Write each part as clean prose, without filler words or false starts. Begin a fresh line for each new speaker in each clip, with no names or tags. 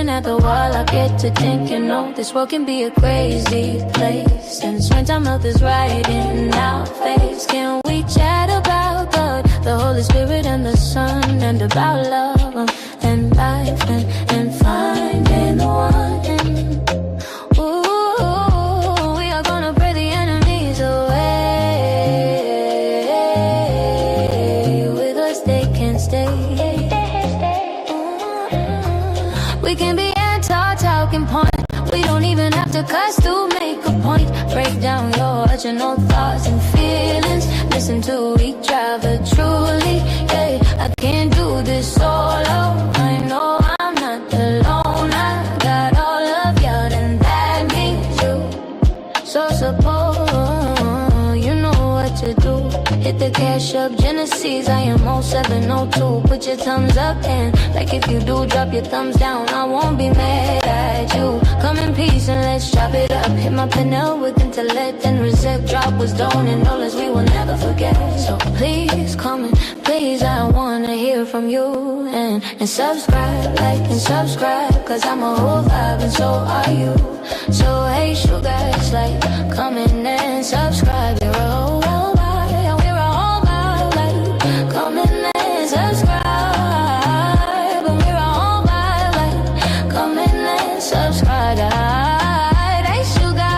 sitting at the wall, I get to thinking, oh, this world can be a crazy place. And springtime health is right in our face. Can we chat about God, the Holy Spirit and the Son, and about love and life and finding the one? Ooh, we are gonna pray the enemies away. With us they can stay. We can be anti-talking point. We don't even have to cuss to make a point. Break down your original thoughts and feelings. Listen to each other truly. Yeah, I can't do this solo. I know I'm not alone. I got all of y'all, and that means you. So suppose you know what to do. Hit the cash up, Genesis, I am 0702. Put your thumbs up and like if you do, drop your thumbs down. I won't be mad at you. Come in peace and let's chop it up. Hit my panel with intellect and reset. Drop was done and knowledge we will never forget. So please come and please, I wanna hear from you. And subscribe, like and subscribe, cause I'm a whole vibe and so are you. So hey, SHUUUUUGAAAHZ, like come in and subscribe. You're a whole vibe. Come in and subscribe, and we're all by like. Come in and subscribe. Hey, sugar.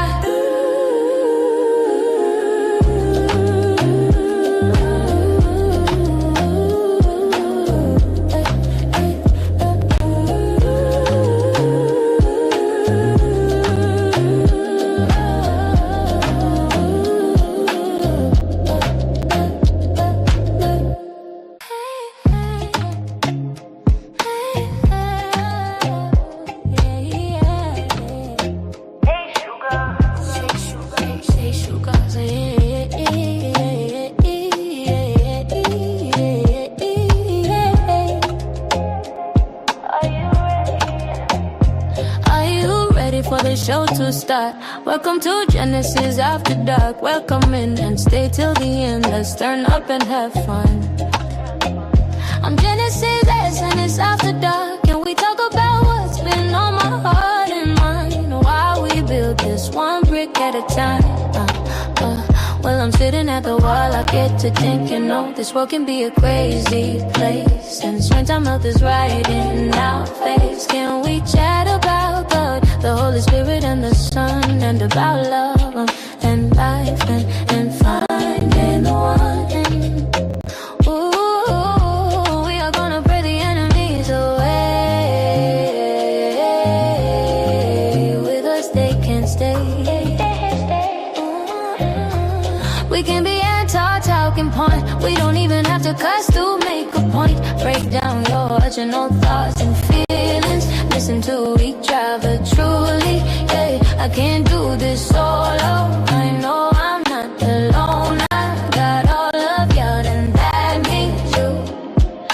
For the show to start. Welcome to Genesis After Dark. Welcome in and stay till the end. Let's turn up and have fun. I'm Genesis S and it's After Dark, and we talk about what's been on my heart and mind. Why we build this one brick at a time. Well, I'm sitting at the wall, I get to thinking, oh, this world can be a crazy place. And springtime health is right in our face. Can we chat about God, the Holy Spirit and the Son, and about love and life and finding the one? Ooh, we are gonna pray the enemies away. With us they can stay. We can be anti-talking point. We don't even have to cuss to make a point. Break down your original thoughts and feelings. Listen to each other truly. Yeah, I can't do this solo. I know I'm not alone. I got all of y'all, and that means you.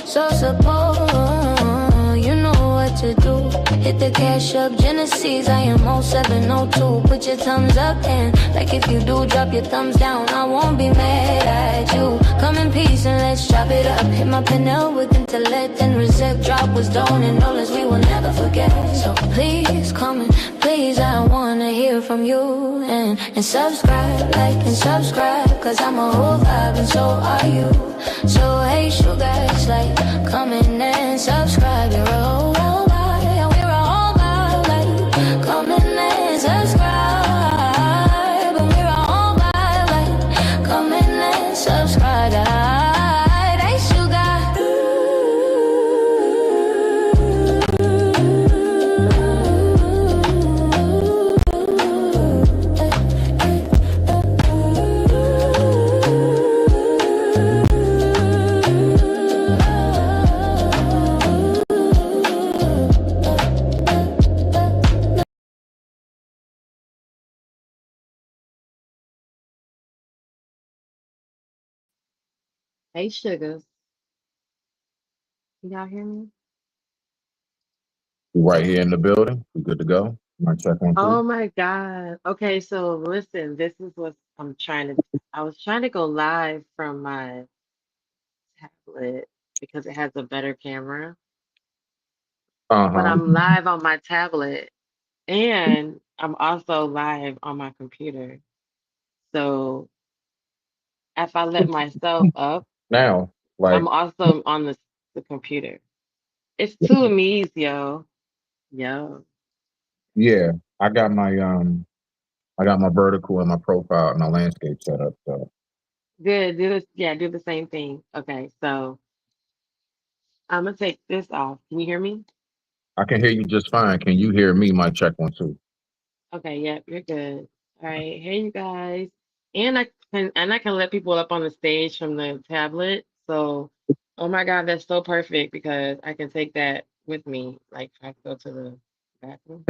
So suppose you know what to do. Hit the cash up, Genesis, I am 0702. Put your thumbs up and like if you do, drop your thumbs down. I won't be mad at you. Come in peace and let's chop it up. Hit my panel with intellect and reset. Drop was done and knowledge we will never forget. So please come and please, I wanna hear from you. And subscribe, like and subscribe, cause I'm a whole vibe and so are you. So hey, SHUUUUUGAAAHZ, like come in and subscribe. You're a whole vibe. Come in and subscribe, and we're all by like. Come in and subscribe. Hey, sugar.
Hey, sugars. Can y'all hear me?
Right here in the building. We good to go. Mic check 1, 2.
Oh my God. Okay, so listen, this is what I'm trying to I was trying to go live from my tablet because it has a better camera. but
Uh-huh.
I'm live on my tablet and I'm also live on my computer. So if I let myself up,
Now, like,
I'm also on the computer. It's two of me's, yo. Yo.
yeah, I got my I got my vertical and my profile and my landscape set up. So
Good. Do this. Yeah, do the same thing. Okay, so I'm gonna take this off. Can you hear me?
I can hear you just fine. Can you hear me? My check 1 2.
Okay, yep, you're good. All right. Hey you guys. And I can let people up on the stage from the tablet. So oh my God, that's so perfect because I can take that with me. Like if I go to the bathroom.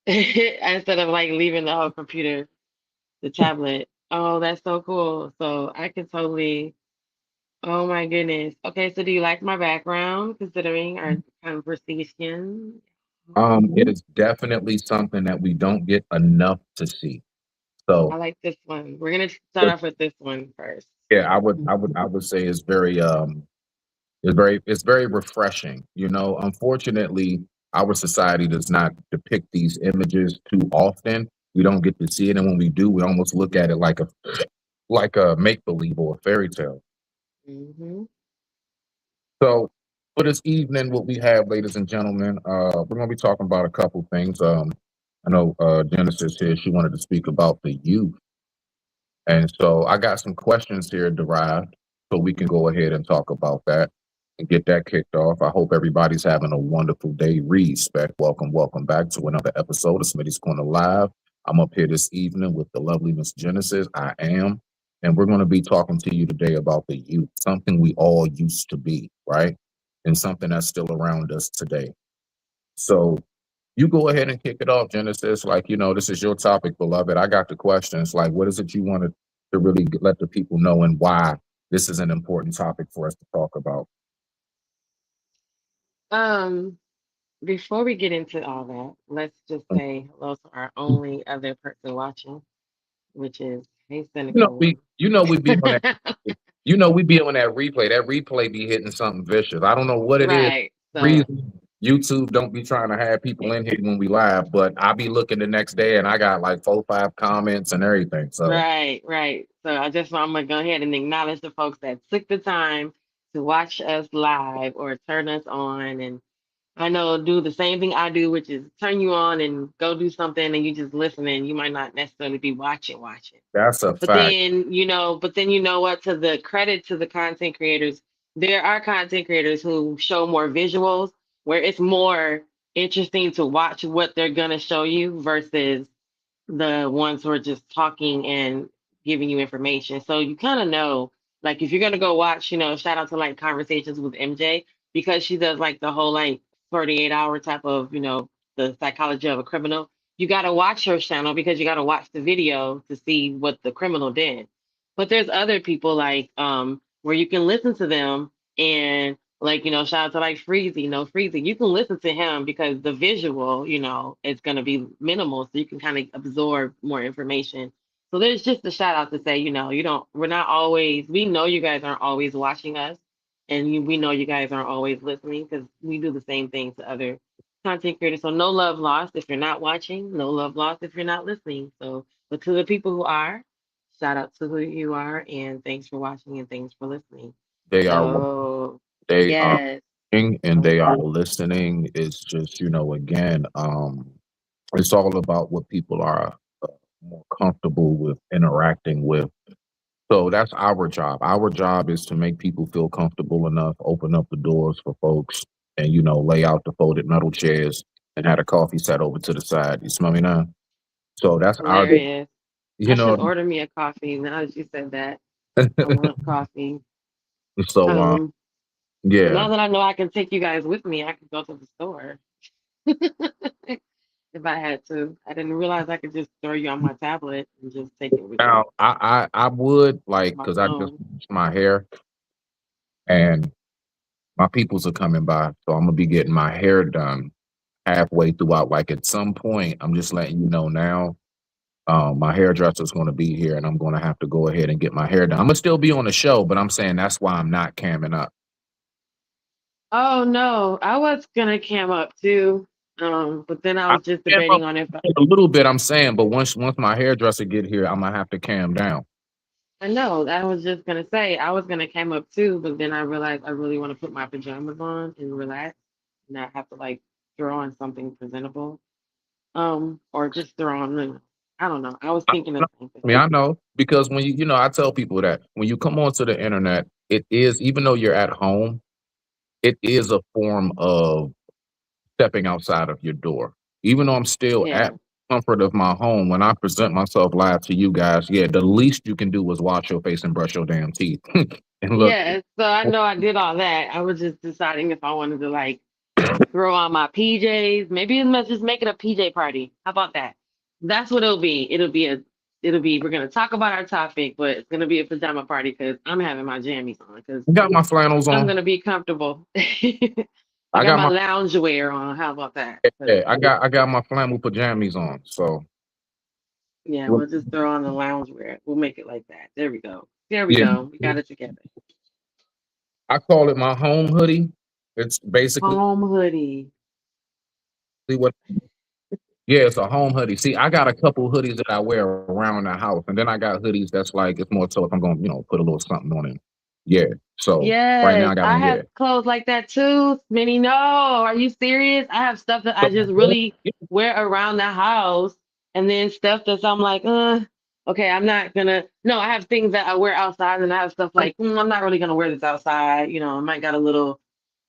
Instead of like leaving the whole computer, the tablet. Oh, that's so cool. So I can totally, oh my goodness. Okay, so do you like my background considering our conversation?
It is definitely something that we don't get enough to see.
I
So
like this one. We're gonna start
but
off with this one first.
yeah, I would say it's very refreshing. You know, unfortunately, our society does not depict these images too often. We don't get to see it, and when we do, we almost look at it like a make believe or a fairy tale.
Hmm.
So for this evening, what we have, ladies and gentlemen, we're going to be talking about a couple things. I know Genesis here; she wanted to speak about the youth, and so I got some questions here derived, so we can go ahead and talk about that and get that kicked off. I hope everybody's having a wonderful day. Respect, welcome back to another episode of Smitty's Corner Live. I'm up here this evening with the lovely Miss Genesis. I am, and we're going to be talking to you today about the youth, something we all used to be, right, and something that's still around us today. So you go ahead and kick it off, Genesis. Like, this is your topic, beloved. I got the questions. Like, what is it you wanted to really let the people know and why this is an important topic for us to talk about?
Um, Before we get into all that, let's just say hello to our only other person watching, which is hey cynical one.
We be on that. We be on that replay. That replay be hitting something vicious. I don't know what it is.
Right. So
Reason YouTube don't be trying to have people in here when we live, but I be looking the next day and I got like 4, 5 comments and everything. So
right, right. So I'm gonna go ahead and acknowledge the folks that took the time to watch us live or turn us on and I know do the same thing I do, which is turn you on and go do something and you just listening. You might not necessarily be watching.
that's a
But
fact.
then, you know what, to the credit to the content creators, there are content creators who show more visuals where it's more interesting to watch what they're gonna show you versus the ones who are just talking and giving you information. So you kind of know, like, if you're gonna go watch, shout out to like Conversations with MJ because she does like the whole like 48-hour type of, the psychology of a criminal. You got to watch her channel because you got to watch the video to see what the criminal did. But there's other people like where you can listen to them and like, shout out to like Freezy, Freezy. You can listen to him because the visual, is gonna be minimal, so you can kind of absorb more information. So there's just a shout out to say, we're not always, we know you guys aren't always watching us, and we know you guys aren't always listening because we do the same thing to other content creators. So no love lost if you're not watching, no love lost if you're not listening. So, but to the people who are, shout out to who you are, and thanks for watching and thanks for listening.
They are
So,
they are
yes.
and they are listening. It's just, again, it's all about what people are more comfortable with interacting with. So that's our job. Our job is to make people feel comfortable enough, open up the doors for folks, and lay out the folded metal chairs and have a coffee set over to the side. You smell me now? So that's our,
Hilarious. I
you
should
know.
order me a coffee now that you said that. I want coffee.
So
Um,
yeah.
Now that I know I can take you guys with me, I could go to the store if I had to. I didn't realize I could just throw you on my tablet and just take it with me.
Now I would like
My
because I just
phone.
washed my hair and my peoples are coming by, so I'm gonna be getting my hair done halfway throughout. Like at some point, I'm just letting you know now. My hairdresser's going to be here, and I'm going to have to go ahead and get my hair done. I'm gonna still be on the show, but I'm saying that's why I'm not camming up.
Oh no, I was gonna cam up too. But then I
I
was just
cam up
debating on if
a little bit, I'm saying, but once my hairdresser get here, I'm gonna have to cam down.
I know. I was just gonna say I was gonna cam up too, but then I realized I really want to put my pajamas on and relax, and not have to like throw on something presentable. Or just throw on. I don't know. I was
I
thinking
know.
the same
I mean,
thing.
I know because when I tell people that when you come onto the internet, it is even though you're at home, it is a form of stepping outside of your door. Even though I'm still
Yeah.
at comfort of my home, when I present myself live to you guys, yeah, the least you can do is wash your face and brush your damn teeth and look.
Yeah. So I know I did all that. I was just deciding if I wanted to like throw on my PJs. Maybe let's just make it a PJ party. How about that? That's what it'll be. We're gonna talk about our topic, but it's gonna be a pajama party because I'm having my jammies on because
I got my flannels
I'm
on.
gonna be comfortable. I
I
got
got
my
my
lounge wear on. How about that? 'Cause,
yeah, I got my flannel pajamas on. So
yeah,
well,
we'll just throw on the lounge wear. We'll make it like that. There we go. There we
yeah,
go. We got it together.
I call it my home hoodie. It's basically
Home hoodie.
what yeah, it's a home hoodie. See, I got a couple hoodies that I wear around the house, and then I got hoodies that's like it's more so if I'm going, put a little something on it. Yeah. So right now
Yes,
I got
I
on, yeah.
have clothes like that too. Minnie, no, are you serious? I have stuff that I
So
just really wear around the house, and then stuff that's I'm like, okay, I'm not gonna. No, I have things that I wear outside, and I have stuff like, I'm not really gonna wear this outside. I might got a little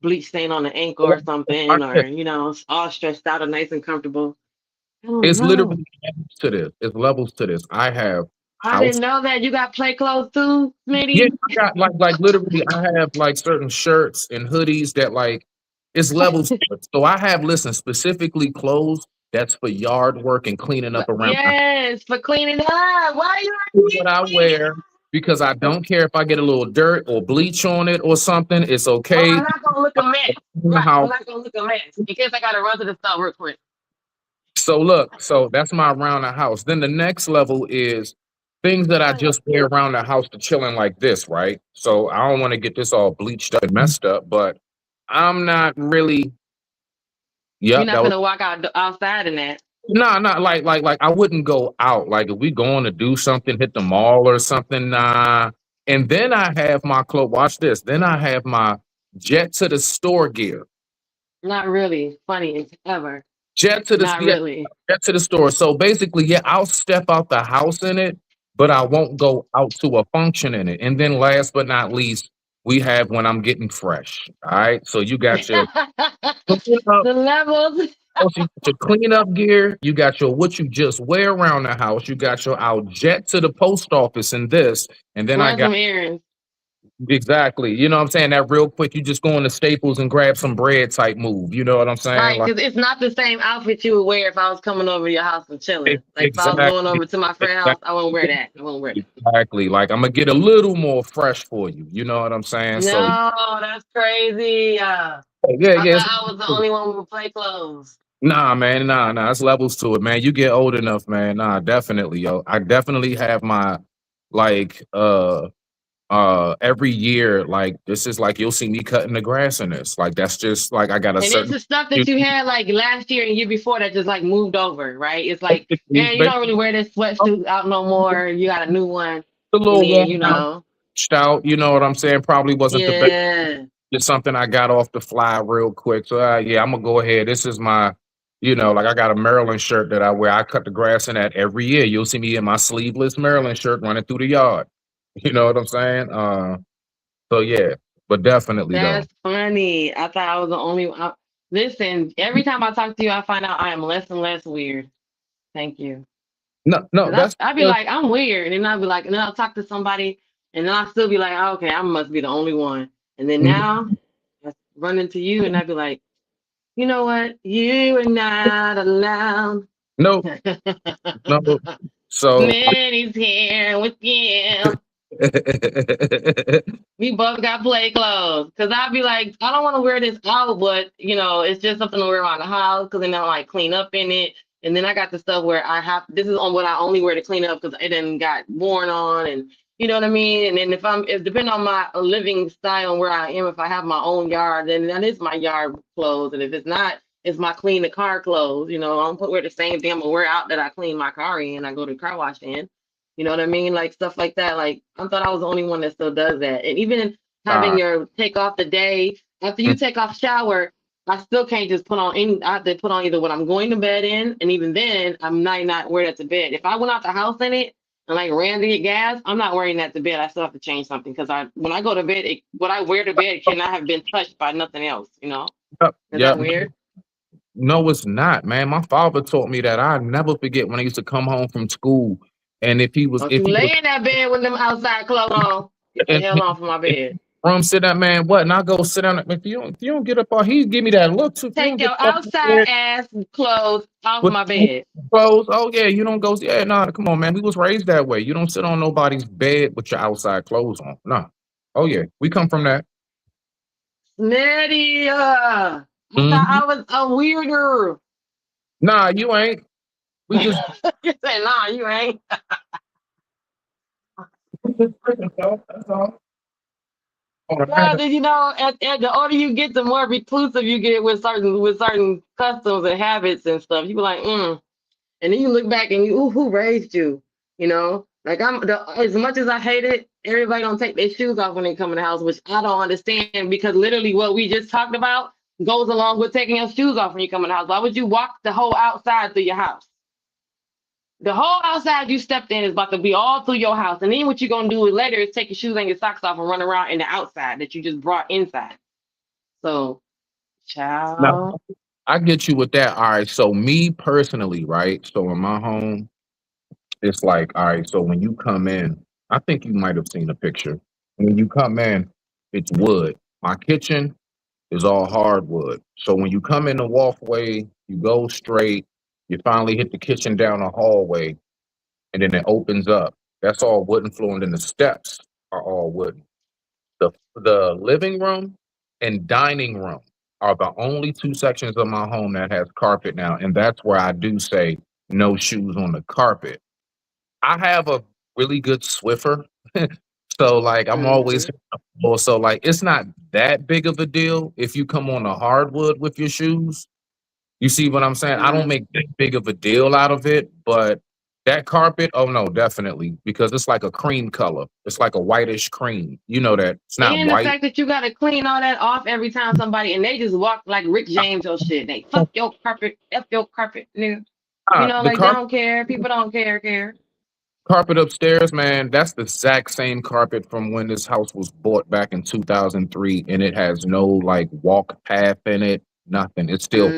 bleach stain on the ankle or something, or it's all stretched out and nice and comfortable. I don't
it's
know.
literally levels to this. It's levels to this. I have
I
house.
didn't know that you got play clothes too,
Yeah,
Smitty.
I got like literally I have like certain shirts and hoodies that like it's levels to it. So I have listen specifically clothes that's for yard work and cleaning up around the
Yes, for cleaning up. Why are you
what I
asking me?
wear because I don't care if I get a little dirt or bleach on it or something. It's
Oh,
okay.
I'm not gonna look a mess.
In the
Right, I'm
house.
not gonna look a mess in case I gotta run to the store real quick.
So look, so that's my around the house. Then the next level is things that I just wear around the house to chilling like this, right? So I don't want to get this all bleached up and messed up, but I'm not really.
You're
Yep, that
not
was
gonna walk outside in that.
no, not like I wouldn't go out. Like if we going to do something, hit the mall or something, nah. And then I have my clothes. Watch this. Then I have my jet to the store gear.
Not really funny as ever.
Jet to the
Not
yeah,
really.
jet to the store. So basically, yeah, I'll step out the house in it, but I won't go out to a function in it. And then last but not least, we have when I'm getting fresh. All right. So you got your clean up,
The levels.
you got your clean up gear, you got your what you just wear around the house, you got your I'll jet to the post office and this, and then I
Run
got
some errands.
exactly, you know what I'm saying? That real quick, you just go into Staples and grab some bread type move. You know what I'm saying?
Right,
Like
because it's not the same outfit you would wear if I was coming over to your house and chilling. Like if I was going
exactly.
over to my friend's house, I won't wear that. I won't wear that.
Exactly. Like I'm gonna get a little more fresh for you. You know what I'm saying? So
No, that's crazy.
yeah,
I
yeah.
thought I was the only one with play clothes.
Nah, man, nah. It's levels to it, man. You get old enough, man. Nah, definitely, yo. I definitely have my like every year, like this is like you'll see me cutting the grass in this. Like that's just like I got a
And it's
certain
the stuff that you had like last year and year before that just like moved over, right? It's like, man, you don't really wear this sweatsuit out no more. You got a new one.
a
And
little
then,
worn out, you know what I'm saying? Probably wasn't the best.
yeah.
It's something I got off the fly real quick. So yeah, I'm gonna go ahead. This is my, like I got a Maryland shirt that I wear. I cut the grass in that every year. You'll see me in my sleeveless Maryland shirt running through the yard. You know what I'm saying? So yeah, but definitely though.
That's funny. I thought I was the only one. Listen, every time I talk to you, I find out I am less and less weird. Thank you.
No, no,
Because
that's
I'd be like, I'm weird. And then I'd be like, and then I'll talk to somebody, and then I'll still be like, oh, okay, I must be the only one. And then now I run into you, and I'd be like, you know what? You are not allowed.
no, no. So
Smitty's here with you. We both got play clothes. Cause I'd be like, I don't want to wear this out, but it's just something to wear around the house. Cause then I like clean up in it. And then I got the stuff where this is on what I only wear to clean up because it then got worn on and You know what I mean? And then if depending on my living style and where I am, if I have my own yard, then that is my yard clothes. And if it's not, it's my clean the car clothes. You know, I don't wear the same thing I'm gonna wear out that I clean my car in. I go to the car wash in. You know what I mean? Like stuff like that. Like I thought I was the only one that still does that. And even having your take off the day after you take off shower, I still can't just put on any. I have to put on either what I'm going to bed in, and even then, I'm not wearing that to bed. If I went out the house in it and like ran to get gas, I'm not wearing that to bed. I still have to change something because when I go to bed, what I wear to bed cannot have been touched by nothing else. You know, is that weird?
No, it's not, man. My father taught me that. I never forget when I used to come home from school, and if he was,
Don't you lay in that bed with them outside clothes on. Get the hell off of my bed.
Sit that man, what? And I go sit down. If you don't get up on, he give me that look too.
Take your outside ass clothes off my bed.
Clothes? Oh yeah, you don't go. Yeah, nah, come on, man. We was raised that way. You don't sit on nobody's bed with your outside clothes on. No. Oh yeah, we come from that.
Smitty, I thought I was a weirder.
Nah, you ain't. We just
you say, nah, you ain't.
That's all.
Well, you know, at the older you get, the more reclusive you get with certain customs and habits and stuff. You be like, and then you look back and who raised you? You know, like as much as I hate it, everybody don't take their shoes off when they come in the house, which I don't understand because literally what we just talked about goes along with taking your shoes off when you come in the house. Why would you walk the whole outside through your house? The whole outside you stepped in is about to be all through your house. And then what you're going to do later is take your shoes and your socks off and run around in the outside that you just brought inside. So, child.
Now, I get you with that. All right. So me personally, right? So in my home, it's like, all right. So when you come in, I think you might have seen a picture. When you come in, it's wood. My kitchen is all hardwood. So when you come in the walkway, you go straight, you finally hit the kitchen down a hallway, and then it opens up. That's all wooden floor, and then the steps are all wooden. The living room and dining room are the only two sections of my home that has carpet now, and that's where I do say no shoes on the carpet. I have a really good Swiffer, so like I'm always so like it's not that big of a deal if you come on the hardwood with your shoes. You see what I'm saying? I don't make that big of a deal out of it, but that carpet, oh no, definitely, because it's like a cream color. It's like a whitish cream. You know that it's not
and
white.
The fact that you got to clean all that off every time somebody, and they just walk like Rick James or shit. They fuck your carpet, F your carpet, nigga. You know, like they don't care. People don't care.
Carpet upstairs, man, that's the exact same carpet from when this house was bought back in 2003, and it has no like walk path in it, nothing. It's still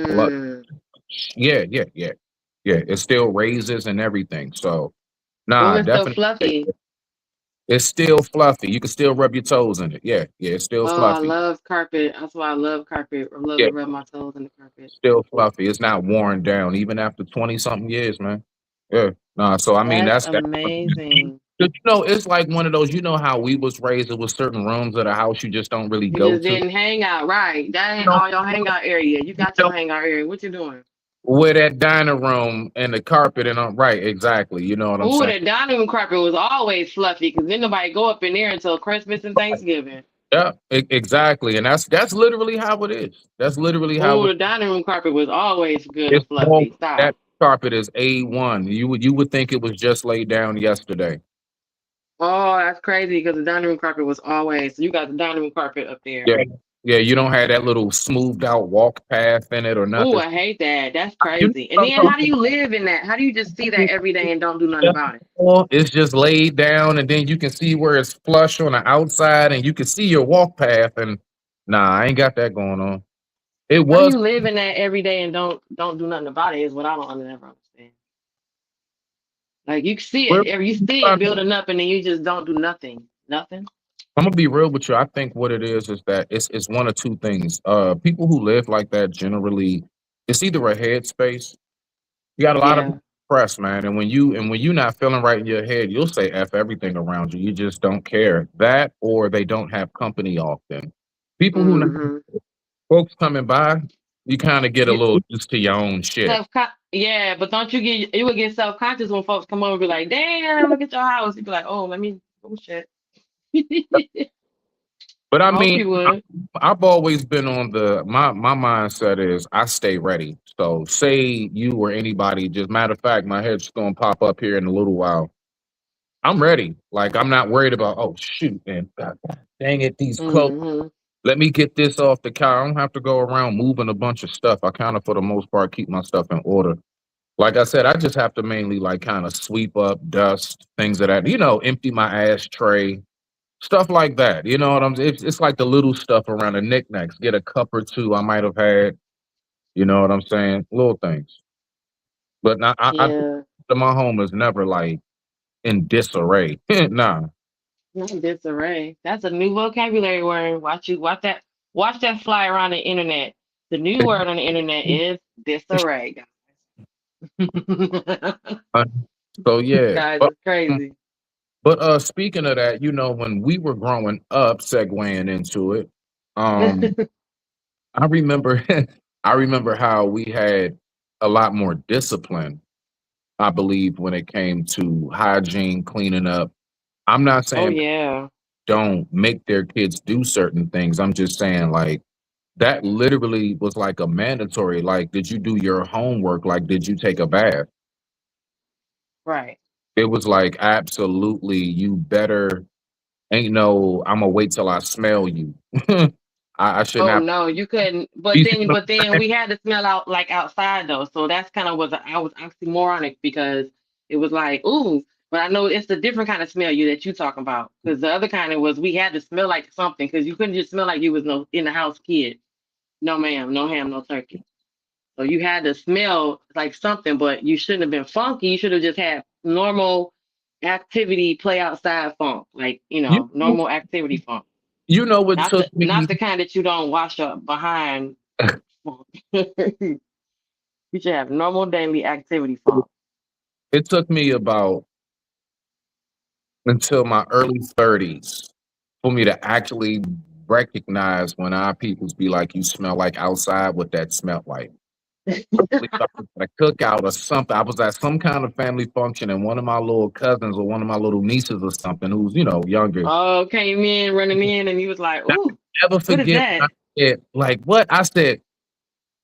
yeah. It still raises and everything. So nah,
it's
definitely.
So fluffy.
It's still fluffy. You can still rub your toes in it. Yeah, it's still fluffy.
I love carpet. That's why I love carpet. I love to rub my toes in the carpet.
Still fluffy. It's not worn down, even after 20-something years, man. Yeah. Nah, so I mean that's
amazing.
You know, it's like one of those, you know how we was raised, it was certain rooms of the house you just don't really go to.
You just didn't hang out, right? That ain't all your hangout area. You got your hangout area. What you doing?
With that dining room and the carpet and right, exactly. You know what I'm saying?
Ooh, the dining room carpet was always fluffy because then nobody go up in there until Christmas and Thanksgiving.
Yeah, exactly. And that's literally how it is. That's literally how
the dining room carpet was always good and fluffy. Stop.
That carpet is A1. You would think it was just laid down yesterday.
Oh, that's crazy because the dining room carpet was always. You got the dining room carpet up there.
Yeah, you don't have that little smoothed out walk path in it or nothing.
Oh, I hate that. That's crazy. And then how do you live in that? How do you just see that every day and don't do nothing about it?
Well, it's just laid down, and then you can see where it's flush on the outside, and you can see your walk path. And nah, I ain't got that going on. It was.
How do you live in that every day and don't do nothing about it? Is what I don't ever understand. Like you see it, you see it building up, and then you just don't do nothing. Nothing.
I'm gonna be real with you. I think what it is that it's one of two things. People who live like that generally, it's either a headspace. You got a lot of press, man, and when you're not feeling right in your head, you'll say F everything around you. You just don't care. That or they don't have company often. People who folks coming by, you kind of get a little used to your own shit.
Yeah, but don't you would get self-conscious when folks come over and be like, damn, look at your house. You'd be like, oh, let me Oh shit.
But I
I hope
mean,
you would.
I've always been on my mindset is I stay ready. So say you or anybody, just matter of fact, my head's gonna pop up here in a little while. I'm ready. Like I'm not worried about, oh shoot, man, dang it, these clothes.
Mm-hmm.
Let me get this off the car. I don't have to go around moving a bunch of stuff. I kind of, for the most part, keep my stuff in order. Like I said, I just have to mainly like kind of sweep up dust, things of that, empty my ashtray, stuff like that. You know what I'm saying? It's like the little stuff around the knickknacks. Get a cup or two I might have had. You know what I'm saying? Little things. But now,
Yeah.
my home is never like in disarray. Nah.
Not disarray. That's a new vocabulary word. Watch that fly around the internet. The new word on the internet is disarray, guys.
Uh, So yeah.
Guys,
But,
it's crazy.
speaking of that, when we were growing up, segueing into it, um, I remember I remember how we had a lot more discipline, I believe, when it came to hygiene, cleaning up. I'm not
Oh
saying
yeah.
don't make their kids do certain things. I'm just saying like that literally was like a mandatory. Like, did you do your homework? Like, did you take a bath?
Right.
It was like absolutely you better ain't no I'm gonna wait till I smell you. I shouldn't
Oh
have
no, you couldn't.
you
But
see
then,
what
but
I'm
then
saying?
we had to smell out like outside though. So that's kind of was I was oxymoronic because it was like ooh, but I know it's a different kind of smell that you talking about because the other kind of was we had to smell like something because you couldn't just smell like you was no in the house kid. No ma'am, no ham, no turkey. So you had to smell like something, but you shouldn't have been funky. You should have just had normal activity, play outside funk, like
You
normal activity funk.
you know what
Not
took
the
me
kind that you don't wash up behind funk. You should have normal daily activity funk.
it took me about until my early 30s for me to actually recognize when our peoples be like, you smell like outside, what that smelled like. I believe I was at a cookout or something. I was at some kind of family function, and one of my little cousins or one of my little nieces or something, who's younger.
Oh, came in running in, and he was like,
I
"Ooh,
never
what is
forget when
that?"
I said, like, what I said.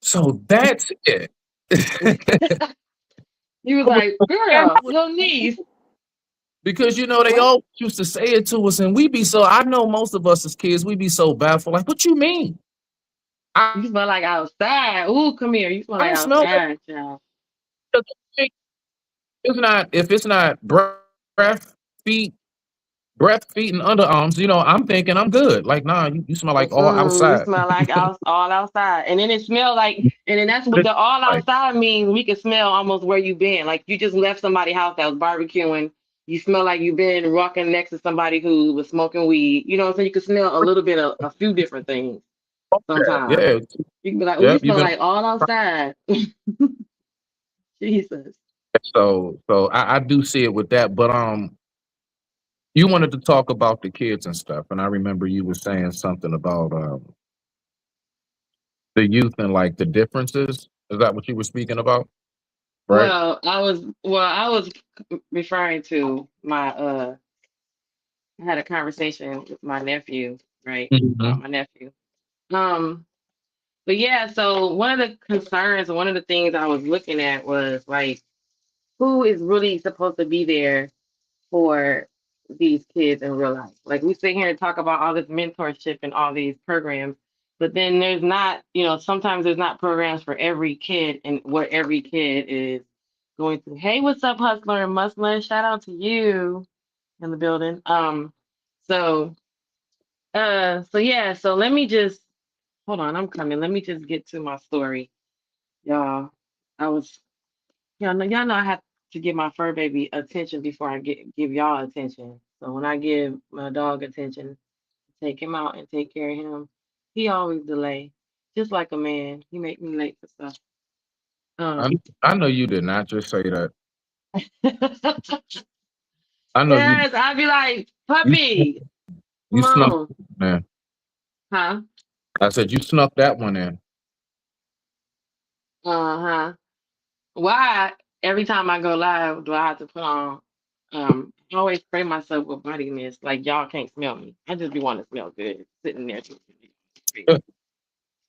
So that's it.
He was
I was
like,
so
"Girl,
careful
little niece,
because they
what?"
all used to say it to us, and we be so. I know most of us as kids, we be so baffled. Like, what you mean? I,
You smell like outside. Ooh, come here. You smell
I
like
don't smell like
outside, child.
it's not if it's not breath, feet, feet, and underarms. I'm thinking I'm good. Like, nah, you smell like all
You
outside.
smell like all outside, and then it smell like, and then that's what
But
the all
like,
outside means. We can smell almost where you been. Like you just left somebody's house that was barbecuing. You smell like you've been rocking next to somebody who was smoking weed. You know what I'm saying? You can smell a little bit of a few different things
yeah,
sometimes.
yeah,
You can be like, "Oh, you
yep. You've
smell
been
like all outside." Jesus.
so I do see it with that. But you wanted to talk about the kids and stuff, and I remember you were saying something about the youth and like the differences. Is that what you were speaking about? Right.
I was referring to my I had a conversation with my nephew, right? About
Hmm.
my nephew. Um, but yeah, so one of the concerns, one of the things I was looking at was like, who is really supposed to be there for these kids in real life? Like we sit here and talk about all this mentorship and all these programs, but then there's not, sometimes there's not programs for every kid and what every kid is going through. Hey, what's up, Hustler and Muscler? Shout out to you in the building. So so yeah, so let me just hold on, I'm coming. Let me just get to my story, y'all. I was y'all know I have to give my fur baby attention before I give y'all attention. So when I give my dog attention, take him out and take care of him, he always delay. Just like a man. He make me late for stuff.
I
Um
I know you did not just say that. I know
yes, I'd be like,
you
puppy,
you
come
snuck
on.
man.
Huh?
I said you snuck that one in.
Uh-huh. Why every time I go live do I have to put on I always spray myself with body mist. Like y'all can't smell me. I just be wanting to smell good sitting there.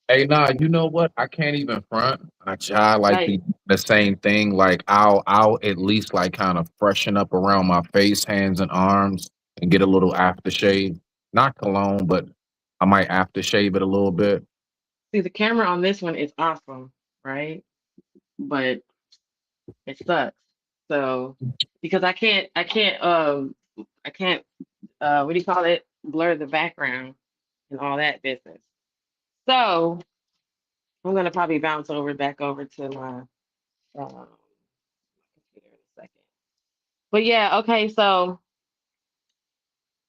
Hey, nah, you know what? I can't even front. I like
Like,
the same thing. Like I'll at least like kind of freshen up around my face, hands, and arms, and get a little aftershave. Not cologne, but I might aftershave it a little bit.
see, the camera on this one is awesome, right? But it sucks. So because I can't what do you call it? Blur the background and all that business. So I'm gonna probably bounce back over to my computer in a second. But yeah, okay, so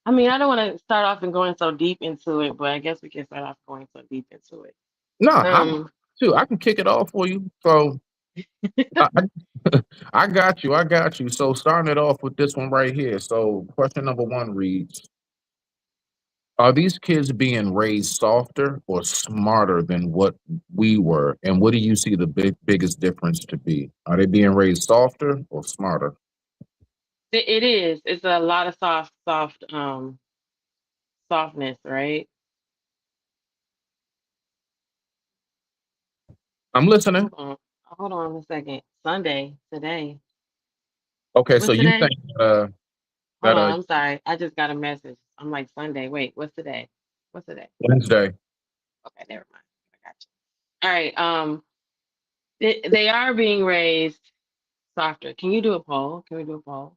I mean I don't want to start off and going so deep into it, but I guess we can start off going so deep into it.
Nah,
Um
too. I can kick it off for you. So I, I got you. I got you. So starting it off with this one right here. So question number one reads: are these kids being raised softer or smarter than what we were? And what do you see the biggest difference to be? Are they being raised softer or smarter?
it is. It's a lot of softness, right?
I'm listening.
Hold on. Hold on a second. Sunday today.
Okay, so
What's
you
today?
think
Hold
that
on, I'm sorry. I just got a message. I'm like Sunday. Wait, what's today? What's today?
Wednesday?
Okay, never mind. I got you. All right. They are being raised softer. Can you do a poll? Can we do a poll?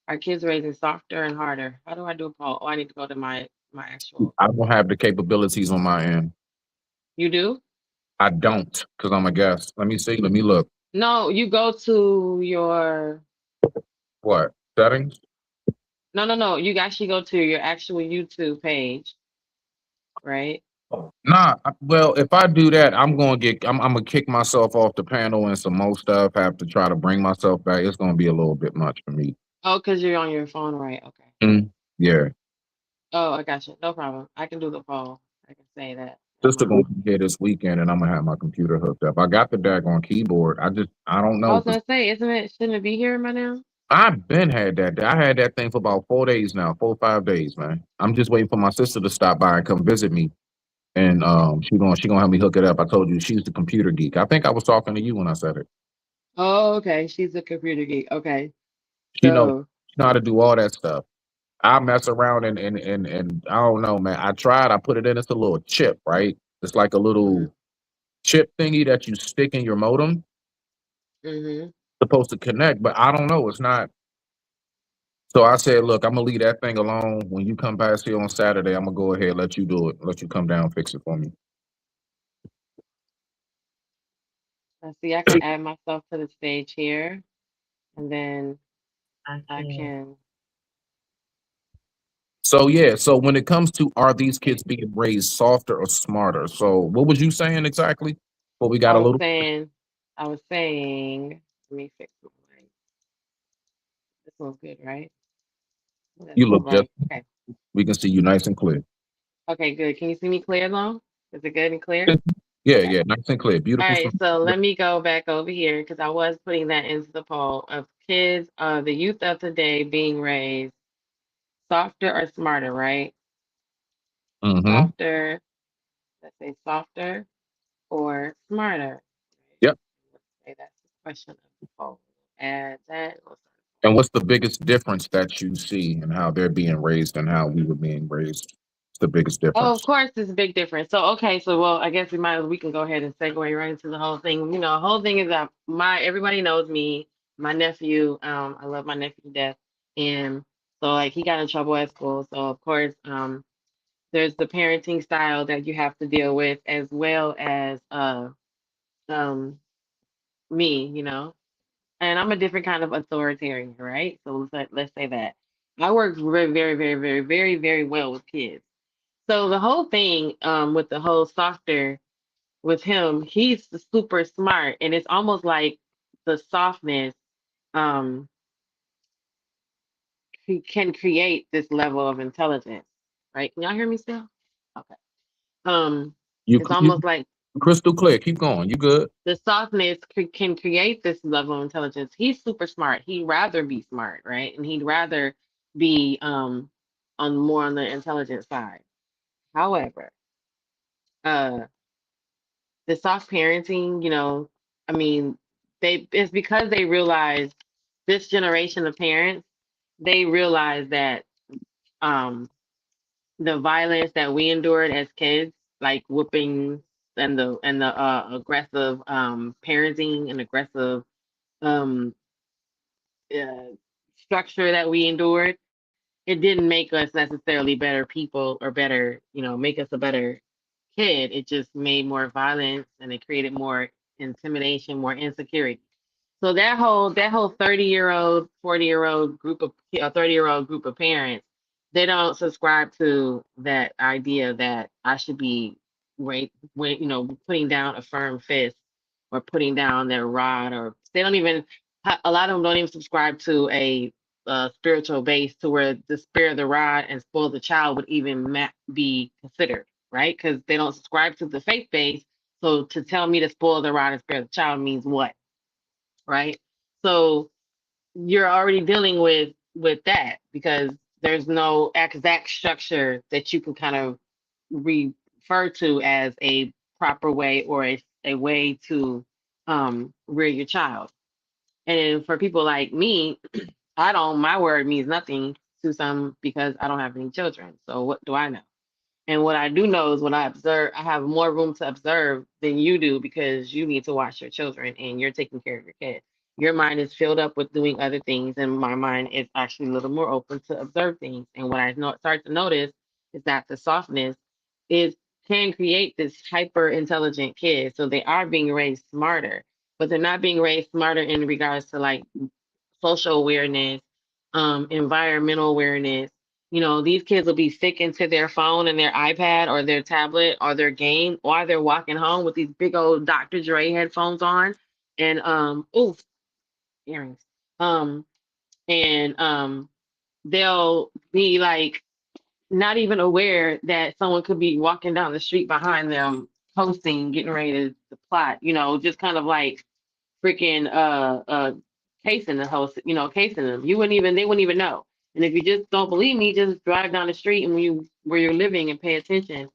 Are kids raising softer and harder? How do I do a poll? Oh, I need to go to my actual.
I don't have the capabilities on my end.
You do?
I don't, because I'm a guest. Let me see. Let me look.
No, you go to your.
What settings?
No. You actually go to your actual YouTube page, right?
Nah. Well, if I do that, I'm gonna kick myself off the panel and some more stuff. Have to try to bring myself back. It's gonna be a little bit much for me.
Oh, because you're on your phone, right? Okay.
Yeah.
Oh, I got you. No problem. I can do the poll. I can say that.
Sister gonna be here this weekend, and I'm gonna have my computer hooked up. I got the daggone keyboard. I don't
I
know.
was gonna say, shouldn't it be here by now?
I've been had that. I had that thing for about 4 days now, 4 or 5 days, man. I'm just waiting for my sister to stop by and come visit me, and she gonna help me hook it up. I told you she's the computer geek. I think I was talking to you when I said it.
Oh, okay. She's a computer geek. Okay.
She knows
So,
she know how to do all that stuff. I mess around and I don't know, man. I tried. I put it in. It's a little chip, right? It's like a
hmm
little chip thingy that you stick in your modem,
hmm
supposed to connect, but I don't know. It's not. So I said, look, I'm gonna leave that thing alone. When you come past here on Saturday, I'm gonna go ahead, let you do it, let you come down, fix it for me.
let's see. I can add myself to the stage here, and then I can.
So yeah, so when it comes to are these kids being raised softer or smarter? So what was you saying exactly? Well, we
I
got a
was
little.
saying, I was saying. Let me fix my light. This one's good, right? That's
You
the
look just.
light. Okay.
We can see you nice and clear.
Okay. Good. Can you see me clear though? Is it good and clear?
Yeah,
Okay.
yeah, nice and clear.
All
Beautiful.
right, so let me go back over here because I was putting that into the poll of kids, the youth of today being raised softer or smarter, right?
Mm-hmm.
Softer, let's say softer or smarter.
Yep.
Let's say that's the question of the poll. Add that.
And what's the biggest difference that you see in how they're being raised and how we were being raised? It's the biggest
Oh, of
difference.
course, there's a big difference. So, okay, so well, I guess we can go ahead and segue right into the whole thing. You know, the whole thing is that everybody knows me, my nephew. I love my nephew to death, and so like he got in trouble at school. So of course, there's the parenting style that you have to deal with, as well as um, me. You know, and I'm a different kind of authoritarian, right? So let's say that I work very, very, very, very, very, very well with kids. So the whole thing with the whole softer with him, he's super smart, and it's almost like the softness um he can create this level of intelligence, right? Can y'all hear me still? Okay. Um, it's
You
almost like
crystal clear. Keep going. You good?
the softness can create this level of intelligence. He's super smart. He'd rather be smart, right? And he'd rather be on more on the intelligent side. However, uh the soft parenting, I mean, it's because they realize this generation of parents, they realize that um the violence that we endured as kids, like whooping and the aggressive parenting and aggressive um uh, structure that we endured, it didn't make us necessarily better people or better, make us a better kid. It just made more violence and it created more intimidation, more insecurity. So that whole 30-year-old, 40-year-old group of 30-year-old group of parents, they don't subscribe to that idea that I should be putting down a firm fist or putting down their rod, or they don't even a lot of them don't even subscribe to a spiritual base to where the spare the rod and spoil the child would even be considered, right? Because they don't subscribe to the faith base. So to tell me to spoil the rod and spare the child means what? Right? So you're already dealing with that because there's no exact structure that you can kind of refer to as a proper way or a way to rear your child. And for people like me, my word means nothing to some because I don't have any children. So what do I know? And what I do know is when I observe, I have more room to observe than you do because you need to watch your children and you're taking care of your kid. Your mind is filled up with doing other things, and my mind is actually a little more open to observe things. And what I start to notice is that the softness is can create this hyper intelligent kid. So they are being raised smarter, but they're not being raised smarter in regards to like social awareness, environmental awareness. These kids will be sick into their phone and their iPad or their tablet or their game while they're walking home with these big old Dr. Dre headphones on and earrings. Um and they'll be like not even aware that someone could be walking down the street behind them posting, getting ready to plot, just kind of like freaking casing the host, casing them. They wouldn't even know. And if you just don't believe me, just drive down the street and where you're living and pay attention.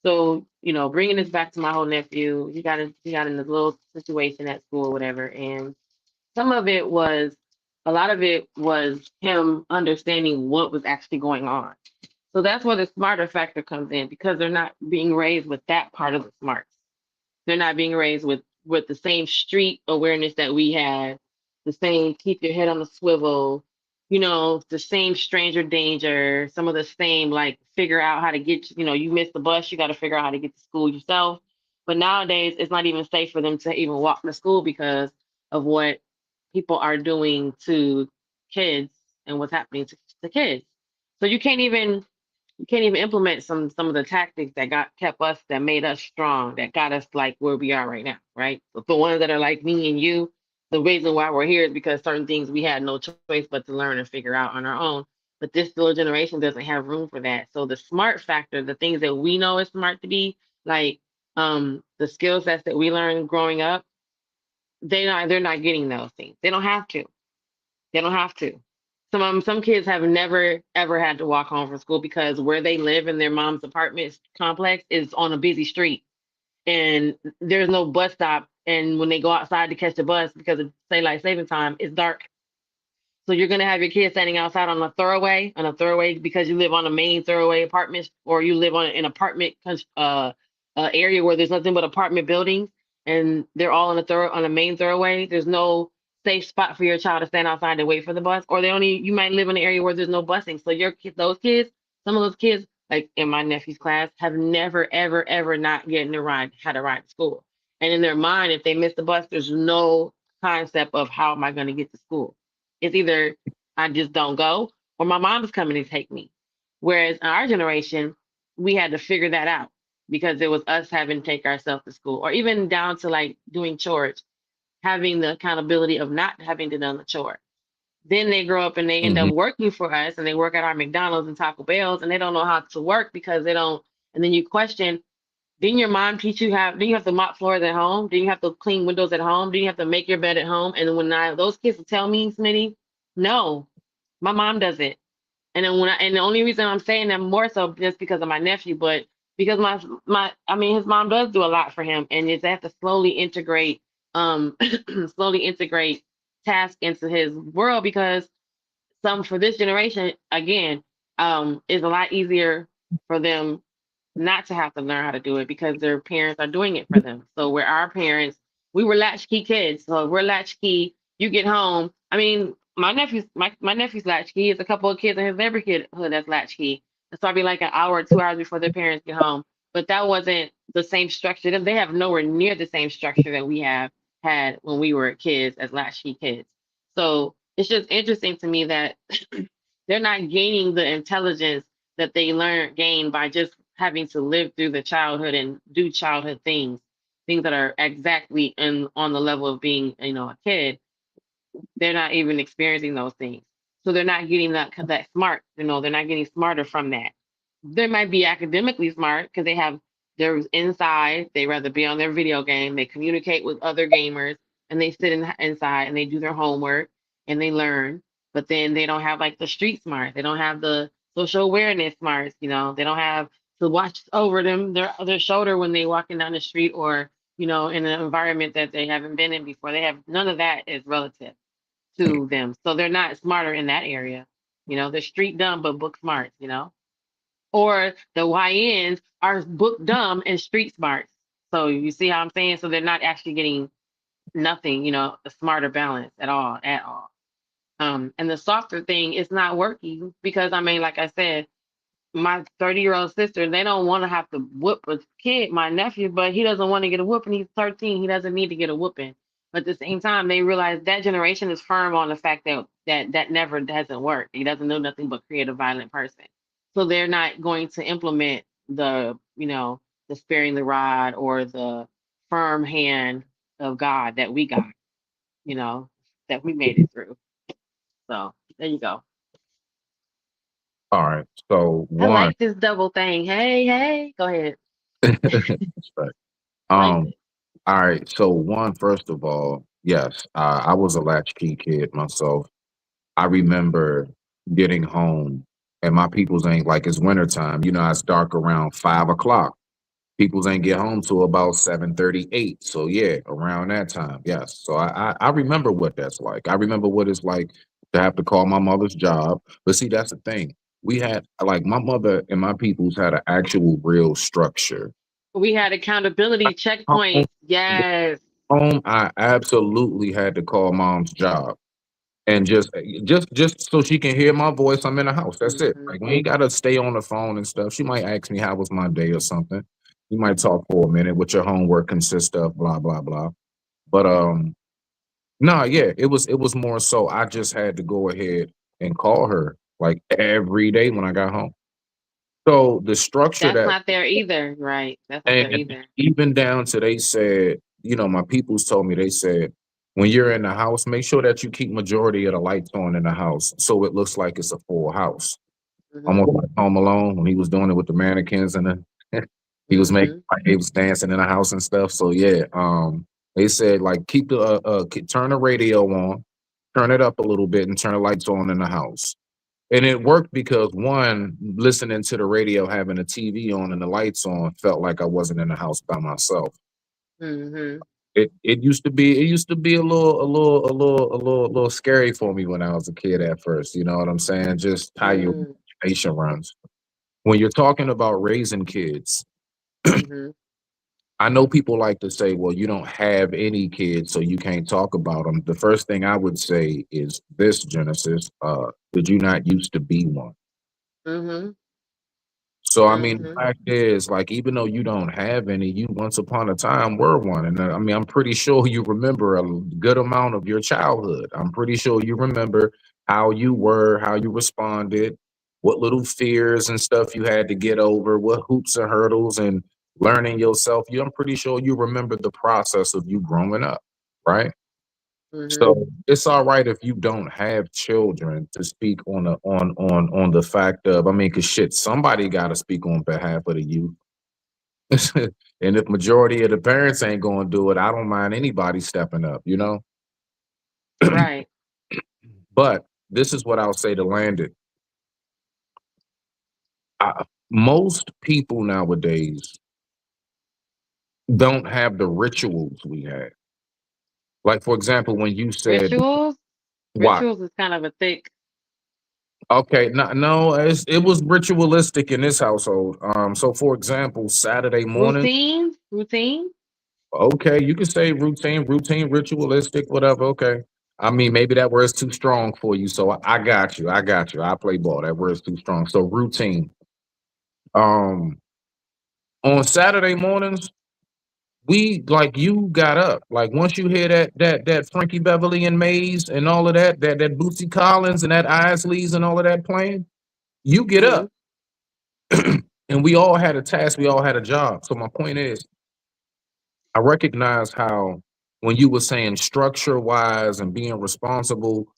So, bringing this back to my whole nephew, he got in this little situation at school or whatever, and some of it was, a lot of it was him understanding what was actually going on. So that's where the smarter factor comes in because they're not being raised with that part of the smarts. They're not being raised with the same street awareness that we had, the same keep your head on the swivel, the same stranger danger, some of the same like figure out how to get, you missed the bus, you got to figure out how to get to school yourself. But nowadays, it's not even safe for them to even walk to school because of what people are doing to kids and what's happening to kids. So you can't even implement some of the tactics that kept us, that made us strong, that got us like where we are right now, right? But the ones that are like me and you, the reason why we're here is because certain things we had no choice but to learn and figure out on our own. But this little generation doesn't have room for that. So the smart factor, the things that we know is smart to be, like the skill sets that we learned growing up, they're not getting those things. They don't have to. They don't have to. Some kids have never ever had to walk home from school because where they live in their mom's apartment complex is on a busy street and there's no bus stop. And when they go outside to catch the bus because of daylight saving time, it's dark. So you're gonna have your kids standing outside on a thoroughway because you live on a main thoroughway apartment, or you live on an apartment area where there's nothing but apartment buildings, and they're all on a main thoroughway. There's no safe spot for your child to stand outside and wait for the bus, or you might live in an area where there's no busing. So those kids, some of those kids, like in my nephew's class, have never ever ever not getting a ride, had a ride to school. And in their mind, if they miss the bus, there's no concept of how am I going to get to school. It's either I just don't go or my mom's coming to take me. Whereas in our generation, we had to figure that out because it was us having to take ourselves to school, or even down to like doing chores, having the accountability of not having to do the chore. Then they grow up and they end up
Hmm.
working for us and they work at our McDonald's and Taco Bell's and they don't know how to work because they don't. And then you question, didn't your mom teach you how? Didn't you have to mop floors at home? Didn't you have to clean windows at home? Didn't you have to make your bed at home? And when those kids will tell me, Smitty, no, my mom does it. And then and the only reason I'm saying that more so just because of my nephew, but because I mean his mom does do a lot for him, and is have to slowly integrate slowly integrate tasks into his world because some for this generation again is a lot easier for them not to have to learn how to do it because their parents are doing it for them. So where our parents, we were latchkey kids. So we're latchkey. You get home. I mean, my nephew's latchkey. It's a couple of kids in his neighborhood that's latchkey. It's probably like an hour or 2 hours before their parents get home. But that wasn't the same structure. They have nowhere near the same structure that we have had when we were kids as latchkey kids. So it's just interesting to me that they're not gaining the intelligence that they gain by just having to live through the childhood and do childhood things that are exactly on the level of being, a kid. They're not even experiencing those things. So they're not getting that smart, they're not getting smarter from that. They might be academically smart because they're inside, they rather be on their video game, they communicate with other gamers, and they sit inside and they do their homework and they learn, but then they don't have like the street smart. They don't have the social awareness smarts, they don't have to watch over their shoulder when they walking down the street or, in an environment that they haven't been in before. They have none of that is relative to them. So they're not smarter in that area. They're street dumb but book smart. Or the YNs are book dumb and street smart. So you see how I'm saying? So they're not actually getting nothing, a smarter balance at all. And the softer thing is not working because I mean, like I said, my 30-year-old sister, they don't want to have to whoop a kid, my nephew, but he doesn't want to get a whooping. He's 13. He doesn't need to get a whooping. But at the same time, they realize that generation is firm on the fact that never hasn't worked. He doesn't know nothing but create a violent person. So they're not going to implement the sparing the rod or the firm hand of God that we got, you know, that we made it through. So there you go.
All right. So
I
one,
like this double thing. Hey, go ahead.
that's right.
Like
Um, all right. So one, first of all, yes, I was a latchkey kid myself. I remember getting home and my peoples ain't like it's wintertime. It's dark around 5 o'clock. Peoples ain't get home till about 7:38. So yeah, around that time. Yes. So I remember what that's like. I remember what it's like to have to call my mother's job. But see, that's the thing. We had like my mother and my peoples had an actual real structure.
we had accountability
Home,
checkpoints. Yes.
I absolutely had to call mom's job. And just so she can hear my voice, I'm in the house. That's it.
Hmm.
Like we ain't gotta stay on the phone and stuff. She might ask me how was my day or something. You might talk for a minute, what your homework consists of, blah, blah, blah. But no, yeah, it was more so I just had to go ahead and call her like every day when I got home. So the structure
That's
that
not there either. Right. That's not there
and
either.
even down to they said, my peoples told me they said, when you're in the house, make sure that you keep majority of the lights on in the house so it looks like it's a full house.
Hmm.
Almost like Home Alone when he was doing it with the mannequins and he was making
Hmm.
like he was dancing in the house and stuff. So yeah, they said like keep the turn the radio on, turn it up a little bit, and turn the lights on in the house. And it worked because one, listening to the radio, having the TV on and the lights on, felt like I wasn't in the house by myself.
Hmm.
It used to be a little scary for me when I was a kid at first. You know what I'm saying? Just how your
Hmm.
imagination runs. When you're talking about raising kids,
Hmm.
I know people like to say, well, you don't have any kids, so you can't talk about them. The first thing I would say is this, Genesis, did you not used to be one?
Hmm.
So I mean, the
Hmm.
fact is, like, even though you don't have any, you once upon a time were one, and I mean, I'm pretty sure you remember a good amount of your childhood. I'm pretty sure you remember how you were, how you responded, what little fears and stuff you had to get over, what hoops and hurdles, and learning yourself. I'm pretty sure you remember the process of you growing up, right?
Hmm.
So it's all right if you don't have children to speak on the fact of, I mean, cause shit, somebody got to speak on behalf of the youth. And if majority of the parents ain't going to do it, I don't mind anybody stepping up.
Right.
But this is what I'll say to land it. Most people nowadays don't have the rituals we had. Like, for example, when you said,
Rituals?
why?
Rituals is kind of a thick
Okay, no, it was ritualistic in this household. So for example, Saturday morning,
routine. Routine.
okay, you can say routine, ritualistic, whatever. Okay. I mean, maybe that word's too strong for you. So I got you. I got you. I play ball. That word's too strong. So routine. Um, on Saturday mornings, we like you got up. Like once you hear that Frankie Beverly and Mays and all of that Bootsy Collins and that Isleys and all of that playing, you get
Mm-hmm.
up. And we all had a task, we all had a job. So my point is, I recognize how when you were saying structure wise and being responsible,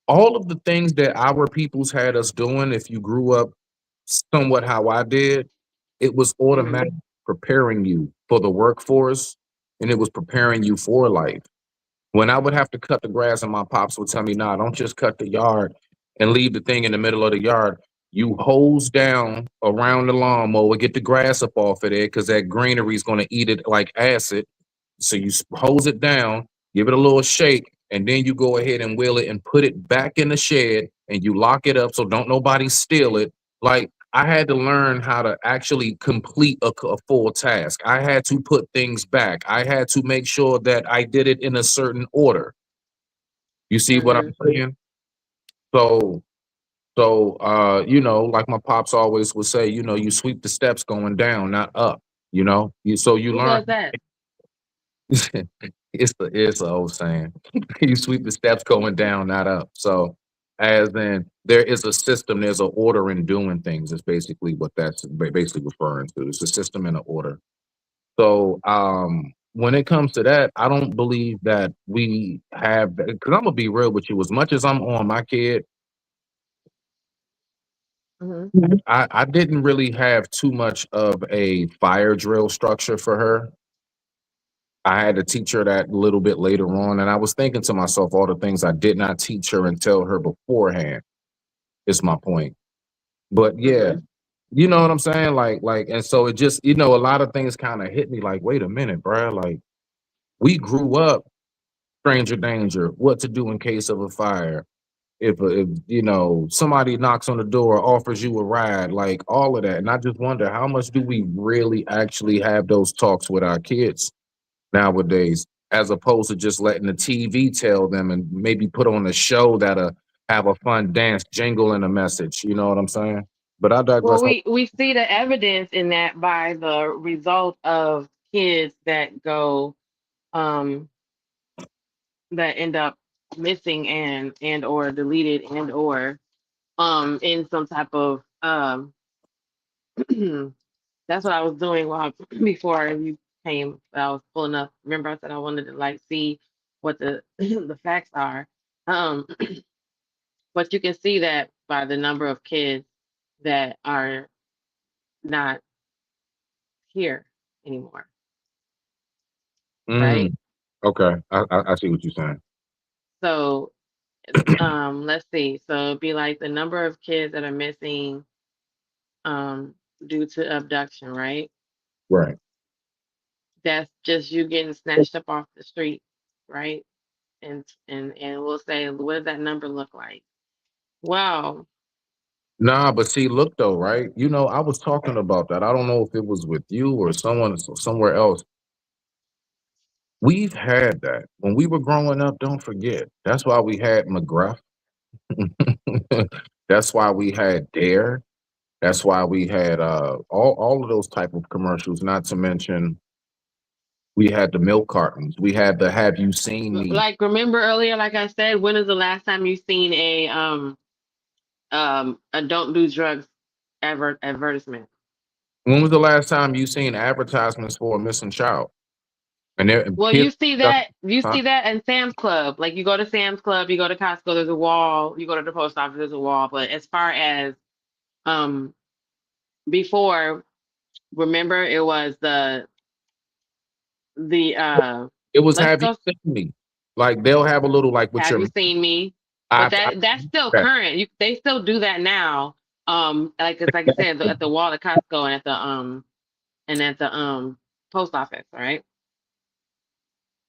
all of the things that our peoples had us doing, if you grew up somewhat how I did, it was
Mm-hmm.
automatic preparing you for the workforce and it was preparing you for life. When I would have to cut the grass and my pops would tell me, nah, don't just cut the yard and leave the thing in the middle of the yard. You hose down around the lawnmower, get the grass up off of there because that greenery is going to eat it like acid. So you hose it down, give it a little shake, and then you go ahead and wheel it and put it back in the shed and you lock it up so don't nobody steal it. Like I had to learn how to actually complete a full task. I had to put things back. I had to make sure that I did it in a certain order. You see what
Mm-hmm.
I'm saying? So like my pops always would say, you sweep the steps going down, not up, you
Who
learn.
does that?
It's the old saying. You sweep the steps going down, not up. So as in there is a system, there's an order in doing things, is basically what that's basically referring to. It's a system and an order. So when it comes to that, I don't believe that we have because I'm gonna be real with you. As much as I'm on my kid,
Mm-hmm.
I didn't really have too much of a fire drill structure for her. I had to teach her that a little bit later on. And I was thinking to myself, all the things I did not teach her and tell her beforehand is my point. But yeah,
Mm-hmm.
you know what I'm saying? And so it just, a lot of things kind of hit me like, wait a minute, bro. Like we grew up stranger danger, what to do in case of a fire. If somebody knocks on the door, offers you a ride, like all of that. And I just wonder how much do we really actually have those talks with our kids nowadays, as opposed to just letting the TV tell them and maybe put on a show that'll have a fun dance jingle and a message. You know what I'm saying? But I
Well,
digress.
we see the evidence in that by the result of kids that go um that end up missing and or deleted and or in some type of that's what I was doing while before you came. I was pulling up. Remember, I said I wanted to like see what the the facts are. Um, but you can see that by the number of kids that are not here anymore, right?
Mm, okay, I see what you're saying.
So let's see. So it'd be like the number of kids that are missing um due to abduction, right?
Right.
That's just you getting snatched up off the street, right? And we'll say, what does that number look like? Wow.
Nah, but see, look though, right? I was talking about that. I don't know if it was with you or someone somewhere else. We've had that when we were growing up. Don't forget. That's why we had McGruff. That's why we had Dare. That's why we had all of those type of commercials. Not to mention we had the milk cartons. We had the Have You Seen Me?
Like remember earlier, like I said, when is the last time you seen a don't do drugs advertisement?
When was the last time you seen advertisements for a missing child? And there
Well,
kids,
you
huh?
see that in Sam's Club. Like you go to Sam's Club, you go to Costco, there's a wall, you go to the post office, there's a wall. But as far as um before, remember it was the
It was
let's
Have You
go
Seen Me? Like they'll have a little like with
have
your
you seen me? But
I
that's still
that.
current. They still do that now. Like it's like you said, at the wall at Costco and at the post office, right?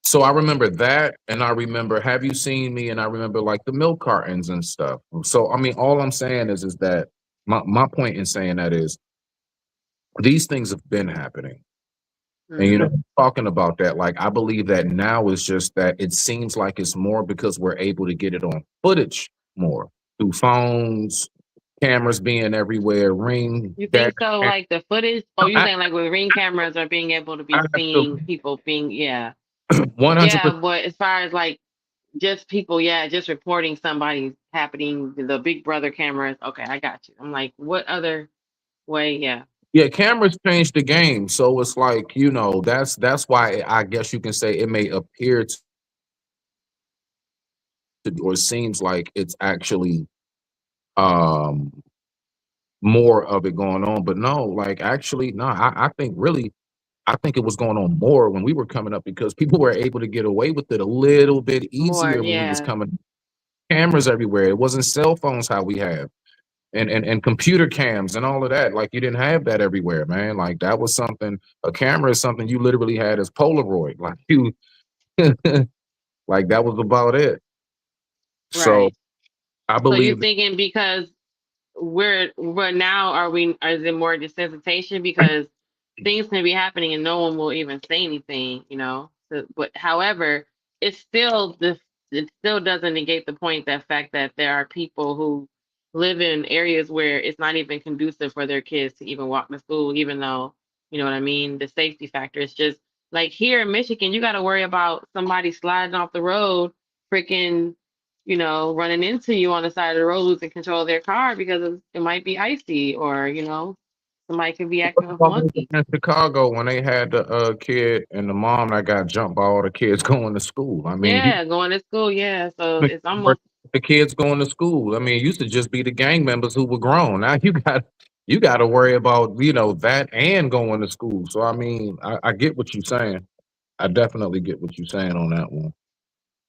So I remember that, and I remember Have You Seen Me, and I remember like the milk cartons and stuff. So I mean, all I'm saying is that my point in saying that is these things have been happening. And
Hmm.
talking about that, like I believe that now is just that it seems like it's more because we're able to get it on footage more through phones, cameras being everywhere, ring
You
that
think so? Like the footage? Oh, you saying like with ring cameras are being able to be seeing
absolutely
people being, yeah,
100%.
yeah. But as far as like just people, yeah, just reporting somebody's happening, the Big Brother cameras. Okay, I got you. I'm like, what other way? Yeah,
Yeah, cameras changed the game. So it's like, that's why I guess you can say it may appear to or seems like it's actually um more of it going on. But no, like actually, no, I think really I think it was going on more when we were coming up because people were able to get away with it a little bit
more,
easier when we was
yeah,
coming cameras everywhere. It wasn't cell phones how we have and computer cams and all of that. Like you didn't have that everywhere, man. Like that was something a camera is something you literally had as Polaroid. Like you like that was about it. So
right.
I
So you
believe
thinking because we're now are we is it more desensitization because things can be happening and no one will even say anything, you know. So, but however, it's still this. It still doesn't negate the point that fact that there are people who live in areas where it's not even conducive for their kids to even walk to school, even though you know what I mean. The safety factor is just like here in Michigan, you got to worry about somebody sliding off the road, freaking running into you on the side of the road, losing control of their car because it might be icy or, somebody could be acting a flunky.
in Chicago when they had the kid and the mom that got jumped by all the kids going to school. I mean,
Yeah, going to school. Yeah. So
the
it's almost,
kids going to school. I mean, it used to just be the gang members who were grown. Now you got to worry about that and going to school. So I mean, I get what you're saying. I definitely get what you're saying on that one.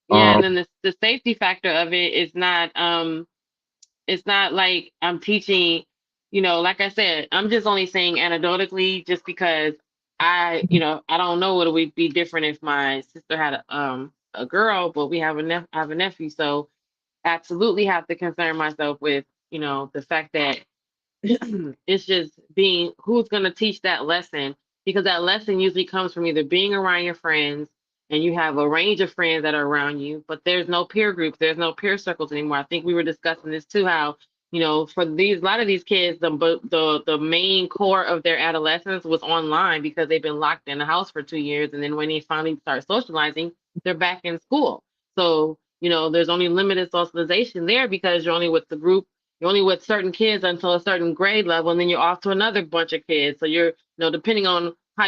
yeah.
Um,
And then the safety factor of it is not, it's not like I'm teaching, like I said, I'm just only saying anecdotally just because I don't know what it would be different if my sister had a girl, but we have I have a nephew. So absolutely have to concern myself with, the fact that it's just being who's going to teach that lesson because that lesson usually comes from either being around your friends and you have a range of friends that are around you, but there's no peer groups, there's no peer circles anymore. I think we were discussing this too, how for these a lot of these kids, the main core of their adolescence was online because they've been locked in the house for 2 years, and then when they finally start socializing, they're back in school. So there's only limited socialization there because you're only with the group, you're only with certain kids until a certain grade level, and then you're off to another bunch of kids. So you're, depending on how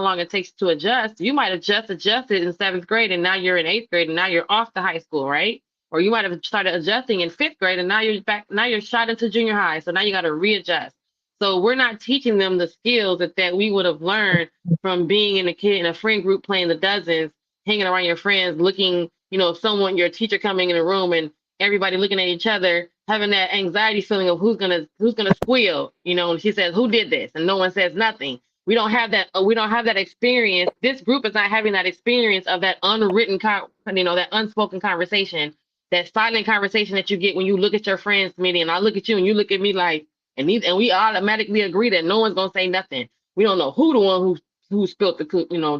long it takes to adjust, you might have just adjusted in seventh grade, and now you're in eighth grade, and now you're off to high school, right? Or you might have started adjusting in fifth grade, and now you're back. Now you're shot into junior high, so now you got to readjust. So we're not teaching them the skills that we would have learned from being in a friend group playing the dozens, hanging around your friends, looking, someone, your teacher coming in a room and everybody looking at each other, having that anxiety feeling of who's gonna squeal, and she says, "Who did this?" and no one says nothing. We don't have that. We don't have that experience. This group is not having that experience of that unwritten, that unspoken conversation, that silent conversation that you get when you look at your friends meeting, and I look at you and you look at me like, and we automatically agree that no one's gonna say nothing. We don't know who the one who spilled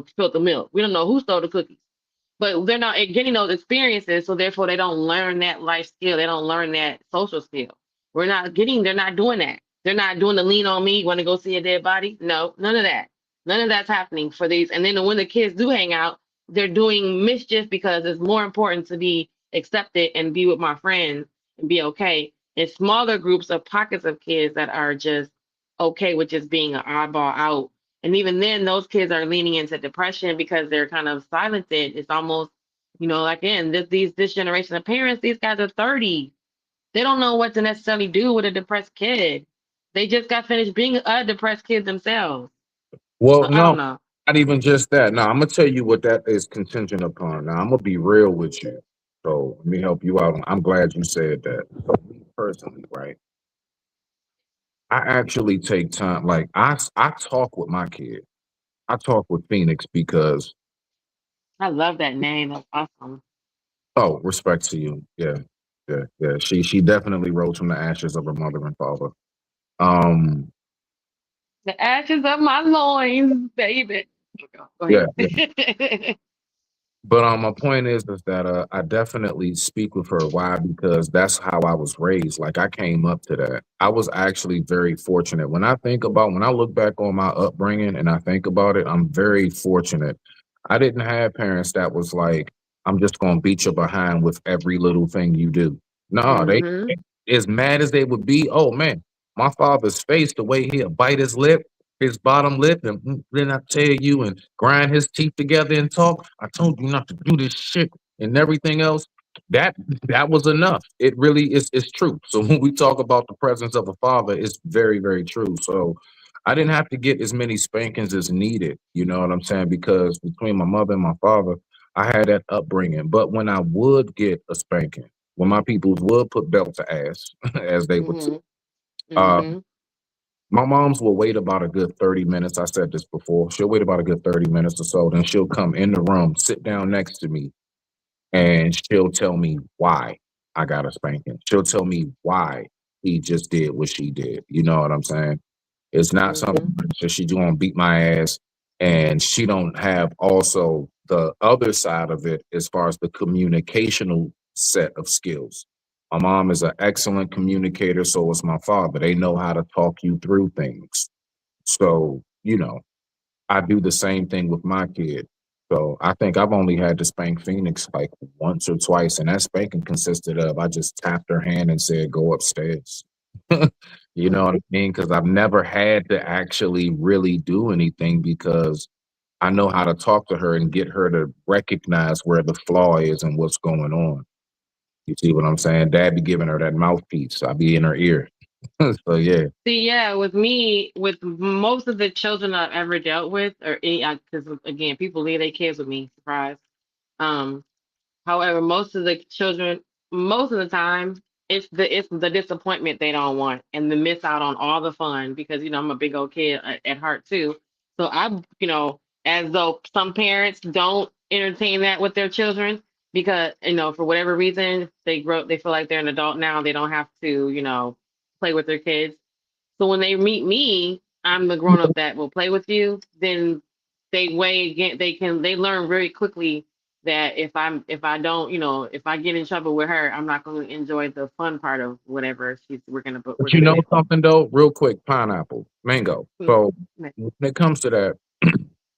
spilled the milk. We don't know who stole the cookies, but they're not getting those experiences, so therefore they don't learn that life skill, they don't learn that social skill. They're not doing that. They're not doing the lean on me, want to go see a dead body. No, none of that. None of that's happening for these. And then when the kids do hang out, they're doing mischief because it's more important to be accepted and be with my friends and be okay in smaller groups of pockets of kids that are just okay with just being an oddball out. And even then, those kids are leaning into depression because they're kind of silenced. It's almost, again, this generation of parents, these guys are 30. They don't know what to necessarily do with a depressed kid. They just got finished being a depressed kid themselves.
well,
So I
no,
don't know.
not even just that. Now I'm gonna tell you what that is contingent upon. Now I'm gonna be real with you. So let me help you out. I'm glad you said that. So me personally, right? I actually take time. Like I talk with my kid. I talk with Phoenix because
I love that name. That's awesome.
oh, respect to you. Yeah, yeah, yeah. She definitely rose from the ashes of her mother and father. Um,
The ashes of my loins, baby. Go
yeah,
ahead.
but my point is that I definitely speak with her. Why? Because that's how I was raised. Like I came up to that. I was actually very fortunate. When I look back on my upbringing and I think about it, I'm very fortunate. I didn't have parents that was like, I'm just gonna beat you behind with every little thing you do. No, they
Hmm.
as mad as they would be. Oh man, my father's face, the way he'll bite his lip, his bottom lip, and then I tell you, and grind his teeth together and talk. I told you not to do this shit and everything else. That that was enough. It really is. It's true. So when we talk about the presence of a father, it's very very true. So I didn't have to get as many spankings as needed. You know what I'm saying? Because between my mother and my father, I had that upbringing. But when I would get a spanking, when my peoples would put belt to ass, as they would say,
Hmm.
uh,
Hmm.
my mom's will wait about a good 30 minutes. I said this before. She'll wait about a good 30 minutes or so. Then she'll come in the room, sit down next to me, and she'll tell me why I got a spanking. She'll tell me why he just did what she did. You know what I'm saying? It's not
Hmm.
something that she gonna beat my ass, and she don't have also the other side of it as far as the communicational set of skills. My mom is an excellent communicator, so is my father. They know how to talk you through things. So, I do the same thing with my kid. So I think I've only had to spank Phoenix like once or twice, and that spanking consisted of I just tapped her hand and said, "Go upstairs." You know what I mean? Because I've never had to actually really do anything because I know how to talk to her and get her to recognize where the flaw is and what's going on. You see what I'm saying? Dad be giving her that mouthpiece. I be in her ear. So yeah.
See, yeah, with me, with most of the children I've ever dealt with, or any, because again, people leave their kids with me. Surprise. Um, However, most of the children, most of the time, it's the disappointment they don't want and the miss out on all the fun because I'm a big old kid at heart too. So as though some parents don't entertain that with their children because for whatever reason they feel like they're an adult now, they don't have to play with their kids. So when they meet me, I'm the grown up that will play with you. Then they learn very quickly that if I don't if I get in trouble with her, I'm not going to enjoy the fun part of whatever we're
But you
gonna
know
do.
something though, real quick, pineapple, mango.
Hmm.
So when it comes to that,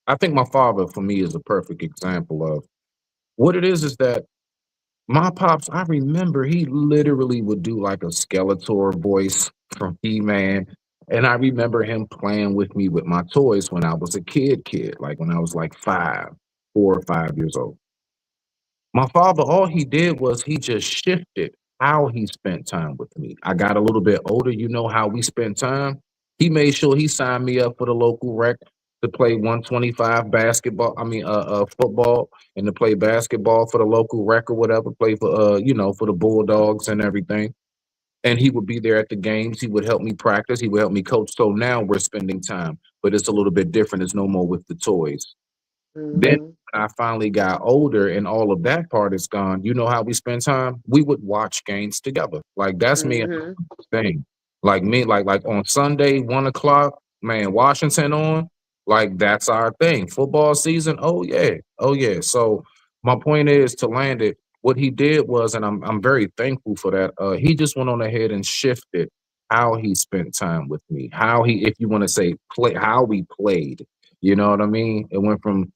I think my father for me is a perfect example of what it is that my pops, I remember he literally would do like a Skeletor voice from He-Man. And I remember him playing with me with my toys when I was a kid, like when I was like 4 or 5 years old. My father, all he did was he just shifted how he spent time with me. I got a little bit older, you know how we spent time. He made sure he signed me up for the local rec to play 125 basketball, football, and to play basketball for the local rec or whatever, play for for the Bulldogs and everything. And he would be there at the games. He would help me practice. He would help me coach. So now we're spending time, but it's a little bit different. It's no more with the toys. Then
Hmm.
when I finally got older and all of that part is gone, you know how we spend time? We would watch games together. Like that's me and
Hmm.
my thing. Like me, like on Sunday, 1 o'clock, man, Washington on, like that's our thing. Football season, oh yeah, oh yeah. So my point is to land it. What he did was, and I'm very thankful for that. He just went on ahead and shifted how he spent time with me, how he, if you want to say play, how we played. You know what I mean? It went from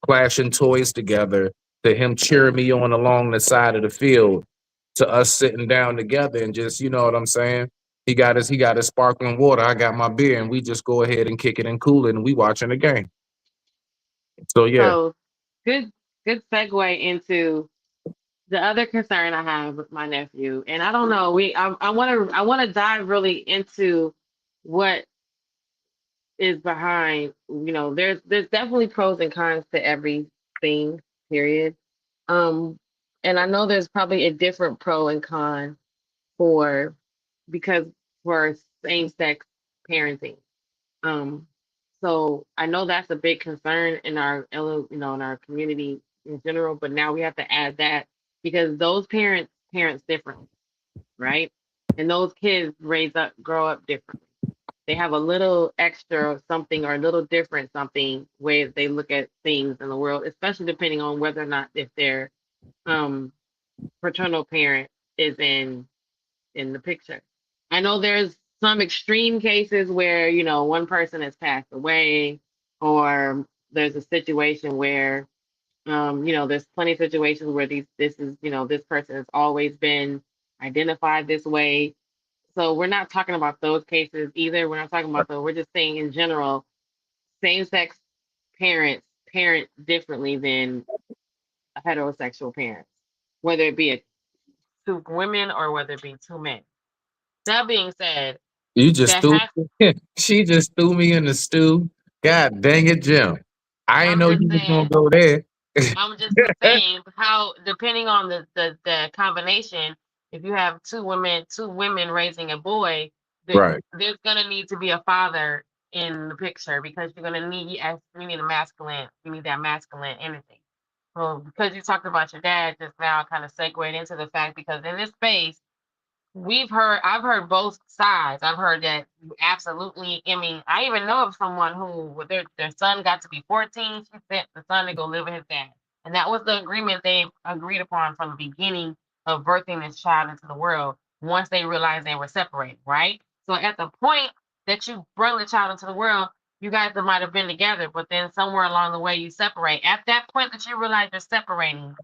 clashing toys together to him cheering me on along the side of the field to us sitting down together and just, you know what I'm saying? He got his sparkling water, I got my beer, and we just go ahead and kick it and cool it and we watching the game. So yeah.
So good good segue into the other concern I have with my nephew, and I don't know. I want to dive really into what is behind. There's definitely pros and cons to everything. Period. Um, and I know there's probably a different pro and con for because for same sex. parenting. So I know that's a big concern in our, in our community in general, but now we have to add that because those parents differently, right? And those kids grow up differently. They have a little extra something or a little different something way they look at things in the world, especially depending on whether or not if their um paternal parent is in the picture. I know there's some extreme cases where, one person has passed away, or there's a situation where, there's plenty of situations where this person has always been identified this way. So we're not talking about those cases either. We're not talking about those. We're just saying in general, same-sex parents parent differently than heterosexual parents, whether it be two women or whether it be two men. That being said,
You just
that
threw
has
she just threw me in the stew. God dang it, Jim. I ain't
I'm
know
just
you was gonna
saying
go there.
saying how depending on the combination, if you have two women raising a boy,
Right.
there's gonna need to be a father in the picture because you're gonna need you need a masculine, you need that masculine energy. Well, because you talked about your dad just now, kind of segued into the fact because in this space I've heard both sides. I've heard that absolutely. I mean, I even know of someone who, with their son got to be 14, she sent the son to go live with his dad, and that was the agreement they agreed upon from the beginning of birthing this child into the world. Once they realized they were separated, right? So at the point that you bring the child into the world, you guys might have been together, but then somewhere along the way you separate. At that point that you realize you're separating,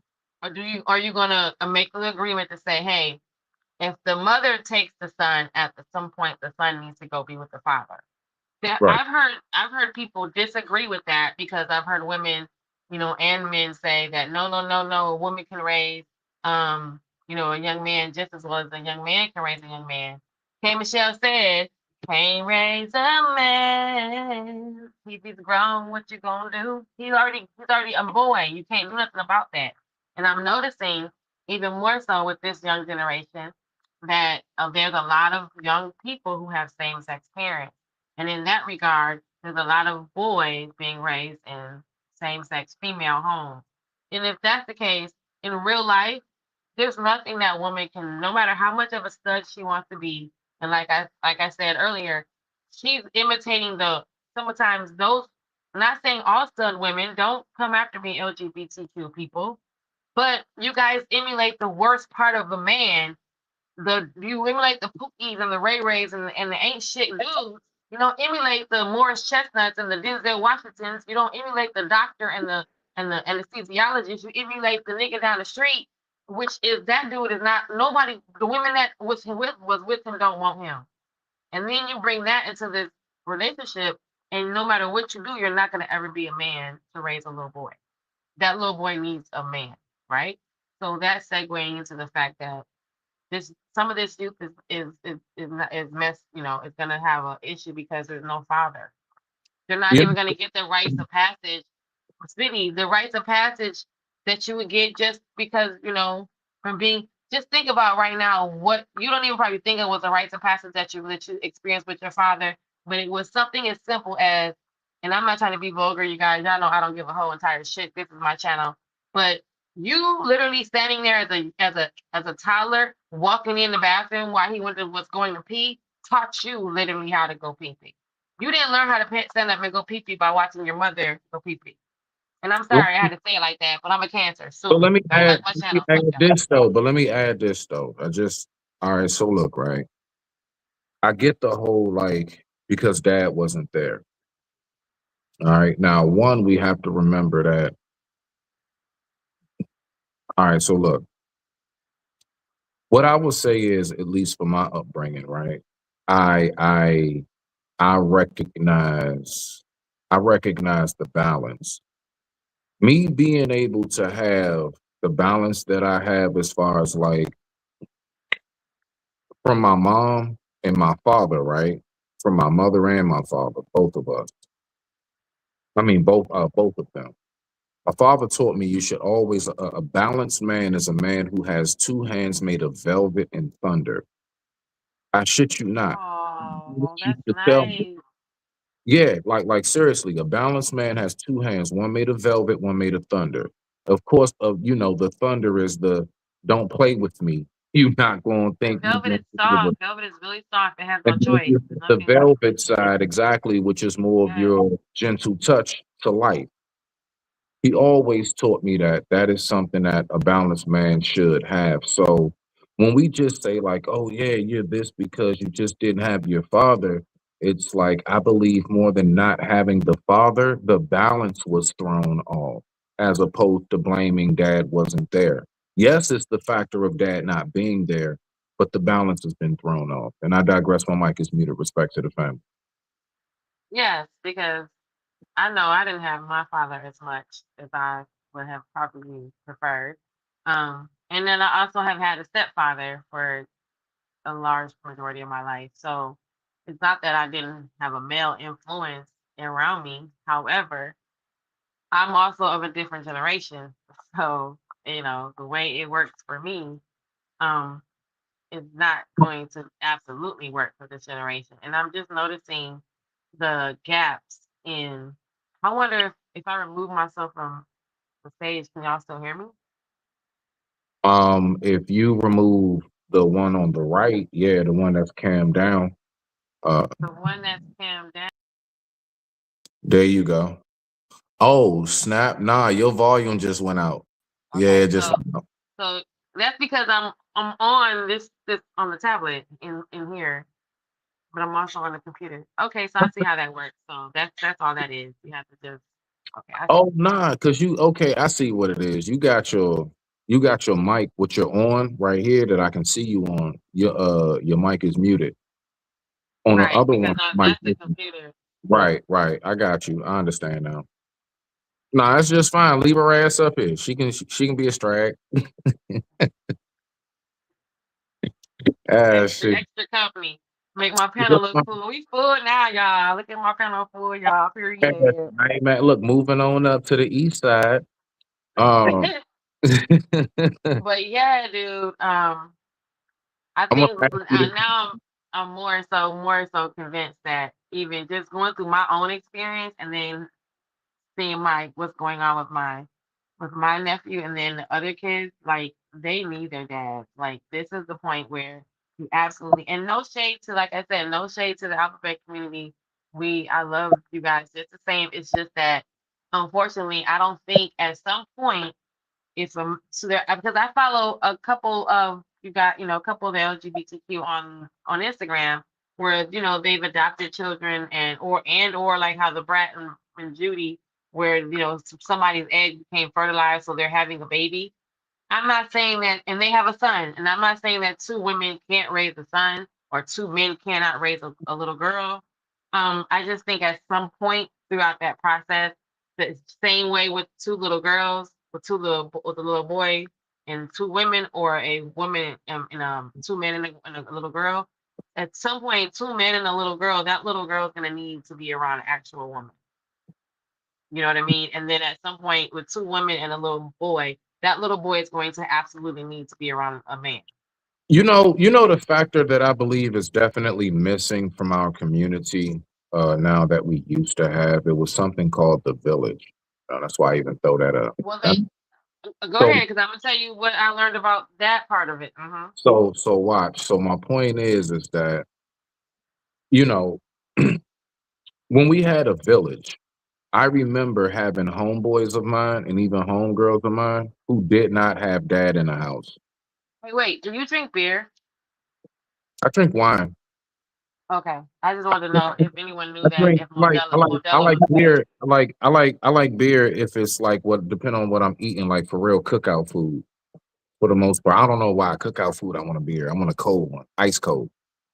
or are you gonna make the agreement to say, hey, if the mother takes the son at some point, the son needs to go be with the father. That
Right.
I've heard people disagree with that because I've heard women, and men say that no, no, no, no, a woman can raise, a young man just as well as a young man can raise a young man. K. Michelle said, "Can't raise a man if he's grown. What you gonna do? He's already a boy. You can't do nothing about that." And I'm noticing even more so with this young generation that there's a lot of young people who have same-sex parents, and in that regard, there's a lot of boys being raised in same-sex female homes. And if that's the case, in real life, there's nothing that woman can, no matter how much of a stud she wants to be, and like I said earlier, she's imitating sometimes those. I'm not saying all stud women. Don't come after me, LGBTQ people. But you guys emulate the worst part of a man. You emulate the Pookies and the Ray Rays and the ain't shit dudes. You don't emulate the Morris Chestnuts and the Denzel Washingtons. You don't emulate the doctor and the anesthesiologist. You emulate the nigga down the street, which is that dude is not nobody. The women that was with him don't want him. And then you bring that into this relationship, and no matter what you do, you're not gonna ever be a man to raise a little boy. That little boy needs a man, right? So that's segueing into the fact that some of this youth is mess, is gonna have an issue because there's no father. They're not
Yeah.
even gonna get the rites of passage, the rites of passage that you would get just because, from being. Just think about right now what you don't even probably think it was the rites of passage that you experienced with your father, but it was something as simple as, and I'm not trying to be vulgar, you guys. Y'all know I don't give a whole entire shit. This is my channel, but you literally standing there as a toddler, walking in the bathroom while he was going to pee, taught you literally how to go pee pee. You didn't learn how to stand up and go pee pee by watching your mother go pee pee. And I'm
Well,
sorry I had to say it like that, but I'm a Cancer. Sue
but
me. Don't like my
let me
channel.
add
Fuck y'all.
this though. But let me add this though. All right. So look, right. I get the whole because dad wasn't there. All right. Now, one, we have to remember that. All right. So look, what I will say is, at least for my upbringing, right? I I I recognize the balance. Me being able to have the balance that I have as far as from my mom and my father, right? From my mother and my father, both of us. I mean, both of them. My father taught me you should always a balanced man is a man who has two hands made of velvet and thunder. I shit you not.
Oh,
used
that's
to tell me,
nice.
yeah, like seriously, a balanced man has two hands, one made of velvet, one made of thunder. Of course, the thunder is the don't play with me. You're not going to
And
think you're
velvet
gonna
is
be able
soft.
to.
Velvet is really soft. It has no
And then
choice.
you
There's
have
nothing.
the velvet side, exactly, which is more of
Yes.
your gentle touch to life. He always taught me that that is something that a balanced man should have. So when we just say like, "Oh yeah, you're this because you just didn't have your father," it's like I believe more than not having the father, the balance was thrown off, as opposed to blaming dad wasn't there. Yes, it's the factor of dad not being there, but the balance has been thrown off. And I digress. My mic is muted. Respect to the family.
Yes, because I know I didn't have my father as much as I would have probably preferred. And then I also have had a stepfather for a large majority of my life. So it's not that I didn't have a male influence around me. However, I'm also of a different generation. So, the way it works for me, um, is not going to absolutely work for this generation. And I'm just noticing the gaps in. I wonder if I remove myself from the stage, can y'all still hear me?
If you remove the one on the right, yeah, the one that's cam down, uh,
The one that's Cam down.
there you go. Oh, snap. Nah, your volume just went out. Yeah,
Okay,
it just
so
went out.
so that's because I'm on this on the tablet in here, but I'm also on the computer. Okay, so I see how that works. So that's all that is. You have to just okay, I see.
Oh, nah, because okay, I see what it is. You got your mic, what you're on right here that I can see you on. Your mic is muted. On the
Right,
other
because
one, mic
that's the computer.
right. I got you. I understand now. Nah, that's just fine. Leave her ass up here. She can be a strag. Ah,
Extra
shit.
extra company. Make my panel look full. We full now, y'all. Look at my panel full, y'all. Period.
Hey, man, look, moving on up to the east side. Um,
But yeah, dude. I
I'm gonna
think
ask you this.
now I'm more so convinced that even just going through my own experience and then seeing what's going on with my nephew and then the other kids, like they need their dads. Like this is the point where you absolutely and no shade to like I said, no shade to the alphabet community. I love you guys just the same. It's just that unfortunately I don't think at some point if so there because I follow a couple of a couple of the LGBTQ on Instagram where they've adopted children and or like how the Brat and Judy where somebody's egg became fertilized so they're having a baby. I'm not saying that, and they have a son, and I'm not saying that two women can't raise a son or two men cannot raise a little girl. I just think at some point throughout that process, the same way with two little girls, with a little boy and two women, or a woman and two men and a little girl. At some point, two men and a little girl, that little girl is gonna need to be around an actual woman. You know what I mean? And then at some point, with two women and a little boy, that little boy is going to absolutely need to be around a man.
You know the factor that I believe is definitely missing from our community now that we used to have. It was something called the village. That's why I even throw that up.
Well,
Um,
go
so
ahead, because I'm gonna tell you what I learned about that part of it.
so watch. So my point is that you know when we had a village, I remember having homeboys of mine and even homegirls of mine who did not have dad in the house.
Hey, wait, do you drink beer?
I drink wine.
Okay, I just wanted to know if anyone knew
I
that
drink
if
like I like I
Modelo
like
was beer.
beer. I like beer if it's like what depending on what I'm eating, like for real cookout food for the most part. I don't know why cookout food I want a beer. I want a cold one, ice cold.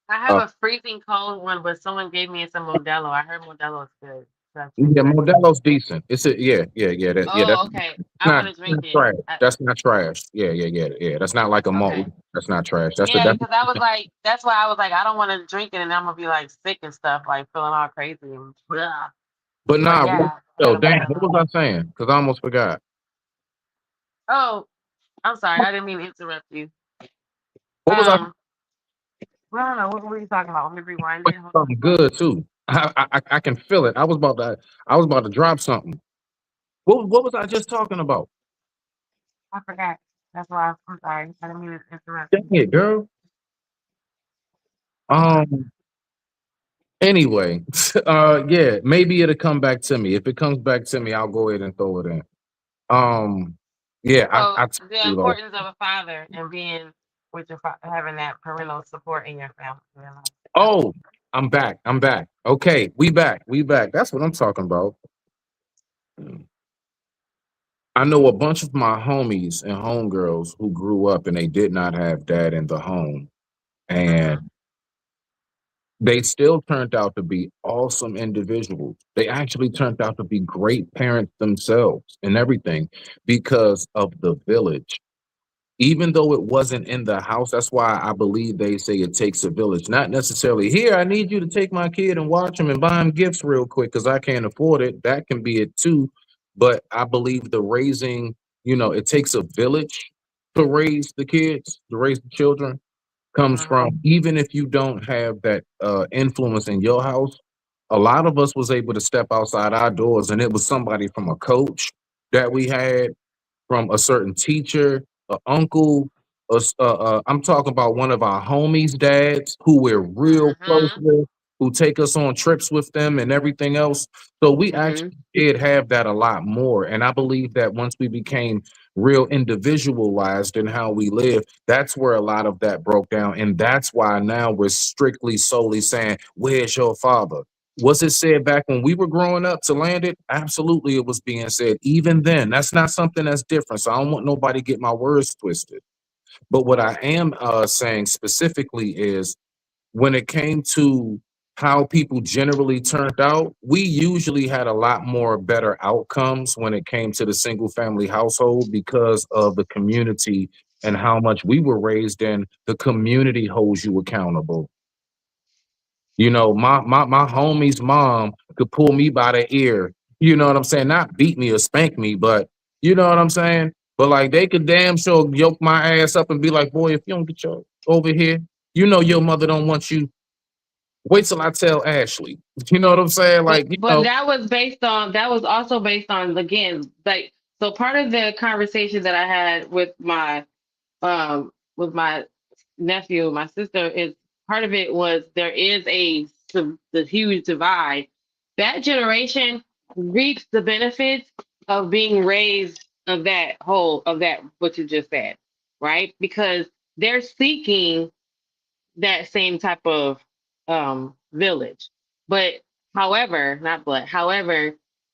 I have
Uh
a freezing cold one, but someone gave me some Modelo. I heard Modelo is good, so I drink
yeah,
that.
Modelo's decent. That's
Oh, okay. I
not,
want to drink
not
it.
trash. That's not trash. Yeah. That's not like a malt.
Okay.
That's not trash. That's the
Yeah,
that's
because I was like, that's why I was like, I don't want to drink it, and I'm gonna be like sick and stuff, like feeling all crazy and blah.
but
But
nah,
yeah,
so
good
damn, what
Modelo.
was I saying? Because I almost forgot.
Oh, I'm sorry, I didn't mean to interrupt you.
What was I
Um, Well, I don't know. What were you talking about? Let me rewind it. Hold
Something
on.
good too. I can feel it. I was about to drop something. What was I just talking about?
I forgot. That's why I'm sorry. I didn't mean to interrupt
Dang
you.
it, girl. Um. Anyway, yeah, maybe it'll come back to me. If it comes back to me, I'll go ahead and throw it in. Um. Yeah,
So
I
the
totally lost.
importance of a father and being with your having that parental support in your family. You know? That's
Oh, I'm back. I'm back. Okay, we back. We back. That's what I'm talking about. I know a bunch of my homies and homegirls who grew up and they did not have dad in the home, and
mm-hmm.
they still turned out to be awesome individuals. They actually turned out to be great parents themselves and everything because of the village. Even though it wasn't in the house, that's why I believe they say it takes a village. Not necessarily here, I need you to take my kid and watch him and buy him gifts real quick because I can't afford it. That can be it too. But I believe the raising, it takes a village to raise the kids, to raise the children, comes
Mm-hmm.
from even if you don't have that influence in your house. A lot of us was able to step outside our doors, and it was somebody from a coach that we had, from a certain teacher, a uncle. I'm talking about one of our homies' dads who we're real close
Mm-hmm.
with, who take us on trips with them and everything else. So we
Mm-hmm.
actually did have that a lot more. And I believe that once we became real individualized in how we live, that's where a lot of that broke down. And that's why now we're strictly solely saying, where's your father? Was it said back when we were growing up to land it? Absolutely, it was being said. Even then, that's not something that's different. So I don't want nobody to get my words twisted. But what I am saying specifically is when it came to how people generally turned out, we usually had a lot more better outcomes when it came to the single family household because of the community and how much we were raised in. The community holds you accountable. My homie's mom could pull me by the ear. You know what I'm saying? Not beat me or spank me, but you know what I'm saying? But like they could damn sure yoke my ass up and be like, boy, if you don't get your over here, your mother don't want you. Wait till I tell Ashley. You know what I'm saying?
But
Like,
that was also based on, again, like, so part of the conversation that I had with my nephew, my sister, is part of it was there is the huge divide. That generation reaps the benefits of being raised of that what you just said, right? Because they're seeking that same type of village. But however,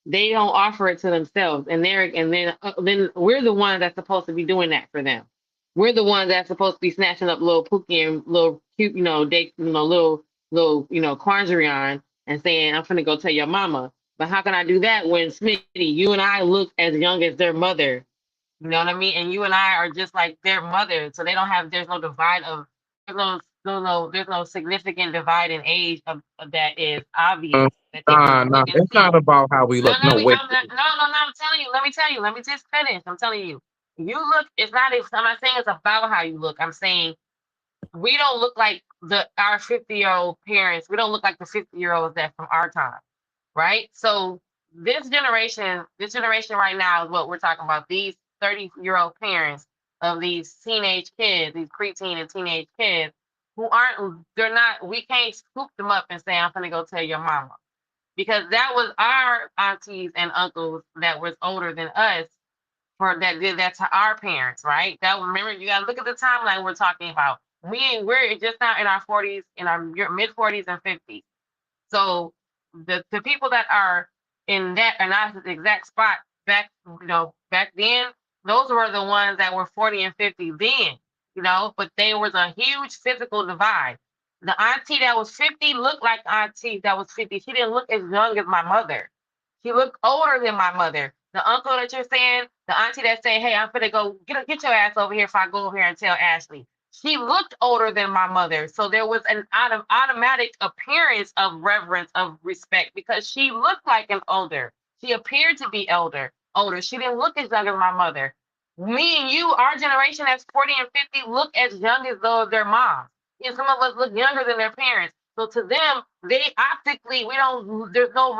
they don't offer it to themselves, and then we're the ones that's supposed to be doing that for them. We're the ones that's supposed to be snatching up little Pookie and little cute, little Quandarion and saying, "I'm gonna go tell your mama." But how can I do that when Smitty, you and I look as young as their mother? You know what I mean? And you and I are just like their mother, so they don't have. There's no divide of. There's no significant divide in age of that is
uh,
obvious that they can
nah,
look and
it's not
see.
about how we
No,
look.
let
No,
me.
wait.
I'm not. No, no, no. I'm telling you. Let me tell you. Let me just finish. I'm telling you. You look. It's not. I'm not saying it's about how you look. I'm saying we don't look like the our 50-year-old parents. We don't look like the 50-year-olds that from our time, right? So this generation right now is what we're talking about. These 30-year-old parents of these teenage kids, these preteen and teenage kids who aren't, they're not, we can't scoop them up and say, I'm gonna go tell your mama. Because that was our aunties and uncles that was older than us for that did that to our parents, right? That remember you gotta look at the timeline we're talking about. We're just now in our 40s, in our mid 40s and 50s. So the people that are in that are not the exact spot back then, those were the ones that were 40 and 50 then, but there was a huge physical divide. The auntie that was 50 looked like the auntie that was 50. She didn't look as young as my mother. She looked older than my mother. The uncle that you're saying, the auntie that say, "Hey, I'm gonna go get your ass over here if I go over here and tell Ashley." She looked older than my mother, so there was an automatic appearance of reverence, of respect, because she looked like an older. She appeared to be older. She didn't look as young as my mother. Me and you, our generation that's 40 and 50, look as young as though their moms. And some of us look younger than their parents. So to them, they optically, we don't. There's no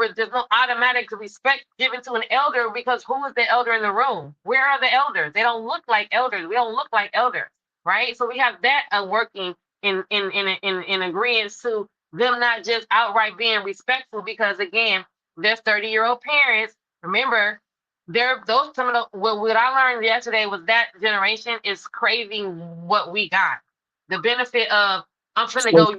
automatic respect given to an elder because who is the elder in the room? Where are the elders? They don't look like elders. We don't look like elders, right? So we have that working in agreement to them not just outright being respectful because again, there's 30-year-old parents. Remember, there those some of the what I learned yesterday was that generation is craving what we got. The benefit of I'm finna
So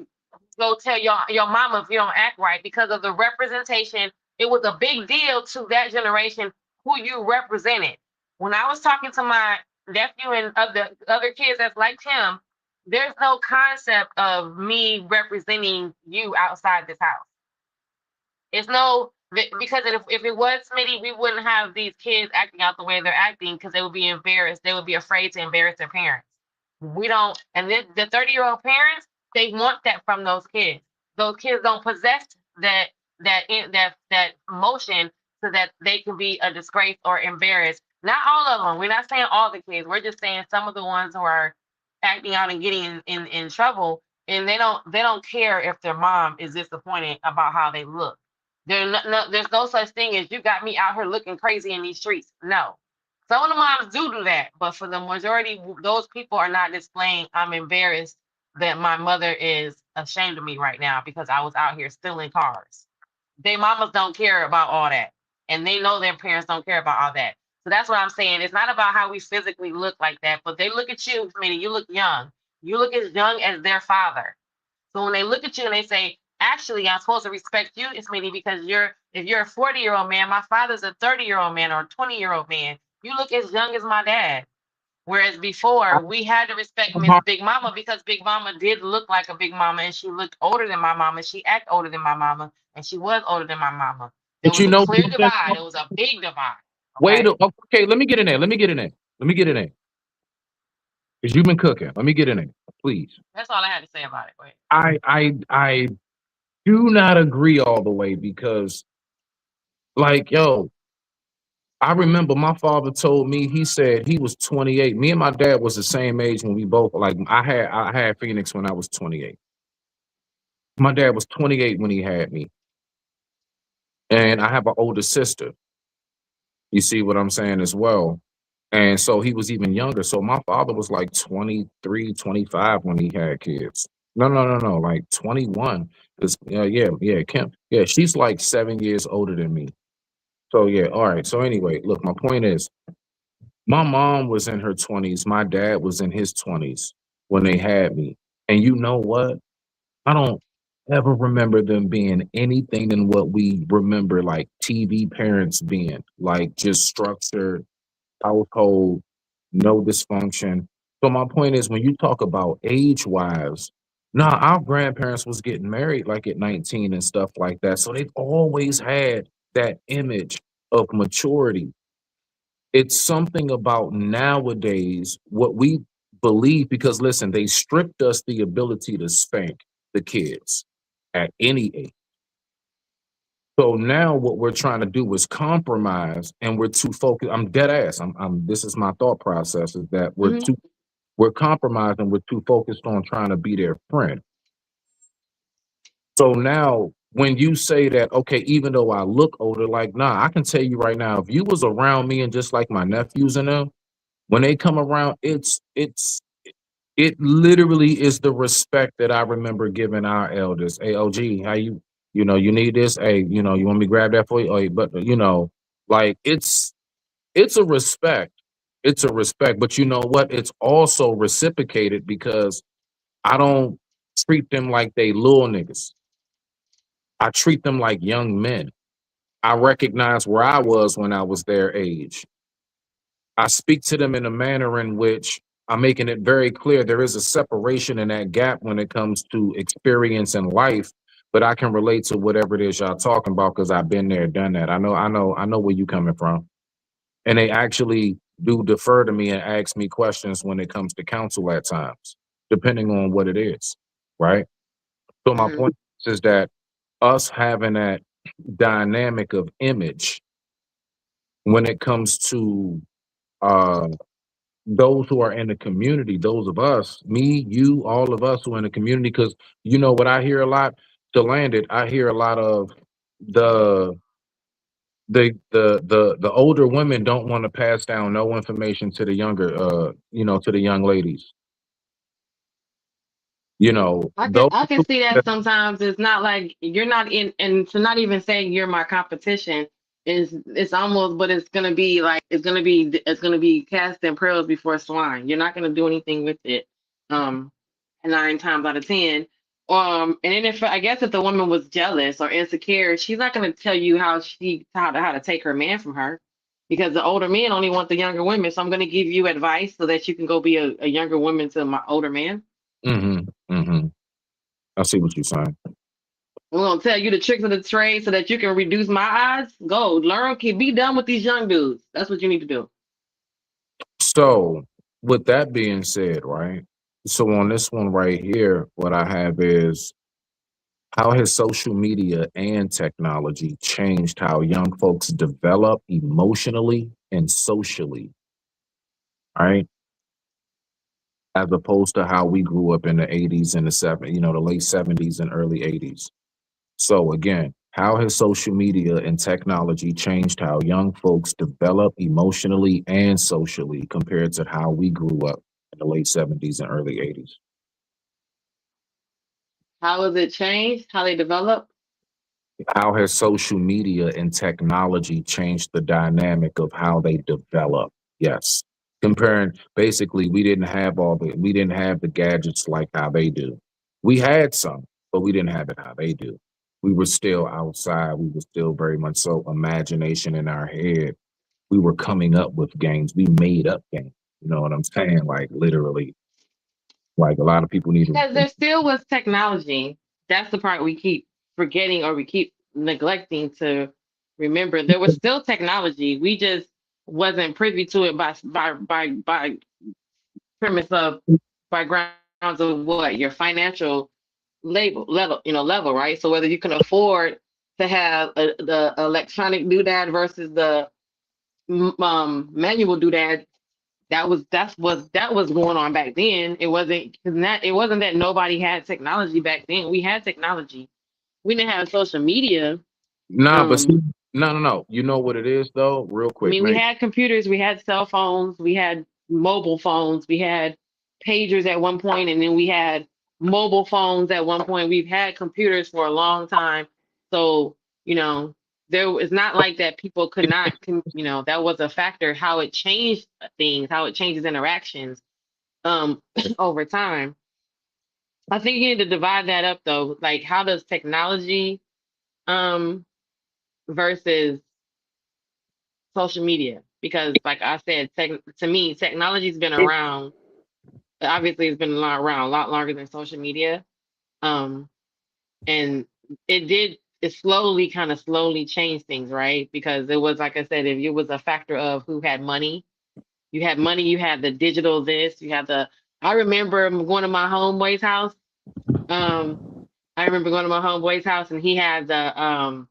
go tell your mama if you don't act right because of the representation. It was a big deal to that generation who you represented. When I was talking to my nephew and other kids that's like him, there's no concept of me representing you outside this house. It's no because if it was Smitty, we wouldn't have these kids acting out the way they're acting because they would be embarrassed. They would be afraid to embarrass their parents. We don't, and the 30-year-old parents, they want that from those kids. Those kids don't possess that emotion so that they can be a disgrace or embarrassed. Not all of them. We're not saying all the kids. We're just saying some of the ones who are acting out and getting in trouble, and they don't care if their mom is disappointed about how they look. There's no such thing as you got me out here looking crazy in these streets. No, some of the moms do that, but for the majority, those people are not displaying. I'm embarrassed that my mother is ashamed of me right now because I was out here stealing cars. They mamas don't care about all that, and they know their parents don't care about all that. So that's what I'm saying. It's not about how we physically look like that, but they look at you, meaning you look young. You look as young as their father. So when they look at you and they say, actually, I'm supposed to respect you, it's meaning because if you're a 40-year-old man, my father's a 30-year-old man or a 20-year-old man. You look as young as my dad. Whereas before, we had to respect Miss Big Mama because Big Mama did look like a Big Mama and she looked older than my mama. She acted older than my mama and she was older than my mama. There
but
was
you
a
know
clear
something?
divide. It was a big divide.
Wait,
Okay.
okay, let me get in there. Let me get in there. Let me get in there. Because you've been cooking. Let me get in there, please.
That's all I had to say about it. Go ahead.
I do not agree all the way because, like, yo, I remember my father told me, he said he was 28. Me and my dad was the same age when we both like I had Phoenix when I was 28. My dad was 28 when he had me. And I have an older sister. You see what I'm saying as well. And so he was even younger. So my father was like 23, 25 when he had kids. No, no, no, no, like 21. 'Cause, yeah, Kim. Yeah, she's like 7 years older than me. So yeah, all right. So anyway, look, my point is my mom was in her 20s. My dad was in his 20s when they had me. And you know what? I don't ever remember them being anything than what we remember like TV parents being, like just structured household, no dysfunction. So my point is when you talk about age-wise, nah, our grandparents was getting married like at 19 and stuff like that. So they've always had that image of maturity. It's something about nowadays what we believe because listen, they stripped us the ability to spank the kids at any age. So now what we're trying to do is compromise and we're too focused. I'm dead ass. I'm this is my thought process is that
Mm-hmm.
we're compromising, we're too focused on trying to be their friend. So now when you say that, okay, even though I look older, like, nah, I can tell you right now, if you was around me and just like my nephews and them, when they come around, it literally is the respect that I remember giving our elders. Hey, OG, how you need this? Hey, you want me to grab that for you? Oh, but like it's a respect. It's a respect. But you know what? It's also reciprocated because I don't treat them like they little niggas. I treat them like young men. I recognize where I was when I was their age. I speak to them in a manner in which I'm making it very clear there is a separation in that gap when it comes to experience in life, but I can relate to whatever it is y'all talking about because I've been there, done that. I know where you coming from. And they actually do defer to me and ask me questions when it comes to counsel at times, depending on what it is. Right. So my
Mm-hmm.
point is that us having that dynamic of image when it comes to uh those who are in the community, those of us, me, you, all of us who are in the community, because you know what I hear a lot, to land it, I hear a lot of the the older women don't want to pass down no information to the younger to the young ladies. Those
I can see that sometimes it's not like you're not in, and to not even saying you're my competition is, it's almost, but it's gonna be like it's gonna be casting pearls before swine. You're not gonna do anything with it. Um, 9 times out of 10. And then if I guess if the woman was jealous or insecure, she's not gonna tell you how to take her man from her, because the older men only want the younger women. So I'm gonna give you advice so that you can go be a younger woman to my older man.
hmm hmm I see what you're saying.
I'm gonna tell you the tricks of the trade so that you can reduce my odds. Go learn, can be done with these young dudes. That's what you need to do.
So, with that being said, right? So on this one right here, what I have is how has social media and technology changed how young folks develop emotionally and socially, right? As opposed to how we grew up in the 80s and the 70s, the late 70s and early 80s. So again, how has social media and technology changed how young folks develop emotionally and socially compared to how we grew up in the late 70s and early 80s?
How has it changed? How they develop?
How has social media and technology changed the dynamic of how they develop? Yes. Comparing, basically, we didn't have the gadgets like how they do. We had some, but we didn't have it how they do. We were still outside. We were still very much so imagination in our head. We were coming up with games. We made up games. You know what I'm saying? Like literally, like a lot of people need to.
Because there still was technology. That's the part we keep forgetting or we keep neglecting to remember. There was still technology. We just wasn't privy to it by premise of by grounds of what your financial level, right? So whether you can afford to have the electronic doodad versus the manual doodad, that was going on back then. It wasn't that nobody had technology back then. We had technology. We didn't have social media.
Nah, but see,
Um,
no. You know what it is though, real
I
quick,
mean, we
Nate.
had computers, we had cell phones, we had mobile phones, we had pagers at one point, and then we had mobile phones at one point. We've had computers for a long time. So, there it's not like that people could not, that was a factor, how it changed things, how it changes interactions over time. I think you need to divide that up though. Like how does technology um versus social media, because like I said, to me, technology's been around. Obviously, it's been around a lot longer than social media. Um, and it slowly, kind of slowly changed things, right? Because it was, like I said, if it was a factor of who had money, you had the digital this, you had the. I remember going to my homeboy's house. Um, I remember going to my homeboy's house, and he had the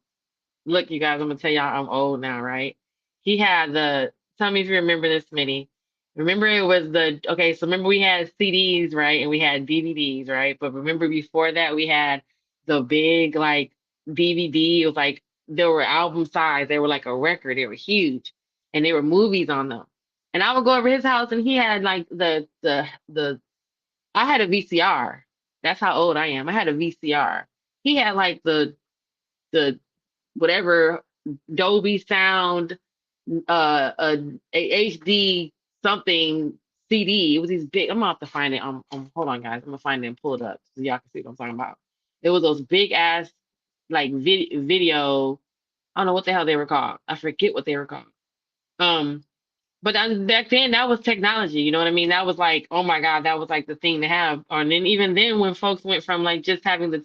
look, you guys, I'm gonna tell y'all I'm old now, right? He had the, tell me if you remember this, Smitty. Remember it was the, okay, so remember we had CDs, right? And we had DVDs, right? But remember before that we had the big like DVD. It was like they were album size, they were like a record, they were huge, and they were movies on them. And I would go over his house and he had like the I had a VCR. That's how old I am. I had a VCR. He had like the whatever Dolby Sound, a HD something CD. It was these big. I'm gonna have to find it. Hold on, guys. I'm gonna find it and pull it up so y'all can see what I'm talking about. It was those big ass like video. I don't know what the hell they were called. I forget what they were called. Um, but back then, that was technology. You know what I mean? That was like, oh my God, that was like the thing to have. Or and then even then, when folks went from like just having the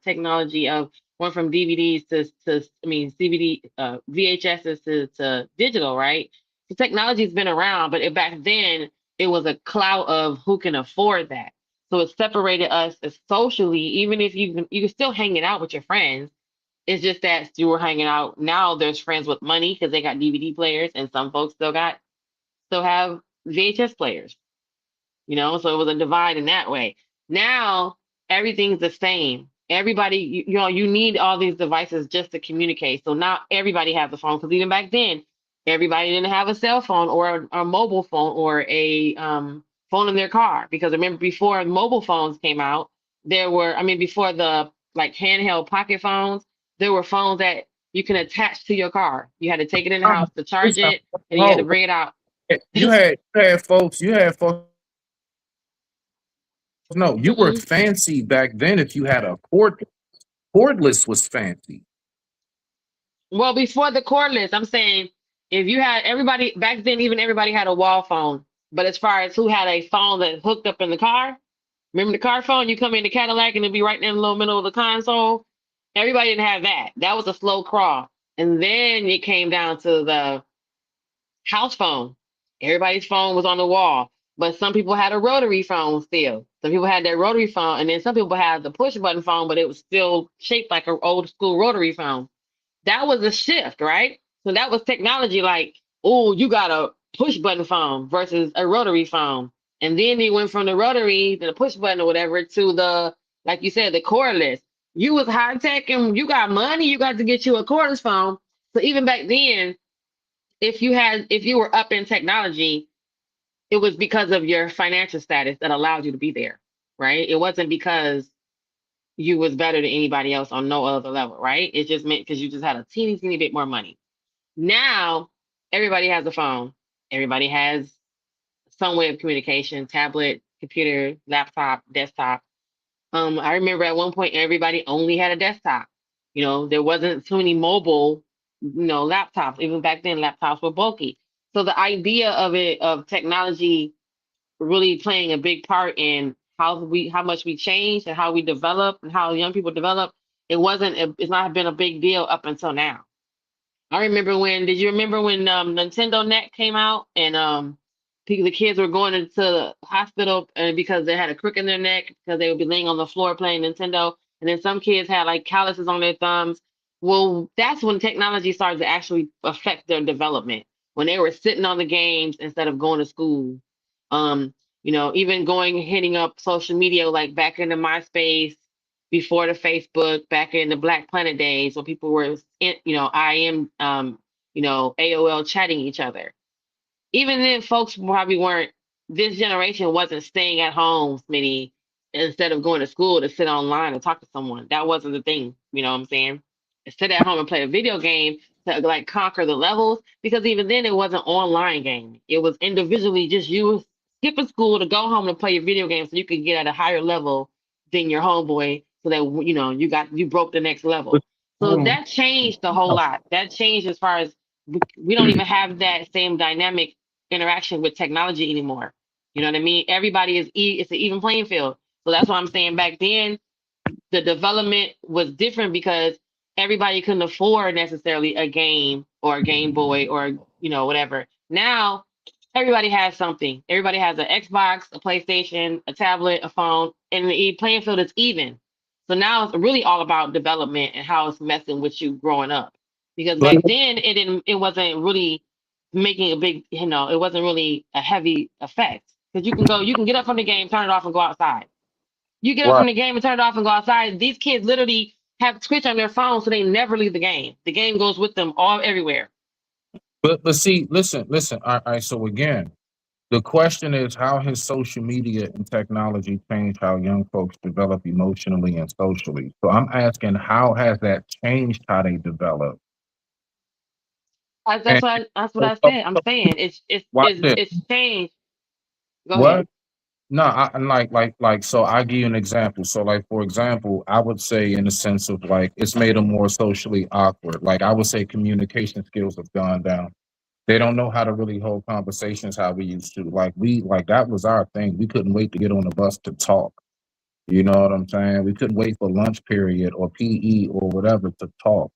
technology of went from DVDs to I mean CVD VHSs to digital, right? So technology's been around, but back then it was a clout of who can afford that. So it separated us as socially, even if you can still hanging out with your friends. It's just that you were hanging out. Now there's friends with money because they got DVD players, and some folks still have VHS players. So it was a divide in that way. Now everything's the same. Everybody, you need all these devices just to communicate. So now everybody has a phone, because even back then, everybody didn't have a cell phone or a mobile phone or a phone in their car. Because remember, before mobile phones came out, before the like handheld pocket phones, there were phones that you can attach to your car. You had to take it in the house to charge it, and you had to bring it out.
You had folks. No, you were
Mhm.
fancy back then if you had a cordless was fancy.
Well, before the cordless, I'm saying if you had everybody back then, even everybody had a wall phone. But as far as who had a phone that hooked up in the car, remember the car phone? You come in the Cadillac and it'd be right in the little middle of the console. Everybody didn't have that. That was a slow crawl. And then it came down to the house phone. Everybody's phone was on the wall. But some people had a rotary phone still. Some people had that rotary phone, and then some people had the push button phone, but it was still shaped like an old school rotary phone. That was a shift, right? So that was technology like, oh, you got a push button phone versus a rotary phone. And then they went from the rotary to the push button or whatever to the, like you said, the cordless. You was high tech and you got money, you got to get you a cordless phone. So even back then, if you were up in technology, it was because of your financial status that allowed you to be there, right? It wasn't because you was better than anybody else on no other level, right? It just meant because you just had a teeny bit more money. Now everybody has a phone. Everybody has some way of communication: tablet, computer, laptop, desktop. I remember at one point everybody only had a desktop. There wasn't too many mobile, laptops. Even back then, laptops were bulky. So the idea of technology really playing a big part in how much we change and how we develop and how young people develop, it's not been a big deal up until now. I remember did you remember when Nintendo Net came out and the kids were going into the hospital because they had a crook in their neck because they would be laying on the floor playing Nintendo, and then some kids had like calluses on their thumbs. Well, that's when technology started to actually affect their development, when they were sitting on the games instead of going to school. Even hitting up social media, like back into MySpace, before the Facebook, back in the Black Planet days, when people were AOL chatting each other. Even then, folks probably weren't. This generation wasn't staying at home, Smitty, instead of going to school to sit online and talk to someone. That wasn't the thing. You know what I'm saying? Sit at home and play a video game to like conquer the levels, because even then it wasn't online game. It was individually just you skipping school to go home and play your video game so you could get at a higher level than your homeboy, so that you broke the next
But
level. So
hold
that changed a whole lot. That changed as far as we don't even have that same dynamic interaction with technology anymore. You know what I mean? Everybody it's an even playing field. So that's why I'm saying back then the development was different, because everybody couldn't afford necessarily a game or a Game Boy or whatever. Now everybody has something. Everybody has an Xbox, a PlayStation, a tablet, a phone, and the playing field is even. So now it's really all about development and how it's messing with you growing up. Because back
but
then it wasn't really making a big, it wasn't really a heavy effect. Because you can get up from the game, turn it off, and go outside. You get up
right.
from the game and turn it off and go outside. These kids literally have Twitch on their phone, so they never leave the game. The game goes with them all everywhere.
But see, listen. All right. So again, the question is, how has social media and technology changed how young folks develop emotionally and socially? So I'm asking, how has that changed how they develop? And
That's what
so,
I said. I'm saying
watch this.
it's changed. Go ahead.
What? No, I'm like. So I give you an example. So like, for example, I would say in the sense of like, it's made them more socially awkward. Like I would say communication skills have gone down. They don't know how to really hold conversations how we used to. Like that was our thing. We couldn't wait to get on the bus to talk. You know what I'm saying? We couldn't wait for lunch period or PE or whatever to talk.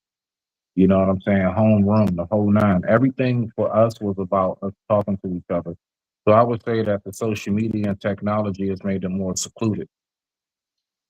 You know what I'm saying? Homeroom, the whole nine. Everything for us was about us talking to each other. So I would say that the social media and technology has made them more secluded.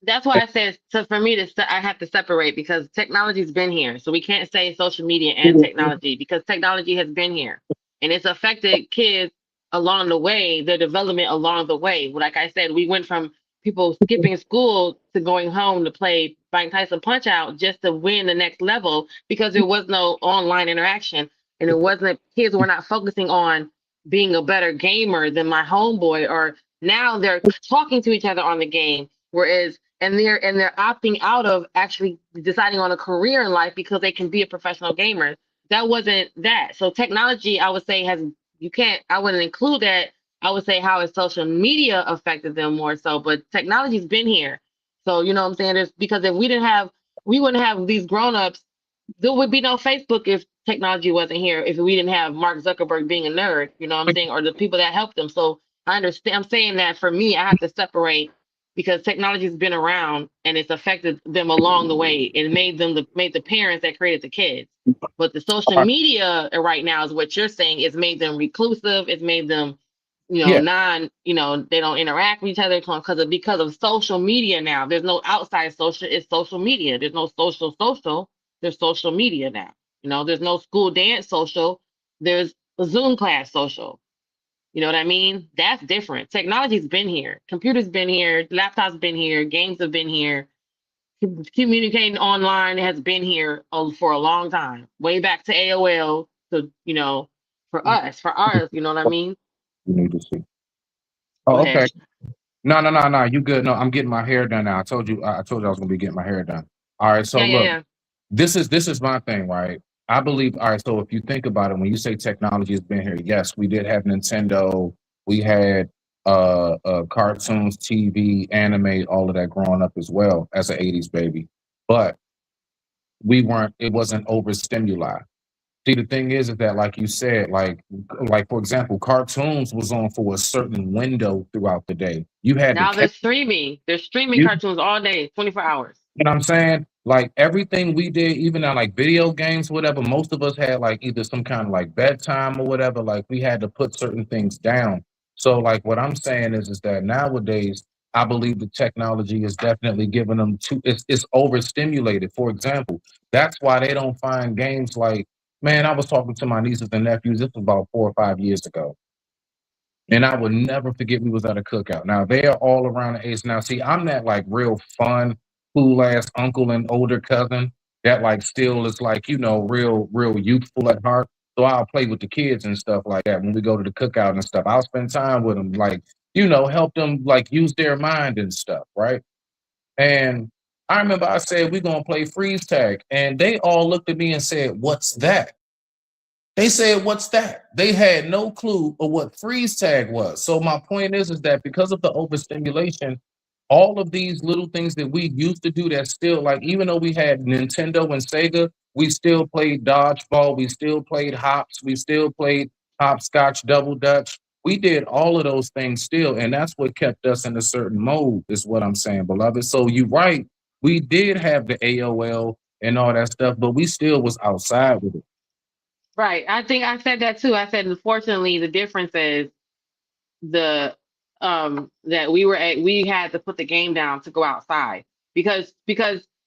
That's why I said, so for me I have to separate, because technology's been here. So we can't say social media and technology, because technology has been here and it's affected kids along the way, their development along the way. Like I said, we went from people skipping school to going home to play Mike Tyson Punch Out just to win the next level because there was no online interaction and it wasn't kids were not focusing on being a better gamer than my homeboy, or now they're talking to each other on the game, whereas they're opting out of actually deciding on a career in life because they can be a professional gamer. That wasn't that. So technology, I would say, has you can't. I wouldn't include that. I would say how has social media affected them more so, but technology's been here. So you know what I'm saying? There's because if we didn't have, we wouldn't have these grown-ups. There would be no Facebook if technology wasn't here. If we didn't have Mark Zuckerberg being a nerd, you know what I'm saying, or the people that helped them. So I understand. I'm saying that for me, I have to separate because technology's been around and it's affected them along the way. It made the parents that created the kids. But the social media right now is what you're saying. It's made them reclusive. It's made them,
Yeah.
they don't interact with each other because of social media now. There's no outside social. It's social media. There's no social. There's social media now. There's no school dance social. There's a Zoom class social. You know what I mean? That's different. Technology's been here. Computers been here. Laptops been here. Games have been here. Communicating online has been here for a long time. Way back to AOL. So for ours. You know what I mean?
You need to see.
Go
Oh,
ahead.
okay. No. You good? No, I'm getting my hair done now. I told you I was gonna be getting my hair done. All right. So look,
Yeah.
this is my thing, right? I believe. All right. So if you think about it, when you say technology has been here, yes, we did have Nintendo. We had cartoons, TV, anime, all of that growing up as well as an '80s baby. But it wasn't overstimuli. See, the thing is that, like you said, like for example, cartoons was on for a certain window throughout the day. You had to
Now they're
catch
streaming. They're streaming
you.
cartoons all day, 24 hours.
You know what I'm saying? Like everything we did, even on like video games, whatever, most of us had like either some kind of like bedtime or whatever. Like we had to put certain things down. So like what I'm saying is that nowadays, I believe the technology is definitely giving them it's overstimulated. For example, that's why they don't find games like, man, I was talking to my nieces and nephews, this was about 4 or 5 years ago. And I will never forget we was at a cookout. Now they are all around the age. Now, see, I'm that like real fun, cool ass uncle and older cousin that like still is like, real youthful at heart. So I'll play with the kids and stuff like that when we go to the cookout and stuff. I'll spend time with them, like, help them like use their mind and stuff, right? And I remember I said, we're gonna play freeze tag. And they all looked at me and said, what's that? They said, "What's that?" They had no clue of what freeze tag was. So my point is that because of the overstimulation, all of these little things that we used to do that still like even though we had Nintendo and Sega, we still played dodgeball, we still played hops, we still played hopscotch, double dutch. We did all of those things still, and that's what kept us in a certain mode, is what I'm saying, beloved. So you're right. We did have the AOL and all that stuff, but we still was outside with it.
Right. I think I said that too. I said, unfortunately, the difference is the that we had to put the game down to go outside because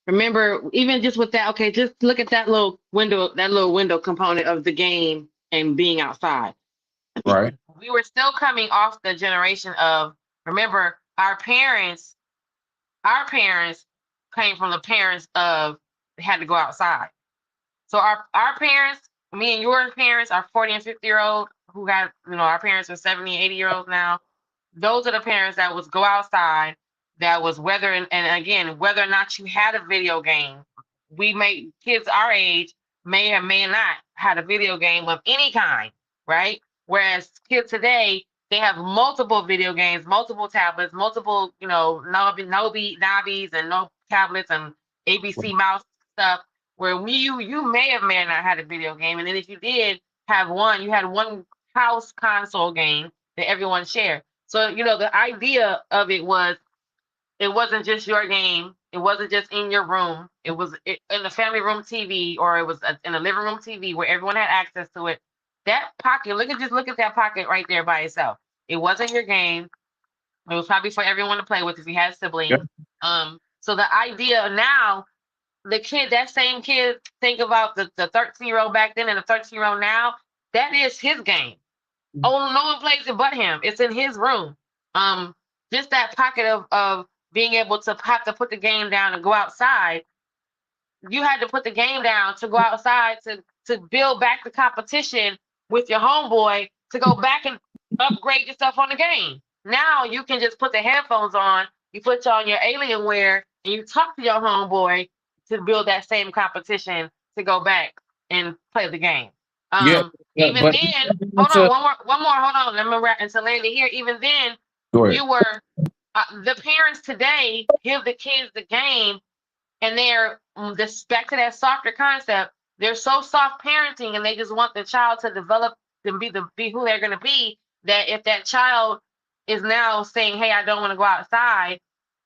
remember, even just with that, okay, just look at that little window component of the game and being outside.
Right.
We were still coming off the generation of, remember, our parents came from the parents of they had to go outside. So our parents, me and your parents, our 40 and 50-year-old who got, our parents are 70 and 80-year-olds now. Those are the parents that was go outside, that was whether, and again, whether or not you had a video game. Kids our age may or may not had a video game of any kind, right? Whereas kids today, they have multiple video games, multiple tablets, multiple, Nobis and no tablets and ABC mouse stuff, where you may or not had a video game, and then if you did have one, you had one house console game that everyone shared. So the idea of it wasn't just your game. It wasn't just in your room. It was in the family room TV, or it was in the living room TV where everyone had access to it. That pocket, look at that pocket right there by itself. It wasn't your game. It was probably for everyone to play with if you had
Yeah.
siblings. So the idea now, that same kid, think about the 13-year-old back then and the 13-year-old now, that is his game. Oh, no one plays it but him. It's in his room. Just that pocket of being able to have to put the game down and go outside. You had to put the game down to go outside to build back the competition with your homeboy to go back and upgrade yourself on the game. Now you can just put the headphones on, you put on your Alienware, and you talk to your homeboy to build that same competition to go back and play the game.
Yeah, yeah,
Even
but
then, hold on, one more, hold on. Let me wrap and to land it here. Even then,
go ahead.
you were the parents today give the kids the game and they're this back to that softer concept. They're so soft parenting, and they just want the child to develop and be who they're going to be. That if that child is now saying, "Hey, I don't want to go outside,"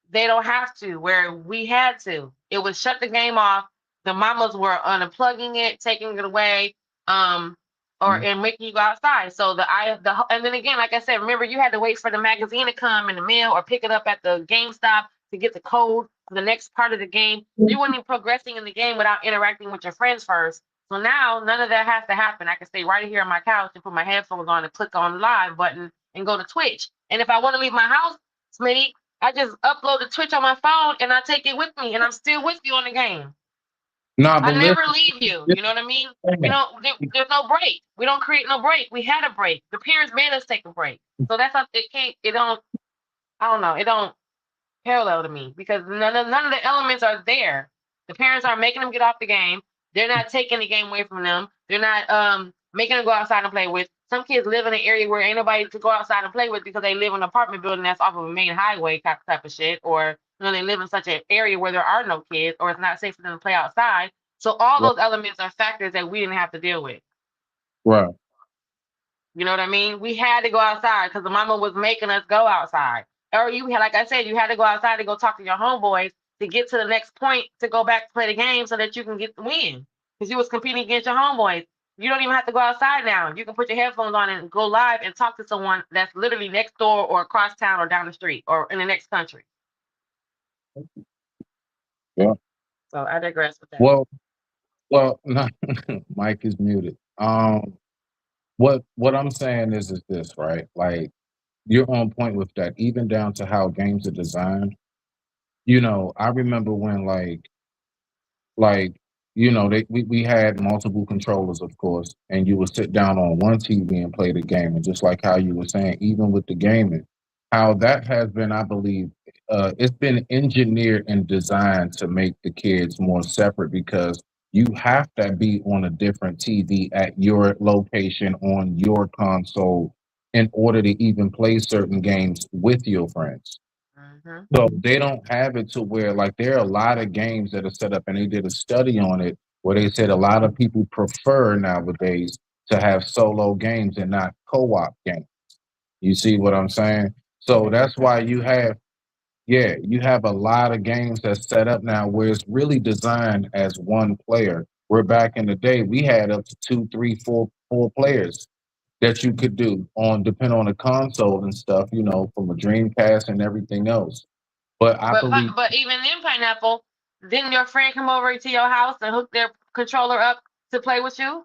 they don't have to. Where we had to, it was shut the game off. The mamas were unplugging it, taking it away, or and making you go outside. So and then again, like I said, remember you had to wait for the magazine to come in the mail or pick it up at the GameStop to get the code for the next part of the game. You weren't even progressing in the game without interacting with your friends first. So now none of that has to happen. I can stay right here on my couch and put my headphones on and click on the live button and go to Twitch. And if I want to leave my house, Smitty, I just upload the Twitch on my phone and I take it with me, and I'm still with you on the game.
Nah,
I
but
never leave you. You know what I mean? We don't. There's no break. We don't create no break. We had a break. The parents made us take a break. So that's how it can't. It don't. I don't know. It don't parallel to me because none of the elements are there. The parents aren't making them get off the game. They're not taking the game away from them. They're not making them go outside and play with. Some kids live in an area where ain't nobody to go outside and play with because they live in an apartment building that's off of a main highway type of shit, or they live in such an area where there are no kids, or it's not safe for them to play outside. So all those elements are factors that we didn't have to deal with.
right.
You know what I mean? We had to go outside because the mama was making us go outside. Or you had, like I said, you had to go outside to go talk to your homeboys to get to the next point to go back to play the game so that you can get the win. Because you was competing against your homeboys. You don't even have to go outside now. You can put your headphones on and go live and talk to someone that's literally next door or across town or down the street or in the next country.
Yeah.
So I digress with that.
Well, no, Mike is muted. What I'm saying is this, right? Like you're on point with that, even down to how games are designed. I remember when like we had multiple controllers, of course, and you would sit down on one TV and play the game. And just like how you were saying, even with the gaming, how that has been, I believe, it's been engineered and designed to make the kids more separate because you have to be on a different TV at your location on your console in order to even play certain games with your friends. So they don't have it to where like there are a lot of games that are set up, and they did a study on it where they said a lot of people prefer nowadays to have solo games and not co-op games. You see what I'm saying? So that's why you have a lot of games that's set up now where it's really designed as one player. Where back in the day we had up to 2, 3, 4 players that you could do on depending on the console and stuff, from a Dreamcast and everything else. But I believe
But even then, Pineapple, didn't your friend come over to your house and hook their controller up to play with you?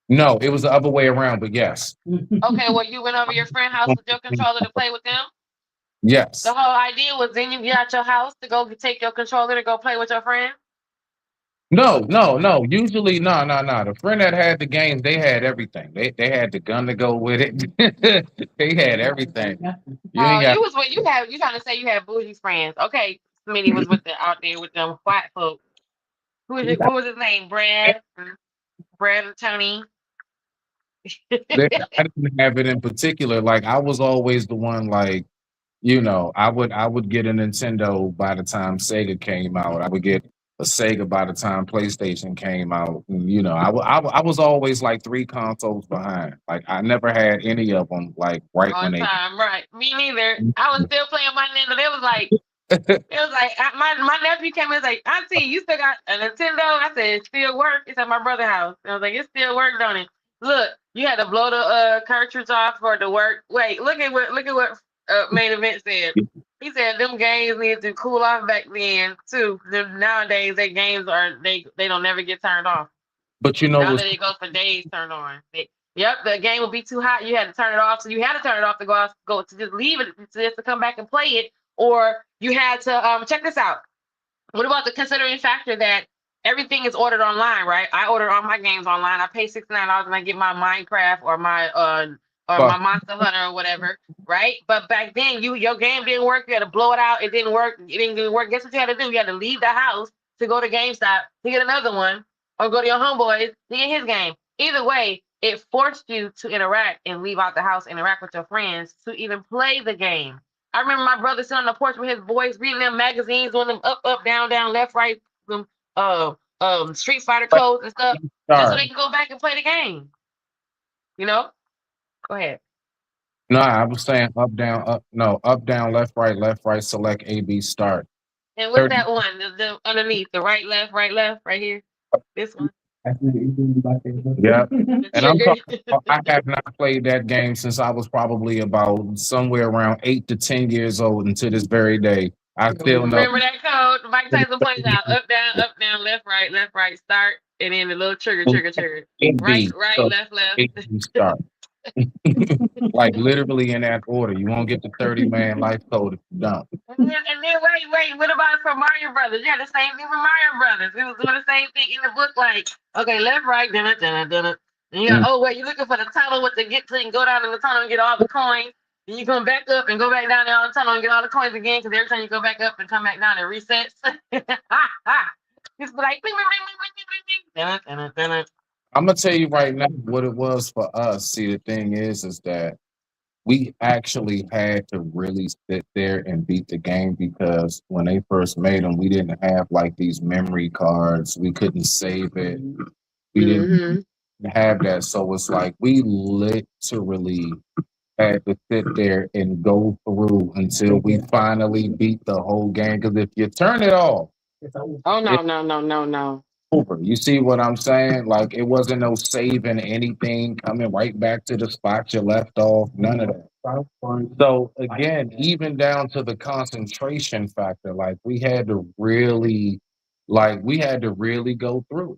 no, it was the other way around, but yes.
Okay, well, you went over your friend's house with your controller to play with them?
Yes.
The whole idea was then you get out your house to go take your controller to go play with your friend?
No. Usually, no. The friend that had the games, they had everything. They had the gun to go with it. They had everything.
You was what you have. You trying to say you had bougie friends? Okay, Smitty was out there with them white folks. What was his name? Brad and Tony.
I didn't have it in particular. Like I was always the one. Like I would get a Nintendo by the time Sega came out. I would get a Sega by the time PlayStation came out. And, I was always like 3 consoles behind. Like I never had any of them like right
On
when they.
time, right? Me neither. I was still playing my Nintendo. My nephew came in and was like, Auntie, you still got a Nintendo? I said, it still works. It's at my brother's house. I was like, it still works, don't it? Look, you had to blow the cartridge off for it to work. Wait, look at what main event said. He said them games need to cool off back then too. Nowadays, their games they don't never get turned off.
But
now that it goes for days turned on. Yep, the game would be too hot. You had to turn it off, so you had to turn it off to go to just leave it to just to come back and play it, or you had to check this out. What about the considering factor that everything is ordered online, right? I order all my games online. I pay $69 and I get my Minecraft or my
But
Monster Hunter or whatever, right? But back then, your game didn't work. You had to blow it out. It didn't work. It didn't work. Guess what you had to do? You had to leave the house to go to GameStop to get another one, or go to your homeboys to get his game. Either way, it forced you to interact and leave out the house, interact with your friends to even play the game. I remember my brother sitting on the porch with his boys reading them magazines, doing them up, down, down, left, right, them Street Fighter codes and stuff, just so
start.
they can go back and play the game. You know? Go ahead.
No, I was saying up, down, up. No, up, down, left, right. Select A, B, start.
And what's
30.
that one? The underneath, the right, left, right here. This one.
Yeah.
The
And I'm
trigger.
talking about, I have not played that game since I was probably about somewhere around 8 to 10 years old, and to this very day, I still know.
Remember that code? Mike Tyson points out up, down, left, right, start, and then the little trigger. Right,
AB. So
left, left.
AB start. Like literally in that order. You won't get the 30-man life code if you don't.
And then wait, what about for Mario Brothers? You had the same thing for Mario Brothers. It was doing the same thing in the book, like, okay, left, right, dun it, dun it, dun it. And you go,
Mm.
oh wait, you're looking for the tunnel with the get so you can go down in the tunnel and get all the coins. Then you come back up and go back down there on the tunnel and get all the coins again, because every time you go back up and come back down, it resets. It's like bing, bing, bing, bing, bing, bing, dun it, dun it.
I'm gonna tell you right now what it was for us. See, the thing is that we actually had to really sit there and beat the game, because when they first made them, we didn't have like these memory cards. We couldn't save it. We didn't have that. So it's like we literally had to sit there and go through until we finally beat the whole game. Because if you turn it off,
Oh
it's
no.
over. You see what I'm saying? Like it wasn't no saving anything, coming right back to the spot you left off. None of that. So again, even down to the concentration factor, like we had to really go through.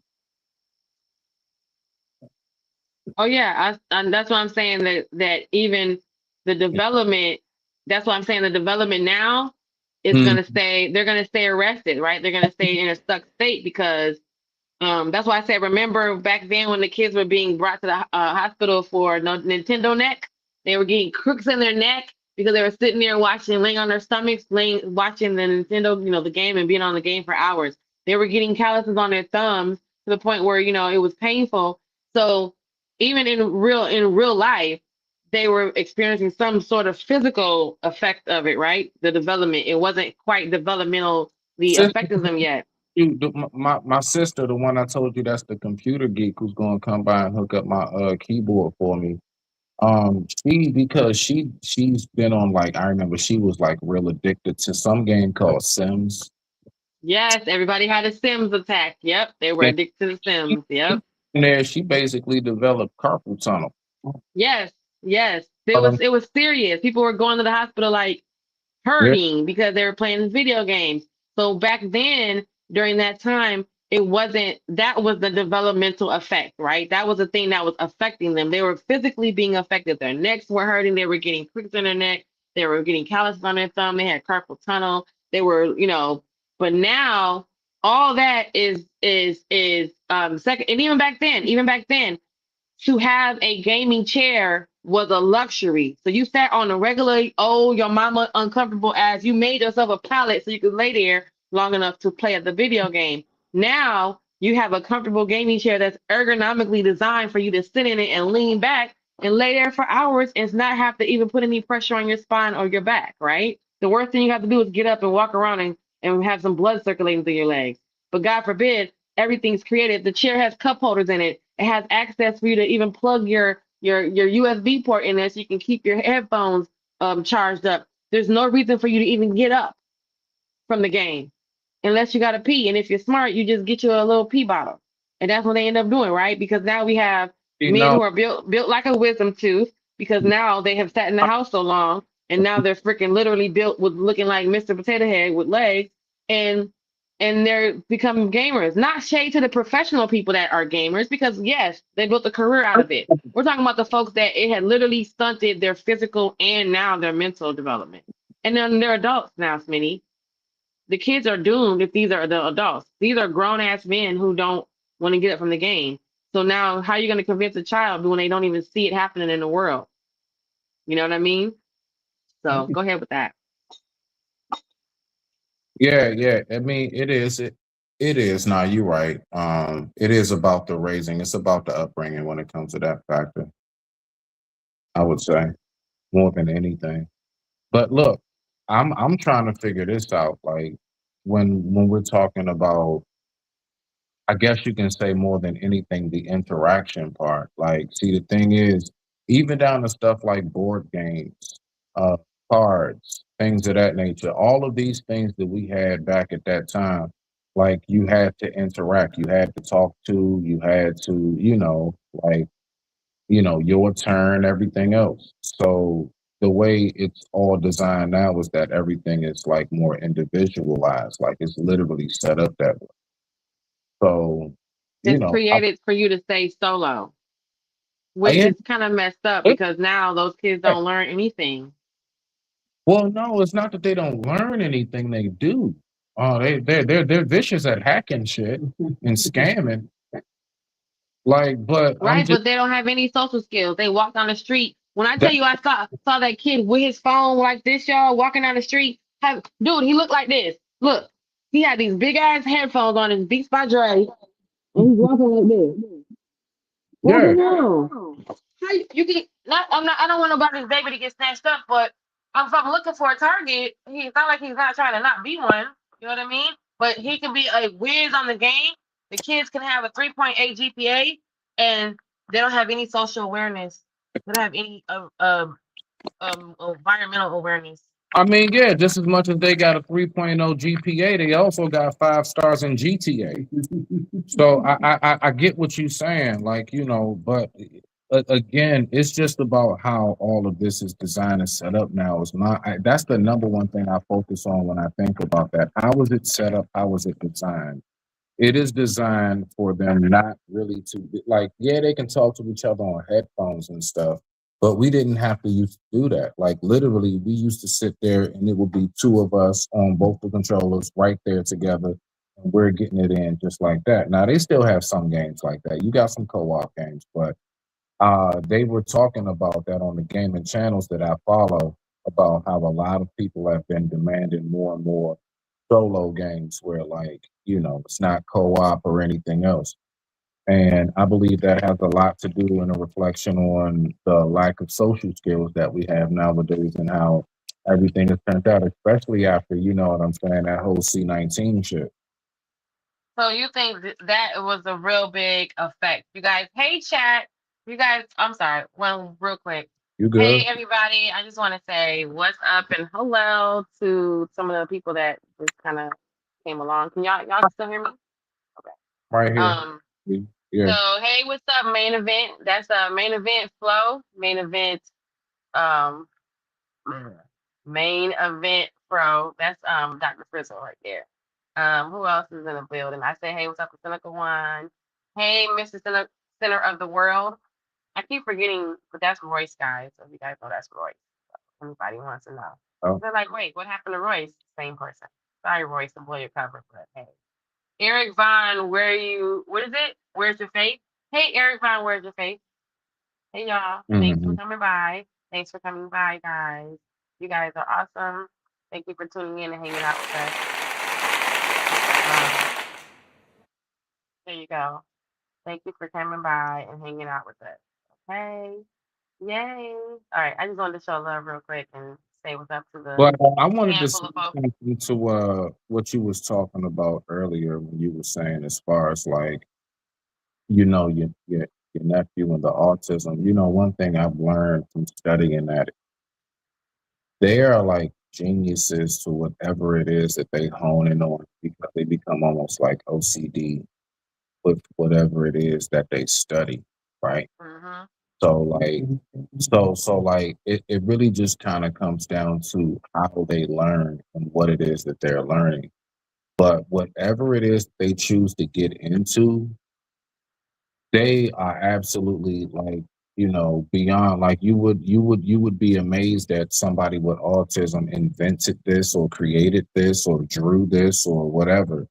Oh yeah, and that's why I'm saying that even the development. That's why I'm saying the development now is
Mm.
gonna stay. They're gonna stay arrested, right? They're gonna stay in a stuck state because that's why I said remember back then when the kids were being brought to the hospital for no Nintendo neck, they were getting crooks in their neck because they were sitting there watching, laying on their stomachs, watching the Nintendo, the game and being on the game for hours. They were getting calluses on their thumbs to the point where it was painful. So even in real life, they were experiencing some sort of physical effect of it, right? The development, it wasn't quite developmentally affecting them yet.
My sister, the one I told you that's the computer geek who's gonna come by and hook up my keyboard for me. Because she's been on, like, I remember she was like real addicted to some game called Sims.
Yes, everybody had a Sims attack. Yep, they were
Then
addicted to the Sims. Yep.
there she basically developed carpal tunnel.
Yes.
Um,
It was serious. People were going to the hospital like
yeah,
hurting because they were playing video games. So back then, during that time, it wasn't that was the developmental effect, right? That was the thing that was affecting them. They were physically being affected. Their necks were hurting. They were getting pricks in their neck. They were getting calluses on their thumb. They had carpal tunnel. They were, but now all that is second. And even back then, to have a gaming chair was a luxury. So you sat on a regular, your mama uncomfortable ass. You made yourself a pallet so you could lay there long enough to play at the video game. Now you have a comfortable gaming chair that's ergonomically designed for you to sit in it and lean back and lay there for hours and not have to even put any pressure on your spine or your back, right? The worst thing you have to do is get up and walk around and have some blood circulating through your legs. But God forbid, everything's created. The chair has cup holders in it. It has access for you to even plug your USB port in there so you can keep your headphones charged up. There's no reason for you to even get up from the game unless you got to pee. And if you're smart, you just get you a little pee bottle. And that's what they end up doing, right? Because now we have
you
men
know,
who are built like a wisdom tooth because now they have sat in the house so long and now they're freaking literally built with looking like Mr. Potato Head with legs. And and they're becoming gamers. Not shade to the professional people that are gamers, because yes, they built a career out of it. We're talking about the folks that it had literally stunted their physical and now their mental development. And then they're adults now, Smitty. The kids are doomed if these are the adults. These are grown ass men who don't want to get up from the game. So now, how are you going to convince a child when they don't even see it happening in the world? You know what I mean? So go ahead with that.
Yeah, yeah. I mean, it is. It is. Now you're right. It is about the raising. It's about the upbringing when it comes to that factor. I would say more than anything. But look, I'm trying to figure this out. Like when we're talking about, I guess you can say more than anything, the interaction part. Like, see, the thing is, even down to stuff like board games, uh, cards, things of that nature, all of these things that we had back at that time, like you had to interact, you had to talk to, you had to, like, your turn, everything else. So the way it's all designed now is that everything is like more individualized, like it's literally set up that way. So, you
It's
know,
created for you to stay solo, which
I
is kind of messed up
am.
because now those kids don't learn anything.
Well, no, it's not that they don't learn anything. They do. They're vicious at hacking shit and scamming. Like, but I'm
Right,
just
but they don't have any social skills. They walk down the street. When I tell
that.
you, I saw that kid with his phone like this, y'all, walking down the street. Dude, he looked like this. Look, he had these big ass headphones on, his Beats by Dre, and he's walking like this.
Yeah,
Walking around. How you can not? I'm not. I don't want nobody's baby to get snatched up, but if I'm looking for a target, he's not like he's not trying to not be one. You know what I mean? But he can be a whiz on the game. The kids can have a 3.8 GPA, and they don't have any social awareness. They don't have any environmental awareness.
I mean, yeah, just as much as they got a 3.0 GPA, they also got 5 stars in GTA. So I get what you're saying, like, but again, it's just about how all of this is designed and set up now. That's the number one thing I focus on when I think about that. How was it set up? How was it designed? It is designed for them not really to like, yeah, they can talk to each other on headphones and stuff, but we didn't have to used to do that. Like literally, we used to sit there and it would be two of us on both the controllers right there together, and we're getting it in just like that. Now they still have some games like that. You got some co-op games, but they were talking about that on the gaming channels that I follow about how a lot of people have been demanding more and more solo games where like, it's not co-op or anything else. And I believe that has a lot to do in a reflection on the lack of social skills that we have nowadays and how everything is turned out, especially after, you know what I'm saying, that whole C-19 shit.
So you think that it was a real big effect? You guys, hey chat, you guys. I'm sorry, one real quick.
You
Hey
good?
everybody, I just want to say what's up and hello to some of the people that just kind of came along. Can y'all still hear me? Okay.
Right here.
Um.
Yeah.
So hey, what's up, main event? That's main event flow. Main event. Um. Main event pro. That's Dr. Frizzle right there. Who else is in the building? I say hey, what's up, the Cynical One? Hey, Mr. Center of the World. I keep forgetting, but that's Royce, guys. So if you guys know that's Royce. Anybody wants to know.
Oh.
They're like, wait, what happened to Royce? Same person. Sorry, Royce, to blow your cover, but hey. Eric Vaughn, what is it? Where's your face? Hey, Eric Vaughn, where's your face? Hey, y'all. Thanks for
Hmm.
coming by. Thanks for coming by, guys. You guys are awesome. Thank you for tuning in and hanging out with us. There you go. Thank you for coming by and hanging out with us. Okay. Yay. All right. I just wanted to show love real quick and say what's up to the
But I wanted to
handful
say
of folks.
something to what you was talking about earlier when you were saying as far as like, your nephew and the autism. One thing I've learned from studying that they are like geniuses to whatever it is that they hone in on because they become almost like OCD with whatever it is that they study, right?
Mm-hmm.
So like it really just kind of comes down to how they learn and what it is that they're learning. But whatever it is they choose to get into, they are absolutely like, beyond, like you would be amazed that somebody with autism invented this or created this or drew this or whatever,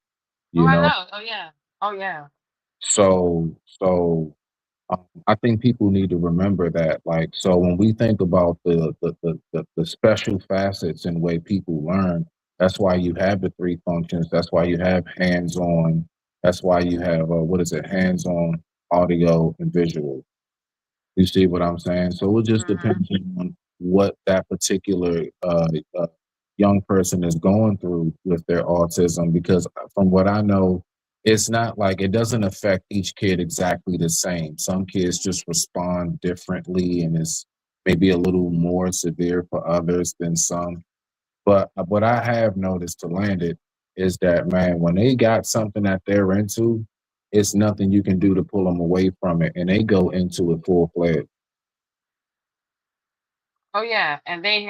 Oh,
you
I
know.
know. Oh yeah. Oh yeah.
So I think people need to remember that. Like, so when we think about the special facets and way people learn, that's why you have the three functions. That's why you have hands on. That's why you have what is it? Hands on, audio, and visual. You see what I'm saying? So it just
Hmm.
depends on what that particular young person is going through with their autism. Because from what I know, it's not like it doesn't affect each kid exactly the same. Some kids just respond differently, and it's maybe a little more severe for others than some. But what I have noticed to land it is that, man, when they got something that they're into, it's nothing you can do to pull them away from it, and they go into it full fledged.
Oh yeah. And they'll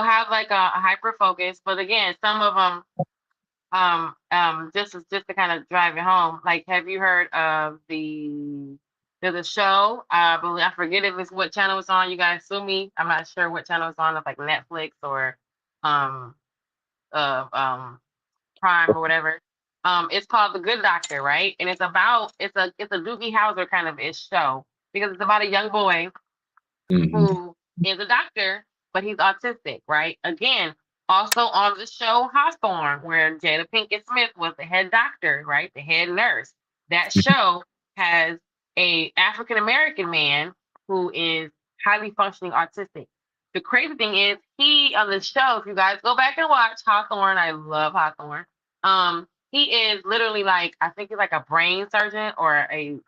have like a hyper focus, but again, some of them just to kind of drive it home. Like, have you heard of there's a show? I forget if it's what channel it's on. You guys sue me. I'm not sure what channel it's on. It's like Netflix or um uh um Prime or whatever. It's called The Good Doctor, right? And it's a Doogie Howser kind of ish show because it's about a young boy
Mhm.
who is a doctor, but he's autistic, right? Again, also on the show Hawthorne, where Jada Pinkett Smith was the head doctor, right? The head nurse. That show has a African American man who is highly functioning autistic. The crazy thing is, he on the show, if you guys go back and watch Hawthorne, I love Hawthorne. He is literally like, I think he's like a brain surgeon or he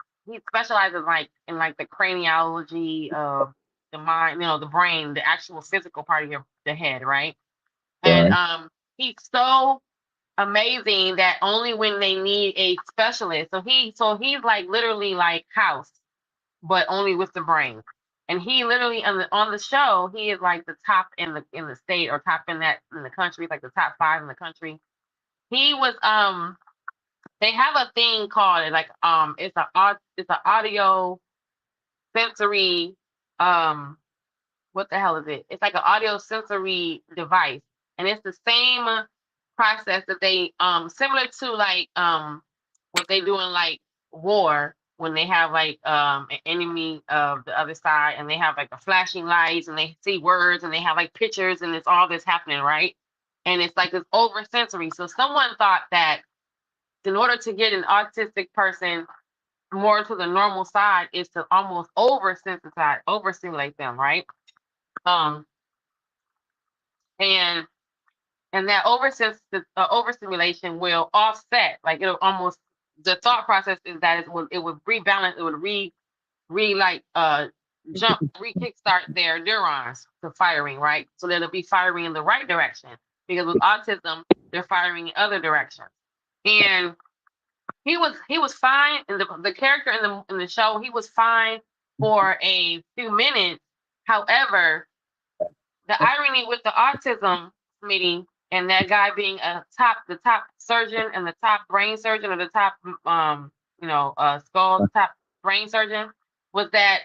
specializes like in like the craniology of the mind, the brain, the actual physical part of the head, right? And
Right.
he's so amazing that only when they need a specialist. So he's like literally like House, but only with the brain. And he literally on the show, he is like the top in the state or top in the country, like the top 5 in the country. He was they have a thing called like it's a audio sensory um what the hell is it? It's like an audio sensory device, and it's the same process that they similar to like what they do in like war when they have like an enemy of the other side, and they have like the flashing lights, and they see words, and they have like pictures, and it's all this happening, right? And it's like this over sensory. So someone thought that in order to get an autistic person more to the normal side is to almost oversensitize, overstimulate them, right? Um, and that overstimulation will offset, like it'll almost, the thought process is that it would rebalance, it would like jump, kickstart their neurons to firing, right? So that it'll be firing in the right direction, because with autism they're firing in other directions. And he was fine in the character in the show. He was fine for a few minutes. However, the irony with the autism meeting and that guy being the top surgeon and the top brain surgeon, or the top skull top brain surgeon, was that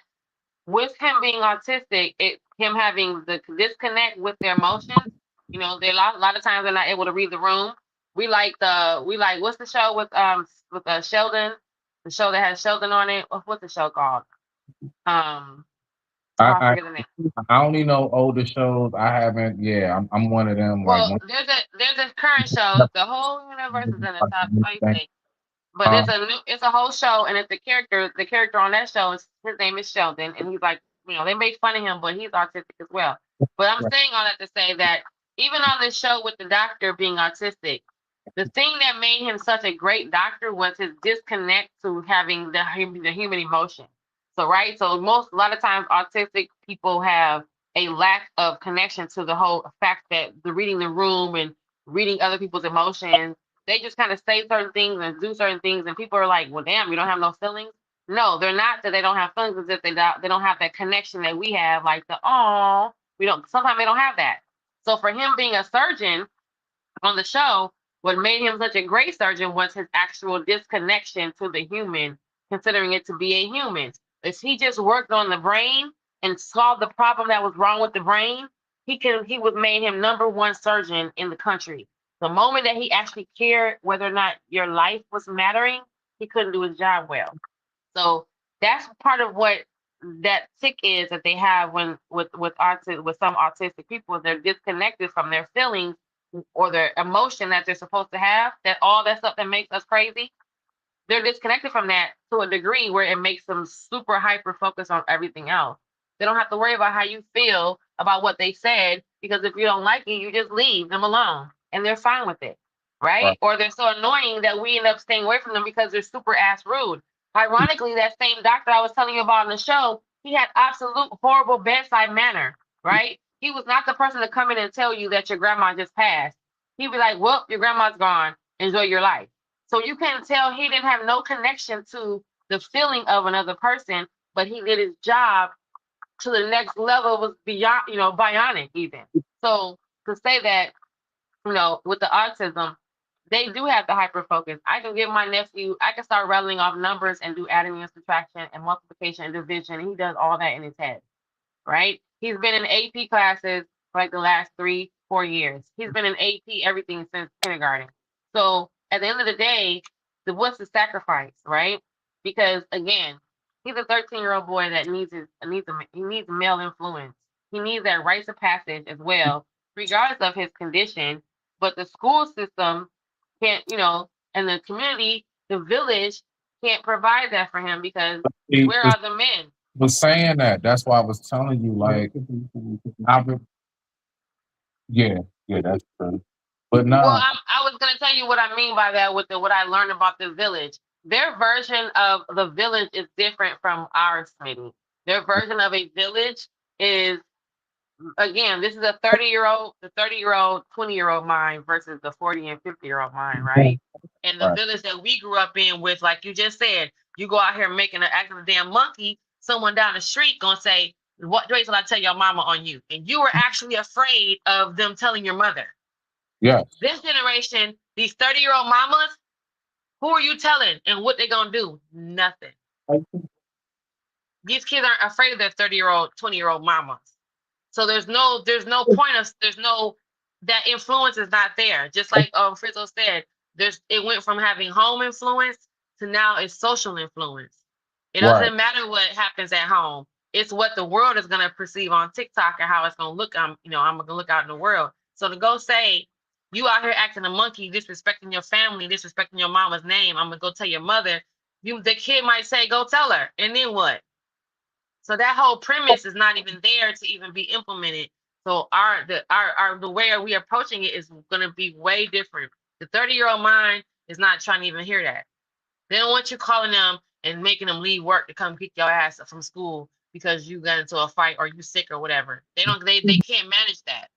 with him being autistic, him having the disconnect with their emotions. They a lot of times they're not able to read the room. We like what's the show with Sheldon, the show that has Sheldon on it. What's the show called? Um,
I,
I
I
forget the name.
I only know older shows. I haven't. Yeah, I'm one of them. Like
Well,
one.
there's a current show. The whole universe is in the top. How you say? But
Uh,
it's a whole show, and it's the character on that show is, his name is Sheldon, and he's like, they make fun of him, but he's autistic as well. But I'm saying all that to say that even on this show with the doctor being autistic, the thing that made him such a great doctor was his disconnect to having the human emotion. So right, so a lot of times autistic people have a lack of connection to the whole fact that the reading the room and reading other people's emotions. They just kind of say certain things and do certain things, and people are like, "Well, damn, you don't have no feelings." No, they're not that they don't have feelings. It's just they don't have that connection that we have, like the oh, we don't. Sometimes they don't have that. So for him being a surgeon, on the show, what made him such a great surgeon was his actual disconnection to the human, considering it to be a human. If he just worked on the brain and solved the problem that was wrong with the brain, he was made him #1 surgeon in the country. The moment that he actually cared whether or not your life was mattering, he couldn't do his job well. So that's part of what that tick is that they have when with some autistic people, they're disconnected from their feelings or their emotion that they're supposed to have. That all that stuff that makes us crazy, they're disconnected from that to a degree where it makes them super hyper focused on everything else. They don't have to worry about how you feel about what they said, because if you don't like it, you just leave them alone and they're fine with it. Right? Or they're so annoying that we end up staying away from them because they're super ass rude. Ironically, that same doctor I was telling you about on the show, he had absolute horrible bedside manner, right? He was not the person to come in and tell you that your grandma just passed. He'd be like, well, your grandma's gone. Enjoy your life. So you can tell he didn't have no connection to the feeling of another person, but he did his job to the next level. Was beyond, bionic even. So to say that, with the autism, they do have the hyper focus. I can give my nephew, I can start rattling off numbers and do adding and subtraction and multiplication and division. And he does all that in his head, right? He's been in AP classes for like the last 3-4 years. He's been in AP everything since kindergarten. So at the end of the day, what's the sacrifice, right? Because again, he's a 13-year-old boy that he needs male influence. He needs that rites of passage as well, regardless of his condition. But the school system can't, and the community, the village can't provide that for him because where are the men?
Was saying that. That's why I was telling you, like, yeah, that's true. But now,
well, I was gonna tell you what I mean by that with what I learned about the village. Their version of the village is different from ours, Smitty. Their version of a village is, again, this is a 30-year-old, 20-year-old mind versus the 40 and 50-year-old mind, right? And the village that we grew up in with, like you just said, you go out here making acting a damn monkey, someone down the street gonna say, wait till I tell your mama on you. And you were actually afraid of them telling your mother.
yeah.
This generation, these 30-year-old mamas, who are you telling and what they gonna do? Nothing. These kids aren't afraid of their 30-year-old, 20-year-old mamas. So there's no point of that influence is not there. Just like Frizzo said, it went from having home influence to now it's social influence. It doesn't matter what happens at home. It's what the world is gonna perceive on TikTok and how it's gonna look. I'm gonna look out in the world. So to go say you out here acting a monkey, disrespecting your family, disrespecting your mama's name, I'm gonna go tell your mother. The kid might say, "Go tell her," and then what? So that whole premise is not even there to even be implemented. So the way we approaching it is going to be way different. The 30-year-old mind is not trying to even hear that. They don't want you calling them and making them leave work to come pick your ass up from school because you got into a fight or you sick or whatever. They can't manage that.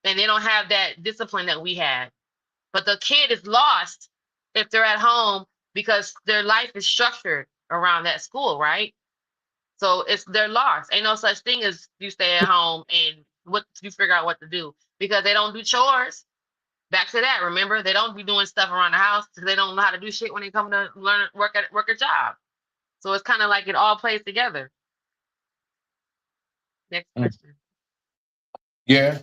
And they don't have that discipline that we had. But the kid is lost if they're at home because their life is structured around that school, right? So they're lost. Ain't no such thing as you stay at home and you figure out what to do because they don't do chores. Back to that, remember, they don't be doing stuff around the house because they don't know how to do shit when they come to work a job. So it's kind of like it all plays together. Next question.
Yeah.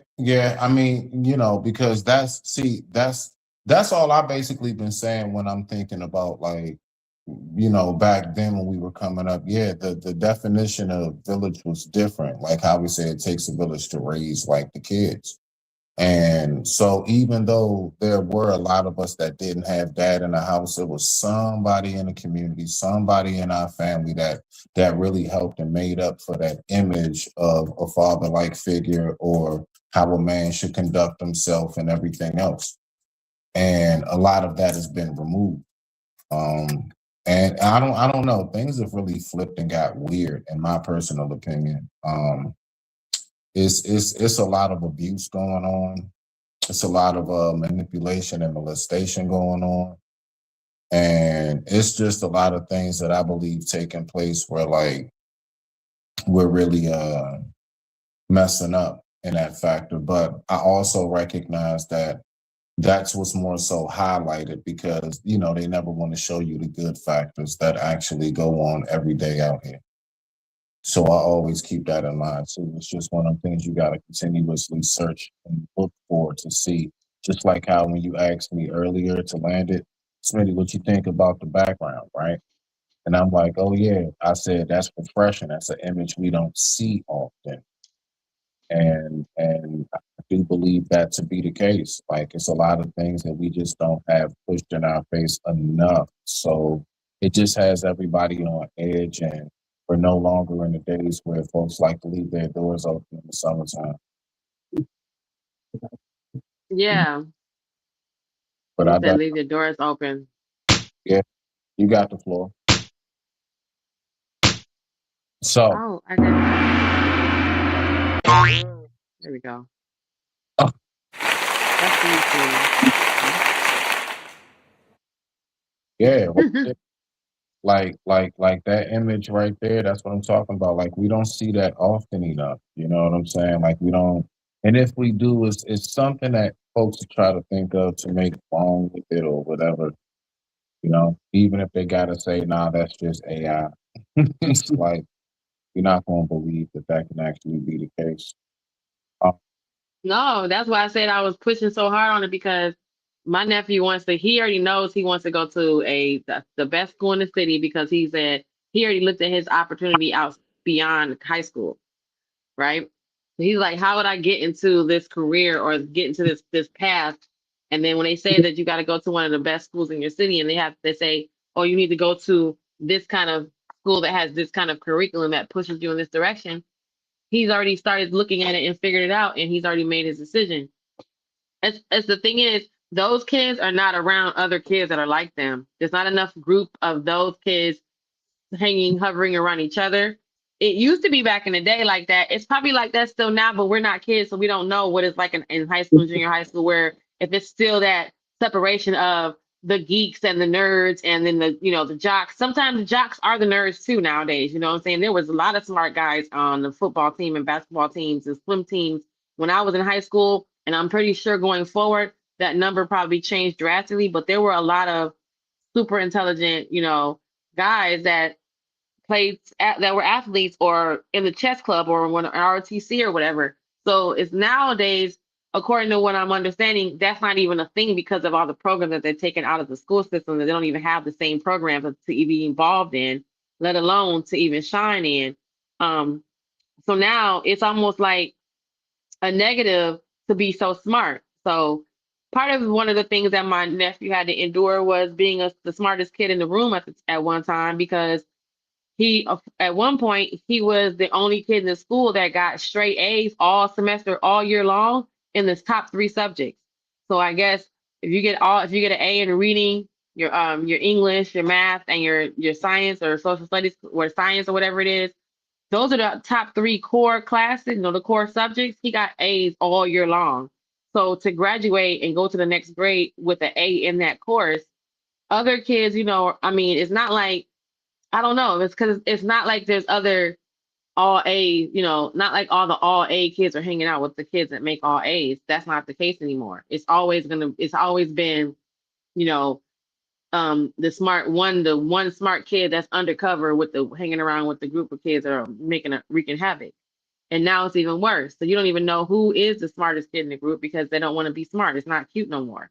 I mean, because that's all I basically been saying when I'm thinking about, like, back then when we were coming up. Yeah, the definition of village was different. Like how we say it takes a village to raise like the kids. And so even though there were a lot of us that didn't have dad in the house, it was somebody in the community, somebody in our family that really helped and made up for that image of a father-like figure or how a man should conduct himself and everything else. And a lot of that has been removed. And I don't know, things have really flipped and got weird in my personal opinion. It's a lot of abuse going on. It's a lot of manipulation and molestation going on. And it's just a lot of things that I believe taking place where, like, we're really messing up in that factor. But I also recognize that that's what's more so highlighted because, you know, they never want to show you the good factors that actually go on every day out here. So I always keep that in mind. So it's just one of the things you got to continuously search and look for to see. Just like how when you asked me earlier to land it, Smitty, what you think about the background, right? And I'm like, oh yeah. I said that's refreshing. That's an image we don't see often. And I do believe that to be the case. Like it's a lot of things that we just don't have pushed in our face enough. So it just has everybody on edge, and we're no longer in the days where folks like to leave their doors open in the summertime.
Yeah.
But
You
I
said
got,
leave your doors open.
yeah, you got the floor. So
Oh, I got. There we go.
uh,
That's
yeah,
YouTube.
like that image right there, that's what I'm talking about. Like we don't see that often enough. You know what I'm saying? Like we don't, and if we do, it's something that folks try to think of to make wrong with it or whatever, you know, even if they gotta say, nah, that's just AI. It's like you're not gonna believe that that can actually be the case. Uh,
No, that's why I said I was pushing so hard on it because my nephew wants to. He already knows he wants to go to the best school in the city because he said he already looked at his opportunity out beyond high school, right? So he's like, how would I get into this career or get into this path? And then when they say that you got to go to one of the best schools in your city, and they say, oh, you need to go to this kind of school that has this kind of curriculum that pushes you in this direction. He's already started looking at it and figured it out, and he's already made his decision. As the thing is, those kids are not around other kids that are like them. There's not enough group of those kids hanging, hovering around each other. It used to be back in the day like that. It's probably like that still now, but we're not kids, so we don't know what it's like in high school and junior high school, where if it's still that separation of the geeks and the nerds and then the jocks. Sometimes the jocks are the nerds too nowadays. You know what I'm saying? There was a lot of smart guys on the football team and basketball teams and swim teams when I was in high school, and I'm pretty sure going forward that number probably changed drastically, but there were a lot of super intelligent, guys that that were athletes or in the chess club or one ROTC or whatever. So it's nowadays, according to what I'm understanding, that's not even a thing because of all the programs that they're taking out of the school system that they don't even have the same programs to be involved in, let alone to even shine in. Um, so now it's almost like a negative to be so smart. So part of one of the things that my nephew had to endure was being the smartest kid in the room at one time because he at one point he was the only kid in the school that got straight A's all semester, all year long in the top three subjects. So I guess if you get an A in reading, your English, your math, and your science or social studies or science or whatever it is, those are the top three core classes, the core subjects. He got A's all year long. So to graduate and go to the next grade with an A in that course, other kids, I mean, it's not like I don't know. It's because it's not like there's other all A's, not like all the all A kids are hanging out with the kids that make all A's. That's not the case anymore. It's always been, you know, the one smart kid that's undercover with the hanging around with the group of kids that are wreaking havoc. And now it's even worse. So you don't even know who is the smartest kid in the group because they don't want to be smart. It's not cute no more.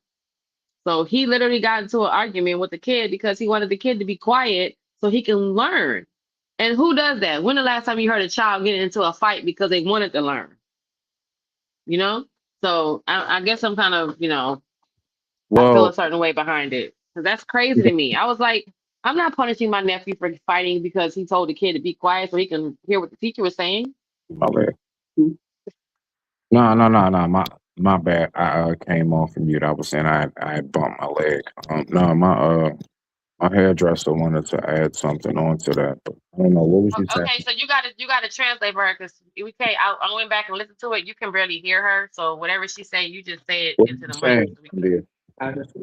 So he literally got into an argument with the kid because he wanted the kid to be quiet so he can learn. And who does that? When the last time you heard a child get into a fight because they wanted to learn? You know? So I guess I'm kind of, I feel a
well,
certain way behind it. Because that's crazy to me. I was like, I'm not punishing my nephew for fighting because he told the kid to be quiet so he can hear what the teacher was saying.
my bad. No. My bad. I came off of mute. I was saying I bumped my leg. No, my hairdresser wanted to add something onto that, but I don't know what was you saying.
Okay, so you gotta translate for her because we can't. I went back and listened to it. You can barely hear her, so whatever she say, you just say it
What
into
you
the mic.
saying,
So we can.
dear?
I just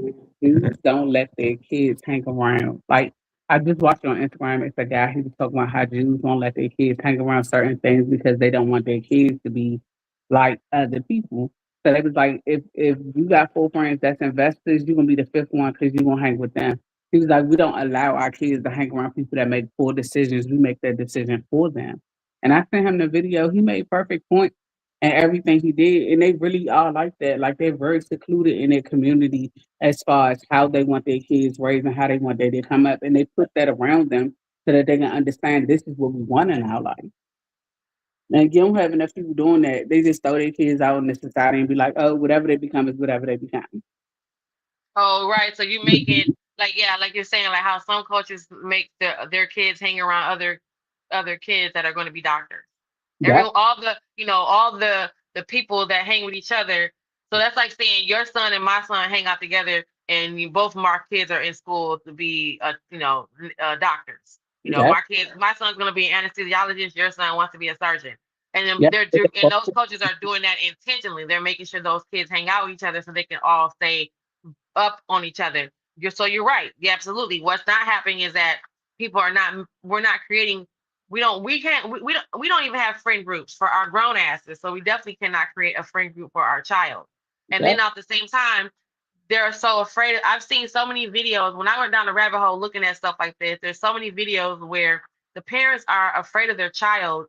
dudes don't let their kids hang around. Like I just watched on Instagram. It's a guy he was talking about how Jews won't let their kids hang around certain things because they don't want their kids to be like other people. So they was like, if you got 4 friends that's investors, you're gonna be the fifth one because you're gonna hang with them. He was like, we don't allow our kids to hang around people that make poor decisions. We make that decision for them. And I sent him the video. He made perfect point and everything he did. And they really are like that. Like they're very secluded in their community as far as how they want their kids raised and how they want their to come up. And they put that around them so that they can understand this is what we want in our life. And you don't have enough people doing that. They just throw their kids out in the society and be like, oh, whatever they become is whatever they become.
Oh, right. So you make it like, yeah, like you're saying, like how some cultures make their kids hang around other kids that are going to be doctors.
Yep,
All the, all the people that hang with each other. So that's like saying your son and my son hang out together, and you both of our kids are in school to be, doctors.
yep,
My son's going to be an anesthesiologist. Your son wants to be a surgeon. And then
yep.
and those coaches are doing that intentionally. They're making sure those kids hang out with each other so they can all stay up on each other. You're right. Yeah, absolutely. What's not happening is that we're not creating, we don't even have friend groups for our grown asses. So we definitely cannot create a friend group for our child. And then
Yep.
at the same time, they're so afraid. I've seen so many videos when I went down the rabbit hole looking at stuff like this. There's so many videos where the parents are afraid of their child.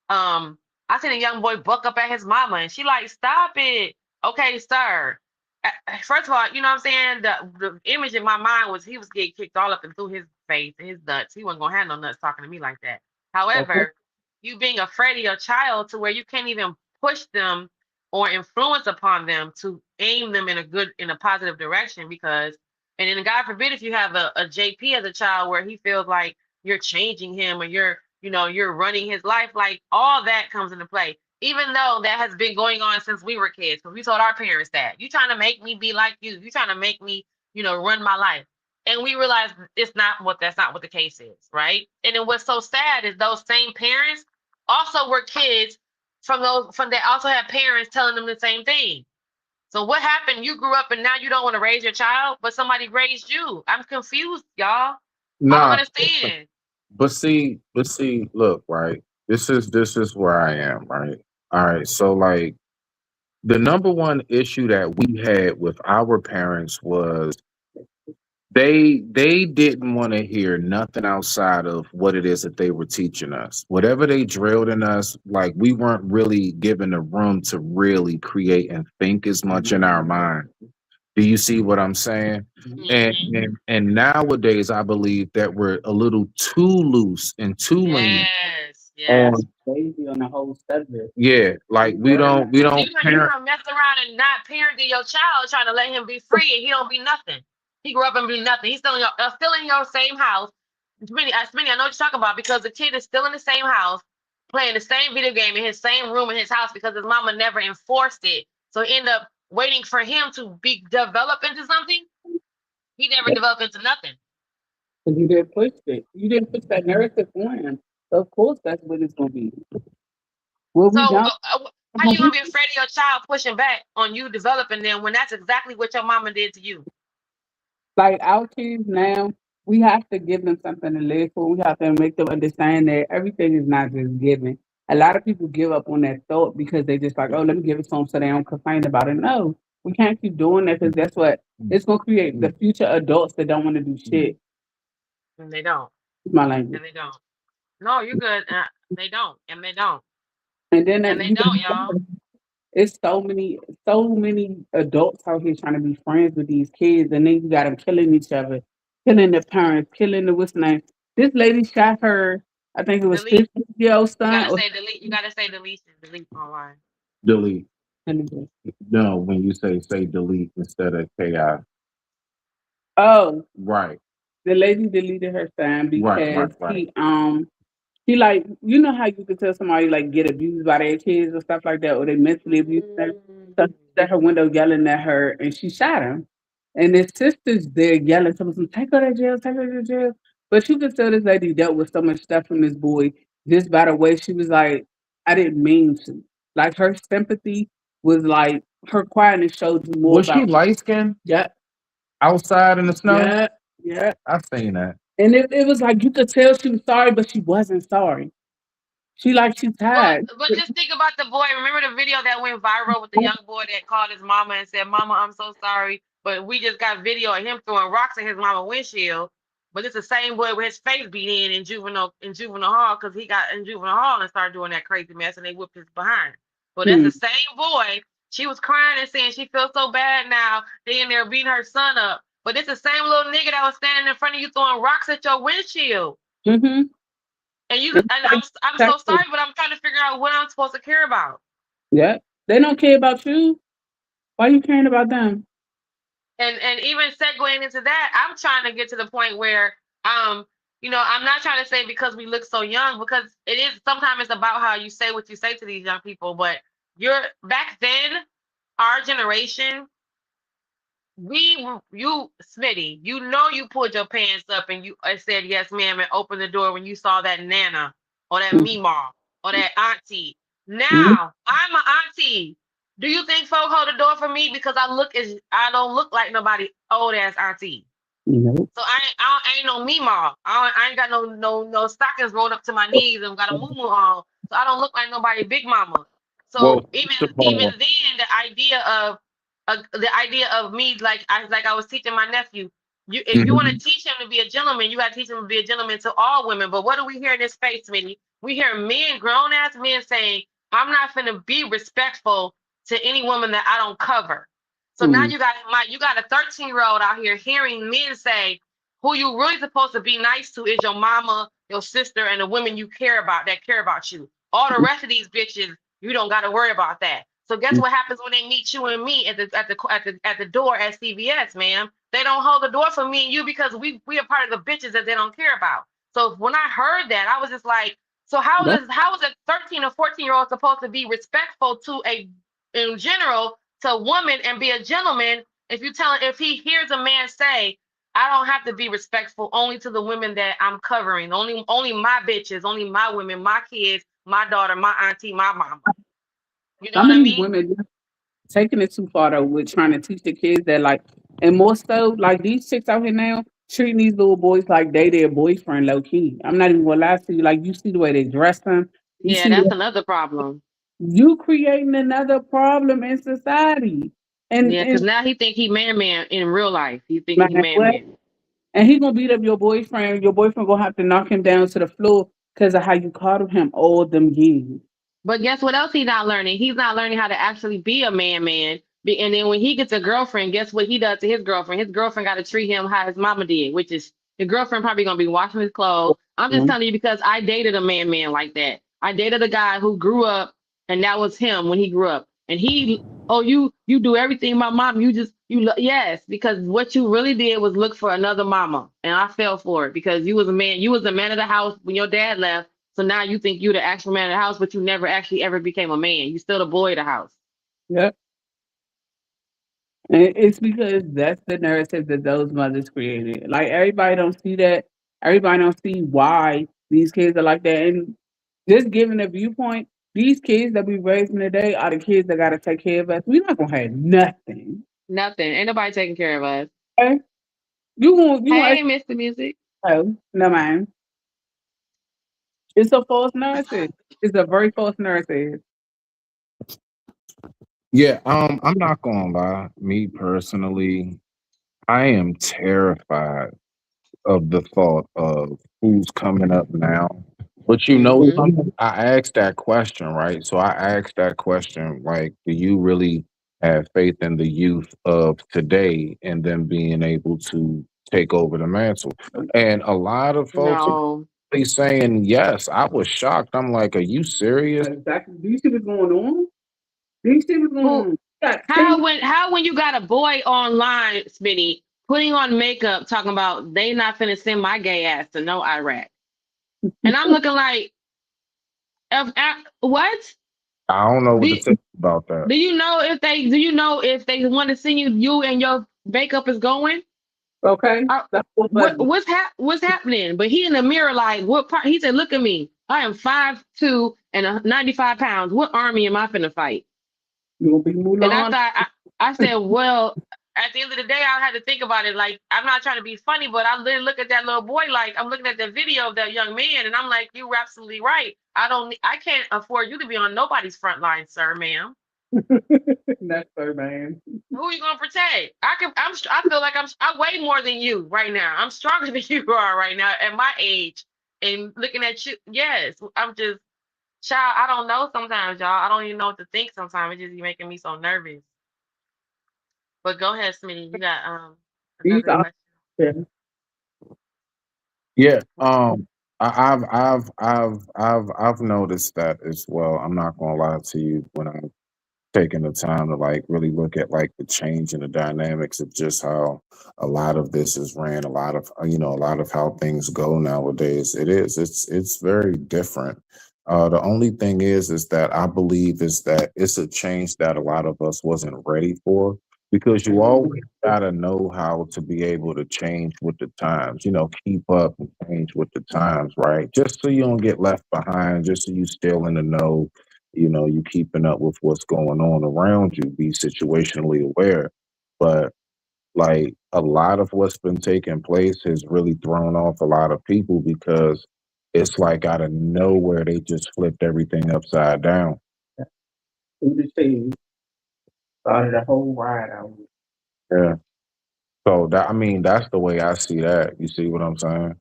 I seen a young boy buck up at his mama, and she like, "Stop it, okay, sir." First of all, you know what I'm saying. The image in my mind was he was getting kicked all up and through his face and his nuts. He wasn't gonna have no nuts talking to me like that.
Okay.
However, you being afraid of your child to where you can't even push them or influence upon them to aim them in a positive direction because, and then God forbid if you have a JP as a child where he feels like you're changing him or you're running his life, like all that comes into play. Even though that has been going on since we were kids, because we told our parents that you trying to make me be like you trying to make me, run my life. And we realized that's not what the case is, right? And then what's so sad is those same parents also were kids from that also have parents telling them the same thing. So what happened? You grew up and now you don't want to raise your child, but somebody raised you. I'm confused, y'all. I don't
Nah,
understand.
but see, look, right. This is where I am, right? All right. So like the number one issue that we had with our parents was they didn't want to hear nothing outside of what it is that they were teaching us. Whatever they drilled in us, like we weren't really given the room to really create and think as much in our mind. Do you see what I'm saying? And
Hmm.
and nowadays, I believe that we're a little too loose and too lenient
Yes,
on.
yes.
Crazy on the whole subject.
Yeah, like we
Very.
don't we
You
don't
you
parent.
gonna mess around and not parenting your child, trying to let him be free, and he don't be nothing. He grew up and be nothing. He's still in your same house. Smitty, I know what you're talking about because the kid is still in the same house, playing the same video game in his same room in his house because his mama never enforced it. So he ended up waiting for him to be developed into something. He never developed into nothing.
Because you didn't push it. You didn't push that narrative on him. So of course that's what it's gonna be. What
So
we don't
how you gonna be afraid of your child pushing back on you developing them when that's exactly what your mama did to you?
like our kids now, we have to give them something to live for. We have to make them understand that everything is not just given. A lot of people give up on that thought because they just like, oh, let me give it to them so they don't complain about it. No, we can't keep doing that because that's what it's gonna create the future adults that don't want to do shit.
And they don't.
My language.
And they don't. No, you're good. They don't. And they don't.
And then
And they
you
don't, y'all.
it's so many adults out here trying to be friends with these kids, and then you got them killing each other, killing the parents, killing the what's name. This lady shot her, I think it was
Delete.
15-year-old
You
son.
gotta
Or
say delete. You gotta say delete online.
Delete.
something.
No, when you say delete instead of chaos.
Oh,
Right,
the lady deleted her son
right,
because
right.
he like you know how you can tell somebody like get abused by their kids or stuff like that, or they mentally abused them. So
Mm.
she at her window yelling at her, and she shot him. And his sister's there yelling, "Someone take her to jail, take her to jail." But you could tell this lady dealt with so much stuff from this boy just by the way she was like, "I didn't mean to." Like her sympathy was like her quietness showed you more
Was she
about.
light skinned
Yeah,
outside in the snow?
yeah, yeah.
I seen that.
And it was like you could tell she was sorry, but she wasn't sorry. She
Well,
tired.
but just think about the boy. Remember the video that went viral with the young boy that called his mama and said, "Mama, I'm so sorry, but we just got video of him throwing rocks at his mama windshield." But it's the same boy with his face beat in juvenile hall because he got in juvenile hall and started doing that crazy mess and they whipped his behind. But that's
Hmm.
the same boy. She was crying and saying she feels so bad now. They in there beating her son up. But it's the same little nigga that was standing in front of you throwing rocks at your windshield.
Mm-hmm.
And I'm so sorry, but I'm trying to figure out what I'm supposed to care about.
Yeah. They don't care about you. Why you caring about them?
And even segueing into that, I'm trying to get to the point where I'm not trying to say because we look so young, because it is sometimes it's about how you say what you say to these young people. But you're back then, our generation, Smitty, you pulled your pants up and you said yes, ma'am, and opened the door when you saw that nana or that meemaw or that auntie.
Mm-hmm.
Now I'm an auntie. Do you think folk hold the door for me because I don't look like nobody old ass auntie?
Nope.
So I ain't no meemaw. I ain't got no stockings rolled up to my knees and got a moo on. So I don't look like nobody big mama. So
Well,
even
first of
even
all,
then, the idea of me, like I was teaching my nephew, if you want to
mhm,
teach him to be a gentleman, you got to teach him to be a gentleman to all women. But what do we hear in this space, Minnie? We hear men, grown ass men saying, "I'm not finna be respectful to any woman that I don't cover." So now
Mm.
you got a 13-year-old out here hearing men say, who you really supposed to be nice to is your mama, your sister, and the women you care about that care about you. All the rest of these bitches, you don't got to worry about that. So guess what happens when they meet you and me at the door at CVS, ma'am? They don't hold the door for me and you because we are part of the bitches that they don't care about. So when I heard that, I was just like, so
That's
how is a 13 or 14-year-old supposed to be respectful to a in general to a woman and be a gentleman if he hears a man say, I don't have to be respectful only to the women that I'm covering, only my bitches, only my women, my kids, my daughter, my auntie, my mama. You know
some
what
of
I
these
mean?
women taking it too far though with trying to teach the kids that like, and more so like these chicks out here now treating these little boys like they their boyfriend low key. I'm not even gonna lie to you. Like you see the way they dress them, you
Yeah,
see
that's another problem.
you creating another problem in society.
Yeah, because
And
now he think he man in real life. He think
man,
he man
what?
man.
And he gonna beat up your boyfriend. Your boyfriend gonna have to knock him down to the floor because of how you coddled him all them years.
But guess what else he's not learning? He's not learning how to actually be a man. And then when he gets a girlfriend, guess what he does to his girlfriend? His girlfriend got to treat him how his mama did, which is the girlfriend probably gonna be washing his clothes. I'm just
Mhm.
telling you because I dated a man like that. I dated a guy who grew up, and that was him when he grew up. And you do everything my mom. Yes, because what you really did was look for another mama, and I fell for it because you was a man. You was the man of the house when your dad left, so now you think you're the actual man of the house, but you never actually ever became a man. You still the boy of the house.
Yep. And it's because that's the narrative that those mothers created. Like everybody don't see that. Everybody don't see why these kids are like that. And just giving a viewpoint, these kids that we raising today are the kids that gotta take care of us. We're not gonna have nothing.
Nothing. Ain't nobody taking care of us.
Okay? You gonna
Hey, Mr. Music.
no man. It's a false narrative. It's a very false narrative.
yeah, I'm not gonna lie. Me personally, I am terrified of the thought of who's coming up now. But you know
Mm-hmm.
something? I asked that question, right? So I asked that question, like, do you really have faith in the youth of today and them being able to take over the mantle? And a lot of folks are
No.
really saying yes. I was shocked. I'm like, are you serious?
Exactly. Do you see what's going on? Do you see what's going
Who?
on? You got 10
How when you got a boy online, Smitty, putting on makeup, talking about they not finna send my gay ass to no Iraq, and I'm looking like, what?
I don't know what
Do
to say about that.
do you know if they want to send you and your makeup is going?
okay.
Uh,
That's what budget.
what's happening? But he in the mirror like what part? He said, "Look at me. I am 5'2" and 95 pounds. What army am I finna fight?"
You gonna be
And I
Mulan?
thought I said, well. at the end of the day, I had to think about it. Like, I'm not trying to be funny, but I literally look at that little boy like I'm looking at the video of that young man, and I'm like, you're absolutely right. I can't afford you to be on nobody's front line, sir, ma'am.
That's so man.
Who are you gonna protect? I feel like I weigh more than you right now. I'm stronger than you are right now at my age. And looking at you, yes, I'm just child. I don't know sometimes, y'all. I don't even know what to think sometimes. It just be making me so nervous. But go ahead, Smitty. You got
These
another
are
question.
Yeah. I've noticed that as well. I'm not gonna lie to you when I'm taking the time to like really look at like the change in the dynamics of just how a lot of this is ran, a lot of a lot of how things go nowadays. It's very different. The only thing is that I believe is that it's a change that a lot of us wasn't ready for, because you always gotta know how to be able to change with the times, keep up and change with the times, right? Just so you don't get left behind, just so you still in the know, you keeping up with what's going on around you, be situationally aware. But like a lot of what's been taking place has really thrown off a lot of people, because it's like out of nowhere they just flipped everything upside down.
Who the team started a whole ride out.
Yeah. So that's the way I see that. You see what I'm saying?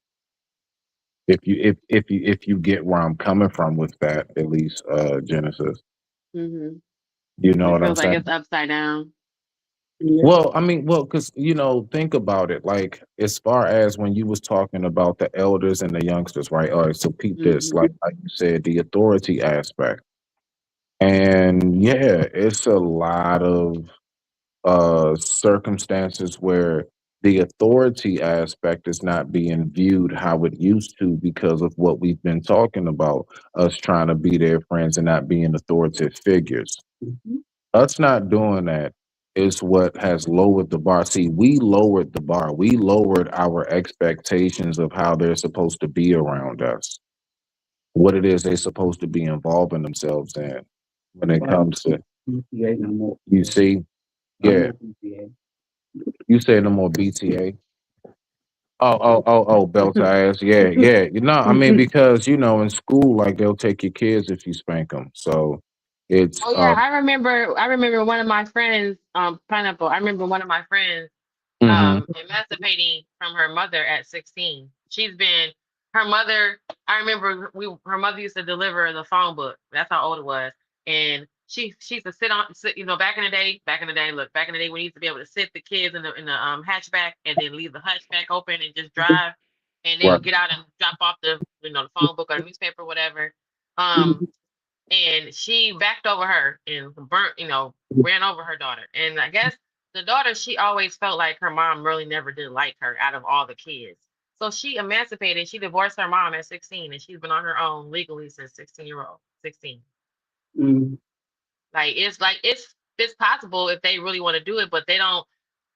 If you get where I'm coming from with that, at least Genesis.
Mm-hmm.
You know
It
what I'm
feels like
saying?
it's upside down.
Yeah.
Well, because think about it. Like as far as when you was talking about the elders and the youngsters, right? All right, so peep this.
Mm-hmm.
Like you said, the authority aspect, and yeah, it's a lot of circumstances where the authority aspect is not being viewed how it used to, because of what we've been talking about, us trying to be their friends and not being authoritative figures.
Mhm.
Us not doing that is what has lowered the bar. See, we lowered the bar. We lowered our expectations of how they're supposed to be around us, what it is they're supposed to be involving themselves in when it comes to,
BTA no more.
you see,
No
yeah,
more BTA.
you say no more BTA. Oh, belt ass. Yeah, yeah. I mean, because, in school, like they'll take your kids if you spank them. So it's,
Oh yeah, I remember one of my friends, Pineapple. I remember one of my friends
mhm,
emancipating from her mother at 16. Her mother, I remember her mother used to deliver the phone book. That's how old it was. And she used to sit, back in the day when you used to be able to sit the kids in the hatchback and then leave the hatchback open and just drive, and they
right.
would get out and drop off the phone book or the newspaper or whatever. Um and she backed over her and ran over her daughter. And I guess the daughter, she always felt like her mom really never did like her out of all the kids. So she emancipated. She divorced her mom at 16, and she's been on her own legally since 16-year-old 16.
Mm.
It's possible if they really want to do it, but they don't.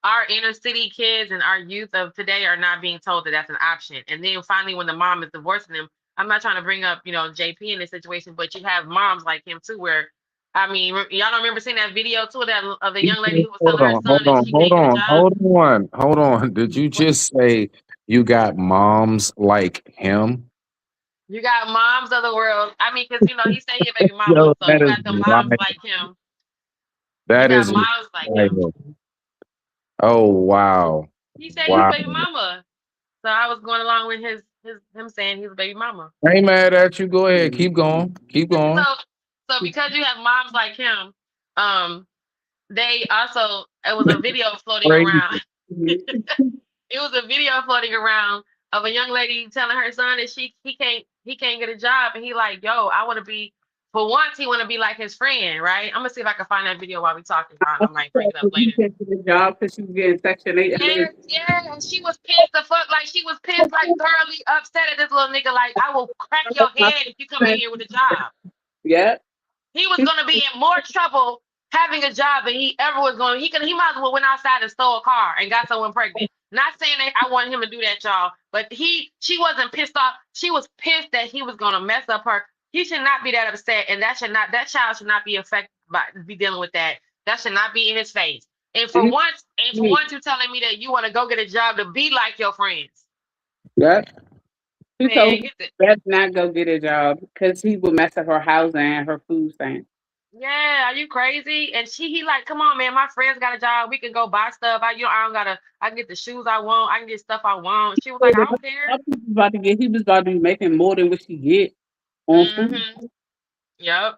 Our inner city kids and our youth of today are not being told that that's an option. And then finally, when the mom is divorcing them, I'm not trying to bring up, JP in this situation, but you have moms like him too, where I mean, y'all don't remember seeing that video too of the young lady who was
Hold
telling her
on,
son
hold
that
on,
she
hold
can't get a
on,
job.
hold on, hold on. Did you
What?
just say you got moms like him?
You got moms of the world. I mean, because he said he a baby mama,
Yo,
so
that
you
is
got the moms
wild.
like him. You
That
got
is
moms like him.
wild. Oh wow.
He said he's a
Wow.
baby mama. So I was going along with him saying he's a baby mama.
I ain't mad at you. Go ahead. Keep going. Keep going.
So because you have moms like him, um, they also it was a video floating
Crazy.
around. It was a video floating around of a young lady telling her son that he can't get a job, and he like, yo, I want to be, for once he want to be like his friend, right? I'm gonna see if I can find that video while we talking. I might bring it up
You
later.
can't get a job because she was getting Section 8.
Yeah, yeah, and she was pissed the fuck, like she was pissed, like thoroughly upset at this little nigga. Like, I will crack your head if you come in here with a job.
Yeah.
He was gonna be in more trouble having a job than he ever was going. He might as well went outside and stole a car and got someone pregnant. Not saying that I want him to do that, y'all, but she wasn't pissed off. She was pissed that he was gonna mess up her. He should not be that upset, and that child should not be affected by be dealing with that. That should not be in his face. And for once, you're telling me that you want to go get a job to be like your friends.
Yeah. He told
Man,
me
get the
best not go get a job because he would mess up her housing and her food stamps.
yeah, are you crazy? And he like, come on, man, my friends got a job. We can go buy stuff. I don't gotta. I can get the shoes I want. I can get stuff I want. She was like, I don't care.
He was about to be making more than what she get on food.
Yep.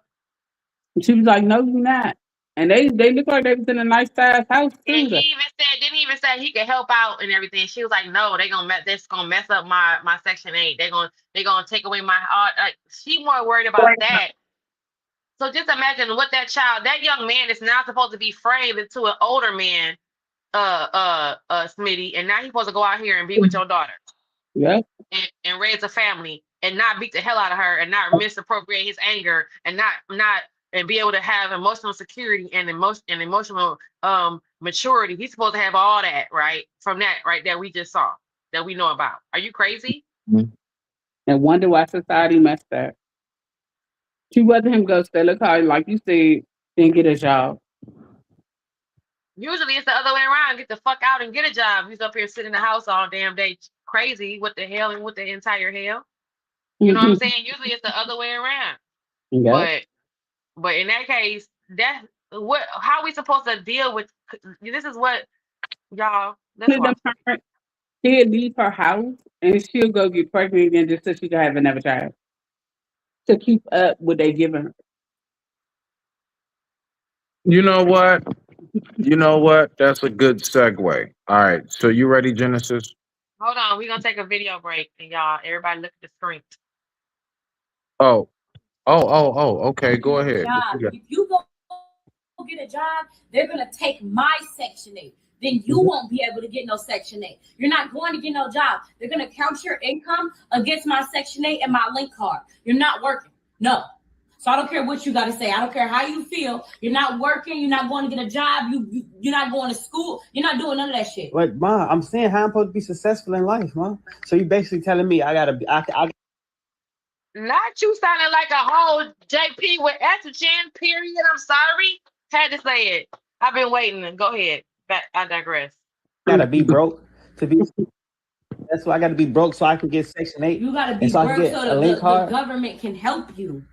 And she was like, "No, you're not." And they look like they was in a nice size house
And
too.
he even said, didn't even say he could help out and everything. She was like, no, this gonna mess up my Section 8. They gonna take away my art. Like she more worried about that. So just imagine what that young man is now supposed to be framed into an older man, Smitty, and now he's supposed to go out here and be with your daughter.
Yeah.
And raise a family and not beat the hell out of her and not misappropriate his anger and not and be able to have emotional security and emotional maturity. He's supposed to have all that, right? From that right there we just saw that we know about. Are you crazy?
And wonder why society messed up. She rather him go sell a car, like you said, than get a job.
Usually it's the other way around. Get the fuck out and get a job. He's up here sitting in the house all damn day crazy. What the hell and what the entire hell? You know what I'm saying? Usually it's the other way around.
Yeah.
But in that case, how are we supposed to deal with this is what y'all that's why
She'll leave her house and she'll go get pregnant again just so she can have another child. To keep up what they giving her.
You know what? You know what? That's a good segue. All right. So you ready, Genesis?
hold on, we're gonna take a video break and y'all everybody look at the screen.
Oh, okay. Go ahead.
Job. If you go get a job, they're gonna take my Section 8. Then you won't be able to get no Section 8. You're not going to get no job. They're gonna count your income against my Section 8 and my link card. You're not working. No. So I don't care what you got to say. I don't care how you feel. You're not working. You're not going to get a job. You're not going to school. You're not doing none of that shit.
Like, Ma, I'm saying how I'm supposed to be successful in life, Ma. So you basically telling me I gotta be.
Not you sounding like a whole JP with estrogen, period. I'm sorry. Had to say it. I've been waiting. Go ahead. I digress.
Gotta be broke to be. That's why I gotta be broke so I can get Section 8.
You gotta be broke so the government can help you.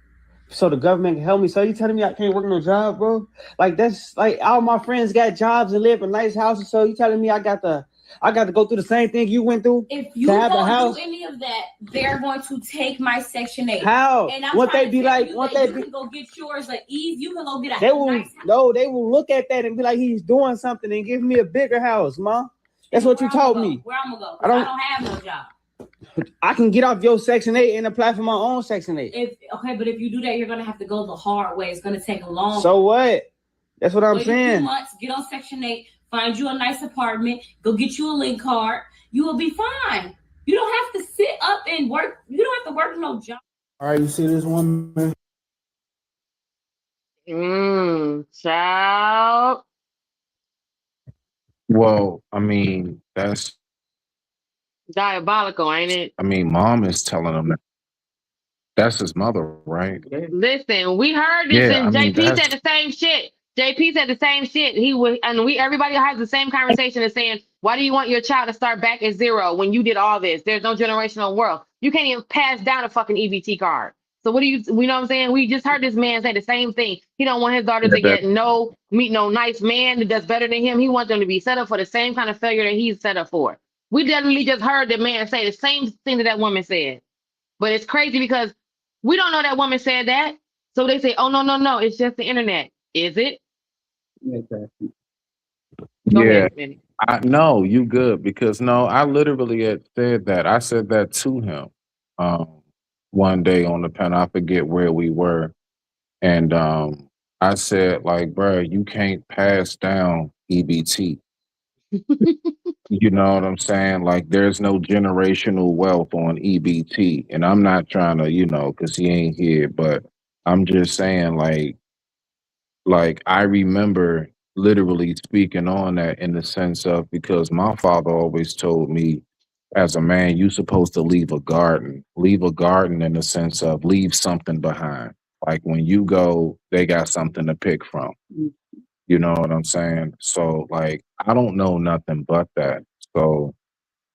So the government can help me. So you telling me I can't work no job, bro? Like that's like all my friends got jobs and live in nice houses. So you telling me I got to go through the same thing you went through?
If you don't do any of that, they're going to take my Section 8.
How?
And I'm
what they be like? What they
be? You can go get yours at ease. You can go get a
They will look at that and be like, he's doing something and give me a bigger house, Ma. That's what you told me.
Where I'm gonna go? I don't have no job.
I can get off your Section 8 and apply for my own Section 8.
But if you do that, you're gonna have to go the hard way. It's gonna take a long.
So what? That's what I'm saying.
2 months, get on Section 8, find you a nice apartment, go get you a link card. You will be fine. You don't have to sit up and work. You don't have to work no job.
All right, you see this woman?
Child.
Well, I mean, that's
diabolical, ain't it?
I mean, Mom is telling him that that's his mother, right?
Listen, we heard this, and JP said the same shit. JP said the same shit. Everybody has the same conversation of saying, why do you want your child to start back at zero when you did all this? There's no generational wealth. You can't even pass down a fucking EBT card. So what do you know what I'm saying? We just heard this man say the same thing. He don't want his daughter to meet no nice man that does better than him. He wants them to be set up for the same kind of failure that he's set up for. We definitely just heard the man say the same thing that woman said. But it's crazy because we don't know that woman said that. So they say, oh, no, it's just the internet. Is it?
Exactly.
Go ahead, no, you good. Because I literally had said that. I said that to him one day on the panel. I forget where we were. And I said, like, bro, you can't pass down EBT. You know what I'm saying? Like, there's no generational wealth on EBT. And I'm not trying to, because he ain't here, but I'm just saying, like I remember literally speaking on that in the sense of, because my father always told me, as a man, you're supposed to leave a garden in the sense of leave something behind. Like when you go, they got something to pick from. You know what I'm saying? So like I don't know nothing but that. So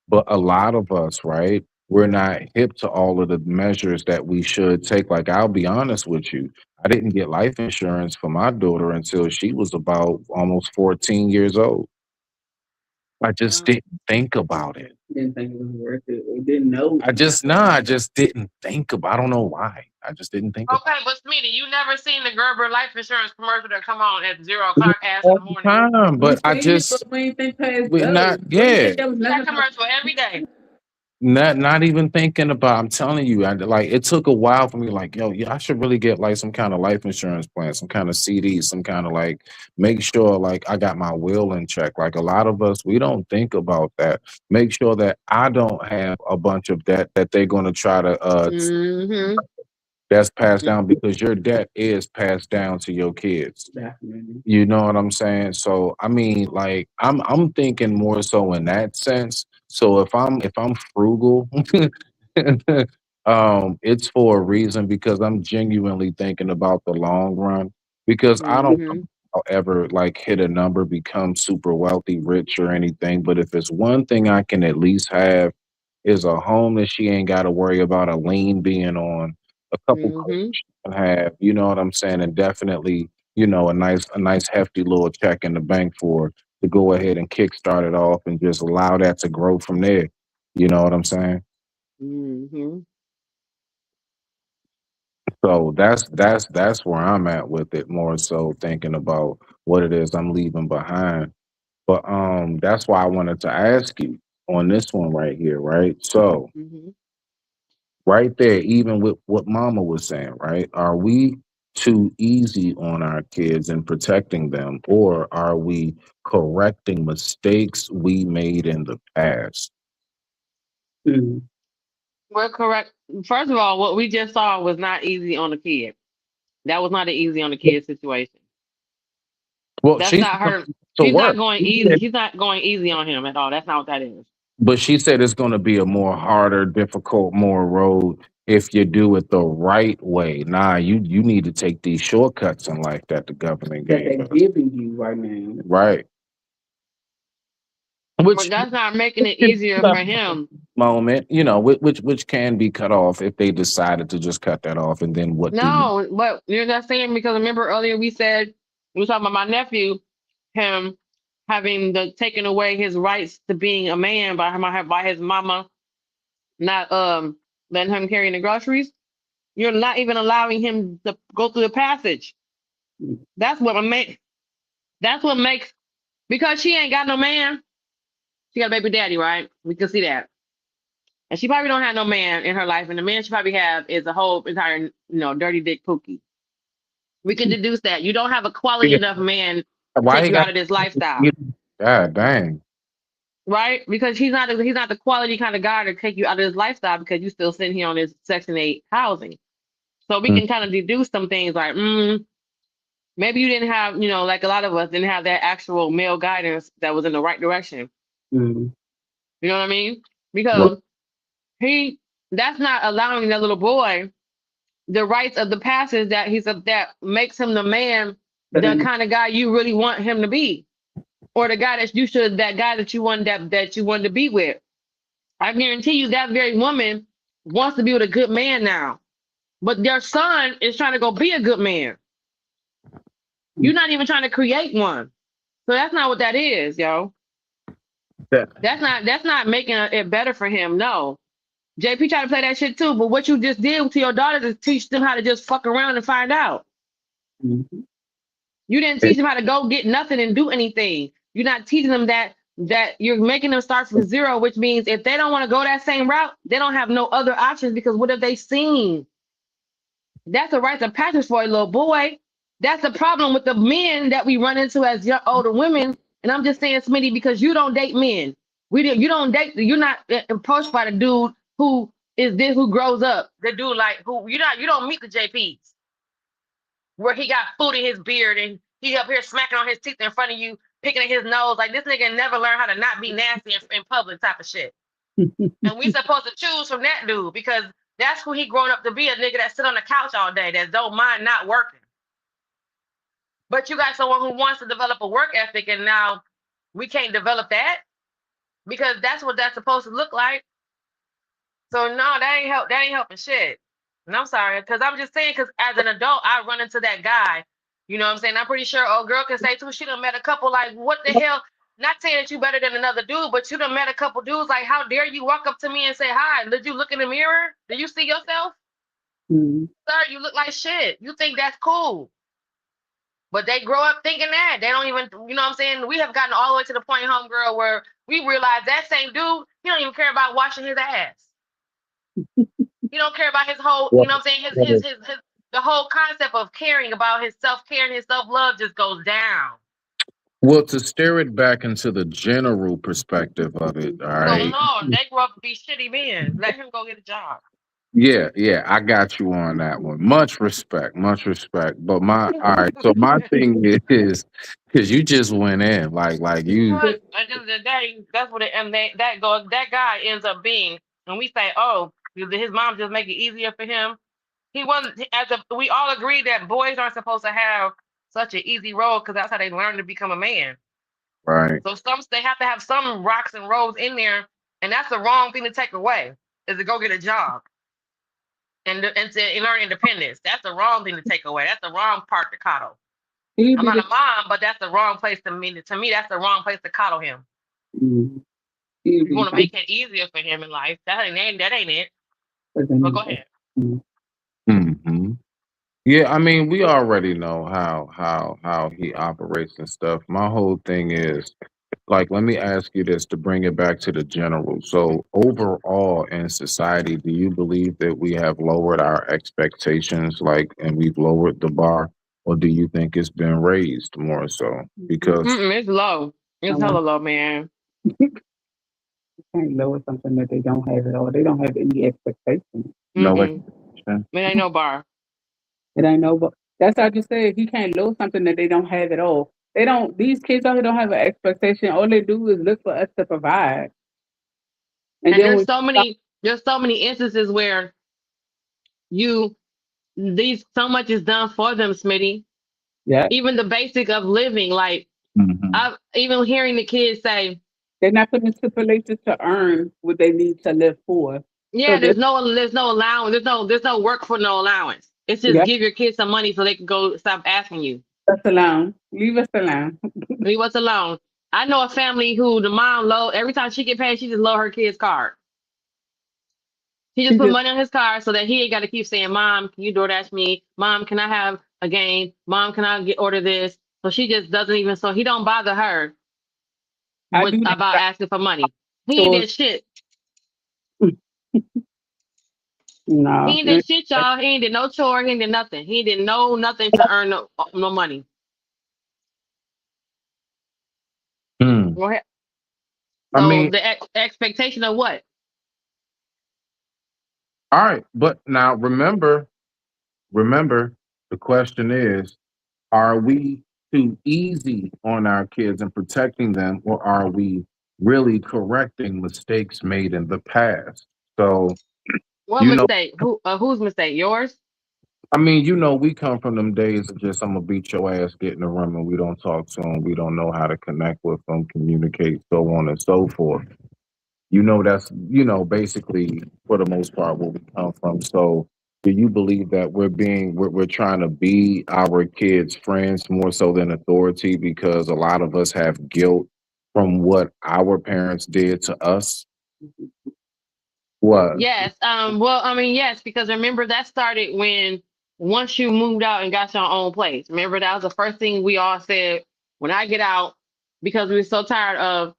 but a lot of us, right? We're not hip to all of the measures that we should take. Like I'll be honest with you, I didn't get life insurance for my daughter until she was about almost 14 years old. I just
Wow.
didn't think about it.
Didn't think it was worth it. Or didn't know.
I just didn't think about. I don't know why. I just didn't think about
Okay, but Smitty, you never seen the Gerber life insurance commercial that come on at 0
it
o'clock ass in
all
the
the
morning?
time.
We
But I
seen it,
just
but we ain't think past
we're
those.
not.
We didn't
Yeah,
think that was
That
nothing.
commercial every day.
not even thinking about. I'm telling you, like it took a while for me. Like, yo, yeah, I should really get like some kind of life insurance plan, some kind of CD, some kind of like make sure like I got my will in check. Like a lot of us, we don't think about that. Make sure that I don't have a bunch of debt that they're going to try to
Mm-hmm.
that's passed down because your debt is passed down to your kids.
Definitely.
You know what I'm saying? So I mean, like I'm thinking more so in that sense. So if I'm frugal, it's for a reason because I'm genuinely thinking about the long run. Because I don't know
Mm-hmm.
if I'll ever like hit a number, become super wealthy, rich or anything. But if it's one thing I can at least have is a home that she ain't got to worry about a lien being on, a couple cars
Mm-hmm.
she can have, you know what I'm saying, and definitely a nice hefty little check in the bank for to go ahead and kickstart it off and just allow that to grow from there. You know what I'm saying?
Mm-hmm.
So that's where I'm at with it, more so thinking about what it is I'm leaving behind. But that's why I wanted to ask you on this one right here, right? So
Mm-hmm.
right there, even with what mama was saying, right? Are we too easy on our kids and protecting them, or are we correcting mistakes we made in the past?
Mm.
We're correct. First of all, what we just saw was not easy on the kid. That was not an easy on the kid situation.
Well,
That's
she's
not her.
to
She's not
work.
going easy. She's not going easy on him at all. That's not what that is.
But she said it's going to be a more harder, difficult, more road if you do it the right way. Nah, you need to take these shortcuts in life that the government
That
gave
they're
us.
giving you right now.
Right.
But
Which
that's not making it easier for him.
moment, which can be cut off if they decided to just cut that off, and then what do you?
No, but you're not saying because remember earlier we said we were talking about my nephew, him having the taken away his rights to being a man by his mama not letting him carry in the groceries. You're not even allowing him to go through the passage. That's what make that's what makes because she ain't got no man. She got a baby daddy, right? We can see that. And she probably don't have no man in her life, and the man she probably have is a whole entire, dirty dick pookie. We can deduce that you don't have a quality
Yeah,
enough man to
why
take
he
you
got?
out of this lifestyle,
God dang.
right? Because he's not the quality kind of guy to take you out of this lifestyle because you still sitting here on this Section 8 housing. So we
Mm,
can kind of deduce some things like, maybe you didn't have, like a lot of us didn't have that actual male guidance that was in the right direction.
Mm.
You know what I mean?
right.
Because he that's not allowing that little boy the rights of the passage that makes him the man,
But
the
then,
kind of guy you really want him to be, or the guy that guy that you want that you wanted to be with. I guarantee you that very woman wants to be with a good man now, but their son is trying to go be a good man. You're not even trying to create one, so that's not what that is, yo.
That-
That's not making it better for him. No, JP tried to play that shit too, but what you just did to your daughters is teach them how to just fuck around and find out.
Mhm.
You didn't teach them how to go get nothing and do anything. You're not teaching them that you're making them start from zero, which means if they don't want to go that same route, they don't have no other options because what have they seen? That's a rite of passage for a little boy. That's the problem with the men that we run into as young, older women. And I'm just saying, Smitty, because you don't date men. You don't date. You're not approached by the dude who is this who grows up. The dude like who you don't meet the JPs where he got food in his beard and he up here smacking on his teeth in front of you, picking at his nose. Like this nigga never learned how to not be nasty in public type of shit. And we supposed to choose from that dude because that's who he grown up to be, a nigga that sit on the couch all day, that don't mind not working. But you got someone who wants to develop a work ethic, and now we can't develop that because that's what that's supposed to look like. So no, that ain't help. That ain't helping shit. And I'm sorry, because I'm just saying, because as an adult, I run into that guy. You know what I'm saying? I'm pretty sure old girl can say too. She done met a couple like, what the hell? Not saying that you better than another dude, but you done met a couple dudes like, how dare you walk up to me and say hi? Did you look in the mirror? Did you see yourself?
Mm-hmm.
Sir, you look like shit. You think that's cool. But they grow up thinking that. They don't even, you know what I'm saying? We have gotten all the way to the point, homegirl, where we realize that same dude, he don't even care about washing his ass. He don't care about his whole, you know what I'm saying? His the whole concept of caring about his self-care and his self-love just goes down.
Well, to steer it back into the general perspective of it, all
So
right.
no, they grow up to be shitty men. Let him go get a job.
Yeah, I got you on that one. Much respect, much respect. But my all right, so my thing is because you just went in, like you
But at the end of the day, that's what it, and that guy ends up being. And we say, oh, did his mom just make it easier for him? He wasn't. We all agree that boys aren't supposed to have such an easy road because that's how they learn to become a man.
right.
So they have to have some rocks and roads in there, and that's the wrong thing to take away. Is to go get a job and to learn independence. That's the wrong thing to take away. That's the wrong part to coddle.
He'd
I'm
be
not
the
a mom, but that's the wrong place to me. To me, that's the wrong place to coddle him.
mm, he'd
You
be
want to make it easier for him in life. That ain't it. But go ahead.
Hmm. Yeah, I mean, we already know how he operates and stuff. My whole thing is like, let me ask you this to bring it back to the general. So, overall in society, do you believe that we have lowered our expectations, like, and we've lowered the bar, or do you think it's been raised more so? Because
It's low. It's hella
someone
low, man.
can't lower something that they don't have at all. They don't have any expectations.
no
Mm-mm.
expectation.
It ain't no bar.
It ain't no, but that's how I just said he can't lower something that they don't have at all. They don't. These kids out here don't have an expectation. All they do is look for us to provide, and
And
then we stop.
there's so many instances where you these so much is done for them, Smitty.
Yeah,
Even the basic of living, like
Hmm.
I've even hearing the kids say,
they're not putting stipulations to earn what they need to live for. So
yeah,
this,
there's no allowance, there's no work for no allowance. It's just
yeah,
give your kids some money so they can go stop asking you.
us alone. Leave us alone.
Leave us alone. I know a family who the mom low every time she get paid, she just low her kid's card. He just
She
put
just
money on his card so that he ain't got to keep saying, "Mom, can you DoorDash me? Mom, can I have a game? Mom, can I order this?" So she just doesn't even. So he don't bother her
I
with
do
about
that.
asking for money. He ain't
Chores.
did shit. He
No,
ain't did shit, y'all. He ain't did no chore. He ain't did nothing. He did nothing to earn no money.
Hmm.
Go ahead.
I
So
mean,
the expectation of what?
all right, but now remember, the question is, are we too easy on our kids and protecting them, or are we really correcting mistakes made in the past? So,
What
you know,
mistake? Whose mistake? Yours?
I mean, we come from them days of just, I'm gonna beat your ass, get in the room, and we don't talk to them. We don't know how to connect with them, communicate, so on and so forth. That's basically for the most part where we come from. So, do you believe that we're trying to be our kids' friends more so than authority because a lot of us have guilt from what our parents did to us? What?
Yes. Well, I mean, yes, because remember that started when once you moved out and got your own place. Remember that was the first thing we all said when I get out because we were so tired of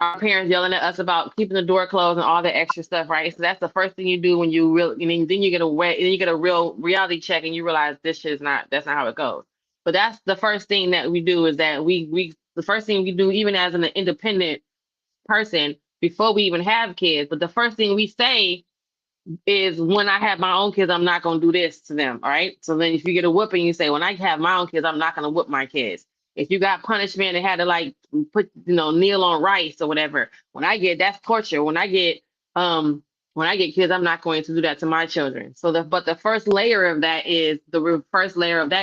our parents yelling at us about keeping the door closed and all that extra stuff, right? So that's the first thing you do when you really, and then you get then you get a real reality check and you realize this shit is not, that's not how it goes. But that's the first thing that we do is that the first thing we do, even as an independent person, before we even have kids, but the first thing we say is when I have my own kids, I'm not going to do this to them. All right. So then if you get a whooping, you say, when I have my own kids, I'm not going to whoop my kids. If you got punishment and had to like put, kneel on rice or whatever, that's torture. When I get kids, I'm not going to do that to my children. But the first layer of that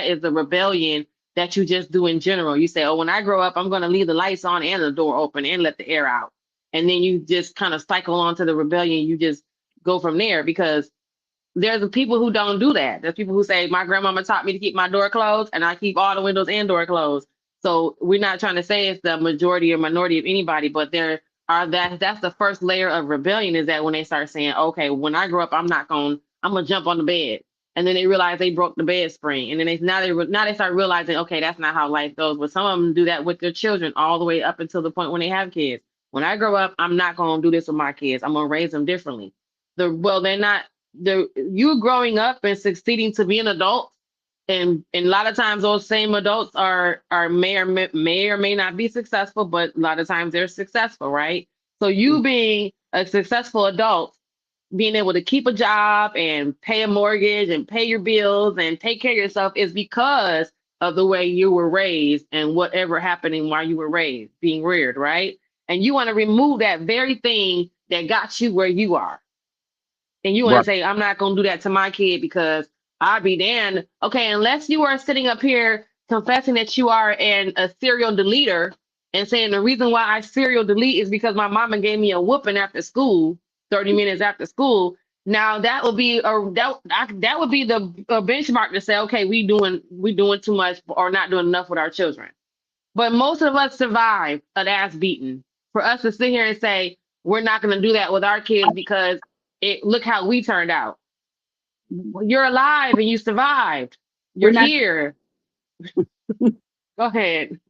is the rebellion that you just do in general. You say, oh, when I grow up, I'm going to leave the lights on and the door open and let the air out. And then you just kind of cycle on to the rebellion. You just go from there, because there's the people who don't do that. There's people who say, my grandmama taught me to keep my door closed, and I keep all the windows and door closed. So we're not trying to say it's the majority or minority of anybody, but that's the first layer of rebellion, is that when they start saying, okay, when I grow up, I'm gonna jump on the bed. And then they realize they broke the bed spring. And then now they start realizing, okay, that's not how life goes. But some of them do that with their children all the way up until the point when they have kids. When I grow up, I'm not gonna do this with my kids. I'm gonna raise them differently. They're not you growing up and succeeding to be an adult, and a lot of times those same adults are may or may not be successful, but a lot of times they're successful, right? So you being a successful adult, being able to keep a job and pay a mortgage and pay your bills and take care of yourself, is because of the way you were raised and whatever happening while you were raised, being reared, right? And you want to remove that very thing that got you where you are. And you want
Right.
to say, I'm not going to do that to my kid, because I'll be damned. Okay, unless you are sitting up here confessing that you are a serial deleter and saying the reason why I serial delete is because my mama gave me a whooping after school, 30 minutes after school. Now that would be that would be the benchmark to say, okay, we doing too much or not doing enough with our children. But most of us survive an ass beating. For us to sit here and say we're not going to do that with our kids because look how we turned out. You're alive and you survived.
We're
You're
not
here. Go ahead.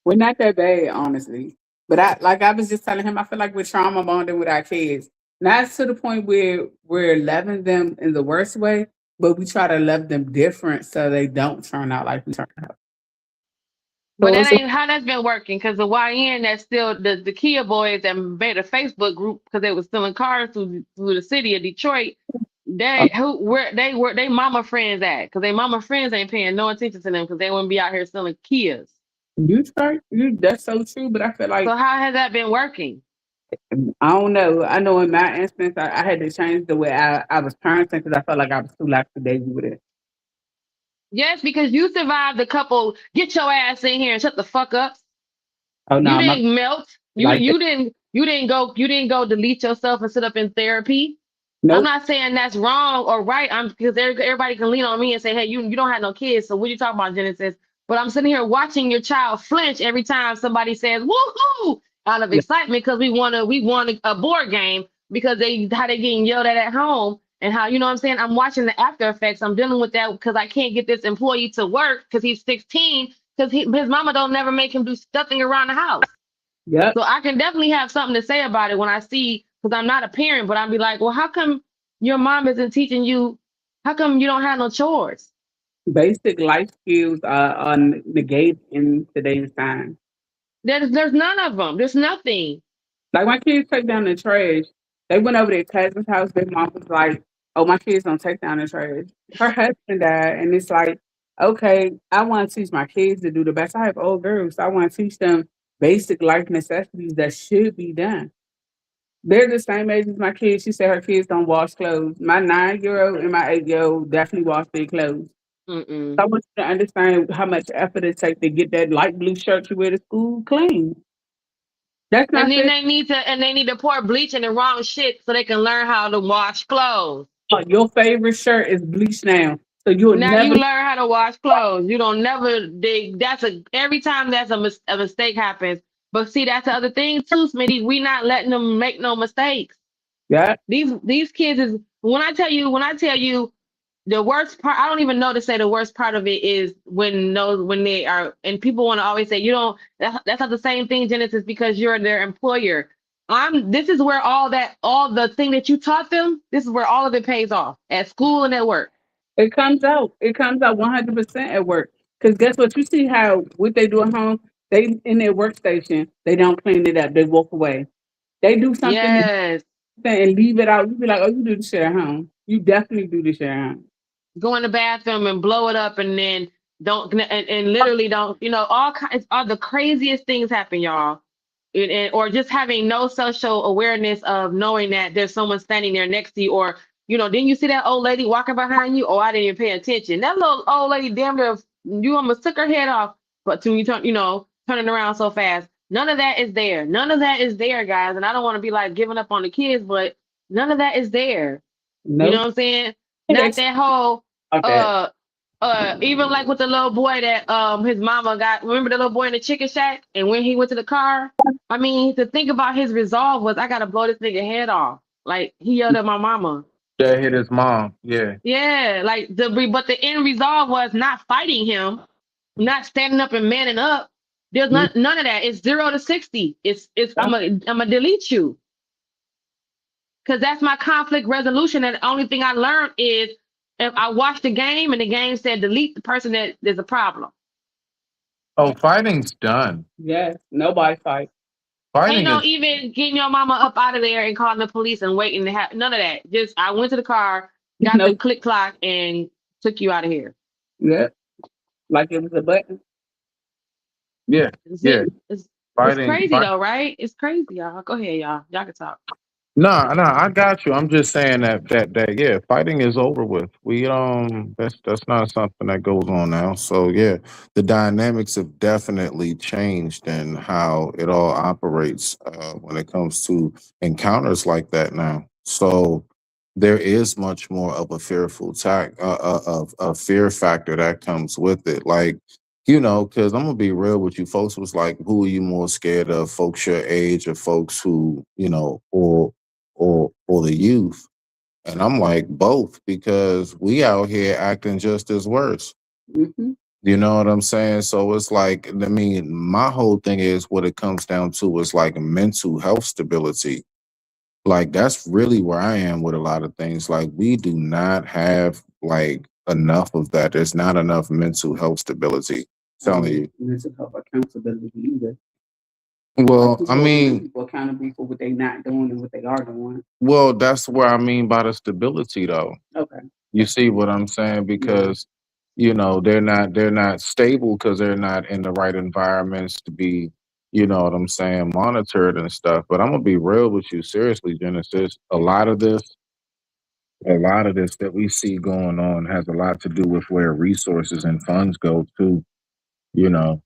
we're not that bad, honestly. But I was just telling him, I feel like we're trauma bonding with our kids. Not to the point where we're loving them in the worst way, but we try to love them different so they don't turn out like we turn out.
But
So
that
it's
ain't how that's been working, because the YN, that's still the Kia boys that made a Facebook group because they were stealing cars through the city of Detroit.
a,
They mama friends at, because they mama friends ain't paying no attention to them because they wouldn't be out here selling Kias.
you start you that's so true, but I feel like
So how has that been working?
I don't know. I know in my instance, I had to change the way I was parenting because I felt like I was too lackadaisy with it.
Yes, because you survived the couple. Get your ass in here and shut the fuck up.
Oh
You
no, my
didn't melt. You
like that.
you didn't you didn't go delete yourself and sit up in therapy. I'm
Nope.
not saying that's wrong or right. I'm because everybody can lean on me and say, hey, you don't have no kids, so what are you talking about, Genesis? But I'm sitting here watching your child flinch every time somebody says woohoo out of
Yeah,
excitement because we won a board game, because how they getting yelled at home, and how, you know what I'm saying? I'm watching the after effects. I'm dealing with that because I can't get this employee to work because he's 16, because his mama don't never make him do nothing around the house.
yep.
So I can definitely have something to say about it when I see, because I'm not a parent, but I'll be like, well, how come your mom isn't teaching you? How come you don't have no chores?
Basic life skills are negated in today's time.
There's none of them. There's nothing.
Like my kids take down the trash. They went over their cousin's house. Their mom was like, "Oh, my kids don't take down the trash." Her husband died, and it's like, okay, I want to teach my kids to do the best. I have old girls, so I want to teach them basic life necessities that should be done. They're the same age as my kids. She said her kids don't wash clothes. My 9-year old and my 8-year old definitely wash their clothes.
Mm-mm.
So I want you to understand how much effort it takes to get that light blue shirt you wear to school clean. That's
And
not
then
fair.
they need to pour bleach in the wrong shit so they can learn how to wash clothes.
Your favorite shirt is bleached now, so you'll
Now you
never.
learn how to wash clothes. You don't never dig. Every time a mistake happens. But see, that's the other thing too, Smitty. We not letting them make no mistakes.
Yeah,
These kids is, when I tell you the worst part, I don't even know to say the worst part of it is when they are, and people want to always say, you don't, that's not the same thing, Genesis, because you're their employer. This is where all the thing that you taught them, this is where all of it pays off at school and at work.
it comes out. It comes out 100% at work. Because guess what? You see how what they do at home. They in their workstation. They don't clean it up. They walk away. They do something
Yes.
and leave it out. You be like, oh, you do the shit at home. You definitely do the shit at home.
Go in the bathroom and blow it up, and then don't, and literally don't, all the craziest things happen, y'all. Or just having no social awareness of knowing that there's someone standing there next to you, or didn't you see that old lady walking behind you? Oh, I didn't even pay attention. That little old lady damn near You almost took her head off, but to you turn, turning around so fast. None of that is there. None of that is there, guys. And I don't want to be like giving up on the kids, but none of that is there. You know
Nope.
what I'm saying?
They
Not that whole
okay.
uh even like with the little boy that his mama got, remember the little boy in the chicken shack, and when he went to the car, I mean, to think about his resolve was, I gotta blow this nigga head off. Like, he yelled at my mama.
That hit his mom. Yeah.
Yeah, like but the end resolve was not fighting him, not standing up and manning up. There's none of that. It's 0 to 60. It's I'm gonna delete you. Because that's my conflict resolution. And the only thing I learned is, if I watched the game and the game said delete the person that there's a problem.
Oh, fighting's done.
Yes. Nobody fight.
Ain't
Fighting
no
is
even getting your mama up out of there and calling the police and waiting to have none of that. Just, I went to the car, got the
No.
click clock, and took you out of here.
Yeah. Like it was a button.
yeah. Yeah.
It's
Fighting.
crazy though, right? It's crazy, y'all. Go ahead, y'all. Y'all can talk.
No, I got you. I'm just saying that yeah, fighting is over with. We that's not something that goes on now. So yeah, the dynamics have definitely changed in how it all operates when it comes to encounters like that now. So there is much more of a fearful of a fear factor that comes with it. Like, because I'm gonna be real with you, folks was like, who are you more scared of? Folks your age or folks who, or the youth? And I'm like, both, because we out here acting just as worse.
Mm-hmm.
You know what I'm saying? So it's like, I mean, my whole thing is, what it comes down to is like mental health stability. Like, that's really where I am with a lot of things. Like, we do not have like enough of that. There's not enough mental health stability. Telling you.
Mental health accountability either.
Well, I mean,
people accountable for what they not doing and what they are doing.
well, that's where I mean by the stability, though.
Okay.
You see what I'm saying? Because they're not stable because they're not in the right environments to be, what I'm saying, monitored and stuff. But I'm gonna be real with you, seriously, Genesis. A lot of this that we see going on has a lot to do with where resources and funds go to, you know,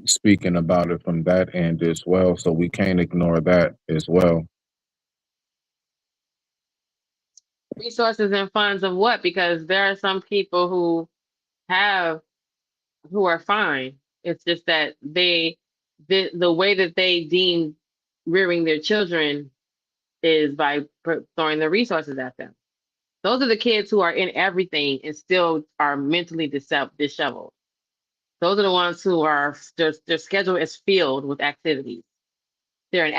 speaking about it from that end as well. So we can't ignore that as well.
Resources and funds of what? Because there are some people who are fine. It's just that the way that they deem rearing their children is by throwing the resources at them. Those are the kids who are in everything and still are mentally disheveled. Those are the ones who are their schedule is filled with activities. They're in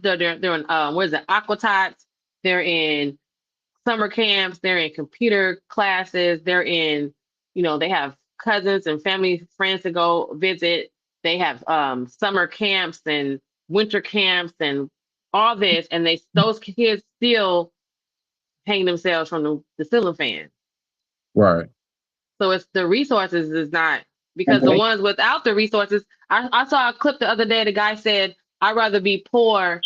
they're in what is it, aqua tots. They're in summer camps. They're in computer classes. They're in, they have cousins and family friends to go visit. They have summer camps and winter camps and all this, and those kids still hang themselves from the ceiling fan.
Right.
So it's the resources is not, because the ones without the resources, I saw a clip the other day. The guy said, I'd rather be poor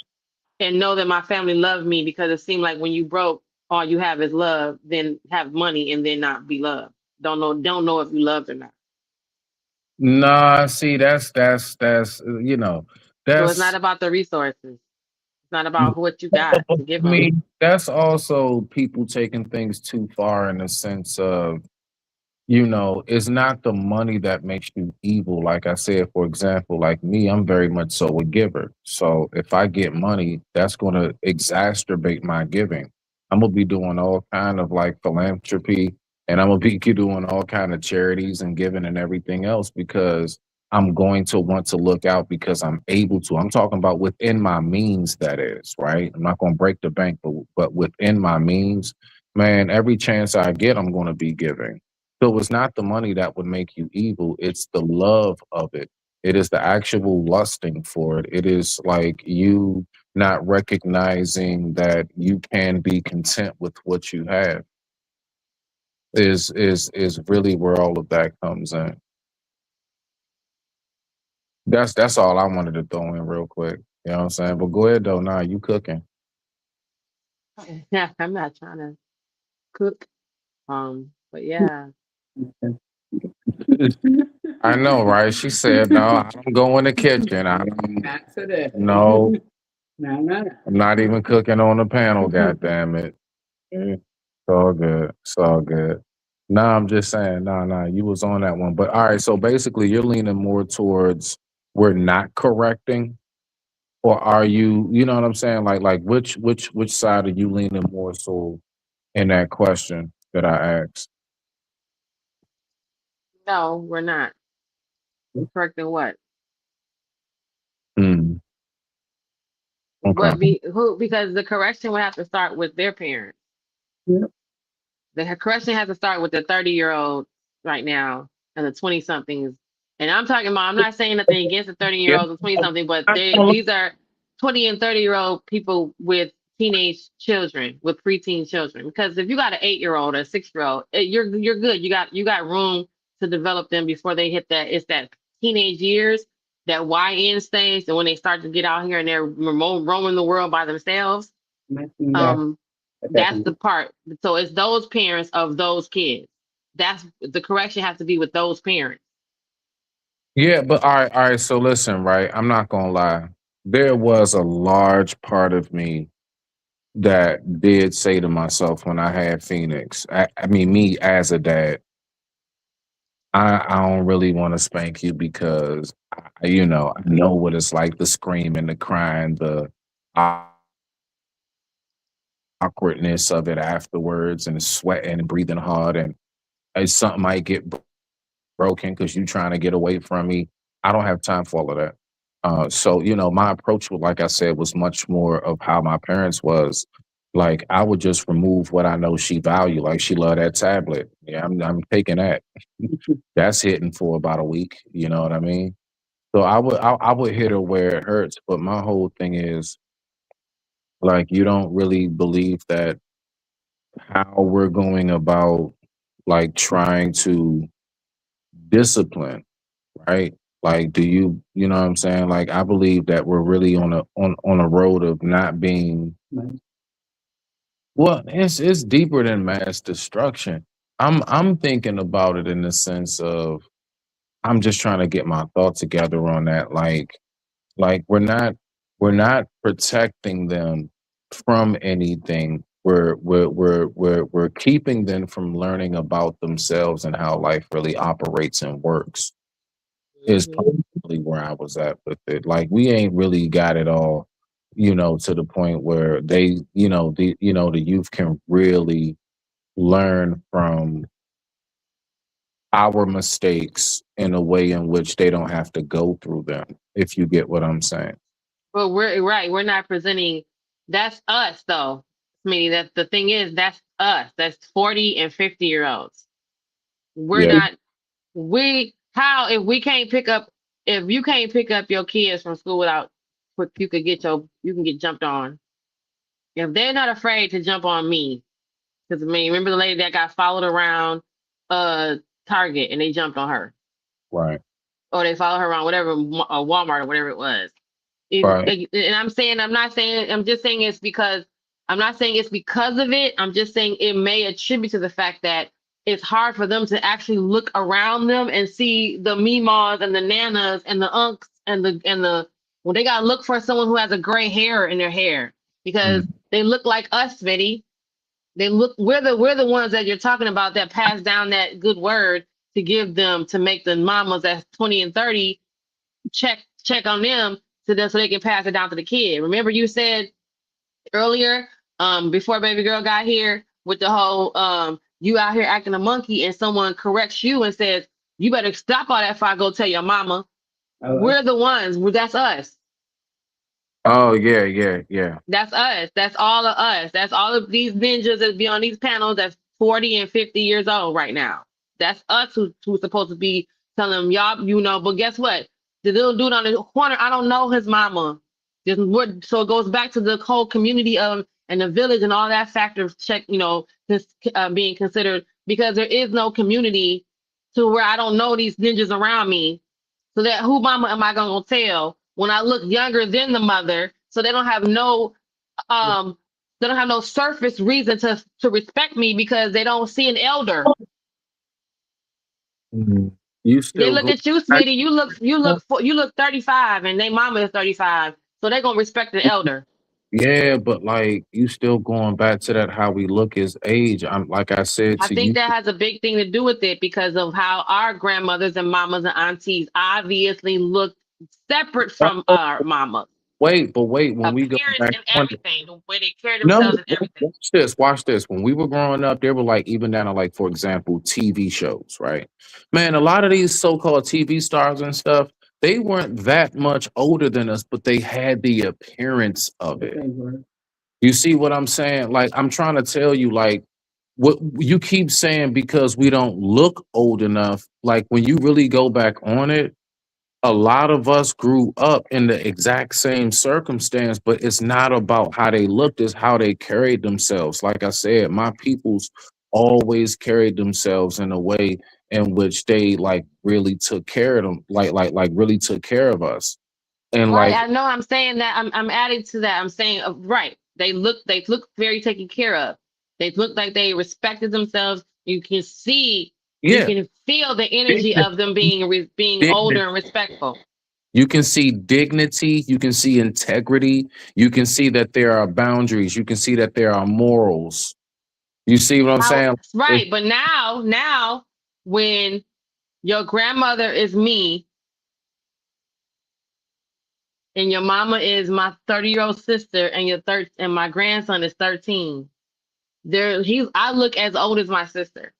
and know that my family loved me, because it seemed like when you broke, all you have is love, then have money and then not be loved. Don't know if you loved or not.
Nah, see, that's
So it's not
that's
about the resources. It's not about what you got to give
I
them.
mean, that's also people taking things too far in the sense of, it's not the money that makes you evil. Like I said, for example, like me, I'm very much so a giver. So if I get money, that's going to exacerbate my giving. I'm gonna be doing all kind of like philanthropy, and I'm gonna be doing all kind of charities and giving and everything else, because I'm going to want to look out because I'm able to. I'm talking about within my means, that is, right? I'm not going to break the bank, but within my means, man, every chance I get, I'm going to be giving. So it's not the money that would make you evil. It's the love of it. It is the actual lusting for it. It is like you not recognizing that you can be content with what you have. Is really where all of that comes in. That's all I wanted to throw in real quick. You know what I'm saying? But go ahead though. Nah, you cooking.
Yeah, I'm not trying to cook. But yeah.
I know, right? She said, "No, I don't go in the kitchen. I don't.
Not today.
No,
No.
I'm not even cooking on the panel. God damn it! It's all good. It's all good." Nah, I'm just saying. Nah. You was on that one, but all right. So basically, you're leaning more towards we're not correcting, or are you? You know what I'm saying? Like which side are you leaning more so in that question that I asked?
No, we're not. Correcting what?
Mm, okay.
What be who? Because the correction would have to start with their parents.
Yep.
The correction has to start with the 30-year-old right now and the 20 somethings. And I'm talking about, I'm not saying nothing against the 30-year-olds and 20 something, but these are 20 and 30-year-old people with teenage children, with preteen children. Because if you got an 8-year-old or a 6-year-old, you're good. You got room to develop them before they hit that. It's that teenage years, that YN stage, and when they start to get out here and they're roaming the world by themselves.
That's
That's the part. So it's those parents of those kids. That's the correction has to be with those parents.
Yeah, but all right. So listen, right? I'm not gonna lie. There was a large part of me that did say to myself when I had Phoenix. I mean, me as a dad, I don't really want to spank you because I know what it's like, the screaming, the crying, the awkwardness of it afterwards, and sweating and breathing hard, and something might get broken because you trying to get away from me. I don't have time for all of that. So my approach, like I said, was much more of how my parents was. Like I would just remove what I know she value. Like she loved that tablet. Yeah, I'm taking that. That's hitting for about a week. You know what I mean? So I would hit her where it hurts. But my whole thing is like you don't really believe that how we're going about like trying to discipline, right? Like, do you know what I'm saying? Like, I believe that we're really on a road of not being. Well, it's deeper than mass destruction. I'm thinking about it in the sense of I'm just trying to get my thoughts together on that. Like we're not protecting them from anything. We're keeping them from learning about themselves and how life really operates and works. Is
Hmm.
probably where I was at with it. Like we ain't really got it all, to the point where the youth can really learn from our mistakes in a way in which they don't have to go through them, if you get what I'm saying.
But we're right. We're not presenting. That's us, though. Meaning that the thing is, that's us. That's 40 and 50-year-olds. We're
Yeah.
not. We how if we can't pick up if you can't pick up your kids from school without you can get jumped on. If they're not afraid to jump on me, because I mean, remember the lady that got followed around Target and they jumped on her,
Right.
or they followed her around whatever Walmart or whatever it was.
Right.
And I'm just saying it's because I'm not saying it's because of it. I'm just saying it may attribute to the fact that it's hard for them to actually look around them and see the meemaws and the nanas and the unks and the when they gotta look for someone who has a gray hair in their hair because
Mm.
they look like us, Smitty. We're the ones that you're talking about that pass down that good word to give them to make the mamas that's 20 and 30 check on them so they can pass it down to the kid. Remember you said earlier, before baby girl got here with the whole you out here acting a monkey and someone corrects you and says, you better stop all that before I go tell your mama. We're the ones, that's us.
Oh yeah.
That's us. That's all of us. That's all of these ninjas that be on these panels that's 40 and 50 years old right now. That's us who's supposed to be telling them, y'all, but guess what? The little dude on the corner, I don't know his mama. So it goes back to the whole community of and the village and all that factor check, being considered because there is no community to where I don't know these ninjas around me. So that who mama am I gonna tell when I look younger than the mother? So um they don't have no surface reason to respect me because they don't see an elder.
Mhm. You
They
still
look
go
at you,
back.
Smitty. You look 35, and they mama is 35, so they gonna respect the elder.
Yeah, but like you still going back to that how we look as age. I'm like I said
I
to
think
you.
that has a big thing to do with it because of how our grandmothers and mamas and aunties obviously looked separate from our mama.
Wait, when we go
Appearance
back
and
on
everything, the way they carry
no,
themselves and everything.
watch this, watch this. When we were growing up, there were like even down to like, for example, TV shows, right? Man, a lot of these so-called TV stars and stuff, they weren't that much older than us, but they had the appearance of it. You see what I'm saying? Like, I'm trying to tell you, like, what you keep saying because we don't look old enough. Like, when you really go back on it, a lot of us grew up in the exact same circumstance, but it's not about how they looked, it's how they carried themselves. Like I said, my peoples always carried themselves in a way in which they like really took care of them, like really took care of us. And
Right.
like,
I know I'm saying that. I'm adding to that. I'm saying right. They look very taken care of. They look like they respected themselves. You
yeah,
can feel the energy
dignity,
of them being older and respectful.
you can see dignity, you can see integrity, you can see that there are boundaries, you can see that there are morals. You see what I'm
How
saying? It's,
right, but now when your grandmother is me and your mama is my 30-year-old sister and and my grandson is 13. I look as old as my sister.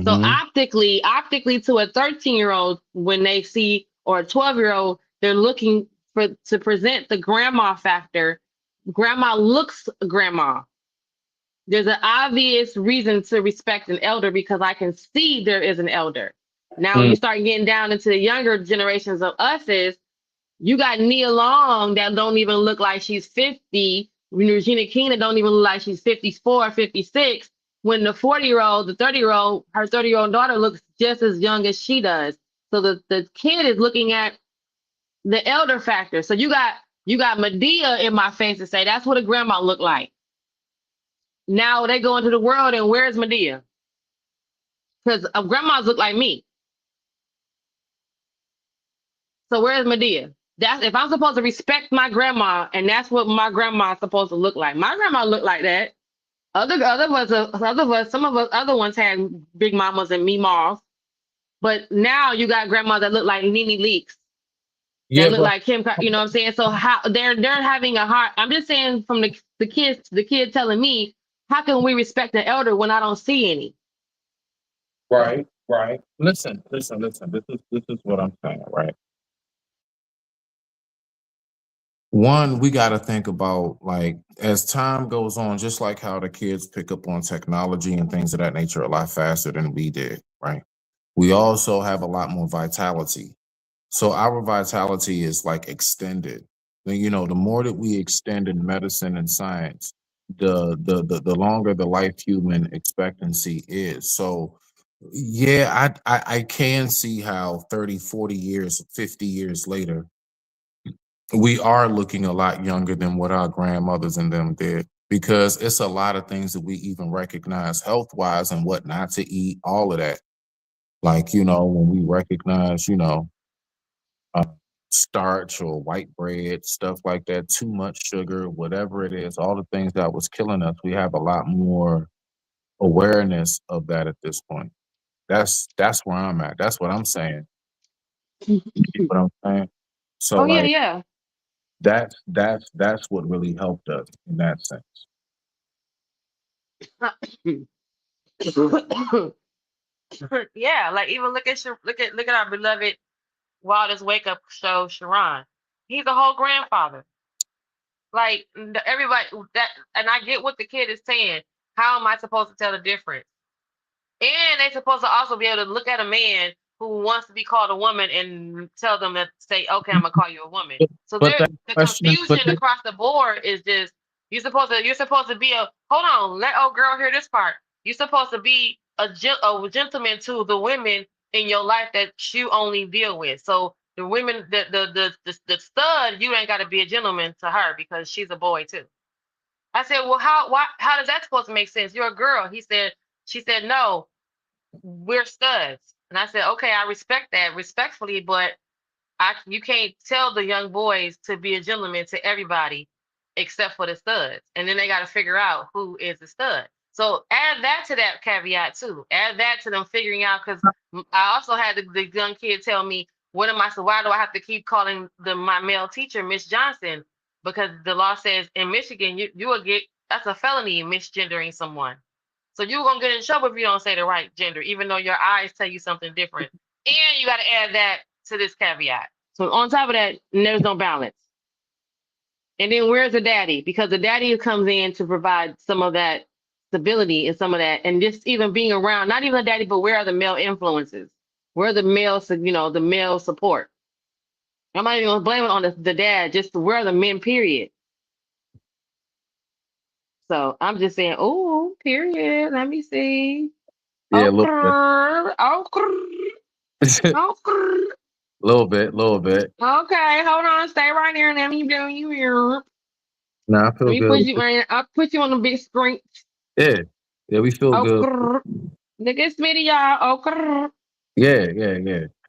So
hmm
optically to a 13-year-old, when they see or a 12-year-old, they're looking to present the grandma factor. Grandma looks grandma. There's an obvious reason to respect an elder because I can see there is an elder. Now you start getting down into the younger generations of us is you got Nia Long that don't even look like she's 50. Regina King that don't even look like she's 54, 56. When the 40-year-old, the 30-year-old, her 30-year-old daughter looks just as young as she does. So the kid is looking at the elder factor. So you got Medea in my face to say that's what a grandma looked like. Now they go into the world and where's Medea? Because grandmas look like me. So where's Medea? That's if I'm supposed to respect my grandma, and that's what my grandma's supposed to look like. My grandma looked like that. Some of us other ones had big mamas and meemaws. But now you got grandmas that look like Nene Leaks, that
yeah,
look
but
like Kim. You know what I'm saying? So how they're having a hard. I'm just saying from the kid telling me, how can we respect the elder when I don't see any?
right, right. Listen. This is what I'm saying, right? One, we got to think about like as time goes on, just like how the kids pick up on technology and things of that nature a lot faster than we did, right? We also have a lot more vitality. So our vitality is like extended. You know, the more that we extend in medicine and science, the longer the life human expectancy is. So yeah, I can see how 30, 40 years, 50 years later, we are looking a lot younger than what our grandmothers and them did because it's a lot of things that we even recognize health wise and what not to eat, all of that. Like, you know, when we recognize, uh, starch or white bread, stuff like that, too much sugar, whatever it is, all the things that was killing us, we have a lot more awareness of that at this point. That's where I'm at. That's what I'm saying. You get what I'm saying? So
Oh yeah,
like
yeah.
that's what really helped us in that sense.
Yeah, like even look at our beloved Wildest Wake Up Show, Sharon. He's a whole grandfather. Like everybody that, and I get what the kid is saying. How am I supposed to tell the difference? And they're supposed to also be able to look at a man who wants to be called a woman and tell them to say, "Okay, I'm gonna call you a woman." So
But that
the
question, but
confusion across the board is just you're supposed to be a hold on, let old girl hear this part. You're supposed to be a gentleman to the women in your life that you only deal with. So the women, the stud, you ain't got to be a gentleman to her because she's a boy too. I said, well, how does that supposed to make sense? You're a girl. She said, no, we're studs. And I said, okay, I respect that respectfully, but you can't tell the young boys to be a gentleman to everybody except for the studs. And then they got to figure out who is the stud. So add that to that caveat too. Add that to them figuring out, because I also had the young kid tell me, why do I have to keep calling my male teacher Miss Johnson? Because the law says in Michigan, you will get, that's a felony, misgendering someone. So you're gonna get in trouble if you don't say the right gender, even though your eyes tell you something different. And you got to add that to this caveat. So on top of that, there's no balance. And then where's the daddy? Because the daddy comes in to provide some of that stability and some of that, and just even being around, not even the daddy, but where are the male influences? Where are the male, the male support? I'm not even gonna blame it on the dad, just where are the men, period. So I'm just saying, oh, period. Let me see.
Yeah,
Okay.
little bit.
Okay, hold on, stay right there. Let me do you here.
Nah, I feel
Let me
good.
put you in. I'll put you on the big screen.
Yeah, we feel good.
Look at Smitty, y'all.
Yeah.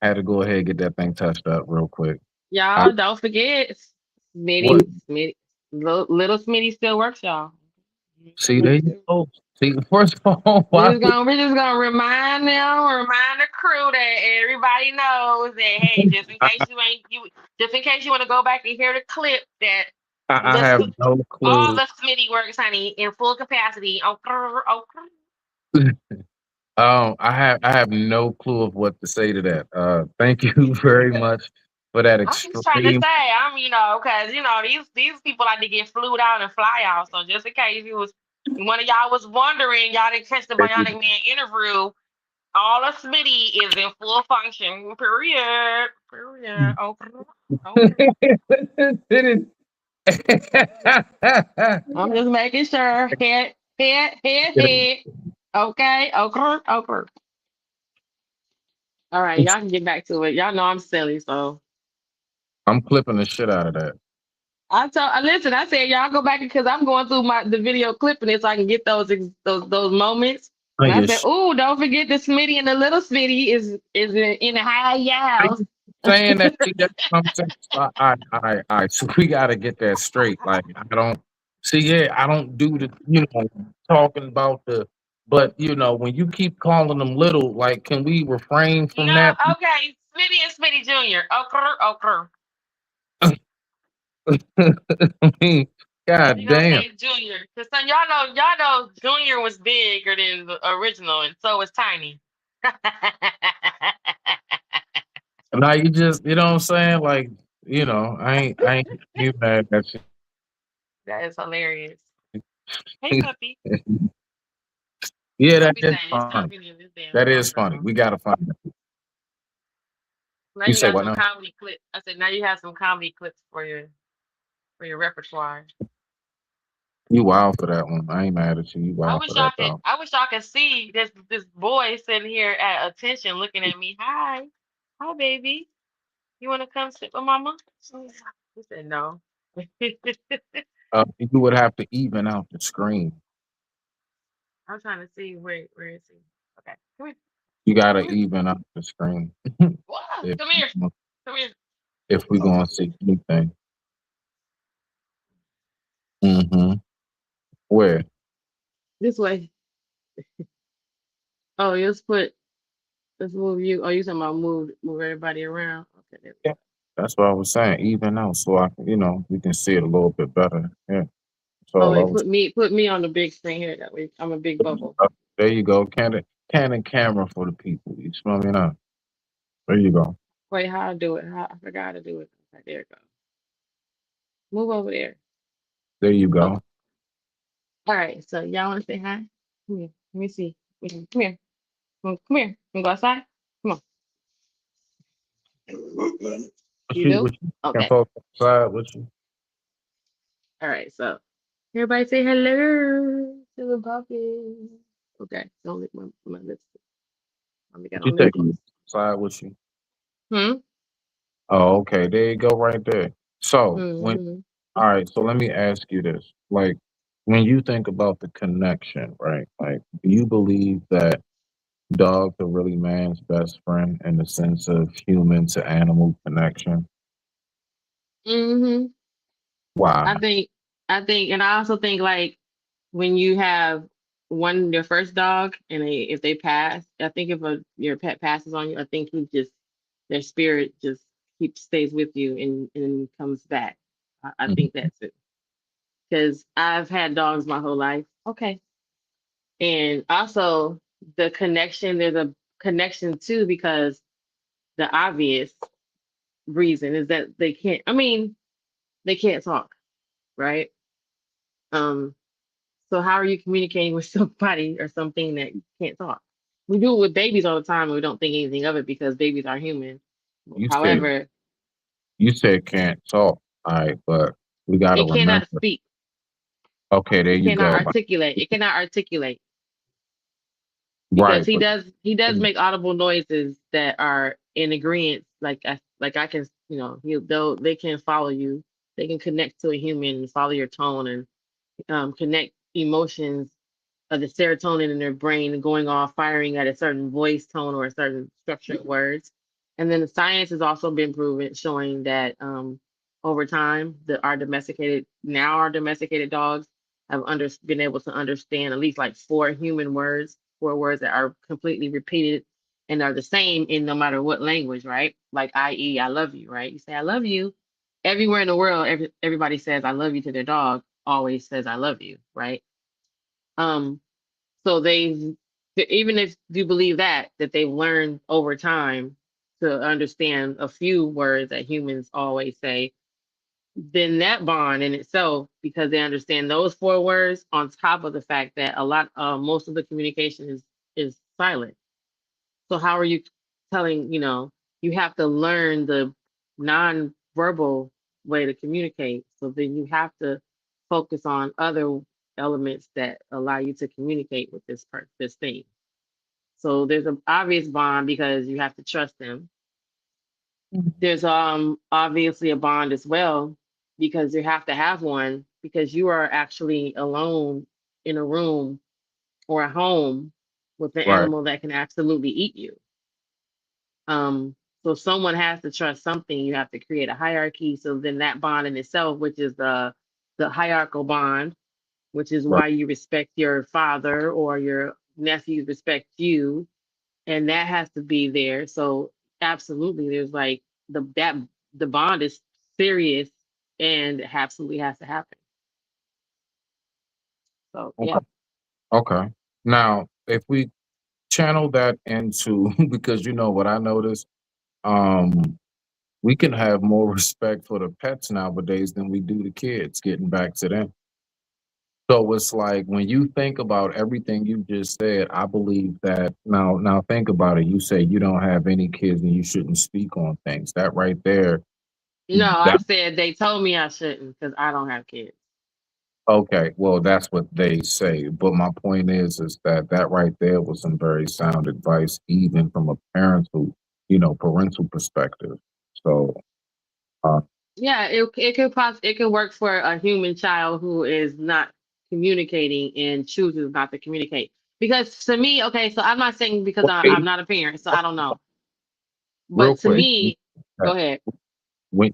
I had to go ahead and get that thing touched up real quick.
Y'all don't forget Smitty. Little Smitty still works, y'all.
See, there you go. See, first of all,
we're just gonna remind the crew that everybody knows that, hey, just in case you want to go back and hear the clip, that
I have no clue.
all the Smitty works, honey, in full capacity.
I have no clue of what to say to that. Thank you very much for that
I'm just trying to
extreme.
say, because these people like to get flued out and fly out. So just in case one of y'all was wondering, y'all didn't catch the Bionic Man interview. All of Smitty is in full function. Period. Okay. I'm just making sure. Head. Okay. Okay. All right, y'all can get back to it. Y'all know I'm silly, so
I'm clipping the shit out of that.
listen, I said y'all go back because I'm going through the video clipping it so I can get those moments. And I said, "Ooh, don't forget the Smitty and the little Smitty is in the high house."
Saying that, I'm saying, all right. So we got to get that straight. Like, I don't see. Yeah, I don't do the talking about the. But when you keep calling them little, like, can we refrain from
No,
that?
okay, Smitty and Smitty Junior. Okay.
I mean, God
You gonna
damn.
say Junior? Cause son, y'all know Junior was bigger than the original, and so was Tiny.
Now you just, you know what I'm saying? Like, I ain't you mad at you.
That is hilarious. Hey, puppy.
Yeah, that
Puppy
is
saying it's
funny.
puppy in this damn
That is
phone,
funny.
girl.
We gotta find it.
Now
You
you
say
got
what
some
now?
comedy clips. I said now you have some comedy clips for your repertoire.
You wild for that one. I ain't mad at you. You
I
wild for
wish
that
y'all could.
though.
I wish y'all could see this boy sitting here at attention, looking at me. Hi, baby. You want to come sit with mama? He said no.
You would have to even out the screen.
I'm trying to see where is he? Okay, come here.
You gotta
Come here.
even out the screen.
Wow.
if,
Come here. Come here.
if we gonna see anything. Mm-hmm. Where?
This way. Oh, let's move you. Oh, you talking about move everybody around. Okay, there we
Yeah. That's what I was saying. Even out so I can, we can see it a little bit better. Yeah. That's
Oh,
all I
wait,
was.
put me on the big screen here. That way I'm a big bubble.
There you go. Canon camera for the people. You smell me now? There you go.
Wait, how I do it? I forgot how to do it. Okay, there it goes. Move over there.
There you
Okay.
go.
All right. So y'all want to say hi? Come here. Let me see. Come here. Come here. Come go outside. Come on. You do?
What you can
Okay.
folks outside with you?
All right. So everybody say hello to the puppy. Okay. Don't lick my lips. I got
You
on lip
take
gloss.
outside with you?
Hmm.
Oh, okay. There you go, right there. So
Mm-hmm.
all right. So let me ask you this: like, when you think about the connection, right? Like, do you believe that dogs are really man's best friend in the sense of human to animal connection.
Hmm.
Why?
I think, and I also think like when you have your first dog, and if they pass, I think if your pet passes on you, I think their spirit just stays with you and comes back. I
Mhm.
think that's it. Because I've had dogs my whole life. Okay. And also the connection, there's a connection too, because the obvious reason is that they can't talk, right? Um, so how are you communicating with somebody or something that can't talk? We do it with babies all the time and we don't think anything of it because babies are human.
You said
However,
can't talk. All right, but we got to
it cannot
remember.
speak.
Okay, there
It
you
cannot
go.
articulate. It cannot articulate because
Right, but
he does make audible noises that are in agreement. Like I can, they can follow you. They can connect to a human and follow your tone and connect emotions of the serotonin in their brain going off, firing at a certain voice tone or a certain structure of words. And then the science has also been proven, showing that over time, our domesticated dogs have been able to understand at least like four words that are completely repeated and are the same in no matter what language, right? Like, i.e., I love you, right? You say, I love you. Everywhere in the world, everybody says, I love you to their dog, always says, I love you, right? Um, so even if you believe that they've learned over time to understand a few words that humans always say, then that bond in itself, because they understand those four words, on top of the fact that most of the communication is silent. So how are you telling? You have to learn the non-verbal way to communicate. So then you have to focus on other elements that allow you to communicate with this thing. So there's an obvious bond because you have to trust them. There's obviously a bond as well because you have to have one because you are actually alone in a room or a home with an
right,
animal that can absolutely eat you. Um, so someone has to trust something. You have to create a hierarchy. So then that bond in itself, which is the hierarchical bond, which is
right.
why you respect your father or your nephews respect you, and that has to be there. So absolutely, there's like the bond is serious and it absolutely has to happen. So
Okay,
yeah.
okay. Now, if we channel that into because you know what I noticed, um, we can have more respect for the pets nowadays than we do the kids. Getting back to them. So it's like when you think about everything you just said, I believe that now think about it. You say you don't have any kids and you shouldn't speak on things. That right there,
No, I
that
said they told me I shouldn't because I don't have kids.
okay, well that's what they say. But my point is that that right there was some very sound advice, even from a parental perspective. So uh,
Yeah, it could work for a human child who is not communicating and chooses not to communicate. Because to me, okay, so I'm not saying because
what
I'm
age?
not a parent, so I don't know.
Real
But to
quick,
me, go ahead.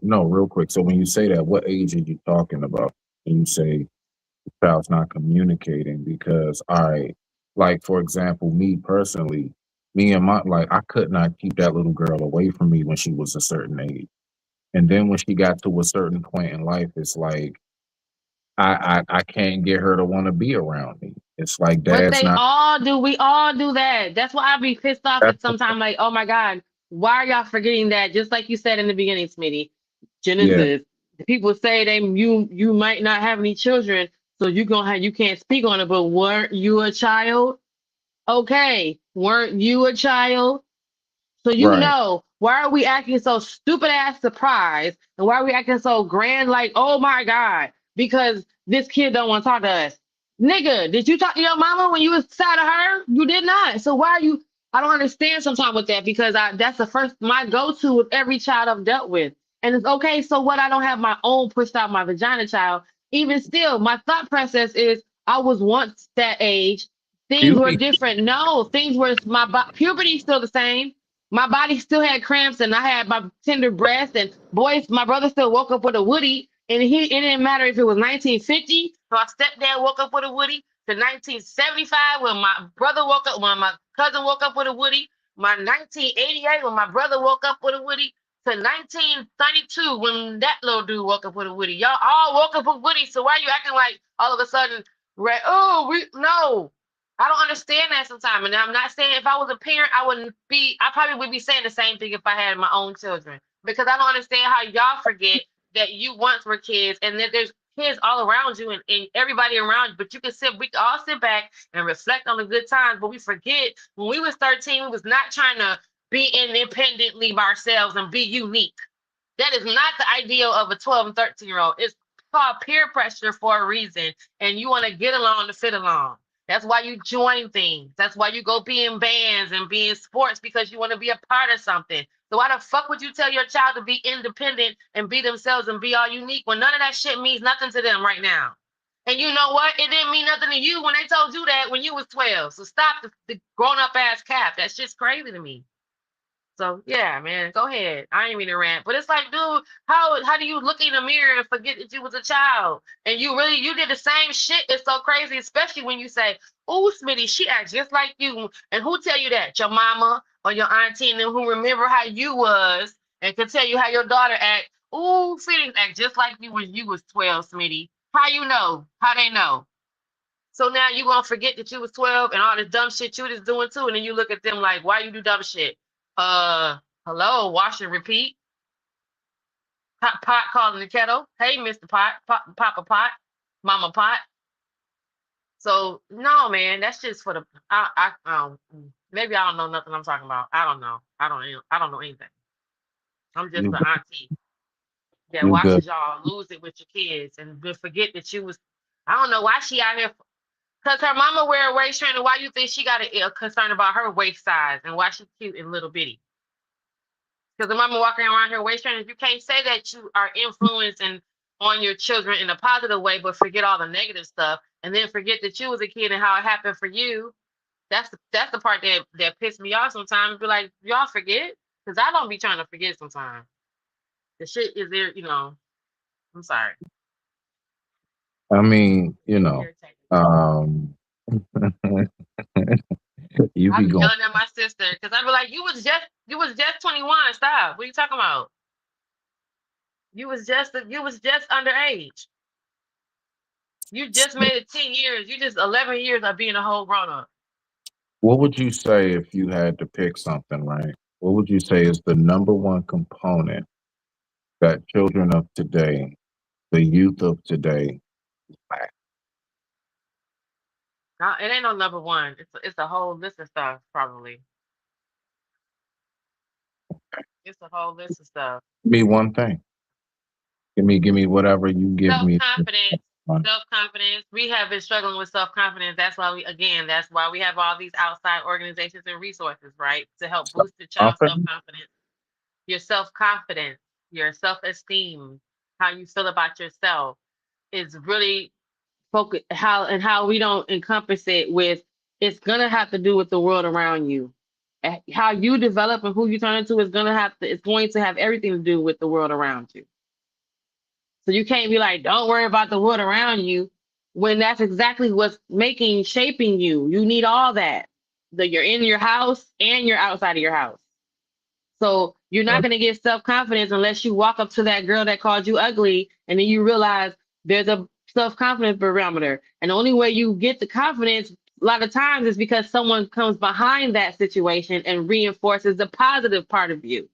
no, real quick. So when you say that, what age are you talking about? When you say child's not communicating because like for example, me personally, me and my like I could not keep that little girl away from me when she was a certain age. And then when she got to a certain point in life, it's like I can't get her to want to be around me. It's like
But
dad's
they
not
all do. We all do that. That's why I be pissed off
that's
at sometimes. Like, oh my god, why are y'all forgetting that? Just like you said in the beginning, Smitty,
yeah,
Genesis. People say you might not have any children, so you can't speak on it. But weren't you a child? Okay, weren't you a child? So
right,
why are we acting so stupid ass surprised? And why are we acting so grand like, oh my God, because this kid don't want to talk to us. Nigga, did you talk to your mama when you was side of her? You did not. So why are you I don't understand sometimes with that because that's the first my go-to with every child I've dealt with. And it's okay, so what I don't have my own pushed out my vagina child. Even still, my thought process is I was once that age Things were
Puberty.
different. No, things were puberty still the same. My body still had cramps, and I had my tender breast. And boys, my brother still woke up with a Woody, and it didn't matter if it was 1950, so my stepdad woke up with a Woody, to 1975 when my brother woke up, when my cousin woke up with a Woody, my 1988 when my brother woke up with a Woody, to 1932 when that little dude woke up with a Woody. Y'all all woke up with Woody, so why are you acting like all of a sudden, right? Oh, we no. I don't understand that sometimes. And I'm not saying if I was a parent, I probably would be saying the same thing if I had my own children. Because I don't understand how y'all forget that you once were kids and that there's kids all around you and everybody around you. But we can all sit back and reflect on the good times. But we forget when we was 13, we was not trying to be independently by ourselves and be unique. That is not the ideal of a 12 and 13-year-old. It's called peer pressure for a reason. And you want to get along to fit along. That's why you join things. That's why you go be in bands and be in sports, because you want to be a part of something. So why the fuck would you tell your child to be independent and be themselves and be all unique when none of that shit means nothing to them right now? And you know what? It didn't mean nothing to you when they told you that when you was 12. So stop the grown-up ass cap. That's just crazy to me. So yeah, man, go ahead. I ain't mean to rant, but it's like, dude, how do you look in the mirror and forget that you was a child and you did the same shit? It's so crazy, especially when you say, "Oh, Smitty, she acts just like you," and who tell you that? Your mama or your auntie, and them who remember how you was and can tell you how your daughter act. Oh, Smitty act just like you when you was 12, Smitty. How you know? How they know? So now you gonna forget that you was 12 and all this dumb shit you was doing too, and then you look at them like, why you do dumb shit? Hello, wash and repeat. Pot calling the kettle. Hey, Mr. Pot, Papa Pot, Mama Pot. So no, man, that's just for the maybe I don't know nothing I'm talking about. I don't know. I don't know anything. I'm just
You
the auntie that
you good.
watches y'all lose it with your kids and forget that you was. I don't know why she out here. Cause her mama wear a waist trainer. Why you think she got a concern about her waist size and why she cute and little bitty? Because the mama walking around her waist trainers, you can't say that you are influencing on your children in a positive way, but forget all the negative stuff, and then forget that you was a kid and how it happened for you. That's the part that pissed me off sometimes. Be like, y'all forget, because I don't be trying to forget sometimes. The shit is there, I'm sorry.
I mean,
Irritated.
you
I
be
be
going.
yelling at my sister because I be like, you was just 21. Stop. What are you talking about? You was just underage. You just made it 10 years. You just 11 years of being a whole grown up.
What would you say if you had to pick something, right? What would you say is the number one component that children of today, the youth of today, lack?
No, it ain't no number one. It's a whole list of stuff, probably. It's a whole list of stuff.
Give me one thing. Give me whatever you give me.
Self-confidence. Self-confidence. We have been struggling with self-confidence. That's why we have all these outside organizations and resources, right? To help boost the child's
Confidence?
self-confidence. Your self-confidence, your self-esteem, how you feel about yourself is really focus how we don't encompass it with it's gonna have to do with the world around you. How you develop and who you turn into is it's going to have everything to do with the world around you. So you can't be like, don't worry about the world around you when that's exactly what's shaping you. You need all that. That you're in your house and you're outside of your house. So you're not going to get self-confidence unless you walk up to that girl that called you ugly and then you realize there's a self-confidence barometer. And the only way you get the confidence a lot of times is because someone comes behind that situation and reinforces the positive part of you.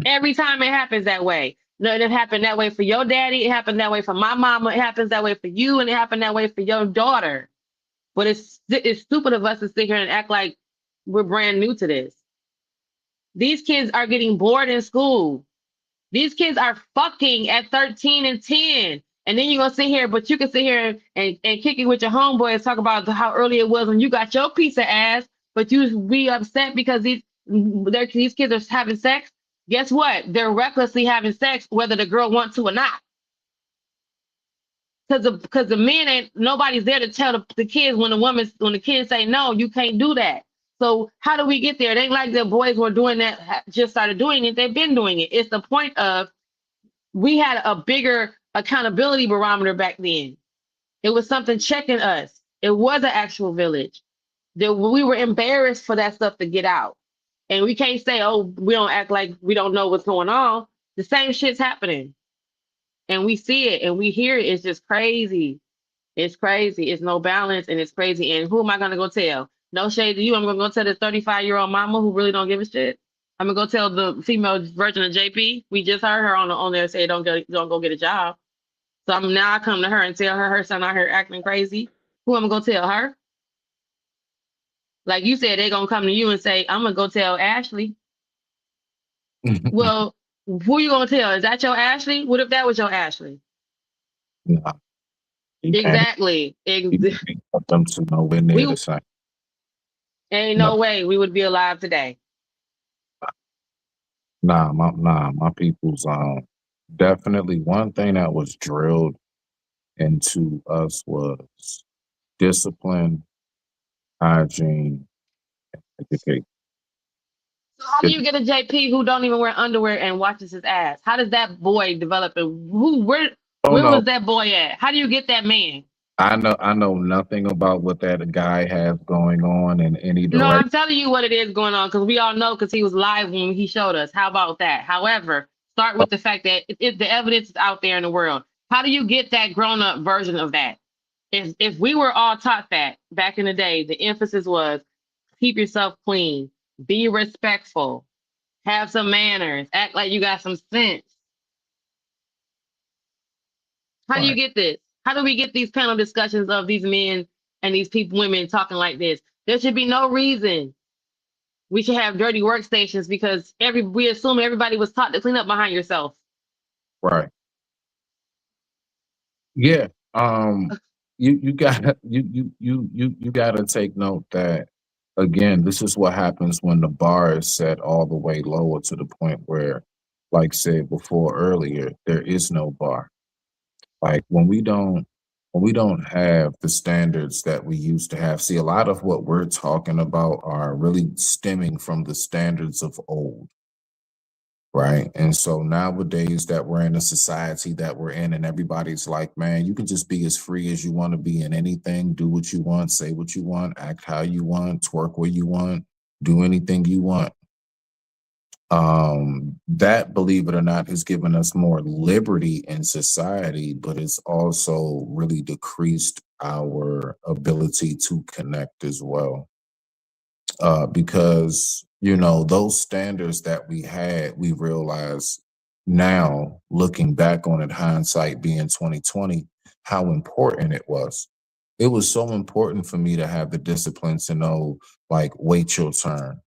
Every time it happens that way. No, it happened that way for your daddy. It happened that way for my mama. It happens that way for you. And it happened that way for your daughter. But it's stupid of us to sit here and act like we're brand new to this. These kids are getting bored in school. These kids are fucking at 13 and 10. And then you're going to sit here, but you can sit here and kick it with your homeboys, talk about how early it was when you got your piece of ass, but you be upset because these kids are having sex. Guess what? They're recklessly having sex, whether the girl wants to or not. because the men ain't nobody's there to tell the kids when the kids say no, you can't do that. So how do we get there? It ain't like the boys were doing that, just started doing it. They've been doing it. It's the point of we had a bigger accountability barometer back then. It was something checking us. It was an actual village. We were embarrassed for that stuff to get out. And we can't say, oh, we don't act like we don't know what's going on. The same shit's happening. And we see it and we hear it. It's just crazy. It's crazy. It's no balance and it's crazy. And who am I gonna go tell? No shade to you. I'm gonna go tell the 35-year-old mama who really don't give a shit. I'm gonna go tell the female version of JP. We just heard her on there say don't go get a job. So now I come to her and tell her son out here acting crazy. Who am I gonna tell her? Like you said, they gonna come to you and say, I'm gonna go tell Ashley. Well, who you gonna tell? Is that your Ashley? What if that was your Ashley?
Nah,
Exactly.
you can't put them to nowhere near the same.
Ain't no way we would be alive today.
Nah, my people's definitely one thing that was drilled into us was discipline, hygiene, education.
So how do you get a JP who don't even wear underwear and watches his ass? How does that boy develop? And where was that boy at? How do you get that man?
I know nothing about what that guy has going on in any
No,
direction.
I'm telling you what it is going on because we all know because he was live when he showed us. How about that? However, start with the fact that if the evidence is out there in the world, how do you get that grown-up version of that? If we were all taught that back in the day, the emphasis was keep yourself clean, be respectful, have some manners, act like you got some sense. How do you get this? How do we get these panel discussions of these men and these women talking like this? There should be no reason we should have dirty workstations because we assume everybody was taught to clean up behind yourself.
Right. Yeah. You gotta you gotta take note that again, this is what happens when the bar is set all the way lower to the point where, like said before earlier, there is no bar. Like when we don't have the standards that we used to have. See, a lot of what we're talking about are really stemming from the standards of old. Right. And so nowadays that we're in a society that we're in and everybody's like, man, you can just be as free as you want to be in anything, do what you want, say what you want, act how you want, twerk where you want, do anything you want. That, believe it or not, has given us more liberty in society, but it's also really decreased our ability to connect as well. Because, you know, those standards that we had, we realize now, looking back on it, hindsight being 2020, how important it was. It was so important for me to have the discipline to know, like, wait your turn.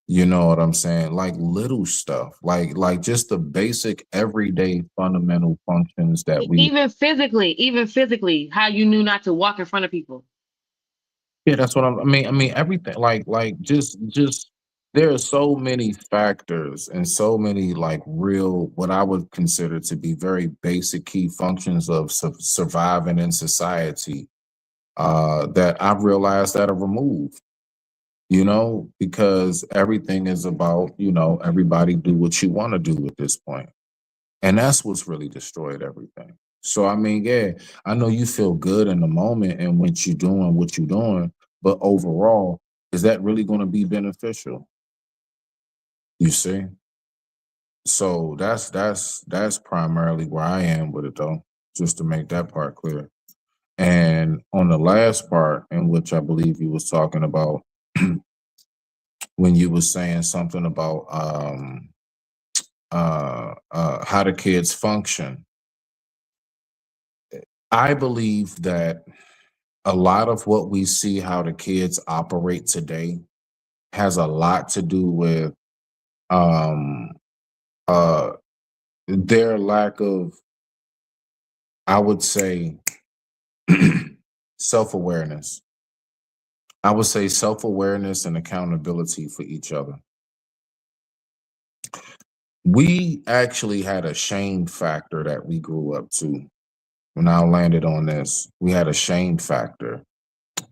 You know what I'm saying? Like little stuff, like just the basic everyday fundamental functions that we
even physically, how you knew not to walk in front of people.
Yeah, that's what I mean everything like just there are so many factors and so many like real what I would consider to be very basic key functions of surviving in society that I've realized that are removed. You know, because everything is about, you know, everybody do what you want to do at this point. And that's what's really destroyed everything. So, I mean, yeah, I know you feel good in the moment and when you're doing what you're doing, but overall, is that really going to be beneficial? You see? So that's primarily where I am with it though, just to make that part clear. And on the last part, in which I believe you was talking about when you was saying something about how the kids function. I believe that a lot of what we see how the kids operate today has a lot to do with um, uh, their lack of, I would say, self-awareness. I would say self-awareness and accountability for each other. We actually had a shame factor that we grew up to. when I landed on this, we had a shame factor.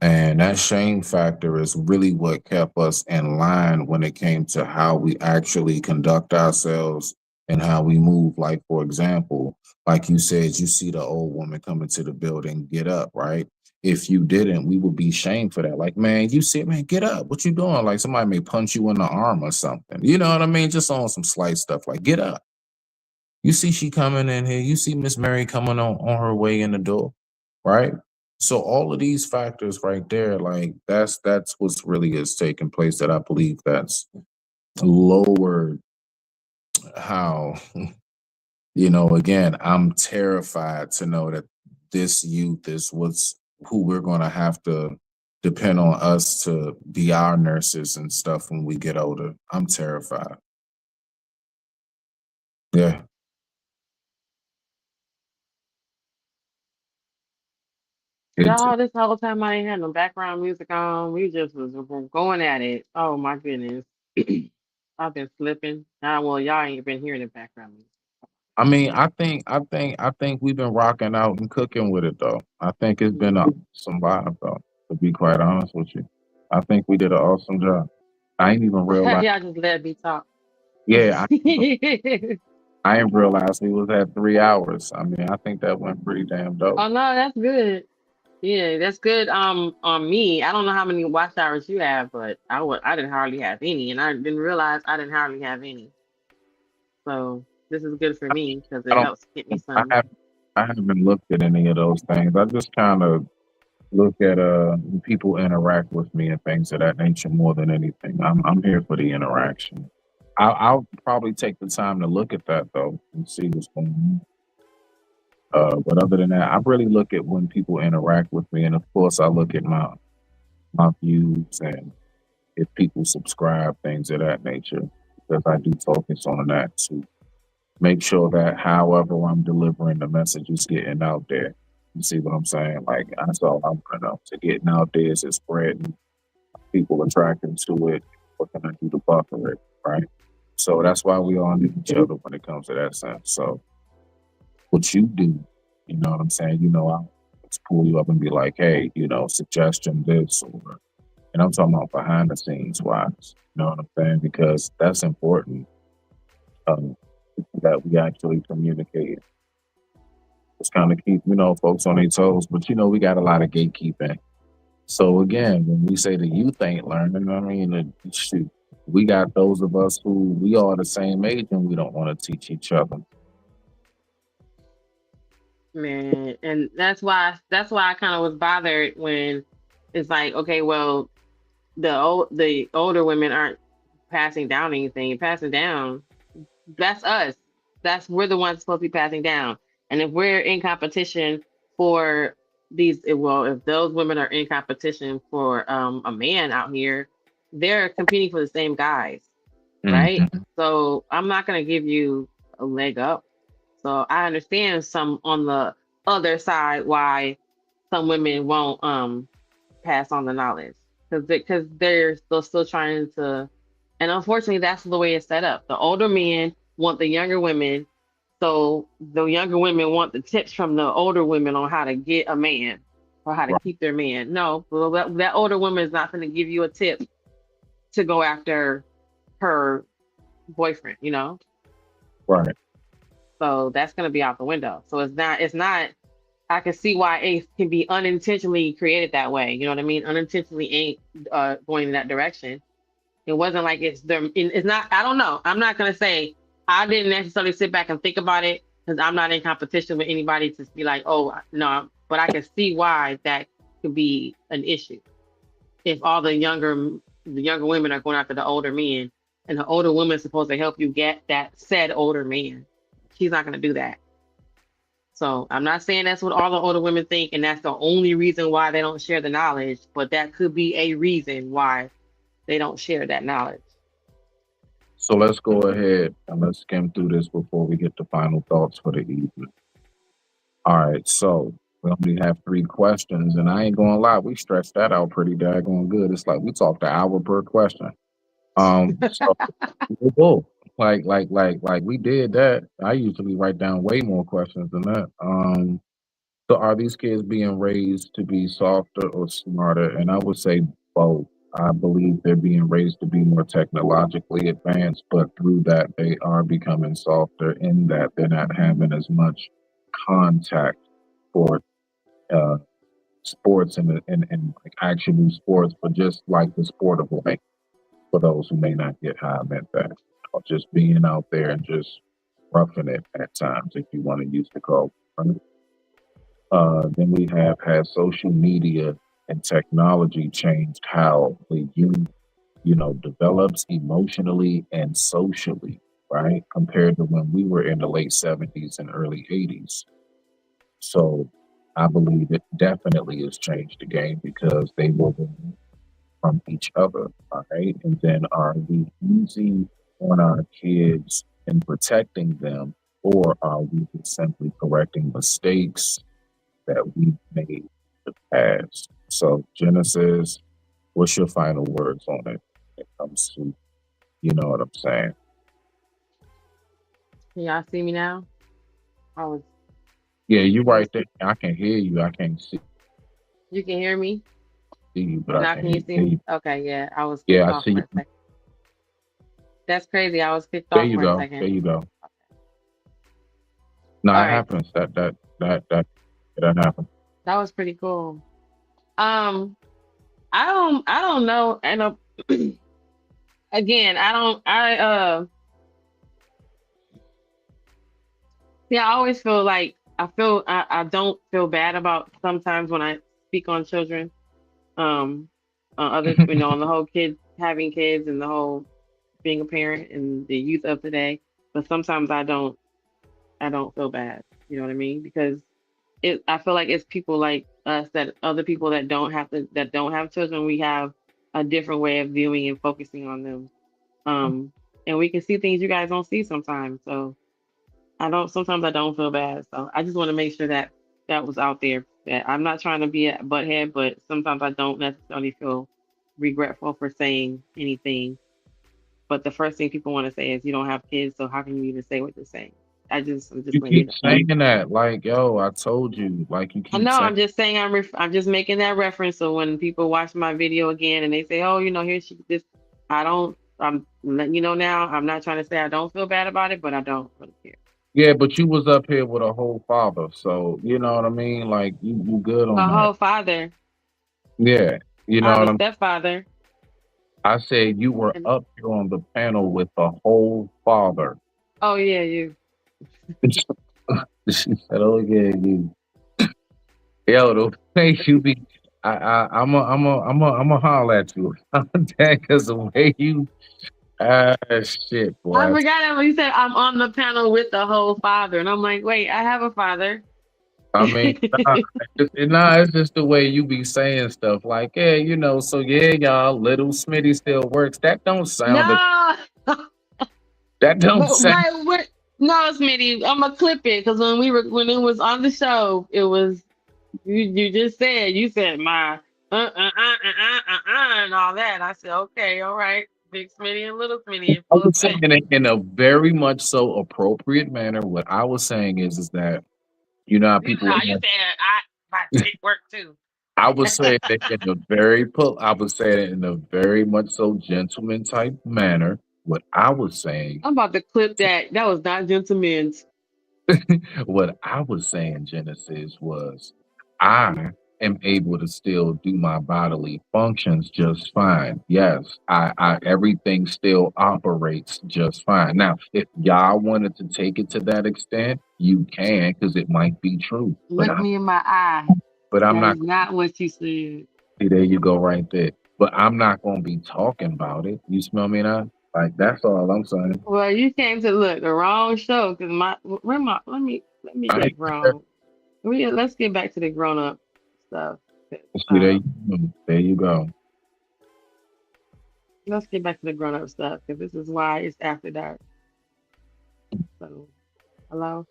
And that shame factor is really what kept us in line when it came to how we actually conduct ourselves and how we move. Like, for example, like you said, you see the old woman coming to the building, get up, right? If you didn't, we would be shamed for that. Like, man, you see, man, get up. What you doing? Like somebody may punch you in the arm or something. You know what I mean? Just on some slight stuff, like get up. You see she coming in here. You see Miss Mary coming on her way in the door, right? So all of these factors right there, like that's what's really is taking place that I believe that's lowered how, you know, again, I'm terrified to know that this youth is who we're gonna have to depend on us to be our nurses and stuff when we get older. I'm terrified. Yeah. It's
Y'all, this whole time I ain't had no background music on. We just was going at it. Oh my goodness. I've been slipping. Ah, well, y'all ain't been hearing the background music.
I mean, I think we've been rocking out and cooking with it though. I think it's been a some vibe though, to be quite honest with you. I think we did an awesome job. I ain't even realize
Y'all just let me talk.
yeah, I ain't realized we was at 3 hours. I mean, I think that went pretty damn dope.
Oh no, that's good. Yeah, that's good. On me, I don't know how many watch hours you have, but I didn't hardly have any, and I didn't realize I didn't hardly have any. So this is good for me because
I
it
don't
helps get me
I
some.
have I haven't looked at any of those things. I just kind of look at when people interact with me and things of that nature more than anything. I'm here for the interaction. I'll probably take the time to look at that though and see what's going on. But other than that, I really look at when people interact with me, and of course, I look at my views and if people subscribe, things of that nature, because I do focus on that to make sure that however I'm delivering the message is getting out there. You see what I'm saying? Like that's all I'm to getting out there is it spreading, people attracting to it. What can I do to buffer it, right? So that's why we all need each other when it comes to that sense. So what you do, you know what I'm saying? You know, I'll just pull you up and be like, hey, you know, suggestion this or and I'm talking about behind the scenes wise. You know what I'm saying? Because that's important um, that we actually communicate. Just kind of keep, you know, folks on their toes. But, you know, we got a lot of gatekeeping. So, again, when we say the youth ain't learning, I mean, shoot, we got those of us who we are the same age and we don't want to teach each other.
Man, and that's why I kind of was bothered when it's like, okay, well, the older women aren't passing down anything. Passing down, that's us. We're the ones supposed to be passing down. And if we're in competition for well, if those women are in competition for a man out here, they're competing for the same guys, right?
Mhm.
So I'm not gonna give you a leg up. So I understand some on the other side why some women won't pass on the knowledge because they're still trying to, and unfortunately that's the way it's set up. The older men want the younger women, so the younger women want the tips from the older women on how to get a man or how to
Right,
keep their man. No, well, that older woman is not going to give you a tip to go after her boyfriend, you know.
right.
So that's going to be out the window. So it's not. I can see why Ace can be unintentionally created that way. You know what I mean? Unintentionally ain't going in that direction. It wasn't like it's them. It's not. I don't know. I'm not gonna say I didn't necessarily sit back and think about it because I'm not in competition with anybody to be like, oh no. But I can see why that could be an issue if all the younger women are going after the older men, and the older woman is supposed to help you get that said older man. She's not gonna do that. So I'm not saying that's what all the older women think, and that's the only reason why they don't share the knowledge, but that could be a reason why they don't share that knowledge.
So let's go ahead and let's skim through this before we get to final thoughts for the evening. All right, so we only have 3 questions, and I ain't gonna lie, we stretched that out pretty daggone good. It's like we talked an hour per question. So cool. Like we did that. I usually write down way more questions than that. So are these kids being raised to be softer or smarter? And I would say both. I believe they're being raised to be more technologically advanced, but through that they are becoming softer in that they're not having as much contact for uh, sports and like actual sports, but just like the sport of life. For those who may not get how I meant that, or just being out there and just roughing it at times, if you want to use the code. Right? Then we have had social media and technology changed how the youth, develops emotionally and socially, right? Compared to when we were in the late 70s and early 80s. So I believe it definitely has changed the game because they were removed from each other, all right? And then are we easy on our kids and protecting them, or are we just simply correcting mistakes that we've made in the past? So, Genesis, what's your final words on it when it comes to, you know what I'm saying?
Can y'all see me now? I was.
Yeah, you right there. I can hear you. I can't see
You can hear me
you, but I
now.
can
Can you see
hear
me?
you.
Okay, yeah. I was
Yeah,
kicked
I
off
see
for
you.
a second. That's crazy. I was kicked
There
off
you
for a
go. There
second.
you go. No,
All
it
right,
happens. That happens.
that was pretty cool. Um, I don't know. And again, I don't. See, I always feel like I don't feel bad about sometimes when I speak on children. On other, on the whole kid having kids and the whole being a parent and the youth of today. But sometimes I don't feel bad. You know what I mean? Because I feel like it's people like us, that other people that don't have children, we have a different way of viewing and focusing on them. Um, and we can see things you guys don't see sometimes. So sometimes I don't feel bad. So I just want to make sure that that was out there. That I'm not trying to be a butthead, but sometimes I don't necessarily feel regretful for saying anything. But the first thing people want to say is, you don't have kids, so how can you even say what you're saying? I'm just
You
letting you
keep
know.
saying that, like, yo, I told you, like, you
I
keep
know.
saying.
I'm just saying. I'm just making that reference. So when people watch my video again and they say, "Oh, here she this," I don't. I'm letting you know now. I'm not trying to say I don't feel bad about it, but I don't really care.
Yeah, but you was up here with a whole father, so you know what I mean. Like, you good on
A
that.
whole father.
Yeah, you
I
know
have
what
a
I'm.
stepfather.
I said you were
And
up here on the panel with a whole father.
oh yeah, you.
She said, "Oh yeah, you." Yo, the way you be, I'm a holler at you. Because the way you, shit,
I
boy.
forgot that when you said I'm on the panel with the whole father, and I'm like, wait, I have a father.
I mean, nah, it's just the way you be saying stuff like, yeah, so yeah, y'all, little Smitty still works. That don't sound,
No,
that don't
but
sound,
right, no, Smitty, I'm gonna clip it because when it was on the show, it was you just said my and all that. I said okay, all right, big Smitty and little Smitty in
I
full
was saying
effect.
it in a very much so appropriate manner. What I was saying is that, how people,
No, you said my dick work too.
I was saying it in a I was saying it in a very much so gentleman type manner. What I was saying,
I'm about to clip that. That was not gentlemen's.
what I was saying, Genesis, was I am able to still do my bodily functions just fine. Yes, I everything still operates just fine. Now, if y'all wanted to take it to that extent, you can, because it might be true.
Look me in my eye.
But I'm
That
not.
is not what you said.
See, there you go, right there. But I'm not gonna be talking about it. You smell me now? Like, that's all I'm saying.
Well, you came to look the wrong show because let me
I
get grown. Let's get back to the grown up stuff. 'Cause,
see, there you go.
let's get back to the grown up stuff because this is why it's after dark. So, hello,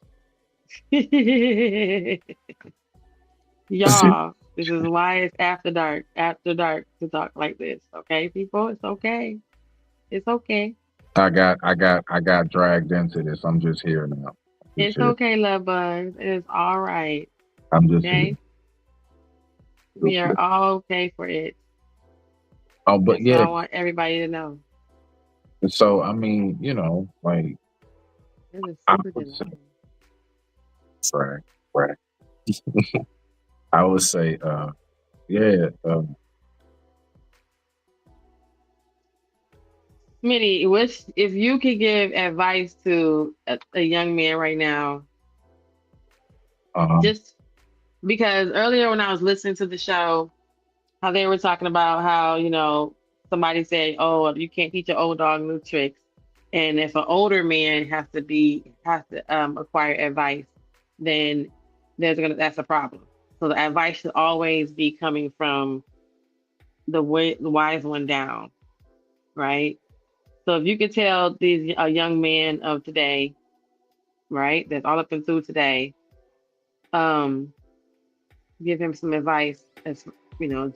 y'all. This is why it's after dark. After dark to talk like this. Okay, people, it's okay. It's okay.
I got dragged into this. I'm just here now. I'm just
It's
here.
okay, love bugs. It is all right.
I'm just
Okay? We are all okay for it.
oh, but
That's what
yeah.
I want everybody to know.
So I mean, like
This is
I
super
would say,
July.
right, right. I would say, yeah,
Smitty, if you could give advice to a young man right now,
uh,
just because earlier when I was listening to the show, how they were talking about how, somebody said, oh, you can't teach an old dog new tricks. And if an older man has to acquire advice, then that's a problem. So the advice should always be coming from the wise one down, right? So if you could tell these a young man of today, right, that's all up and through today, um, give him some advice as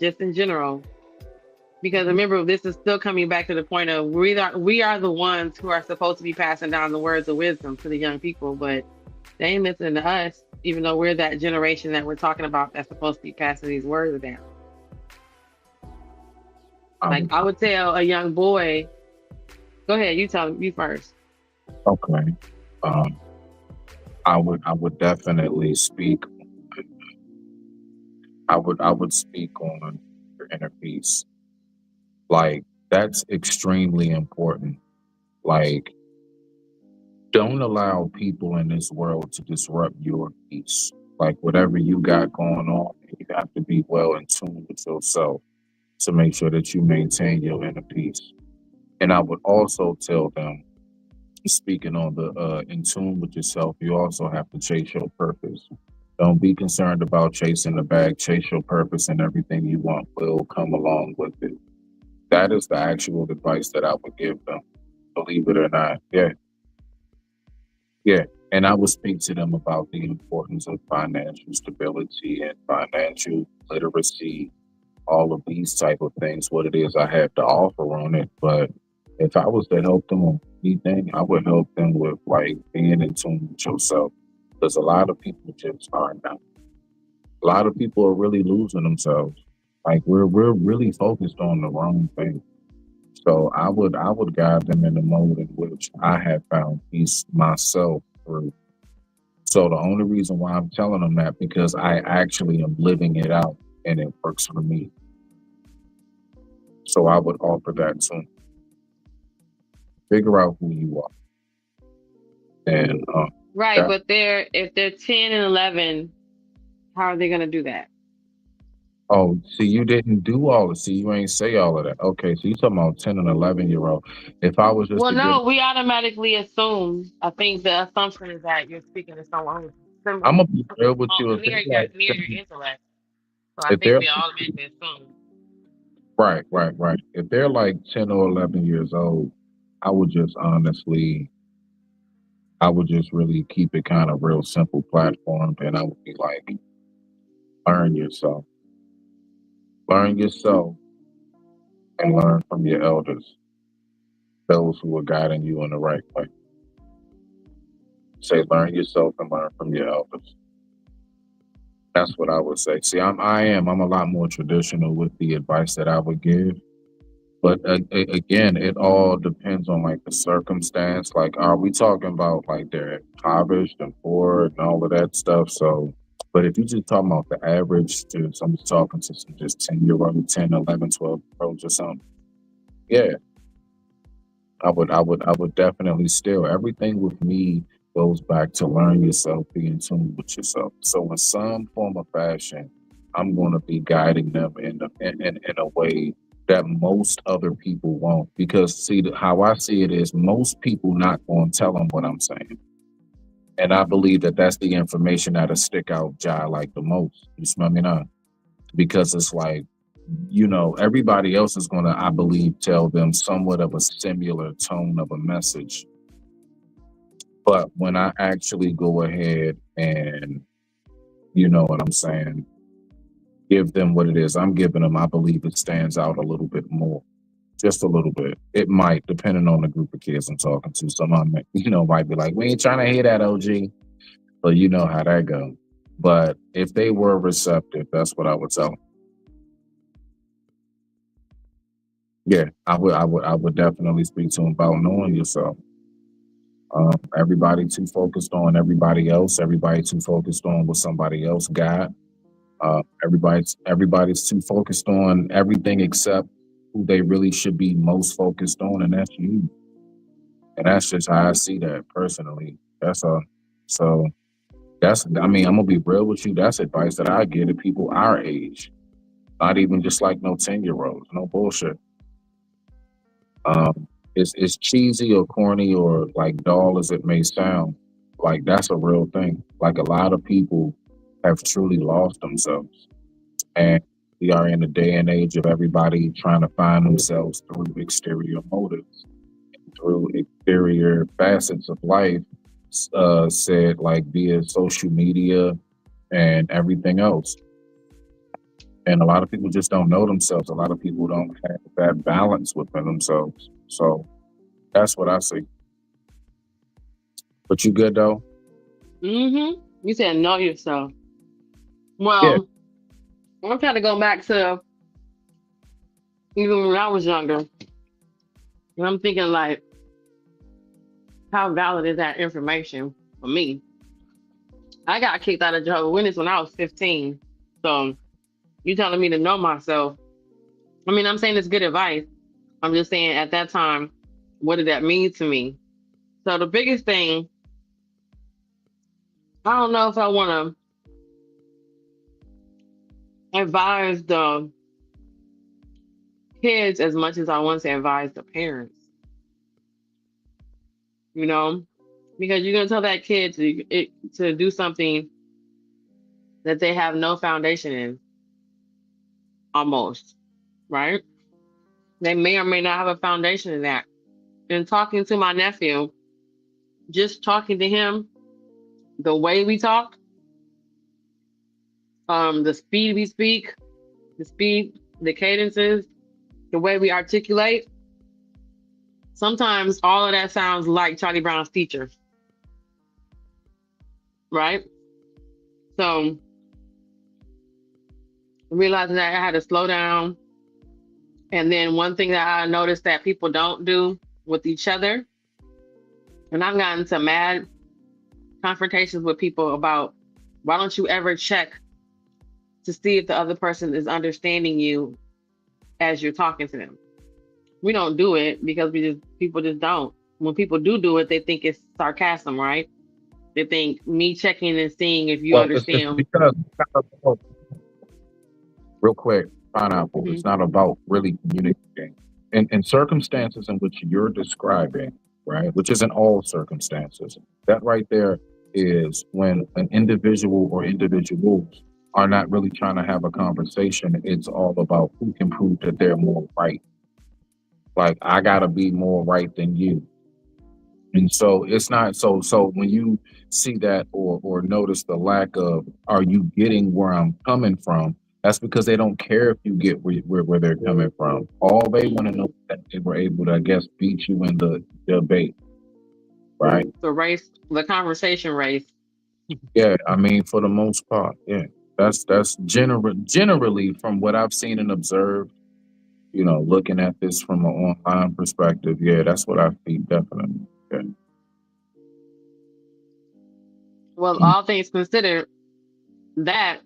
just in general. Because remember, this is still coming back to the point of we are the ones who are supposed to be passing down the words of wisdom to the young people, but they ain't listening to us, even though we're that generation that we're talking about that's supposed to be passing these words down. Like I would tell a young boy, go ahead, you tell you first.
okay. Um, I would definitely speak. I would speak on your inner peace. Like that's extremely important. Like, don't allow people in this world to disrupt your peace. Like whatever you got going on, you have to be well in tune with yourself to make sure that you maintain your inner peace. And I would also tell them, speaking on the in tune with yourself, you also have to chase your purpose. Don't be concerned about chasing the bag, chase your purpose, and everything you want will come along with it. That is the actual advice that I would give them, believe it or not. Yeah, yeah. And I would speak to them about the importance of financial stability and financial literacy, all of these type of things, what it is I have to offer on it. But if I was to help them on anything, I would help them with like being in tune with yourself. Because a lot of people just are not. A lot of people are really losing themselves. Like we're really focused on the wrong thing. So I would guide them in the mode in which I have found peace myself through. So the only reason why I'm telling them that because I actually am living it out and it works for me. So I would offer that to them. Figure out who you are. And
Right,
that,
but if they're 10 and 11, how are they gonna do that?
oh, see, you didn't do all of see, you ain't say all of that. Okay, so you talking about 10 and 11-year-old. If I was just
Well,
to give
no, we automatically assume. I think the assumption is that you're speaking to someone who's
I'm gonna be real with you, if
near
they're like
your intellect. So I
if
think
they're
we automatically assume.
right. If they're like 10 or 11 years old, I would just honestly I would just really keep it kind of real simple platform and I would be like, learn yourself. Learn yourself and learn from your elders, those who are guiding you in the right way. Say learn yourself and learn from your elders. That's what I would say. See, I'm a lot more traditional with the advice that I would give. But again, it all depends on like the circumstance. Like, are we talking about like they're impoverished and poor and all of that stuff? So, but if you just talking about the average, just, I'm just talking to some just 10-year-old, 10, 11, 12-year-olds or something. Yeah, I would definitely still. Everything with me goes back to learn yourself, be in tune with yourself. So in some form of fashion, I'm going to be guiding them in a way that most other people won't. Because see, how I see it is most people not going to tell them what I'm saying. And I believe that that's the information that'll stick out Jai like the most. You smell me now? Because it's like, everybody else is going to, I believe, tell them somewhat of a similar tone of a message. But when I actually go ahead and, you know what I'm saying, give them what it is I'm giving them, I believe it stands out a little bit more. Just a little bit. It might, depending on the group of kids I'm talking to. Some of them, might be like, we ain't trying to hear that, OG. But you know how that goes. But if they were receptive, that's what I would tell them. Yeah, I would definitely speak to them about knowing yourself. Everybody too focused on everybody else. Everybody too focused on what somebody else got. Everybody's too focused on everything except who they really should be most focused on, and that's you. And that's just how I see that personally. That's so that's I mean, I'm gonna be real with you. That's advice that I give to people our age. Not even just like no 10-year-olds, no bullshit. It's cheesy or corny or like dull as it may sound, like that's a real thing. Like a lot of people have truly lost themselves. And we are in a day and age of everybody trying to find themselves through exterior motives, through exterior facets of life, said like via social media and everything else. And a lot of people just don't know themselves. A lot of people don't have that balance within themselves. So that's what I see. But you good though?
Mm-hmm. You said know yourself.
Yeah.
Well, I'm trying to go back to even when I was younger. And I'm thinking like, how valid is that information for me? I got kicked out of Jehovah's Witness when I was 15. So you telling me to know myself. I mean, I'm saying it's good advice. I'm just saying at that time, what did that mean to me? So the biggest thing, I don't know if I want to advise the kids as much as I want to advise the parents, you know, because you're gonna tell that kid to do something that they have no foundation in, almost, right? They may or may not have a foundation in that. And talking to my nephew, just talking to him, the way we talk, the speed we speak, the cadences, the way we articulate. Sometimes all of that sounds like Charlie Brown's teacher, right? So realizing that I had to slow down. And then one thing that I noticed that people don't do with each other, and I've gotten into mad confrontations with people about, why don't you ever check to see if the other person is understanding you as you're talking to them? We don't do it because people just don't. When people do it, they think it's sarcasm, right? They think me checking and seeing if you
Well, it's
understand.
because real quick, pineapple.
Mhm.
It's not about really communicating. In circumstances in which you're describing, right, which isn't all circumstances, that right there is when an individual or individuals are not really trying to have a conversation. It's all about who can prove that they're more right. Like, I gotta be more right than you. And so it's not so when you see that or notice the lack of, are you getting where I'm coming from? That's because they don't care if you get where they're coming from. All they want to know is that they were able to, I guess, beat you in the debate, right?
The conversation race.
Yeah, I mean, for the most part, yeah. That's generally from what I've seen and observed, looking at this from an online perspective, yeah, that's what I see definitely. Yeah.
Well, all things considered, that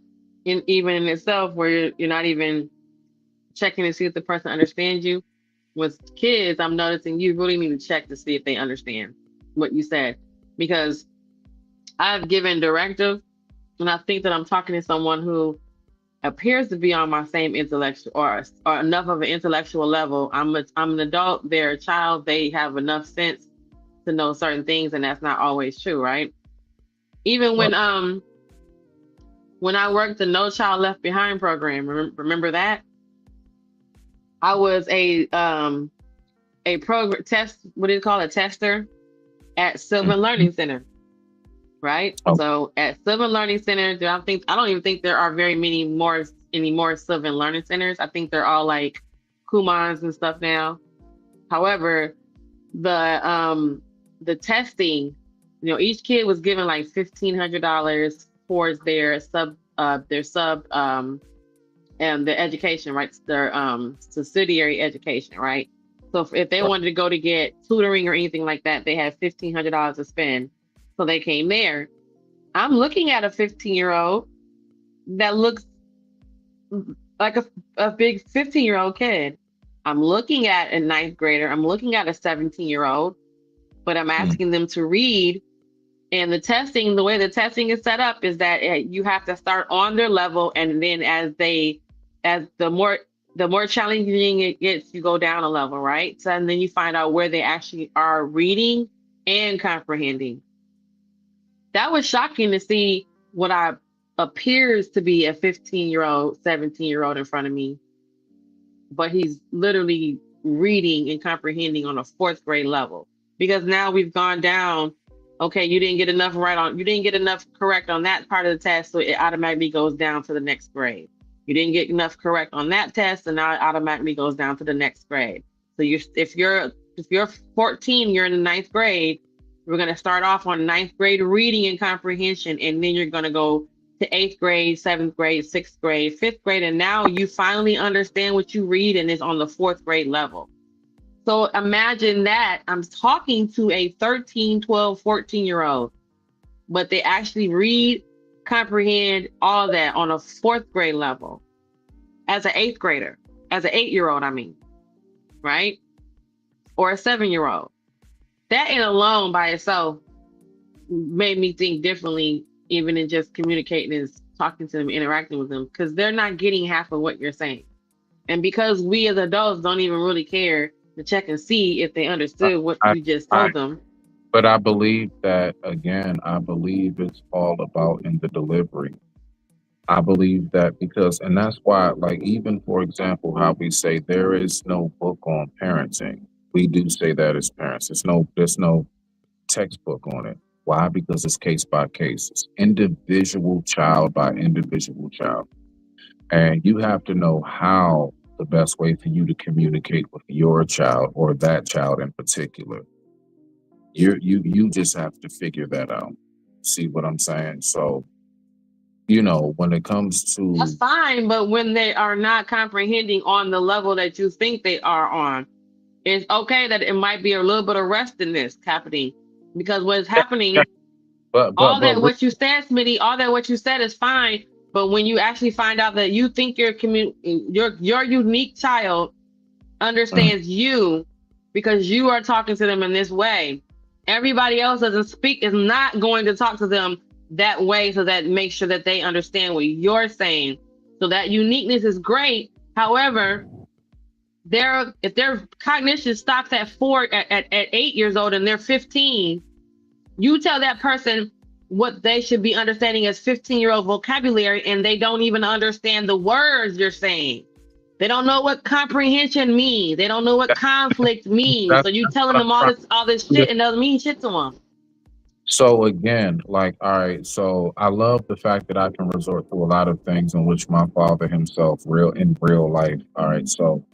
even in itself, where you're not even checking to see if the person understands you. With kids, I'm noticing you really need to check to see if they understand what you said, because I've given directive, and I think that I'm talking to someone who appears to be on my same intellectual or enough of an intellectual level. I'm an adult, they're a child, they have enough sense to know certain things, and that's not always true, right? Even when I worked the No Child Left Behind program, remember that? I was a program what do you call it, tester at Sylvan Learning Center, right?
Oh.
So at Sylvan Learning Center, I don't even think there are very many more Sylvan Learning Centers. I think they're all like Kumans and stuff now. However, the testing, each kid was given like $1,500 towards and the education, right? Their subsidiary education, right? So if they wanted to go to get tutoring or anything like that, they had $1,500 to spend. So they came there. I'm looking at a 15-year-old that looks like a big 15-year-old kid. I'm looking at a ninth grader. I'm looking at a 17-year-old, but I'm asking them to read. And the way the testing is set up is that you have to start on their level, and then as the more challenging it gets, you go down a level, right? So and then you find out where they actually are reading and comprehending. That was shocking to see what appears to be a 15-year-old, 17-year-old in front of me, but he's literally reading and comprehending on a fourth grade level. Because now we've gone down. Okay, you didn't get enough correct on that part of the test, so it automatically goes down to the next grade. You didn't get enough correct on that test, and now it automatically goes down to the next grade. So if you're 14, you're in the ninth grade. We're going to start off on ninth grade reading and comprehension, and then you're going to go to eighth grade, seventh grade, sixth grade, fifth grade, and now you finally understand what you read, and it's on the fourth grade level. So imagine that I'm talking to a 13, 12, 14-year-old, but they actually read, comprehend all that on a fourth grade level as an eighth grader, as an 8-year-old, I mean, right? Or a 7-year-old. That in alone by itself made me think differently, even in just communicating and talking to them, interacting with them, because they're not getting half of what you're saying. And because we as adults don't even really care to check and see if they understood what you just told them.
But I believe that, again, it's all about in the delivery. I believe that and that's why, like, even for example, how we say there is no book on parenting. We do say that as parents. There's no textbook on it. Why? Because it's case by case. It's individual child by individual child. And you have to know how the best way for you to communicate with your child or that child in particular. You just have to figure that out. See what I'm saying? So, when it comes to
that's fine, but when they are not comprehending on the level that you think they are on, it's okay that it might be a little bit of restlessness happening, because what's happening, what you said, Smitty, all that what you said is fine. But when you actually find out that you think your unique child understands you because you are talking to them in this way, everybody else is not going to talk to them that way, so that makes sure that they understand what you're saying. So that uniqueness is great. However, if their cognition stops at 8 years old and they're 15, you tell that person what they should be understanding as 15-year-old vocabulary, and they don't even understand the words you're saying. They don't know what comprehension means. They don't know what conflict means. So you telling them all this shit and doesn't mean shit to them.
So again, like, all right, so I love the fact that I can resort to a lot of things in which my father himself in real life. All right, so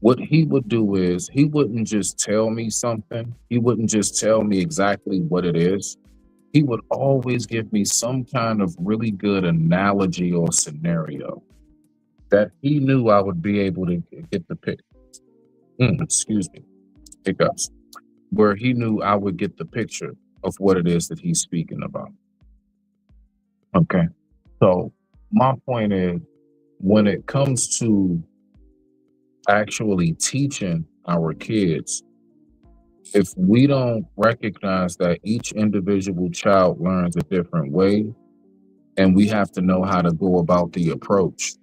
what he would do is he wouldn't just tell me something. He wouldn't just tell me exactly what it is. He would always give me some kind of really good analogy or scenario that he knew I would be able to get the hiccups, where he knew I would get the picture of what it is that he's speaking about. Okay. So my point is, when it comes to actually teaching our kids, if we don't recognize that each individual child learns a different way, and we have to know how to go about the approach.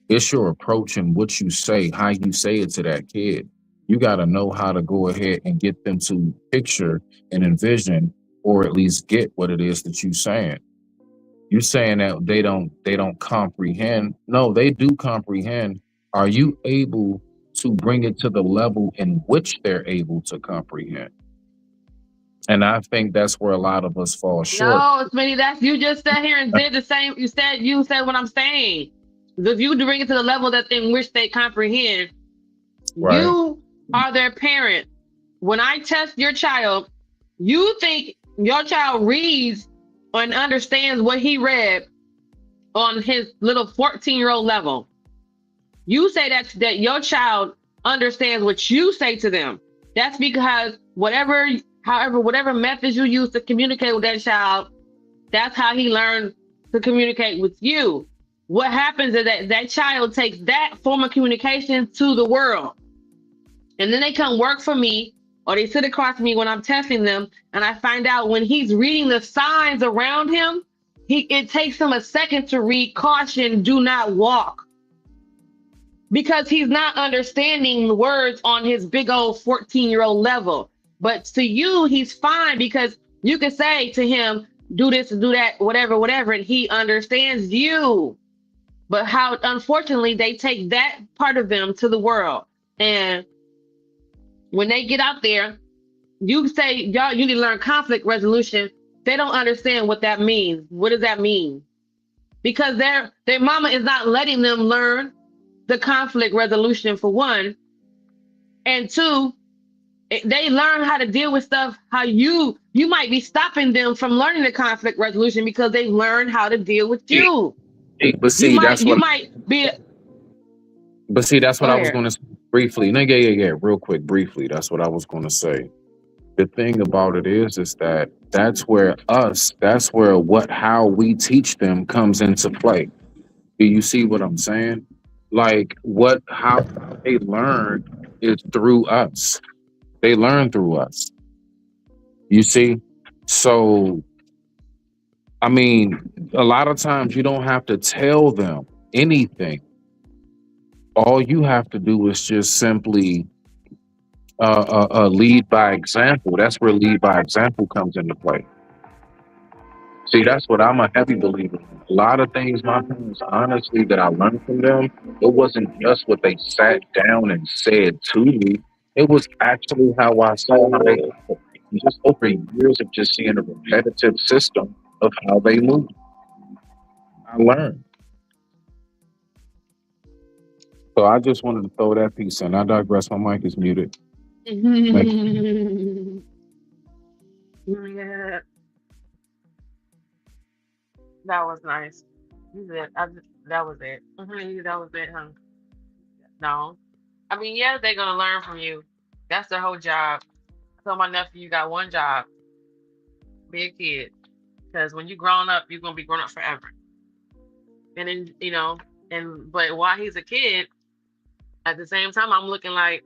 It's your approach and what you say, how you say it to that kid. You got to know how to go ahead and get them to picture and envision, or at least get what it is that you're saying. You're saying that they don't comprehend. No, they do comprehend. Are you able to bring it to the level in which they're able to comprehend? And I think that's where a lot of us fall short.
No, Smitty, you just sat here and did the same. You said what I'm saying. If you bring it to the level in which they comprehend, right. You are their parent. When I test your child, you think your child reads and understands what he read on his little 14-year-old level. You say that your child understands what you say to them. That's because whatever methods you use to communicate with that child, that's how he learned to communicate with you. What happens is that child takes that form of communication to the world. And then they come work for me, or they sit across from me when I'm testing them, and I find out when he's reading the signs around him, it takes him a second to read caution, do not walk. Because he's not understanding the words on his big old 14-year-old level. But to you, he's fine because you can say to him, do this, do that, whatever, and he understands you. But how, unfortunately, they take that part of them to the world. And when they get out there, you say, y'all, you need to learn conflict resolution. They don't understand what that means. What does that mean? Because their mama is not letting them learn the conflict resolution, for one. And two, they learn how to deal with stuff, how you might be stopping them from learning the conflict resolution because they've learned how to deal with you.
But see, that's what I was going to say briefly. No, yeah. Real quick, briefly. That's what I was going to say. The thing about it is that that's where how we teach them comes into play. Do you see what I'm saying? Like how they learn is through us. They learn through us. You see? So, I mean, a lot of times you don't have to tell them anything. All you have to do is just simply lead by example. That's where lead by example comes into play. See, that's what I'm a heavy believer in. A lot of things my parents, honestly, that I learned from them, it wasn't just what they sat down and said to me. It was actually how I saw how they, just over years of just seeing a repetitive system of how they move. I learned. So I just wanted to throw that piece in. I digress. My mic is muted.
Yeah, that was nice. That was it. That was it, huh? No. I mean, yeah, they're gonna learn from you. That's their whole job. I told my nephew, you got one job, be a kid. Because when you're grown up, you're gonna be grown up forever. And then, but while he's a kid, at the same time, I'm looking like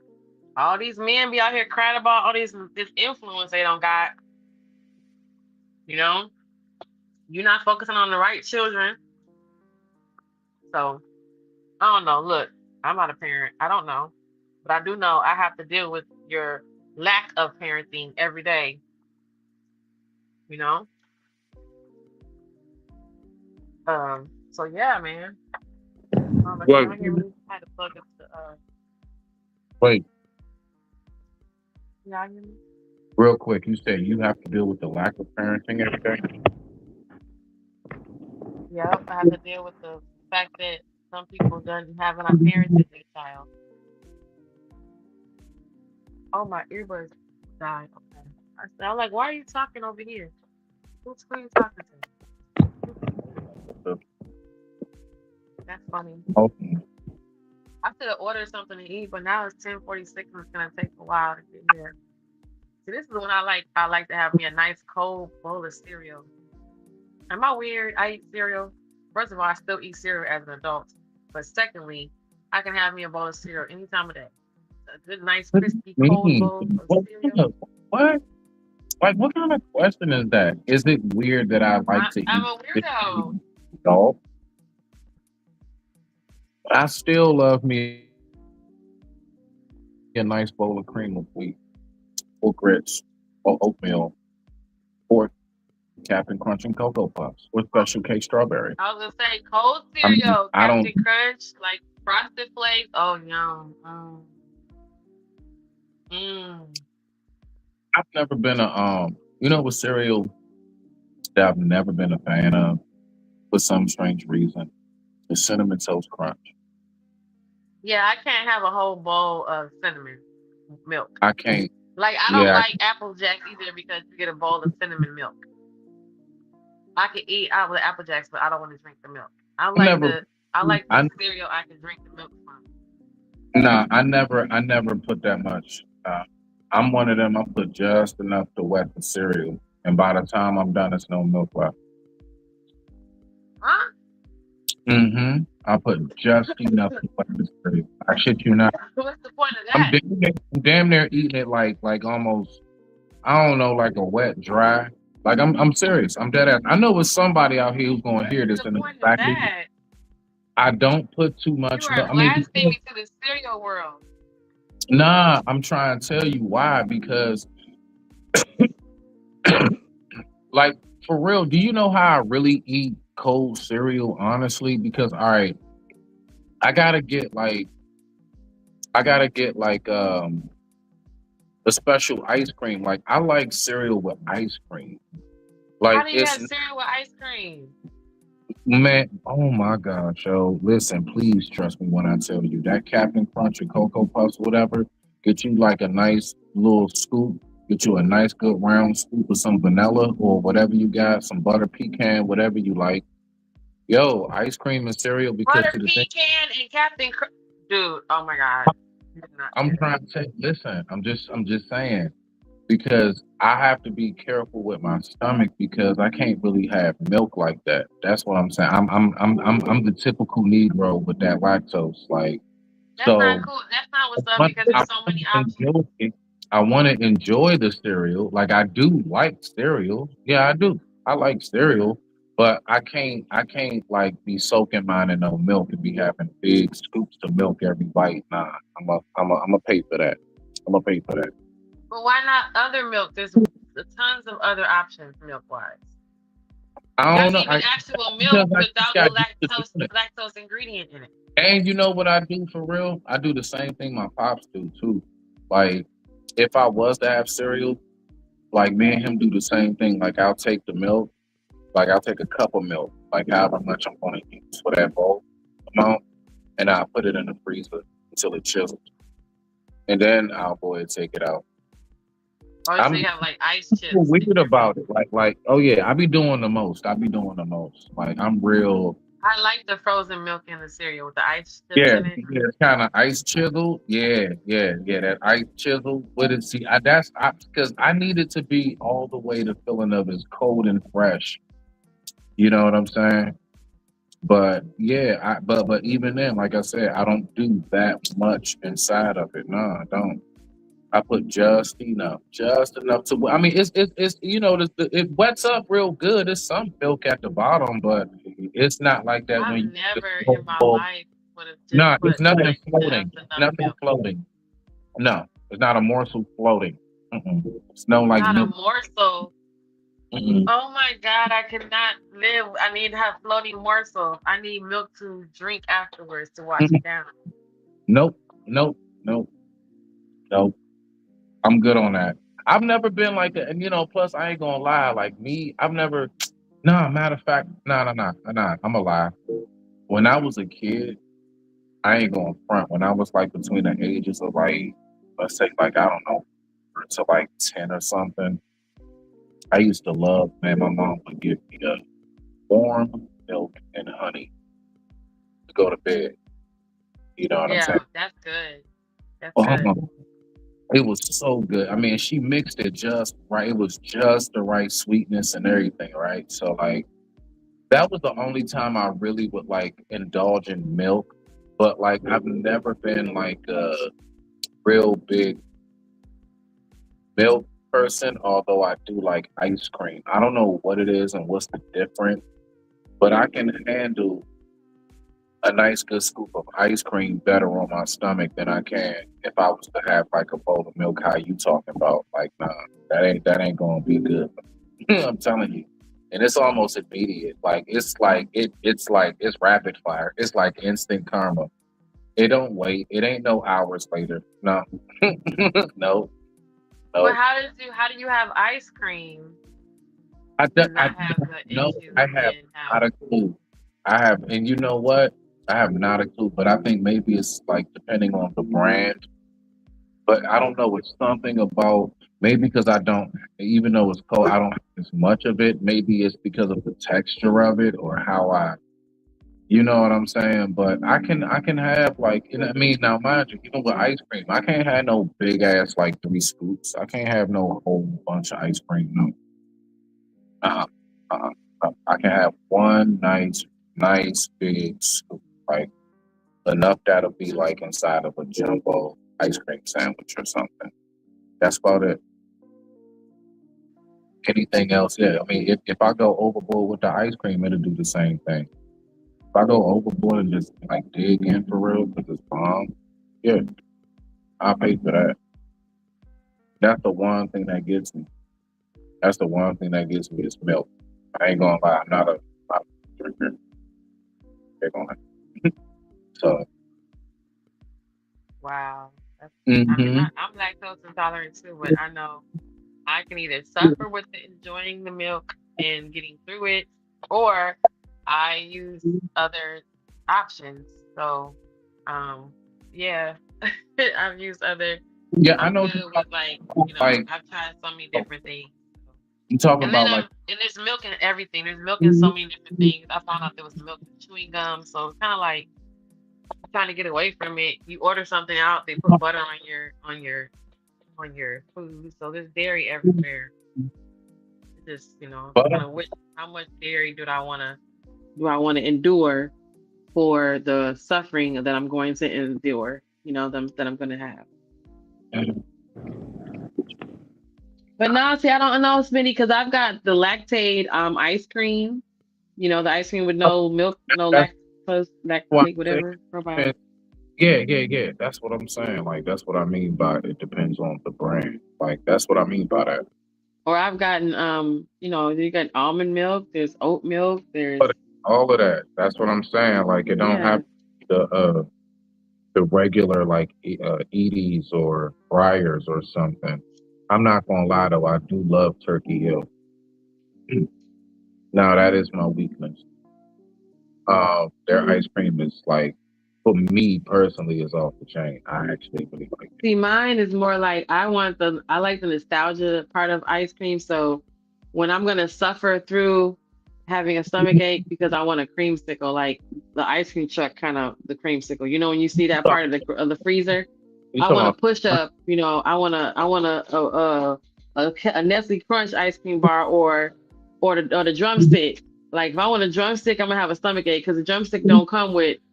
all these men be out here crying about all this influence they don't got. You know, you're not focusing on the right children. So I don't know. Look, I'm not a parent. I don't know. But I do know I have to deal with your lack of parenting every day, you know? So yeah, man.
Well,
I had to plug up the
wait,
yeah, you know?
real quick. You said you have to deal with the lack of parenting every day.
Yeah, I have to deal with the fact that some people don't have enough parented their child. Oh, my earbuds died. Okay. I'm like, why are you talking over here? Who's you talking to? That's funny.
Okay.
I should have ordered something to eat, but now it's 10:46 and it's gonna take a while to get here. See, this is when I like to have me a nice cold bowl of cereal. Am I weird? I eat cereal. First of all, I still eat cereal as an adult. But secondly, I can have me a bowl of cereal any time of day. A good, nice, crispy, cold bowl of cereal.
What? Like, what kind of question is that? Is it weird that I like to
I'm
eat?
a weirdo.
No. I still love me a nice bowl of cream of wheat, or grits, or oatmeal, or Captain Crunch and Cocoa Puffs, or Special K Strawberry.
I was gonna say cold cereal, Captain Crunch, like Frosted Flakes. Oh, yum.
I've never been a cereal that I've never been a fan of for some strange reason. The Cinnamon Toast Crunch.
Yeah, I can't have a whole bowl of cinnamon milk.
I can't.
Like, I don't like Apple Jacks either because you get a bowl of cinnamon milk. I can eat out with Apple Jacks, but I don't want to drink the milk. I
I
like
never,
the I like the
I
cereal I can drink the milk from.
nah, I never put that much. I'm one of them. I put just enough to wet the cereal, and by the time I'm done, it's no milk left.
Huh?
I put just enough to wet the cereal. I shit you not.
What's the point of
I'm
that?
damn near eating it like almost. I don't know, like a wet dry. Like I'm serious. I'm dead ass. I know it's somebody out here who's gonna hear
What's
this
the
and
point of
exactly.
that?
I don't put too
You
much
are
milk. I mean, because,
blaspheming to the cereal world.
nah, I'm trying to tell you why. Because, like, for real, do you know how I really eat cold cereal? Honestly, because all right, I gotta get like, I gotta get like a special ice cream. Like, I like cereal with ice cream.
How
Like,
do you
it's
have cereal with ice cream?
man. Oh my gosh, yo, listen, please trust me when I tell you that Captain Crunch or Cocoa Puffs, whatever, get you like a nice little scoop. Get you a nice good round scoop of some vanilla or whatever you got, some butter pecan, whatever you like. Yo, ice cream and cereal because
Butter
to the thing
pecan and Dude, oh my god. You did not say
I'm
that.
trying to say, listen, I'm just saying because I have to be careful with my stomach because I can't really have milk like that. That's what I'm saying. I'm the typical Negro with that lactose. Like
That's not
so
cool. That's not what's up because
I
there's so
want
many
to
options.
enjoy I want to enjoy the cereal. Like I do like cereal. Yeah, I do. I like cereal, but I can't like be soaking mine in no milk and be having big scoops of milk every bite. Nah, I'm a pay for that. I'm gonna pay for that.
But why not other milk? There's tons of other options milk wise.
I don't
There's
know.
even
I
actual milk
because I just
without the
got used to
lactose
doing it.
lactose ingredient in it.
And you know what I do for real? I do the same thing my pops do too. Like if I was to have cereal, like me and him do the same thing. Like I'll take the milk, like I'll take a cup of milk, like however much I'm gonna use for that bowl amount, and I'll put it in the freezer until it chisels. And then I'll go ahead and take it out.
Oh, so you
I'm
have like ice
so
chips in
weird
your milk.
about it. Like, oh yeah, I be doing the most. I be doing the most. Like I'm real.
I like the frozen milk in the cereal with the ice chips
Yeah,
in it.
yeah, kind of ice chisel. Yeah. That ice chisel. What is see? That's because I need it to be all the way the feeling of it's cold and fresh. You know what I'm saying? But yeah, but even then, like I said, I don't do that much inside of it. No, I don't. I put just enough to. I mean, it's you know, it wets up real good. There's some milk at the bottom, but it's not like that
I've
when you just
never in my
go.
life would have just
No, it's
put
nothing
like just
floating.
enough
Nothing
milk.
floating. No, it's not a morsel floating. It's no like
Not a
milk.
morsel.
Mm-mm.
Oh my God, I cannot live. I need to have floating morsel. I need milk to drink afterwards to wash
Mm-mm.
it down.
Nope, nope, nope, nope. I'm good on that. I've never been like that, and you know, plus I ain't gonna lie. Like me, I've never. Nah, matter of fact, nah. I'm a lie. When I was a kid, I ain't going front. When I was like between the ages of like, let's say like I don't know, to like 10 or something, I used to love. Man, my mom would give me a warm milk and honey to go to bed. You know what I'm saying?
Yeah, that's good. That's good.
Oh, it was so good. I mean, she mixed it just right. It was just the right sweetness and everything, right? So like that was the only time I really would like indulge in milk. But like I've never been like a real big milk person, although I do like ice cream. I don't know what it is and what's the difference, but I can handle a nice good scoop of ice cream better on my stomach than I can if I was to have like a bowl of milk. How you talking about? Like, nah, that ain't gonna be good. I'm telling you. And it's almost immediate. It's like it's rapid fire. It's like instant karma. It don't wait. It ain't no hours later. No. No.
But
No.
how do you have ice cream and
I
not have
don't
the
know.
issue
I have
in how?
not a clue. I have, and you know what? I have not a clue, but I think maybe it's like depending on the brand. But I don't know. It's something about Maybe because I don't, even though it's cold, I don't have as much of it. Maybe it's because of the texture of it or how you know what I'm saying? But I can have like, you know what I mean? Now, mind you, even with ice cream, I can't have no big ass like 3 scoops. I can't have no whole bunch of ice cream. No, uh, I can have one nice big scoop, like enough that'll be like inside of a jumbo ice cream sandwich or something. That's about it. Anything else, yeah. I mean, if I go overboard with the ice cream, it'll do the same thing. If I go overboard and just like dig in for real because it's bomb, yeah, I'll pay for that. That's the one thing that gets me. That's the one thing that gets me is milk. I ain't gonna lie, I'm not a drinker. They're gonna so.
Wow. That's, I mean,
Hmm.
I'm lactose intolerant too, but I know I can either suffer with enjoying the milk and getting through it, or I use other options. So, um, yeah, I've used other.
Yeah, I
I'm
know
good
what you're
with
talking about. Like
I've tried so many different things.
you talking
And then
about like
and there's milk in everything. There's milk in so many different things. I found out there was milk in chewing gum, so it's kind of like trying to get away from it. You order something out, they put butter on your food. So there's dairy everywhere. It's just, kind
butter.
of how much dairy do I want to endure for the suffering that I'm going to endure, that I'm going to have. But no, see, I don't know, Smitty, because I've got the lactate ice cream, the ice cream with no milk, no
That's why
lactate,
I'm saying,
whatever, probiotic.
yeah. That's what I'm saying. Like that's what I mean by it depends on the brand. Like that's what I mean by that.
Or I've gotten, you got almond milk, there's oat milk, there's,
But all of that. That's what I'm saying. Like it don't have
yeah.
the regular like Edie's or Briars or something. I'm not gonna lie though, I do love Turkey Hill. Now that is my weakness. Their ice cream is like, for me personally, is off the chain. I actually really like it.
See, mine is more like I like the nostalgia part of ice cream. So when I'm gonna suffer through having a stomach ache because I want a creamsicle, like the ice cream truck kind of the creamsicle. When you see that part of the freezer,
You
I want to
talking
push up. I want a Nestle Crunch ice cream bar or the drumstick. Like if I want a drumstick, I'm gonna have a stomach ache because the drumstick don't come without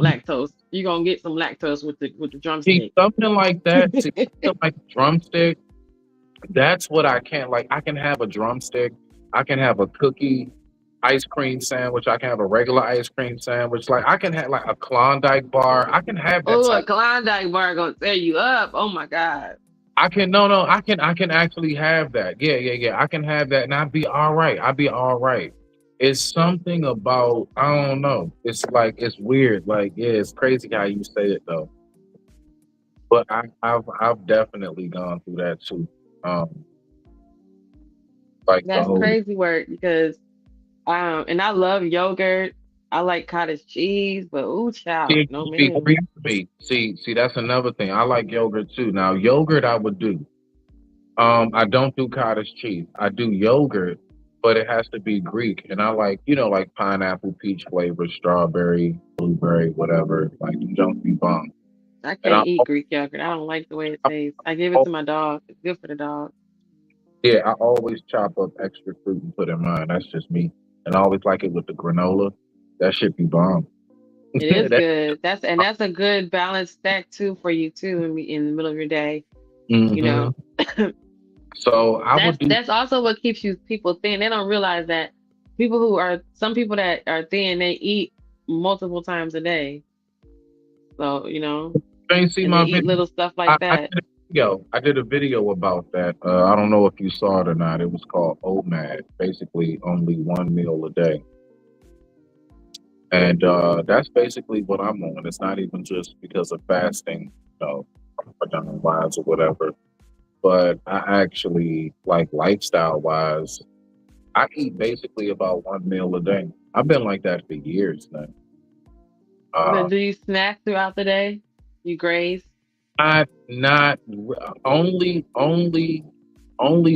lactose. You're gonna get some lactose with the drumstick.
something like that? See, something like drumstick. That's what I can't like. I can have a drumstick. I can have a cookie ice cream sandwich. I can have a regular ice cream sandwich. Like I can have like a Klondike bar. I can have that
Oh, a
type.
Klondike bar gonna tear you up. Oh my God.
I can no. I can actually have that. Yeah. I can have that, and I'd be all right. I'd be all right. It's something about I don't know. It's like it's weird. Like yeah, it's crazy how you say it though. But I've definitely gone through that too. Um, like the
That's
whole
crazy work because and I love yogurt. I like cottage cheese, but ooh child,
see,
no
see,
man.
see, that's another thing. I like yogurt too. Now yogurt I would do. I don't do cottage cheese. I do yogurt, but it has to be Greek. And I like, like pineapple, peach flavor, strawberry, blueberry, whatever. Like you don't be bomb.
I
And
can't eat Greek yogurt. I don't like the way it tastes. I give it to my dog. It's good for the dog.
yeah, I always chop up extra fruit and put in mine. That's just me. And I always like it with the granola. That should be bomb.
It is
That,
good. That's a good balanced snack too for you too in the middle of your day. You
hmm
know,
So I
that's
would do.
that's also what keeps people thin. They don't realize that some people that are thin, they eat multiple times a day. So
You ain't see
and they
my
eat
video.
little stuff like
I
that.
did a video. I did a video about that. I don't know if you saw it or not. It was called OMAD, basically only one meal a day. And that's basically what I'm on. It's not even just because of fasting, wise or whatever. But I actually, like lifestyle wise, I eat basically about one meal a day. I've been like that for years now.
But
Uh,
do you snack throughout the day? You graze?
Not only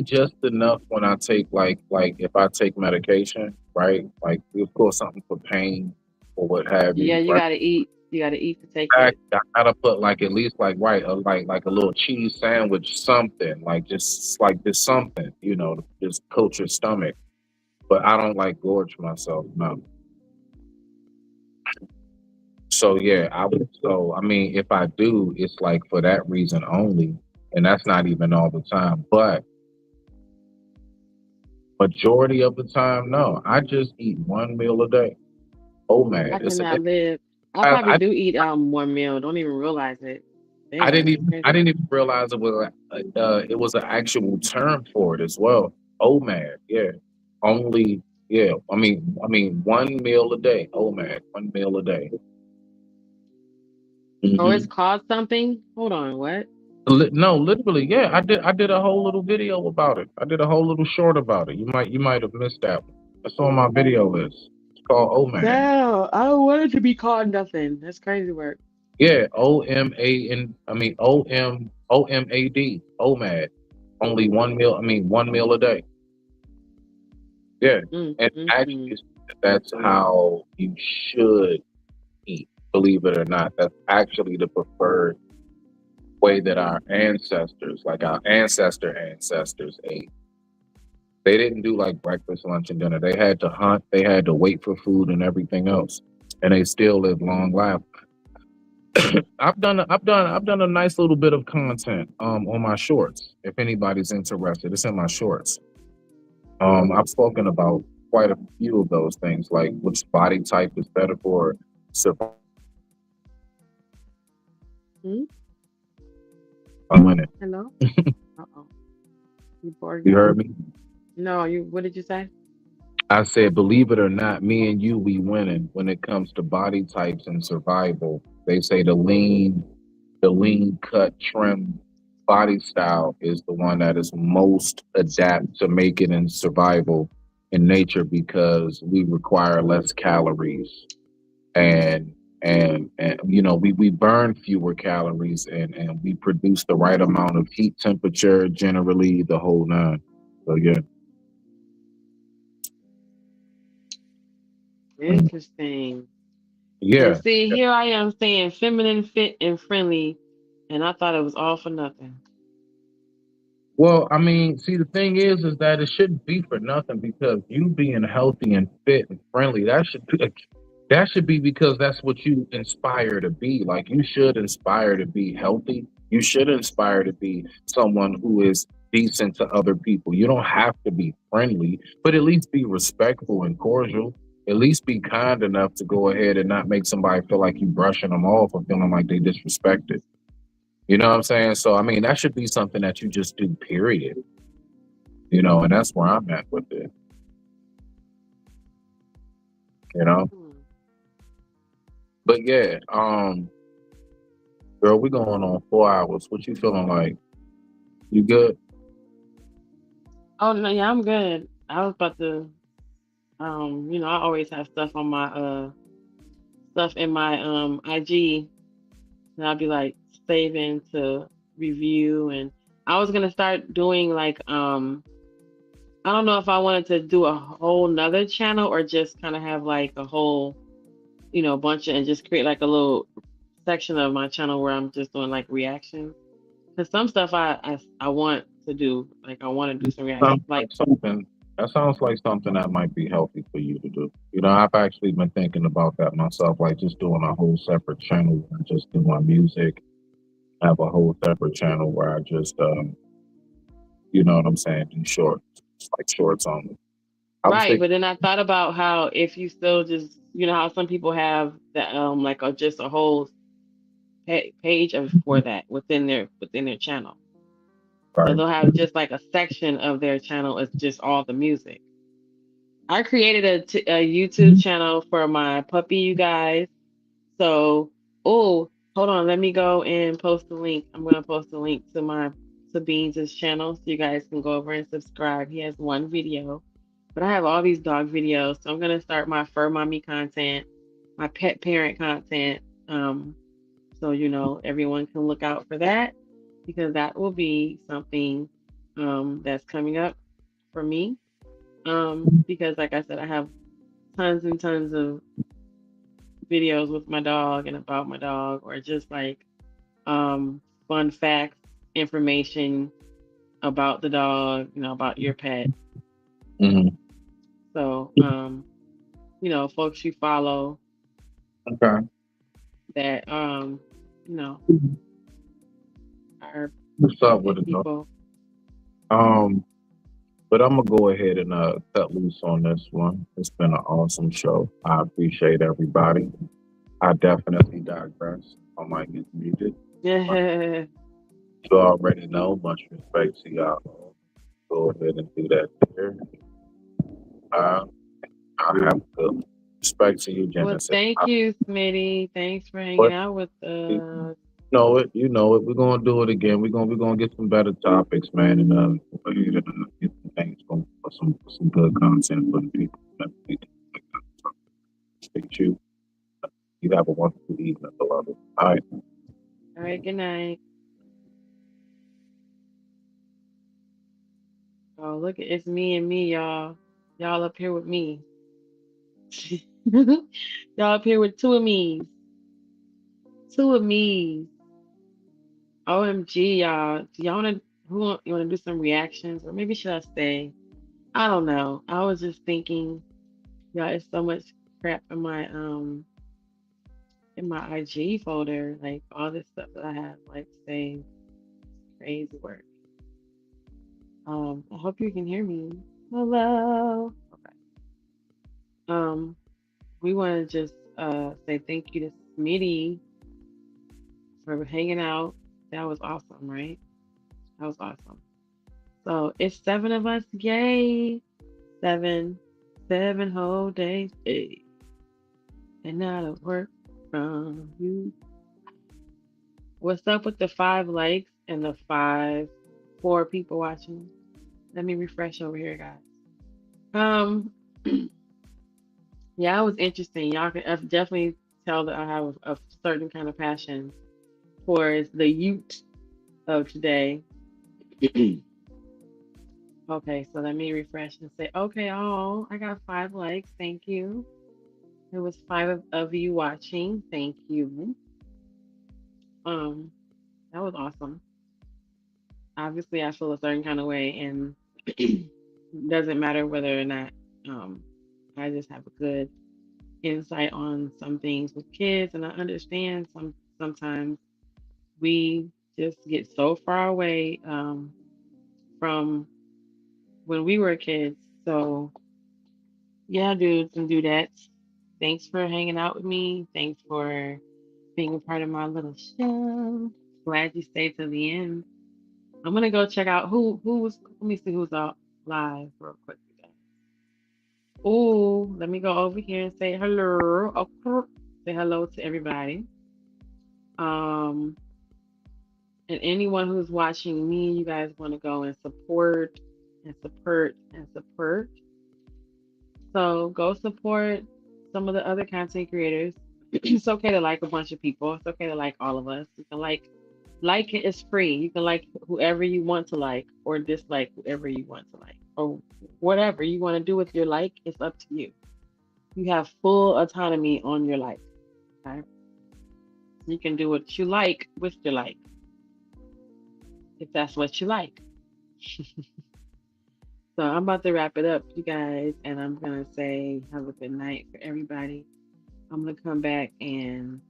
just enough when I take like if I take medication, right? Like of course something for pain or what have
Yeah,
you,
you
right?
gotta eat. You gotta eat to take
I
it.
gotta put like at least like right like a little cheese sandwich, something like just something, to just coat your stomach. But I don't like gorge myself, no. So yeah, I would. So I mean, if I do, it's like for that reason only, and that's not even all the time. But majority of the time, no. I just eat one meal a day. Oh man,
I cannot live. I
I,
probably
I
do eat one meal. Don't even realize it.
I
Damn,
didn't
that's
even I
crazy.
didn't even realize it was an actual term for it as well. Oh man, yeah. Only yeah. I mean one meal a day. Oh man, one meal a day.
Oh, it's
Hmm.
called something. Hold on, what?
No, literally, yeah. I did a whole little video about it. I did a whole little short about it. You might have missed that one. That's on my video list. It's called Oh Man.
Damn, I don't want it to be called nothing. That's crazy work.
Yeah, OMAD. OMAD. Only one meal. I mean one meal a day. Yeah, and
Mm.
actually, that's how you should eat. Believe it or not, that's actually the preferred way that our ancestors, like our ancestors, ate. They didn't do like breakfast, lunch, and dinner. They had to hunt. They had to wait for food and everything else, and they still lived long lives. I've done a nice little bit of content on my shorts. If anybody's interested, it's in my shorts. I've spoken about quite a few of those things, like which body type is better for survival.
Hmm?
I'm in it.
Hello? Uh-oh. You bored
You
again?
heard me?
No, you. What did you say?
I said, believe it or not, me and you, we winning when it comes to body types and survival. They say the lean cut, trim body style is the one that is most adapt to make it in survival in nature because we require less calories and we burn fewer calories and we produce the right amount of heat, temperature, generally the whole nine. So yeah. Mm.
Interesting. And
Yeah.
see, here I am saying feminine, fit, and friendly, and I thought it was all for nothing.
Well, I mean, see, the thing is that it shouldn't be for nothing because you being healthy and fit and friendly, that should be because that's what you inspire to be. Like you should inspire to be healthy. You should inspire to be someone who is decent to other people. You don't have to be friendly, but at least be respectful and cordial. At least be kind enough to go ahead and not make somebody feel like you brushing them off or feeling like they disrespected. You know what I'm saying? So I mean, that should be something that you just do, period. And that's where I'm at with it. You know,
Hmm.
but yeah, girl, we going on 4 hours. What you feeling like? You good?
Oh no, yeah, I'm good. I was about to, I always have stuff on my stuff in my IG, and I'll be like saving to review, and I was gonna start doing like I don't know if I wanted to do a whole nother channel or just kind of have like a whole, bunch of and just create like a little section of my channel where I'm just doing like reactions. Cause some stuff I want to do, like I want to do some reactions,
Sounds
like
like something. That sounds like something that might be healthy for you to do. I've actually been thinking about that myself, like just doing a whole separate channel and just do my music. Have a whole separate channel where I just, you know what I'm saying, do shorts, just like shorts only. I was
right.
thinking,
But then I thought about how if you still just, how some people have that like just a whole page of for that within their channel. So
right.
they'll have just like a section of their channel is just all the music. I created a YouTube channel for my puppy, you guys. So, oh, hold on, let me go and post the link. I'm gonna post the link to Beans' channel so you guys can go over and subscribe. He has one video, but I have all these dog videos. So I'm gonna start my fur mommy content, my pet parent content. So, everyone can look out for that because that will be something that's coming up for me. Because, like I said, I have tons and tons of videos with my dog and about my dog, or just like fun facts, information about the dog, about your pet.
Hmm.
So, folks you follow
Okay.
that, you know, are
What's up with it, though?
people.
But I'm gonna go ahead and cut loose on this one. It's been an awesome show. I appreciate everybody. I definitely digress. I might get muted.
Yeah.
You already know. Much respect to y'all. Go ahead and do that there. Uh, I have good respect to you,
Well,
Genesis.
thank you, Smitty. Thanks for hanging
But
out with us.
you know it. We're gonna do it again. We're gonna get some better topics, man, and go ahead and get some things going for some good content for the people. Speak to you. You have a wonderful evening, beloved. All right.
All right, good night. Oh, look, it's me and me, y'all. Y'all up here with me. Y'all up here with two of me. Two of me. OMG, y'all. Do y'all you wanna do some reactions? Or maybe should I stay? I don't know. I was just thinking, y'all, it's so much crap in my IG folder, like all this stuff that I have like saved. Crazy work. I hope you can hear me. Hello. Okay. We want to just say thank you to Smitty for hanging out. That was awesome, right? That was awesome. So it's 7 of us. Yay. 7 whole days. Hey. And not a work from you. What's up with the 5 likes and the 4 people watching? Let me refresh over here, guys. Yeah, it was interesting. Y'all can definitely tell that I have a certain kind of passion for the youth of today. Okay, so let me refresh and say, okay, oh, I got 5 likes. Thank you. There was 5 of you watching. Thank you. That was awesome. Obviously, I feel a certain kind of way, and it doesn't matter whether or not I just have a good insight on some things with kids, and I understand sometimes we just get so far away from when we were kids. So yeah, dudes and dudettes, thanks for hanging out with me. Thanks for being a part of my little show. Glad you stayed to the end. I'm gonna go check out who was. Let me see who's out live real quick. Oh, let me go over here and say hello. Okay. Say hello to everybody. And anyone who's watching me, you guys want to go and support and support and support. So go support some of the other content creators. It's okay to like a bunch of people. It's okay to like all of us. You can like it is free. You can like whoever you want to like, or dislike whoever you want to like, or whatever you want to do with your like. It's up to you. You have full autonomy on your like. Okay? You can do what you like with your like, if that's what you like. So I'm about to wrap it up, you guys, and I'm gonna say have a good night for everybody. I'm gonna come back and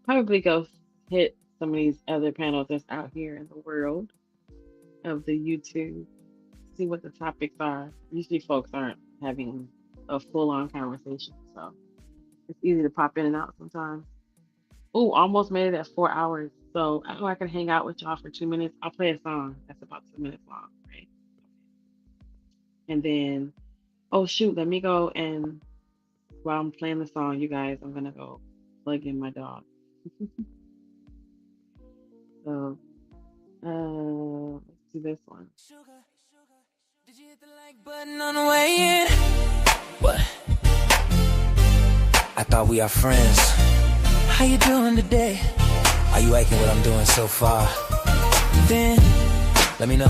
probably go hit some of these other panels that's out here in the world of the YouTube, see what the topics are. Usually folks aren't having a full-on conversation, so it's easy to pop in and out sometimes. Oh, almost made it at 4 hours. So I know I can hang out with y'all for 2 minutes. I'll play a song that's about 2 minutes long, right? And then, oh shoot, let me go and while I'm playing the song, you guys, I'm gonna go plug in my dog. So let's do this one.
Did you hit the like button on the way in? What? I thought we are friends. How you doing today? Are you liking what I'm doing so far? Then let me know.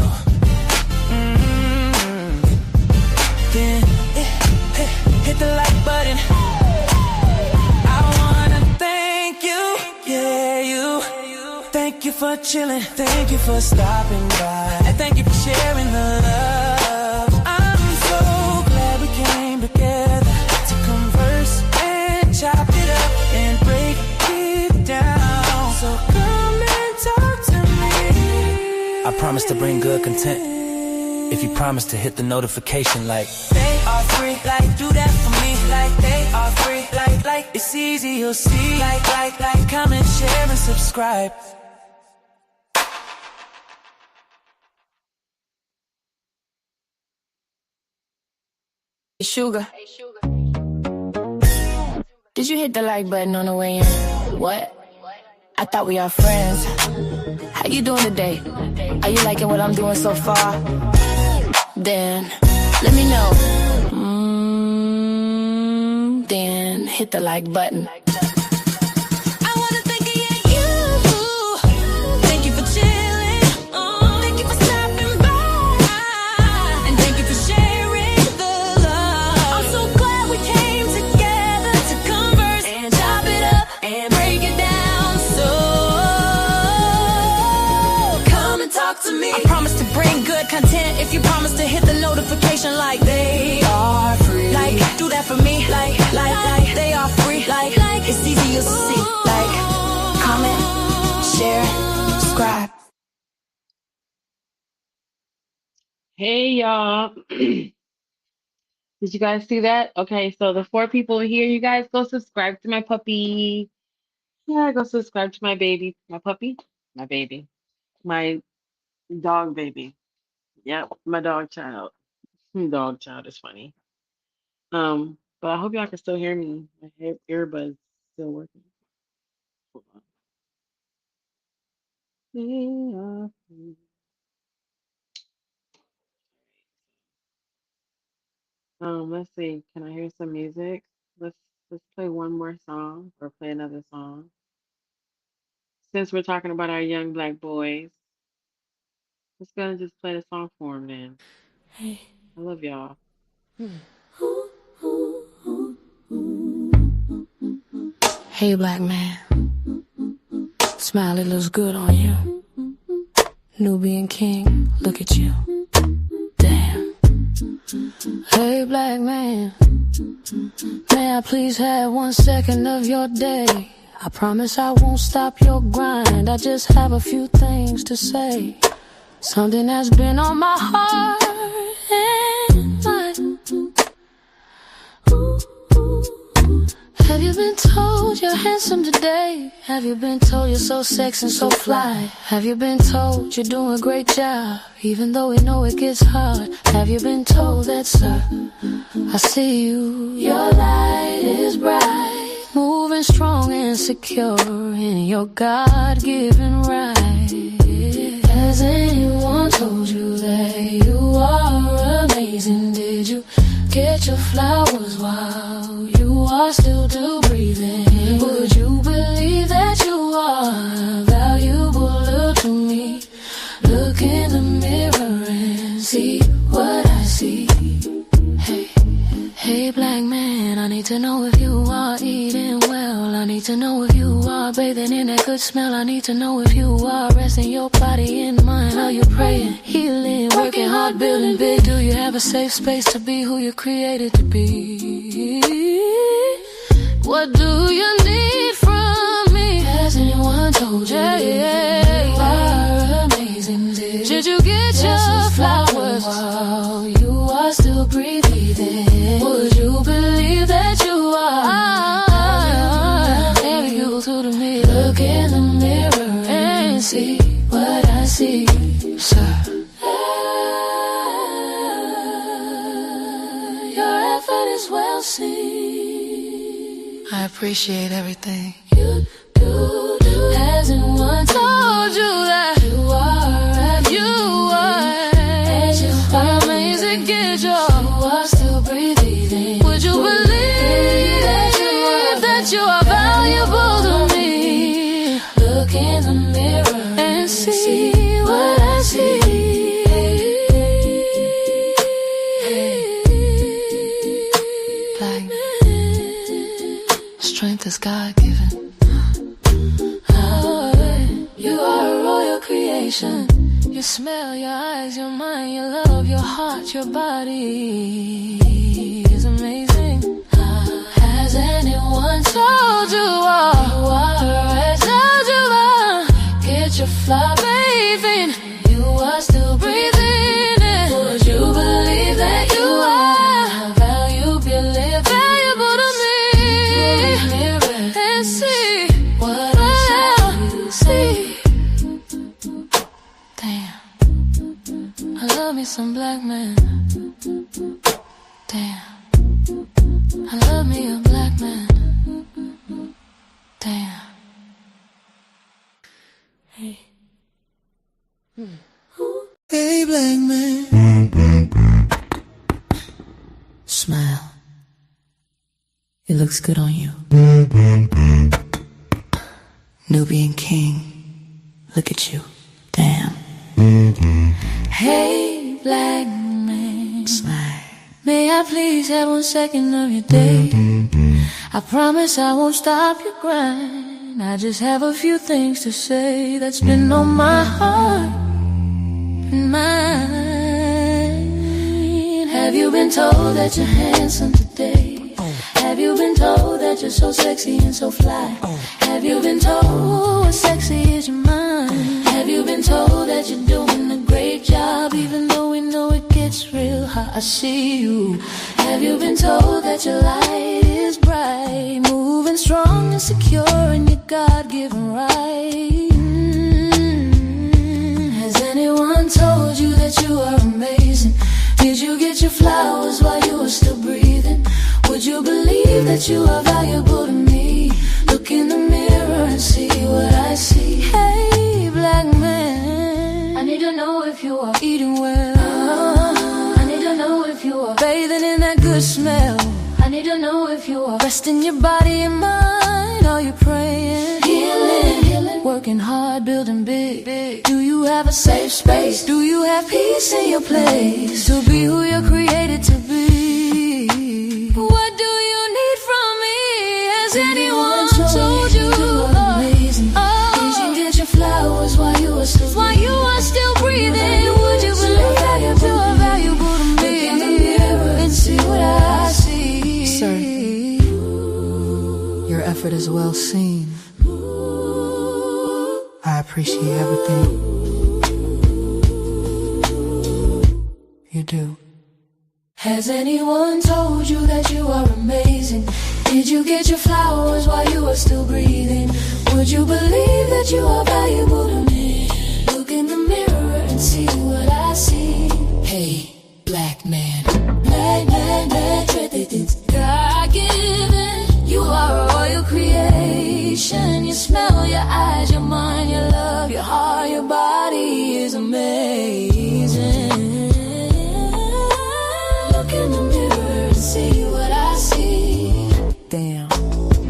Then hit the like button. I wanna thank you, yeah, you. Thank you for chilling, thank you for stopping by, and thank you for sharing the love. I'm so glad we came together to converse and chop it up and break it down. So come and talk to me. I promise to bring good content if you promise to hit the notification like they are free, like do that for me, like they are free, like it's easy, you'll see, like comment, share and subscribe.
Sugar, did you hit the like button on the way in? What? I thought we are friends. How you doing today? Are you liking what I'm doing so far? Then let me know. Then hit the like button. I promise to bring good content if you promise to hit the notification like they are free. Like do that for me, like they are free. Like it's easy to see. Like comment, share, subscribe.
Hey y'all. Did you guys see that? Okay, so the 4 people here, you guys go subscribe to my puppy. Yeah, go subscribe to my baby. My puppy? My baby. My dog baby. Yep, my dog child. Dog child is funny. But I hope y'all can still hear me. My earbuds still working. Hold on. Let's see. Can I hear some music? Let's play one more song or play another song. Since we're talking about our young black boys, let's go and just play the song for them then.
Hey.
I love y'all.
Hey, black man. Smile, it looks good on you. Nubian king, look at you. Damn. Hey, black man. May I please have 1 second of your day? I promise I won't stop your grind. I just have a few things to say. Something that's been on my heart and mind. Have you been told you're handsome today? Have you been told you're so sexy and so fly? Have you been told you're doing a great job, even though we know it gets hard? Have you been told that, sir, I see you, your light is bright, moving strong and secure in your God-given right? Has anyone told you that you are amazing? Did you get your flowers while you are still breathing? Would you believe that you are valuable? Look to me, look in the mirror and see what I see. Hey, black man, I need to know if you are eating well. I need to know if you are bathing in that good smell. I need to know if you are resting your body and mind. Are you praying, healing, working hard, building big? Do you have a safe space to be who you're created to be? What do you need from me? Has anyone told you you are amazing? Did you get your flowers while you are still breathing? Would you believe that you are? Every you to the mirror, look in the mirror and see what I see, sir. Your effort is well seen. I appreciate everything you do. Hasn't one told you that you are amazing? Get your, you are still breathing. Would you believe that you are valuable to me? Looking God-given. You are a royal creation. Your smell, your eyes, your mind, your love, your heart, your body is amazing. Has anyone told you all you are? Told you all? Get your fly bathing. You are still breathing. And would you believe that you are valuable to me? And see what I see. Damn, I love me some black man. Damn, I love me a black man. Damn. Hey.
Hey, black man. Smile. It looks good on you. Nubian king. Look at you. Damn.
Hey, black man.
Smile.
May I please have 1 second of your day? I promise I won't stop your grind. I just have a few things to say that's been on my heart and mind. Have you been told that you're handsome today? Have you been told that you're so sexy and so fly? Have you been told what sexy is your mind? Have you been told that you're doing a great job even though we know it gets real hot? I see you. Have you been told that your light is bright, moving strong and secure in your God-given right? Has anyone told you that you are amazing? Did you get your flowers while you were still breathing? Would you believe that you are valuable to me? Look in the mirror and see what I see. Hey, black man, I need to know if you are eating well. I need to know if you are bathing in that good smell. I need to know if you are resting your body and mind. Are you praying, healing, working hard, building big? Do you have a safe space? Do you have peace in your place to be who you're created to be? What do you need from me? Has anyone told you? Amazing. Did you get your flowers while you were still breathing? Would you believe that you are valuable to me? Look in the mirror and see what I see.
Sir, your effort is well seen. I appreciate everything you do.
Has anyone told you that you are amazing? Did you get your flowers while you were still breathing? Would you believe that you are valuable to me? Look in the mirror and see what I see.
Hey, black man.
Black man, God-given. You are a royal creation. Your smell, your eyes, your mind, your love, your heart, your body is amazing. Look in the mirror and see what I see.
Damn,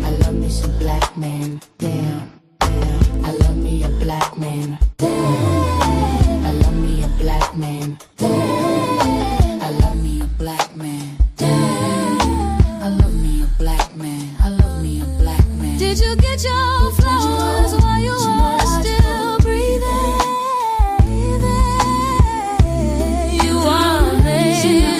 I love me some black man. Damn, damn, I love me a black man. Damn, I love me a black man. Damn, I love me a black man. Damn, I love me a black man. I love me a black man.
Did you get your flowers while you were still breathing? You are amazing.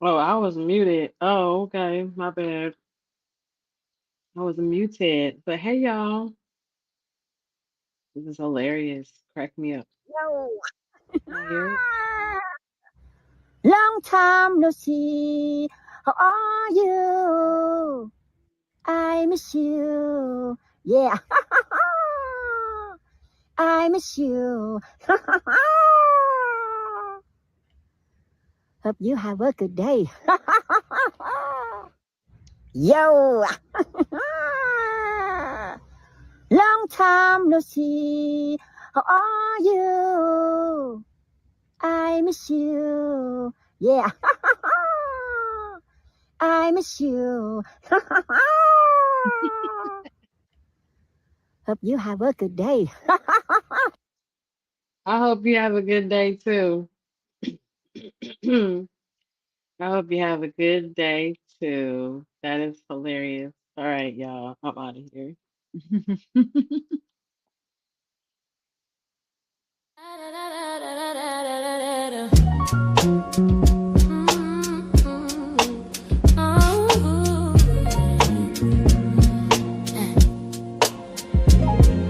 Oh, I was muted. Oh, okay. My bad. I was muted. But hey, y'all. This is hilarious. Crack me up.
Yo.
I hear it.
Long time no see. How are you? I miss you. Yeah. I miss you. Hope you have a good day. Yo. Long long time no see. How are you? I miss you. Yeah. I miss you. Hope you have a good day.
I hope you have a good day too. I hope you have a good day too. That is hilarious. All right, y'all. I'm out of here.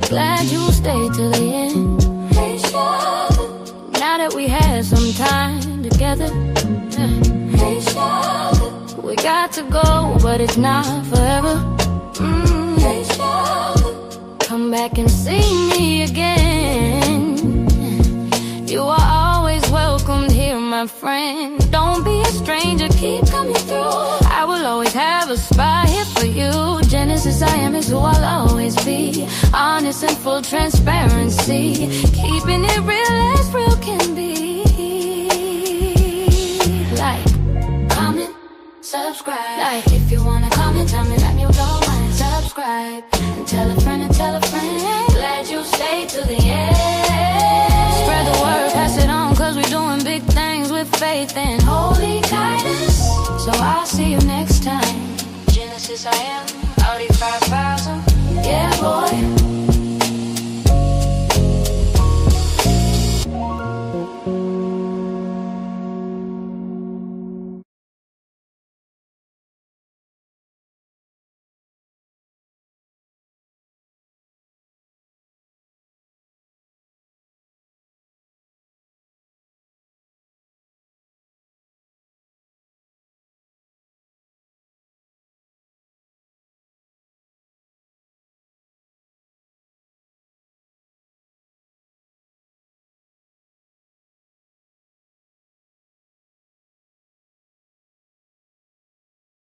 Glad you stayed till the end. Hey, Charlotte. Now that we had some time together. Hey, Charlotte. We got to go, but it's not forever. Hey, Charlotte. Come back and see me again. You are always welcomed here, my friend. Don't be a stranger, keep coming through. I will always have a spot here for you. Genesis, I am is who I'll always be. Honest and full transparency. Keeping it real as real can be. Like, comment, subscribe. Like, if you wanna comment, tell me that you don't mind. Subscribe, and tell a friend and tell a friend. Glad you stayed to the end. Spread the word, pass it on, cause we're doing big things with faith and holy guidance. So I'll see you next time. Genesis, I am.